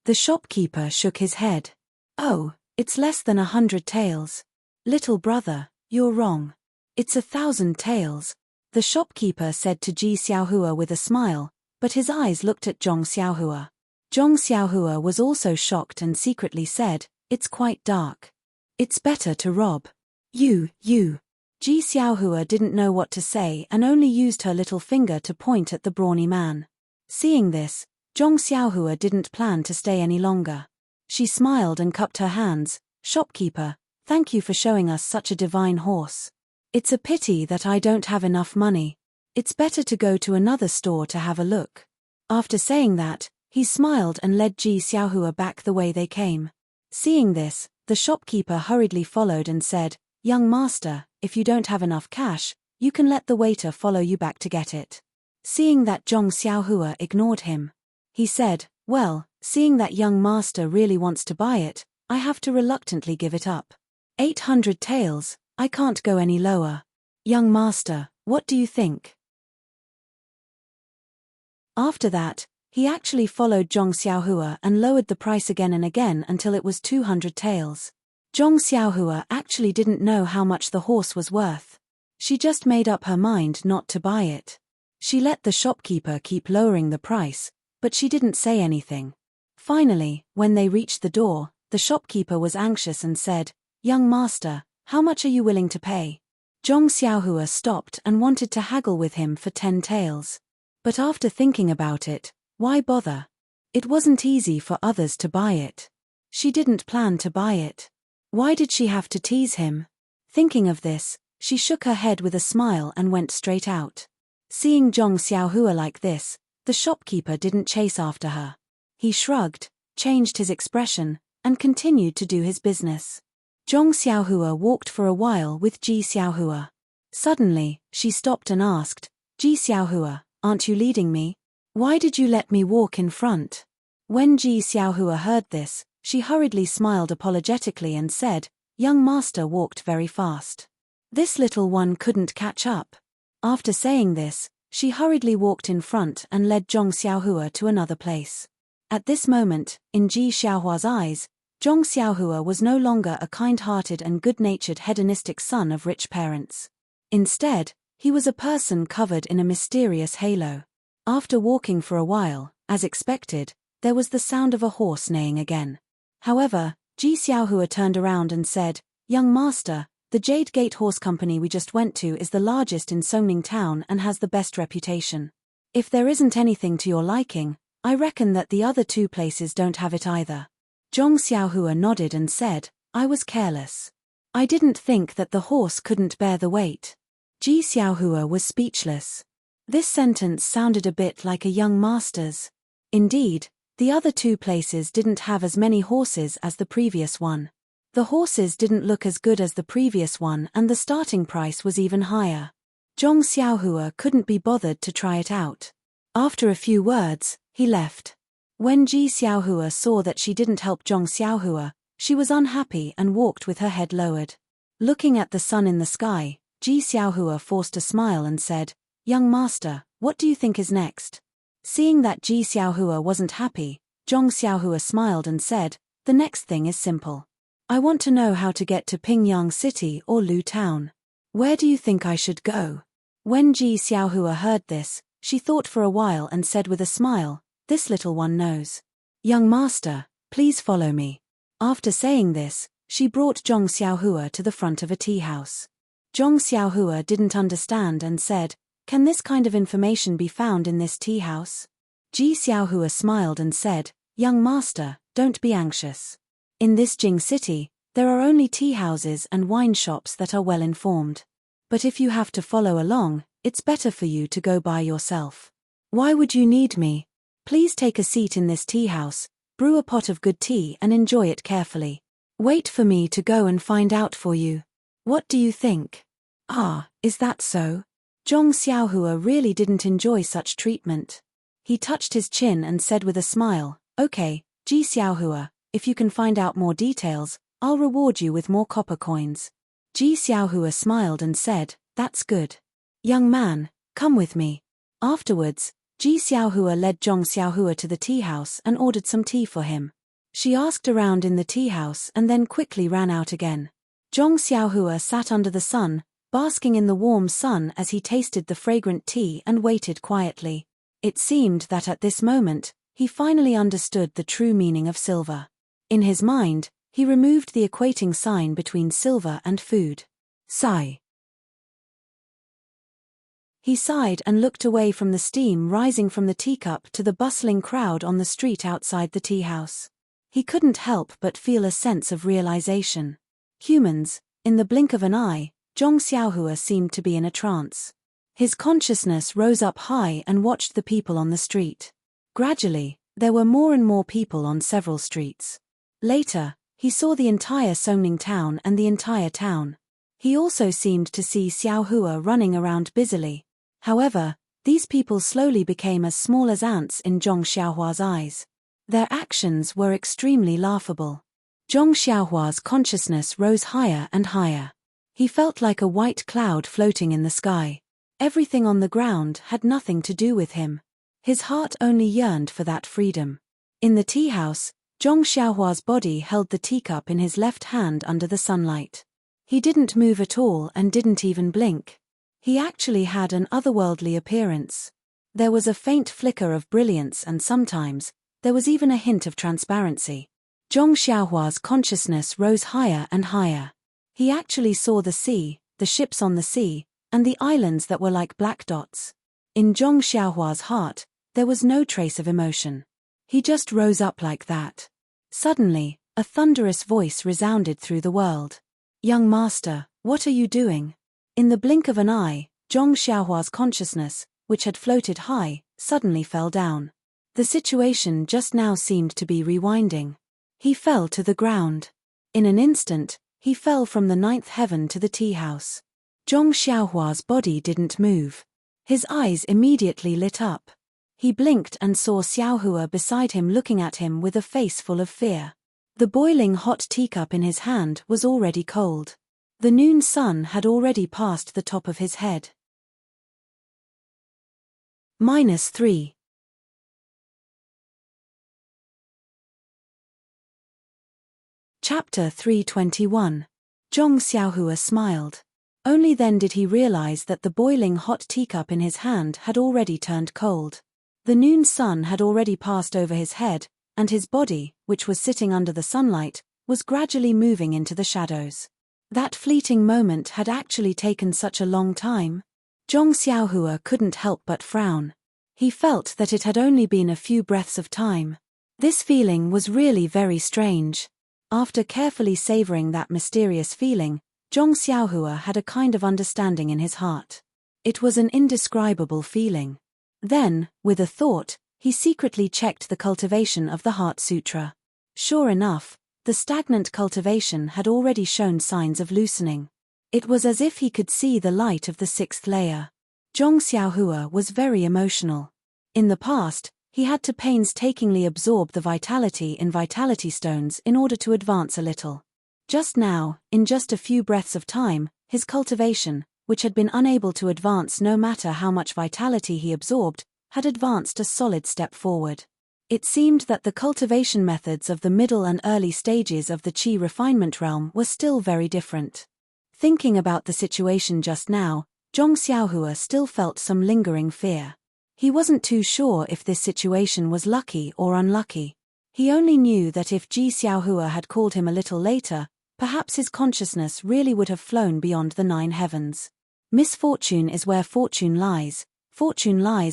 The shopkeeper shook his head. "Oh, it's less than 100 taels. Little brother, you're wrong. It's 1,000 taels," the shopkeeper said to Ji Xiaohua with a smile, but his eyes looked at Zhong Xiaohua. Zhong Xiaohua was also shocked and secretly said, "It's quite dark. It's better to rob." You. Ji Xiaohua didn't know what to say and only used her little finger to point at the brawny man. Seeing this, Zhong Xiaohua didn't plan to stay any longer. She smiled and cupped her hands. "Shopkeeper, thank you for showing us such a divine horse. It's a pity that I don't have enough money. It's better to go to another store to have a look." After saying that, he smiled and led Ji Xiaohua back the way they came. Seeing this, the shopkeeper hurriedly followed and said, "Young master, if you don't have enough cash, you can let the waiter follow you back to get it." Seeing that Zhong Xiaohua ignored him, he said, "Well, seeing that young master really wants to buy it, I have to reluctantly give it up. 800 taels, I can't go any lower. Young master, what do you think? After that, he actually followed Zhong Xiaohua and lowered the price again and again until it was 200 taels. Zhong Xiaohua actually didn't know how much the horse was worth. She just made up her mind not to buy it. She let the shopkeeper keep lowering the price, but she didn't say anything. Finally, when they reached the door, the shopkeeper was anxious and said, "Young master, how much are you willing to pay?" Zhong Xiaohua stopped and wanted to haggle with him for 10 taels. But after thinking about it, why bother? It wasn't easy for others to buy it. She didn't plan to buy it. Why did she have to tease him? Thinking of this, she shook her head with a smile and went straight out. Seeing Zhong Xiaohua like this, the shopkeeper didn't chase after her. He shrugged, changed his expression, and continued to do his business. Zhong Xiaohua walked for a while with Ji Xiaohua. Suddenly, she stopped and asked, "Ji Xiaohua, aren't you leading me? Why did you let me walk in front?" When Ji Xiaohua heard this, she hurriedly smiled apologetically and said, "Young master walked very fast. This little one couldn't catch up." After saying this, she hurriedly walked in front and led Zhong Xiaohua to another place. At this moment, in Ji Xiaohua's eyes, Zhong Xiaohua was no longer a kind-hearted and good-natured hedonistic son of rich parents. Instead, he was a person covered in a mysterious halo. After walking for a while, as expected, there was the sound of a horse neighing again. However, Ji Xiaohua turned around and said, "Young master, the Jade Gate Horse Company we just went to is the largest in Songning Town and has the best reputation. If there isn't anything to your liking, I reckon that the other two places don't have it either." Zhong Xiaohua nodded and said, "I was careless. I didn't think that the horse couldn't bear the weight." Ji Xiaohua was speechless. This sentence sounded a bit like a young master's. Indeed, the other two places didn't have as many horses as the previous one. The horses didn't look as good as the previous one and the starting price was even higher. Zhong Xiaohua couldn't be bothered to try it out. After a few words, he left. When Ji Xiaohua saw that she didn't help Zhong Xiaohua, she was unhappy and walked with her head lowered. Looking at the sun in the sky, Ji Xiaohua forced a smile and said, "Young master, what do you think is next?" Seeing that Ji Xiaohua wasn't happy, Zhong Xiaohua smiled and said, "The next thing is simple. I want to know how to get to Pingyang City or Lu Town. Where do you think I should go?" When Ji Xiaohua heard this, she thought for a while and said with a smile, "This little one knows. Young master, please follow me." After saying this, she brought Zhong Xiaohua to the front of a tea house. Zhong Xiaohua didn't understand and said, "Can this kind of information be found in this tea house?" Ji Xiaohua smiled and said, "Young master, don't be anxious. In this Jing city, there are only tea houses and wine shops that are well informed. But if you have to follow along, it's better for you to go by yourself. Why would you need me? Please take a seat in this tea house, brew a pot of good tea and enjoy it carefully. Wait for me to go and find out for you. What do you think?" "Ah, is that so?" Zhong Xiaohua really didn't enjoy such treatment. He touched his chin and said with a smile, "Okay, Ji Xiaohua, if you can find out more details, I'll reward you with more copper coins." Ji Xiaohua smiled and said, "That's good. Young man, come with me." Afterwards, Ji Xiaohua led Zhong Xiaohua to the tea house and ordered some tea for him. She asked around in the tea house and then quickly ran out again. Zhong Xiaohua sat under the sun, basking in the warm sun as he tasted the fragrant tea and waited quietly. It seemed that at this moment, he finally understood the true meaning of silver. In his mind, he removed the equating sign between silver and food. Sigh. He sighed and looked away from the steam rising from the teacup to the bustling crowd on the street outside the tea house. He couldn't help but feel a sense of realization. Humans, in the blink of an eye, Zhong Xiaohua seemed to be in a trance. His consciousness rose up high and watched the people on the street. Gradually, there were more and more people on several streets. Later, he saw the entire Songning town and the entire town. He also seemed to see Xiaohua running around busily. However, these people slowly became as small as ants in Zhong Xiaohua's eyes. Their actions were extremely laughable. Zhong Xiaohua's consciousness rose higher and higher. He felt like a white cloud floating in the sky. Everything on the ground had nothing to do with him. His heart only yearned for that freedom. In the tea house, Zhong Xiaohua's body held the teacup in his left hand under the sunlight. He didn't move at all and didn't even blink. He actually had an otherworldly appearance. There was a faint flicker of brilliance and sometimes, there was even a hint of transparency. Zhong Xiaohua's consciousness rose higher and higher. He actually saw the sea, the ships on the sea, and the islands that were like black dots. In Zhong Xiaohua's heart, there was no trace of emotion. He just rose up like that. Suddenly, a thunderous voice resounded through the world. "Young master, what are you doing?" In the blink of an eye, Zhong Xiaohua's consciousness, which had floated high, suddenly fell down. The situation just now seemed to be rewinding. He fell to the ground. In an instant, he fell from the ninth heaven to the tea house. Zhong Xiaohua's body didn't move. His eyes immediately lit up. He blinked and saw Xiaohua beside him looking at him with a face full of fear. The boiling hot teacup in his hand was already cold. The noon sun had already passed the top of his head. -3. Chapter 321. Zhong Xiaohua smiled. Only then did he realize that the boiling hot teacup in his hand had already turned cold. The noon sun had already passed over his head, and his body, which was sitting under the sunlight, was gradually moving into the shadows. That fleeting moment had actually taken such a long time. Zhong Xiaohua couldn't help but frown. He felt that it had only been a few breaths of time. This feeling was really very strange. After carefully savoring that mysterious feeling, Zhong Xiaohua had a kind of understanding in his heart. It was an indescribable feeling. Then, with a thought, he secretly checked the cultivation of the Heart Sutra. Sure enough, the stagnant cultivation had already shown signs of loosening. It was as if he could see the light of the sixth layer. Zhong Xiaohua was very emotional. In the past, he had to painstakingly absorb the vitality in vitality stones in order to advance a little. Just now, in just a few breaths of time, his cultivation, which had been unable to advance no matter how much vitality he absorbed, had advanced a solid step forward. It seemed that the cultivation methods of the middle and early stages of the Qi refinement realm were still very different. Thinking about the situation just now, Zhong Xiaohua still felt some lingering fear. He wasn't too sure if this situation was lucky or unlucky. He only knew that if Ji Xiaohua had called him a little later, perhaps his consciousness really would have flown beyond the 9 heavens. Misfortune is where fortune lies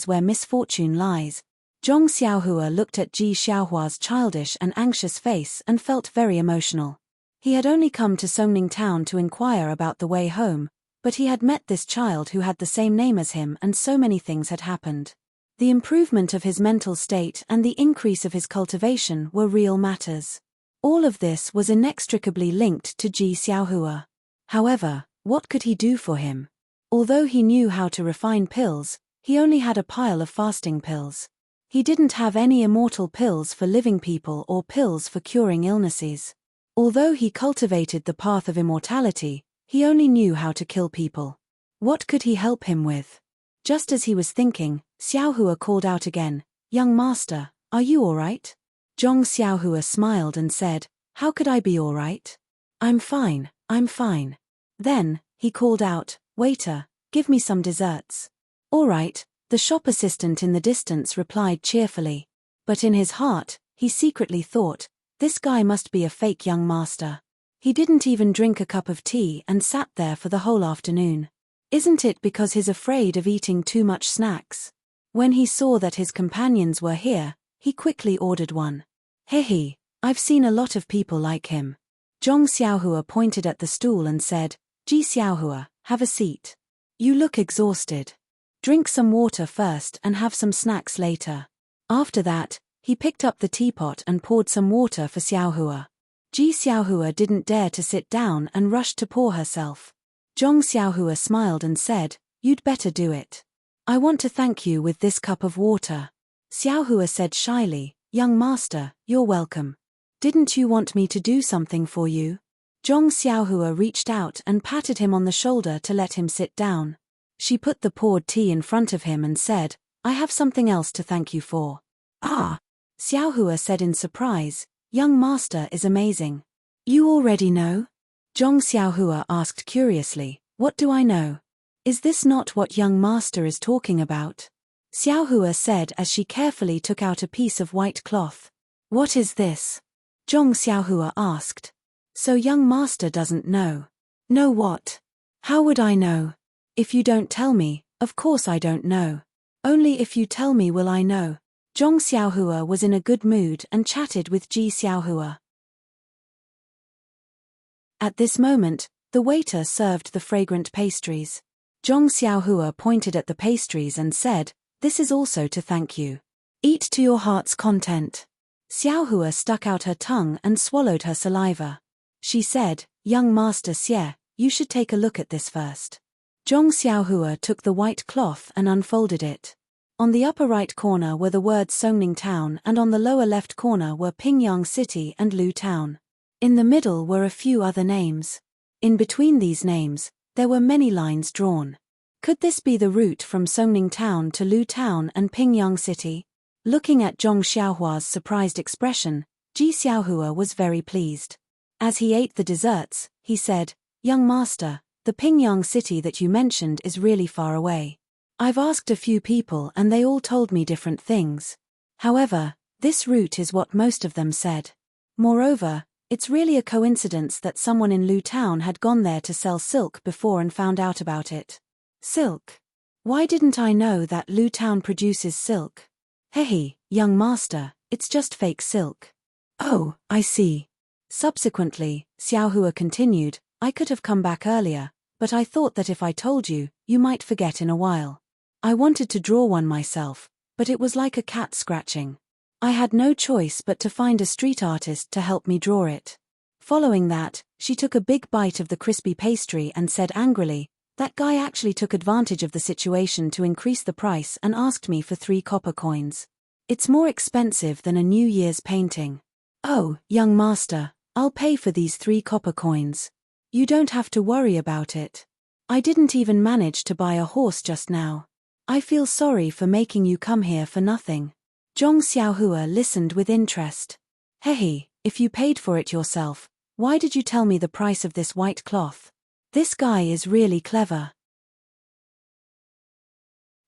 where misfortune lies. Zhong Xiaohua looked at Ji Xiaohua's childish and anxious face and felt very emotional. He had only come to Songning town to inquire about the way home, but he had met this child who had the same name as him and so many things had happened. The improvement of his mental state and the increase of his cultivation were real matters. All of this was inextricably linked to Ji Xiaohua. However, what could he do for him? Although he knew how to refine pills, he only had a pile of fasting pills. He didn't have any immortal pills for living people or pills for curing illnesses. Although he cultivated the path of immortality, he only knew how to kill people. What could he help him with? Just as he was thinking, Xiaohua called out again, "Young master, are you all right?" Zhong Xiaohua smiled and said, "How could I be all right? I'm fine, I'm fine." Then, he called out, "Waiter, give me some desserts." "All right," the shop assistant in the distance replied cheerfully. But in his heart, he secretly thought, this guy must be a fake young master. He didn't even drink a cup of tea and sat there for the whole afternoon. Isn't it because he's afraid of eating too much snacks? When he saw that his companions were here, he quickly ordered one. "Hehe, I've seen a lot of people like him." Zhong Xiaohua pointed at the stool and said, "Ji Xiaohua, have a seat. You look exhausted. Drink some water first and have some snacks later." After that, he picked up the teapot and poured some water for Xiaohua. Ji Xiaohua didn't dare to sit down and rushed to pour herself. Zhong Xiaohua smiled and said, "You'd better do it. I want to thank you with this cup of water." Xiaohua said shyly, "Young master, you're welcome." Didn't you want me to do something for you? Zhong Xiaohua reached out and patted him on the shoulder to let him sit down. She put the poured tea in front of him and said, I have something else to thank you for. Ah! Xiaohua said in surprise, young master is amazing. You already know? Zhong Xiaohua asked curiously, what do I know? Is this not what young master is talking about? Xiaohua said as she carefully took out a piece of white cloth. What is this? Zhong Xiaohua asked. So young master doesn't know. Know what? How would I know? If you don't tell me, of course I don't know. Only if you tell me will I know. Zhong Xiaohua was in a good mood and chatted with Ji Xiaohua. At this moment, the waiter served the fragrant pastries. Zhong Xiaohua pointed at the pastries and said, this is also to thank you. Eat to your heart's content. Xiaohua stuck out her tongue and swallowed her saliva. She said, young master Xie, you should take a look at this first. Zhong Xiaohua took the white cloth and unfolded it. On the upper right corner were the words Songning Town and on the lower left corner were Pingyang City and Lu Town. In the middle were a few other names. In between these names, there were many lines drawn. Could this be the route from Songning Town to Lu Town and Pingyang City? Looking at Zhong Xiaohua's surprised expression, Ji Xiaohua was very pleased. As he ate the desserts, he said, young master, the Pingyang City that you mentioned is really far away. I've asked a few people and they all told me different things. However, this route is what most of them said. Moreover, it's really a coincidence that someone in Lu Town had gone there to sell silk before and found out about it. Silk? Why didn't I know that Lu Town produces silk? Hey, young master, it's just fake silk. Oh, I see. Subsequently, Xiaohua continued, I could have come back earlier, but I thought that if I told you, you might forget in a while. I wanted to draw one myself, but it was like a cat scratching. I had no choice but to find a street artist to help me draw it. Following that, she took a big bite of the crispy pastry and said angrily, that guy actually took advantage of the situation to increase the price and asked me for 3 copper coins. It's more expensive than a New Year's painting. Oh, young master, I'll pay for these 3 copper coins. You don't have to worry about it. I didn't even manage to buy a horse just now. I feel sorry for making you come here for nothing. Zhong Xiaohua listened with interest. Hey, if you paid for it yourself, why did you tell me the price of this white cloth? This guy is really clever.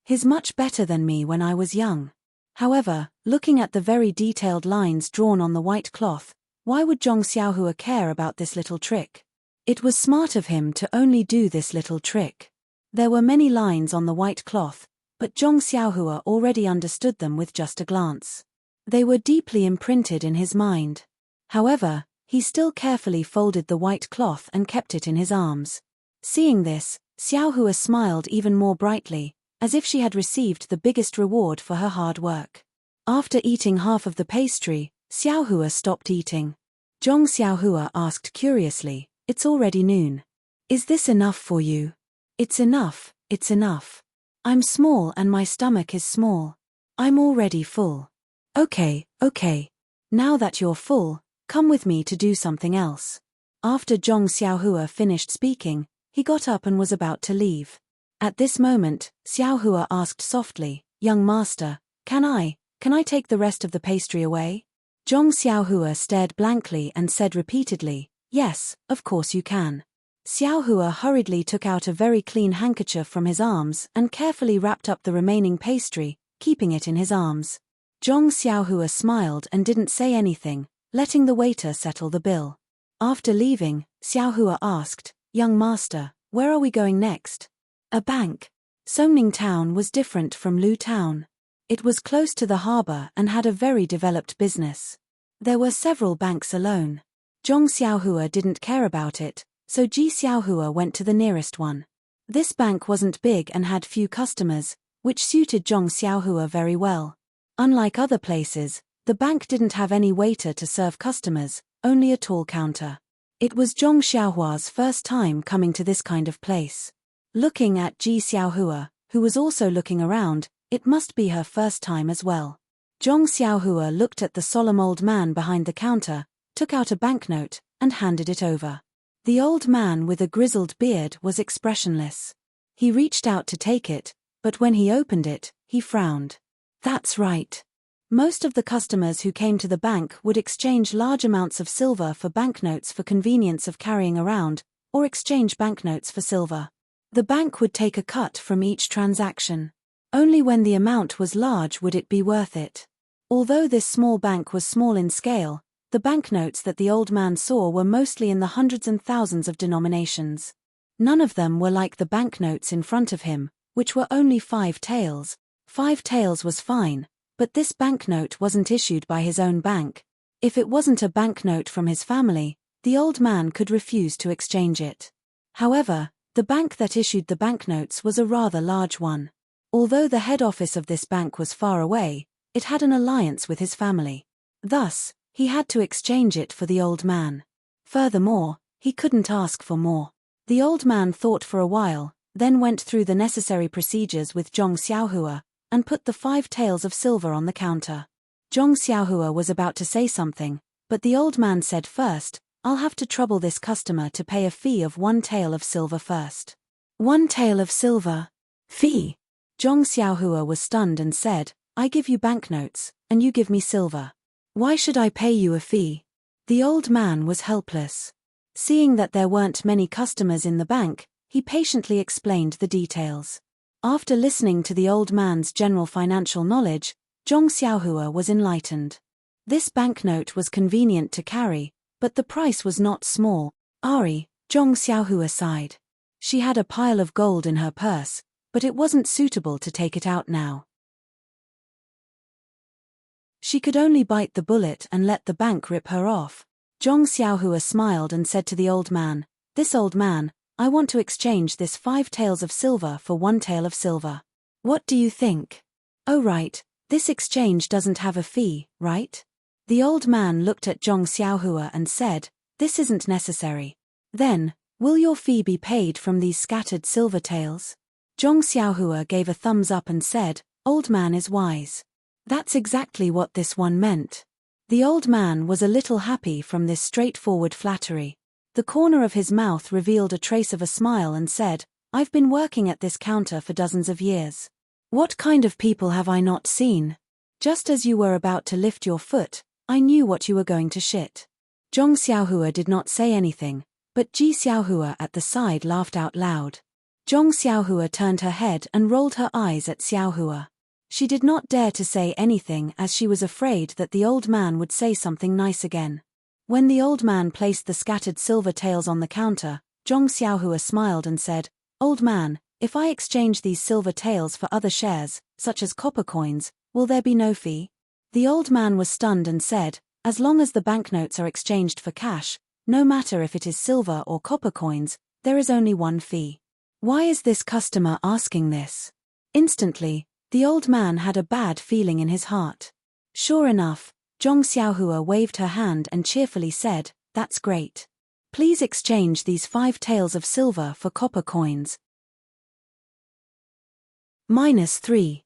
He's much better than me when I was young. However, looking at the very detailed lines drawn on the white cloth, why would Zhong Xiaohua care about this little trick? It was smart of him to only do this little trick. There were many lines on the white cloth, but Zhong Xiaohua already understood them with just a glance. They were deeply imprinted in his mind. However, he still carefully folded the white cloth and kept it in his arms. Seeing this, Xiaohua smiled even more brightly, as if she had received the biggest reward for her hard work. After eating half of the pastry, Xiaohua stopped eating. Zhong Xiaohua asked curiously, it's already noon. Is this enough for you? It's enough, it's enough. I'm small and my stomach is small. I'm already full. Okay. Now that you're full, come with me to do something else. After Zhong Xiaohua finished speaking, he got up and was about to leave. At this moment, Xiaohua asked softly, young master, can I take the rest of the pastry away? Zhong Xiaohua stared blankly and said repeatedly, yes, of course you can. Xiaohua hurriedly took out a very clean handkerchief from his arms and carefully wrapped up the remaining pastry, keeping it in his arms. Zhong Xiaohua smiled and didn't say anything, letting the waiter settle the bill. After leaving, Xiaohua asked, young master, where are we going next? A bank. Songning Town was different from Lu Town. It was close to the harbor and had a very developed business. There were several banks alone. Zhong Xiaohua didn't care about it, so Ji Xiaohua went to the nearest one. This bank wasn't big and had few customers, which suited Zhong Xiaohua very well. Unlike other places, the bank didn't have any waiter to serve customers, only a tall counter. It was Zhong Xiaohua's first time coming to this kind of place. Looking at Ji Xiaohua, who was also looking around, it must be her first time as well. Zhong Xiaohua looked at the solemn old man behind the counter, took out a banknote, and handed it over. The old man with a grizzled beard was expressionless. He reached out to take it, but when he opened it, he frowned. That's right. Most of the customers who came to the bank would exchange large amounts of silver for banknotes for convenience of carrying around, or exchange banknotes for silver. The bank would take a cut from each transaction. Only when the amount was large would it be worth it. Although this small bank was small in scale, the banknotes that the old man saw were mostly in the hundreds and thousands of denominations. None of them were like the banknotes in front of him, which were only 5 taels. 5 taels was fine, but this banknote wasn't issued by his own bank. If it wasn't a banknote from his family, the old man could refuse to exchange it. However, the bank that issued the banknotes was a rather large one. Although the head office of this bank was far away, it had an alliance with his family. Thus, he had to exchange it for the old man. Furthermore, he couldn't ask for more. The old man thought for a while, then went through the necessary procedures with Zhong Xiaohua, and put the 5 taels of silver on the counter. Zhong Xiaohua was about to say something, but the old man said first, "I'll have to trouble this customer to pay a fee of 1 tael of silver first." 1 tael of silver? Fee? Zhong Xiaohua was stunned and said, "I give you banknotes, and you give me silver. Why should I pay you a fee?" The old man was helpless. Seeing that there weren't many customers in the bank, he patiently explained the details. After listening to the old man's general financial knowledge, Zhong Xiaohua was enlightened. This banknote was convenient to carry, but the price was not small. Zhong Xiaohua sighed. She had a pile of gold in her purse, but it wasn't suitable to take it out now. She could only bite the bullet and let the bank rip her off. Zhong Xiaohua smiled and said to the old man, "This old man, I want to exchange this 5 taels of silver for 1 tael of silver. What do you think?" "Oh right, this exchange doesn't have a fee, right?" The old man looked at Zhong Xiaohua and said, "This isn't necessary." "Then, will your fee be paid from these scattered silver taels?" Zhong Xiaohua gave a thumbs up and said, "Old man is wise. That's exactly what this one meant." The old man was a little happy from this straightforward flattery. The corner of his mouth revealed a trace of a smile and said, "I've been working at this counter for dozens of years. What kind of people have I not seen? Just as you were about to lift your foot, I knew what you were going to shit." Zhong Xiaohua did not say anything, but Ji Xiaohua at the side laughed out loud. Zhong Xiaohua turned her head and rolled her eyes at Xiaohua. She did not dare to say anything as she was afraid that the old man would say something nice again. When the old man placed the scattered silver taels on the counter, Zhong Xiaohua smiled and said, "Old man, if I exchange these silver taels for other shares, such as copper coins, will there be no fee?" The old man was stunned and said, "As long as the banknotes are exchanged for cash, no matter if it is silver or copper coins, there is only one fee. Why is this customer asking this?" Instantly, the old man had a bad feeling in his heart. Sure enough, Zhong Xiaohua waved her hand and cheerfully said, "That's great. Please exchange these 5 taels of silver for copper coins." -3.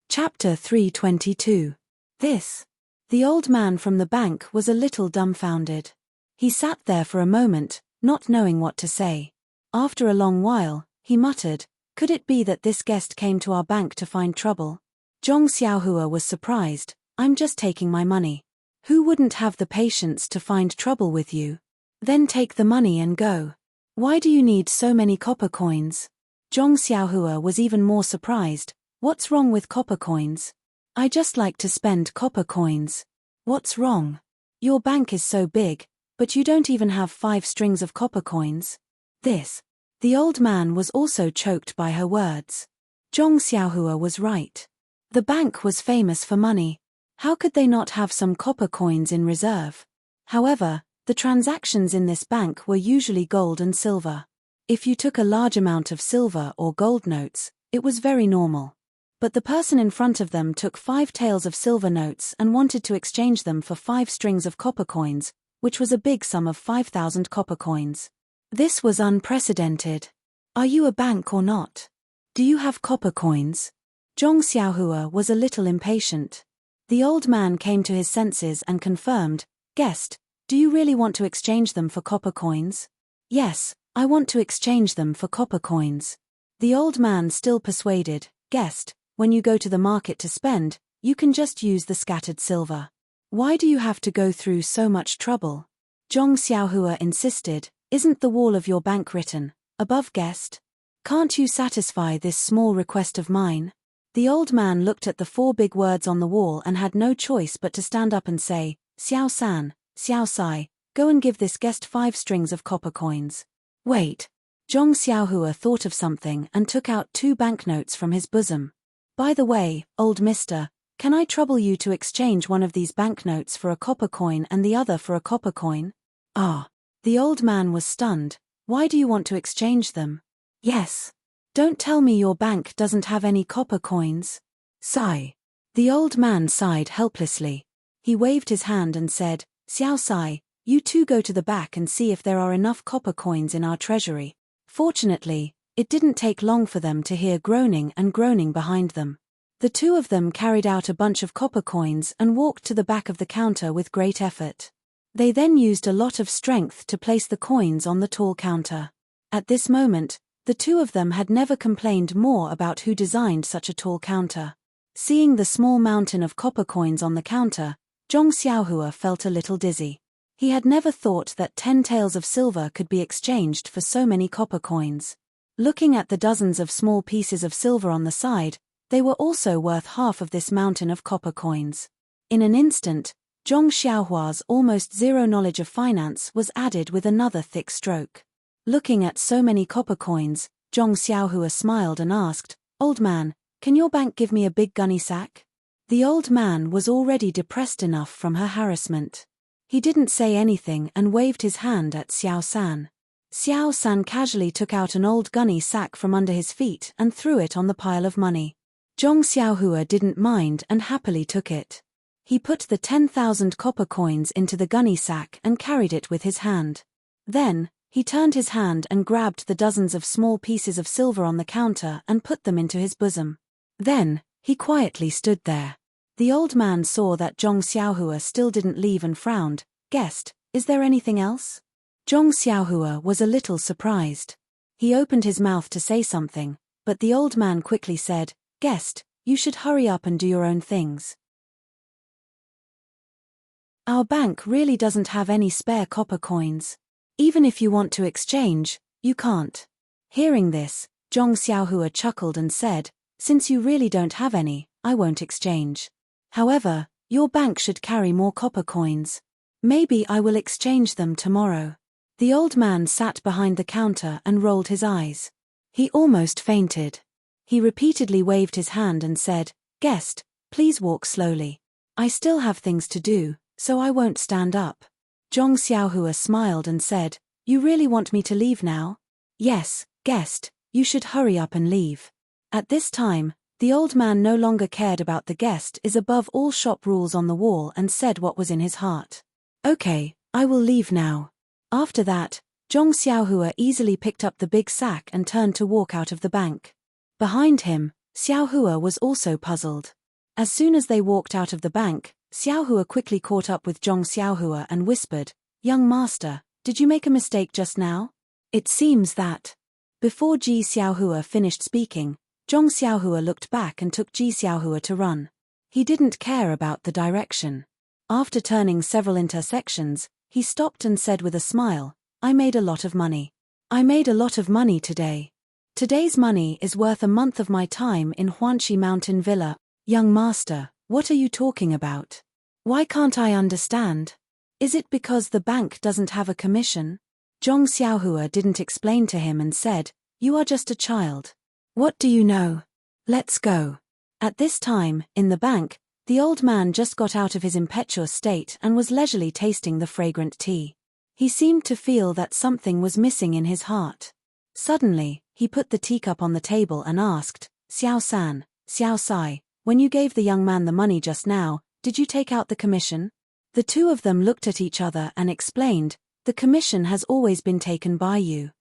Chapter 322. This. The old man from the bank was a little dumbfounded. He sat there for a moment, not knowing what to say. After a long while, he muttered, "Could it be that this guest came to our bank to find trouble?" Zhong Xiaohua was surprised. "I'm just taking my money. Who wouldn't have the patience to find trouble with you? Then take the money and go. Why do you need so many copper coins?" Zhong Xiaohua was even more surprised. "What's wrong with copper coins? I just like to spend copper coins." "What's wrong? Your bank is so big, but you don't even have 5 strings of copper coins." This. The old man was also choked by her words. Zhong Xiaohua was right. The bank was famous for money. How could they not have some copper coins in reserve? However, the transactions in this bank were usually gold and silver. If you took a large amount of silver or gold notes, it was very normal. But the person in front of them took 5 taels of silver notes and wanted to exchange them for 5 strings of copper coins, which was a big sum of 5,000 copper coins. This was unprecedented. "Are you a bank or not? Do you have copper coins?" Zhong Xiaohua was a little impatient. The old man came to his senses and confirmed, "Guest, do you really want to exchange them for copper coins?" "Yes, I want to exchange them for copper coins." The old man still persuaded, "Guest, when you go to the market to spend, you can just use the scattered silver. Why do you have to go through so much trouble?" Zhong Xiaohua insisted, "Isn't the wall of your bank written, 'Above Guest'? Can't you satisfy this small request of mine?" The old man looked at the 4 big words on the wall and had no choice but to stand up and say, "Xiao San, Xiao Sai, go and give this guest 5 strings of copper coins." "Wait." Zhong Xiaohua thought of something and took out 2 banknotes from his bosom. "By the way, old mister, can I trouble you to exchange one of these banknotes for a copper coin and the other for a copper coin?" "Ah." The old man was stunned. "Why do you want to exchange them?" "Yes. Don't tell me your bank doesn't have any copper coins." "Sigh." The old man sighed helplessly. He waved his hand and said, "Xiao Sai, you 2 go to the back and see if there are enough copper coins in our treasury." Fortunately, it didn't take long for them to hear groaning and groaning behind them. The 2 of them carried out a bunch of copper coins and walked to the back of the counter with great effort. They then used a lot of strength to place the coins on the tall counter. At this moment, the 2 of them had never complained more about who designed such a tall counter. Seeing the small mountain of copper coins on the counter, Zhong Xiaohua felt a little dizzy. He had never thought that 10 taels of silver could be exchanged for so many copper coins. Looking at the dozens of small pieces of silver on the side, they were also worth half of this mountain of copper coins. In an instant, Zhong Xiaohua's almost zero knowledge of finance was added with another thick stroke. Looking at so many copper coins, Zhong Xiaohua smiled and asked, "Old man, can your bank give me a big gunny sack?" The old man was already depressed enough from her harassment. He didn't say anything and waved his hand at Xiao San. Xiao San casually took out an old gunny sack from under his feet and threw it on the pile of money. Zhong Xiaohua didn't mind and happily took it. He put the 10,000 copper coins into the gunny sack and carried it with his hand. Then, he turned his hand and grabbed the dozens of small pieces of silver on the counter and put them into his bosom. Then, he quietly stood there. The old man saw that Zhong Xiaohua still didn't leave and frowned. "Guest, is there anything else?" Zhong Xiaohua was a little surprised. He opened his mouth to say something, but the old man quickly said, "Guest, you should hurry up and do your own things. Our bank really doesn't have any spare copper coins. Even if you want to exchange, you can't." Hearing this, Zhong Xiaohua chuckled and said, "Since you really don't have any, I won't exchange. However, your bank should carry more copper coins. Maybe I will exchange them tomorrow." The old man sat behind the counter and rolled his eyes. He almost fainted. He repeatedly waved his hand and said, "Guest, please walk slowly. I still have things to do, so I won't stand up." Zhong Xiaohua smiled and said, "You really want me to leave now?" "Yes, guest, you should hurry up and leave." At this time, the old man no longer cared about the guest is above all shop rules on the wall and said what was in his heart. "Okay, I will leave now." After that, Zhong Xiaohua easily picked up the big sack and turned to walk out of the bank. Behind him, Xiaohua was also puzzled. As soon as they walked out of the bank, Xiaohua quickly caught up with Zhong Xiaohua and whispered, "Young master, did you make a mistake just now? It seems that..." Before Ji Xiaohua finished speaking, Zhong Xiaohua looked back and took Ji Xiaohua to run. He didn't care about the direction. After turning several intersections, he stopped and said with a smile, "I made a lot of money. I made a lot of money today. Today's money is worth a month of my time in Huanxi Mountain Villa." "Young master, what are you talking about? Why can't I understand? Is it because the bank doesn't have a commission?" Zhong Xiaohua didn't explain to him and said, "You are just a child. What do you know? Let's go." At this time, in the bank, the old man just got out of his impetuous state and was leisurely tasting the fragrant tea. He seemed to feel that something was missing in his heart. Suddenly, he put the teacup on the table and asked, "Xiao San, Xiao Sai, when you gave the young man the money just now, did you take out the commission?" The 2 of them looked at each other and explained, "The commission has always been taken by you.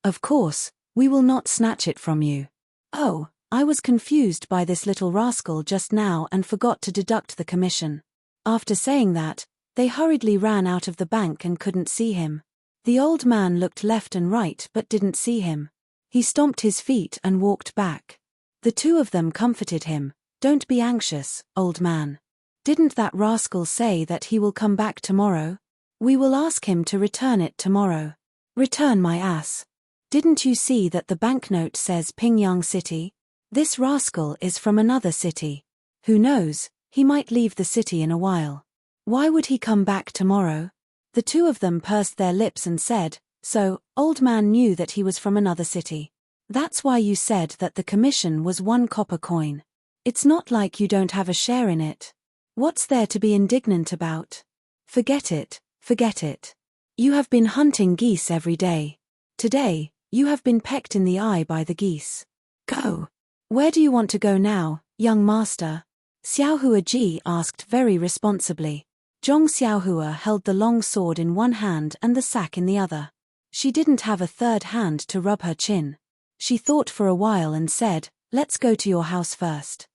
Of course, we will not snatch it from you. Oh, I was confused by this little rascal just now and forgot to deduct the commission. After saying that, they hurriedly ran out of the bank and couldn't see him. The old man looked left and right but didn't see him. He stomped his feet and walked back. The two of them comforted him. Don't be anxious, old man. Didn't that rascal say that he will come back tomorrow? We will ask him to return it tomorrow. Return my ass. Didn't you see that the banknote says Pingyang City? This rascal is from another city. Who knows, he might leave the city in a while. Why would he come back tomorrow? The two of them pursed their lips and said, so, old man knew that he was from another city. That's why you said that the commission was 1 copper coin. It's not like you don't have a share in it. What's there to be indignant about? Forget it, forget it. You have been hunting geese every day. Today, you have been pecked in the eye by the geese. Go. Where do you want to go now, young master? Xiaohua Ji asked very responsibly. Zhong Xiaohua held the long sword in one hand and the sack in the other. She didn't have a third hand to rub her chin. She thought for a while and said, let's go to your house first.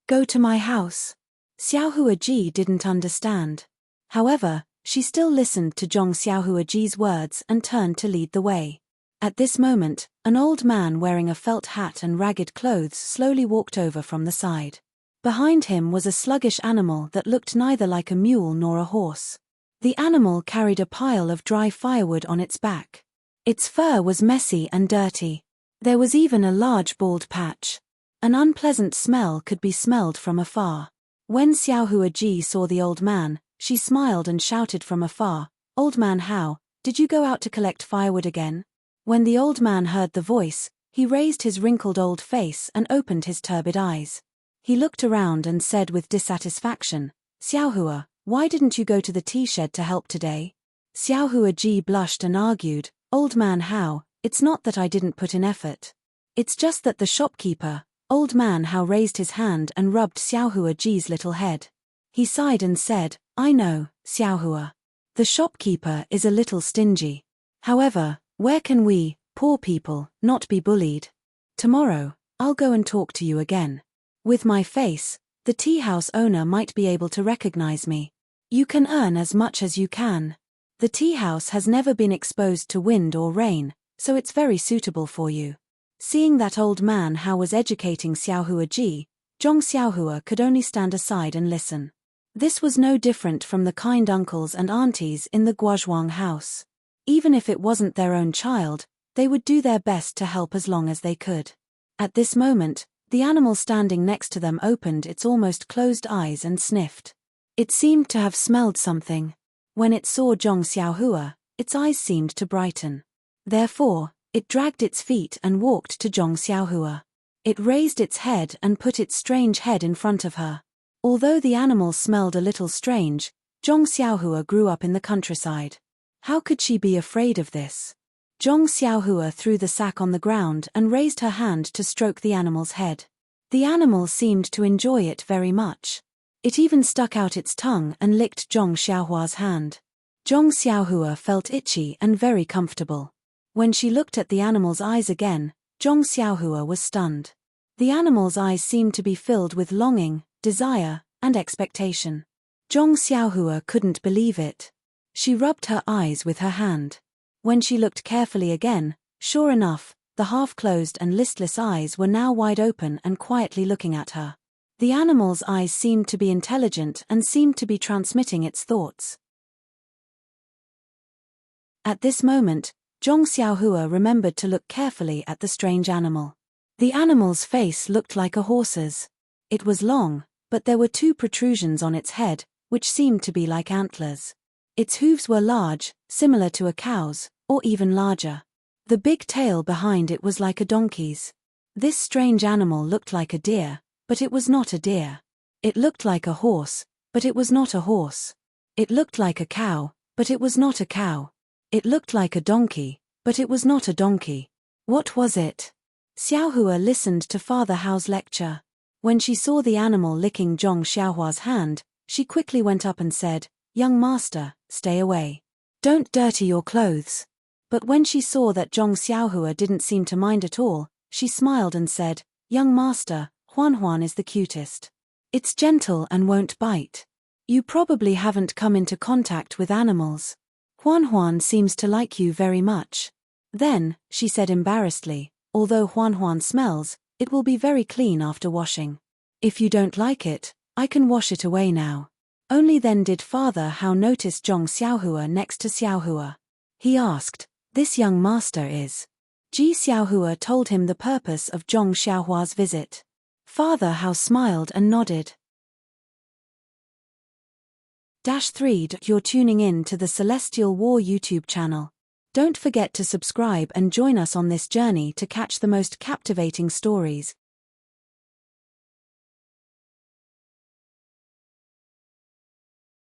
Go to my house? Xiaohua Ji didn't understand. However, she still listened to Zhong Xiaohua Ji's words and turned to lead the way. At this moment, an old man wearing a felt hat and ragged clothes slowly walked over from the side. Behind him was a sluggish animal that looked neither like a mule nor a horse. The animal carried a pile of dry firewood on its back. Its fur was messy and dirty. There was even a large bald patch. An unpleasant smell could be smelled from afar. When Xiaohua Ji saw the old man, she smiled and shouted from afar, "Old man Hao, did you go out to collect firewood again?" When the old man heard the voice, he raised his wrinkled old face and opened his turbid eyes. He looked around and said with dissatisfaction, "Xiaohua, why didn't you go to the tea shed to help today?" Xiaohua Ji blushed and argued, "Old man Hao, it's not that I didn't put in effort. It's just that the shopkeeper." Old man Hao raised his hand and rubbed Xiaohua Ji's little head. He sighed and said, "I know, Xiaohua. The shopkeeper is a little stingy. However, where can we, poor people, not be bullied? Tomorrow, I'll go and talk to you again. With my face, the tea house owner might be able to recognize me. You can earn as much as you can. The tea house has never been exposed to wind or rain, so it's very suitable for you." Seeing that old man Hao was educating Xiaohua Ji, Zhong Xiaohua could only stand aside and listen. This was no different from the kind uncles and aunties in the Guozhuang house. Even if it wasn't their own child, they would do their best to help as long as they could. At this moment, the animal standing next to them opened its almost closed eyes and sniffed. It seemed to have smelled something. When it saw Zhong Xiaohua, its eyes seemed to brighten. Therefore, it dragged its feet and walked to Zhong Xiaohua. It raised its head and put its strange head in front of her. Although the animal smelled a little strange, Zhong Xiaohua grew up in the countryside. How could she be afraid of this? Zhong Xiaohua threw the sack on the ground and raised her hand to stroke the animal's head. The animal seemed to enjoy it very much. It even stuck out its tongue and licked Zhong Xiaohua's hand. Zhong Xiaohua felt itchy and very comfortable. When she looked at the animal's eyes again, Zhong Xiaohua was stunned. The animal's eyes seemed to be filled with longing, desire, and expectation. Zhong Xiaohua couldn't believe it. She rubbed her eyes with her hand. When she looked carefully again, sure enough, the half-closed and listless eyes were now wide open and quietly looking at her. The animal's eyes seemed to be intelligent and seemed to be transmitting its thoughts. At this moment, Zhong Xiaohua remembered to look carefully at the strange animal. The animal's face looked like a horse's. It was long, but there were 2 protrusions on its head, which seemed to be like antlers. Its hooves were large, similar to a cow's, or even larger. The big tail behind it was like a donkey's. This strange animal looked like a deer, but it was not a deer. It looked like a horse, but it was not a horse. It looked like a cow, but it was not a cow. It looked like a donkey, but it was not a donkey. What was it? Xiaohua listened to Father Hao's lecture. When she saw the animal licking Zhong Xiaohua's hand, she quickly went up and said, "Young master, stay away. Don't dirty your clothes." But when she saw that Zhong Xiaohua didn't seem to mind at all, She smiled and said, "Young master, Huan is the cutest. It's gentle and won't bite. You probably haven't come into contact with animals. Huan seems to like you very much." Then, she said embarrassedly, "Although Huan smells, it will be very clean after washing. If you don't like it, I can wash it away now." Only then did Father Hao notice Zhong Xiaohua next to Xiaohua. He asked, "This young master is?" Ji Xiaohua told him the purpose of Zhong Xiaohua's visit. Father Hao smiled and nodded. -3. You're tuning in to the Celestial War YouTube channel. Don't forget to subscribe and join us on this journey to catch the most captivating stories.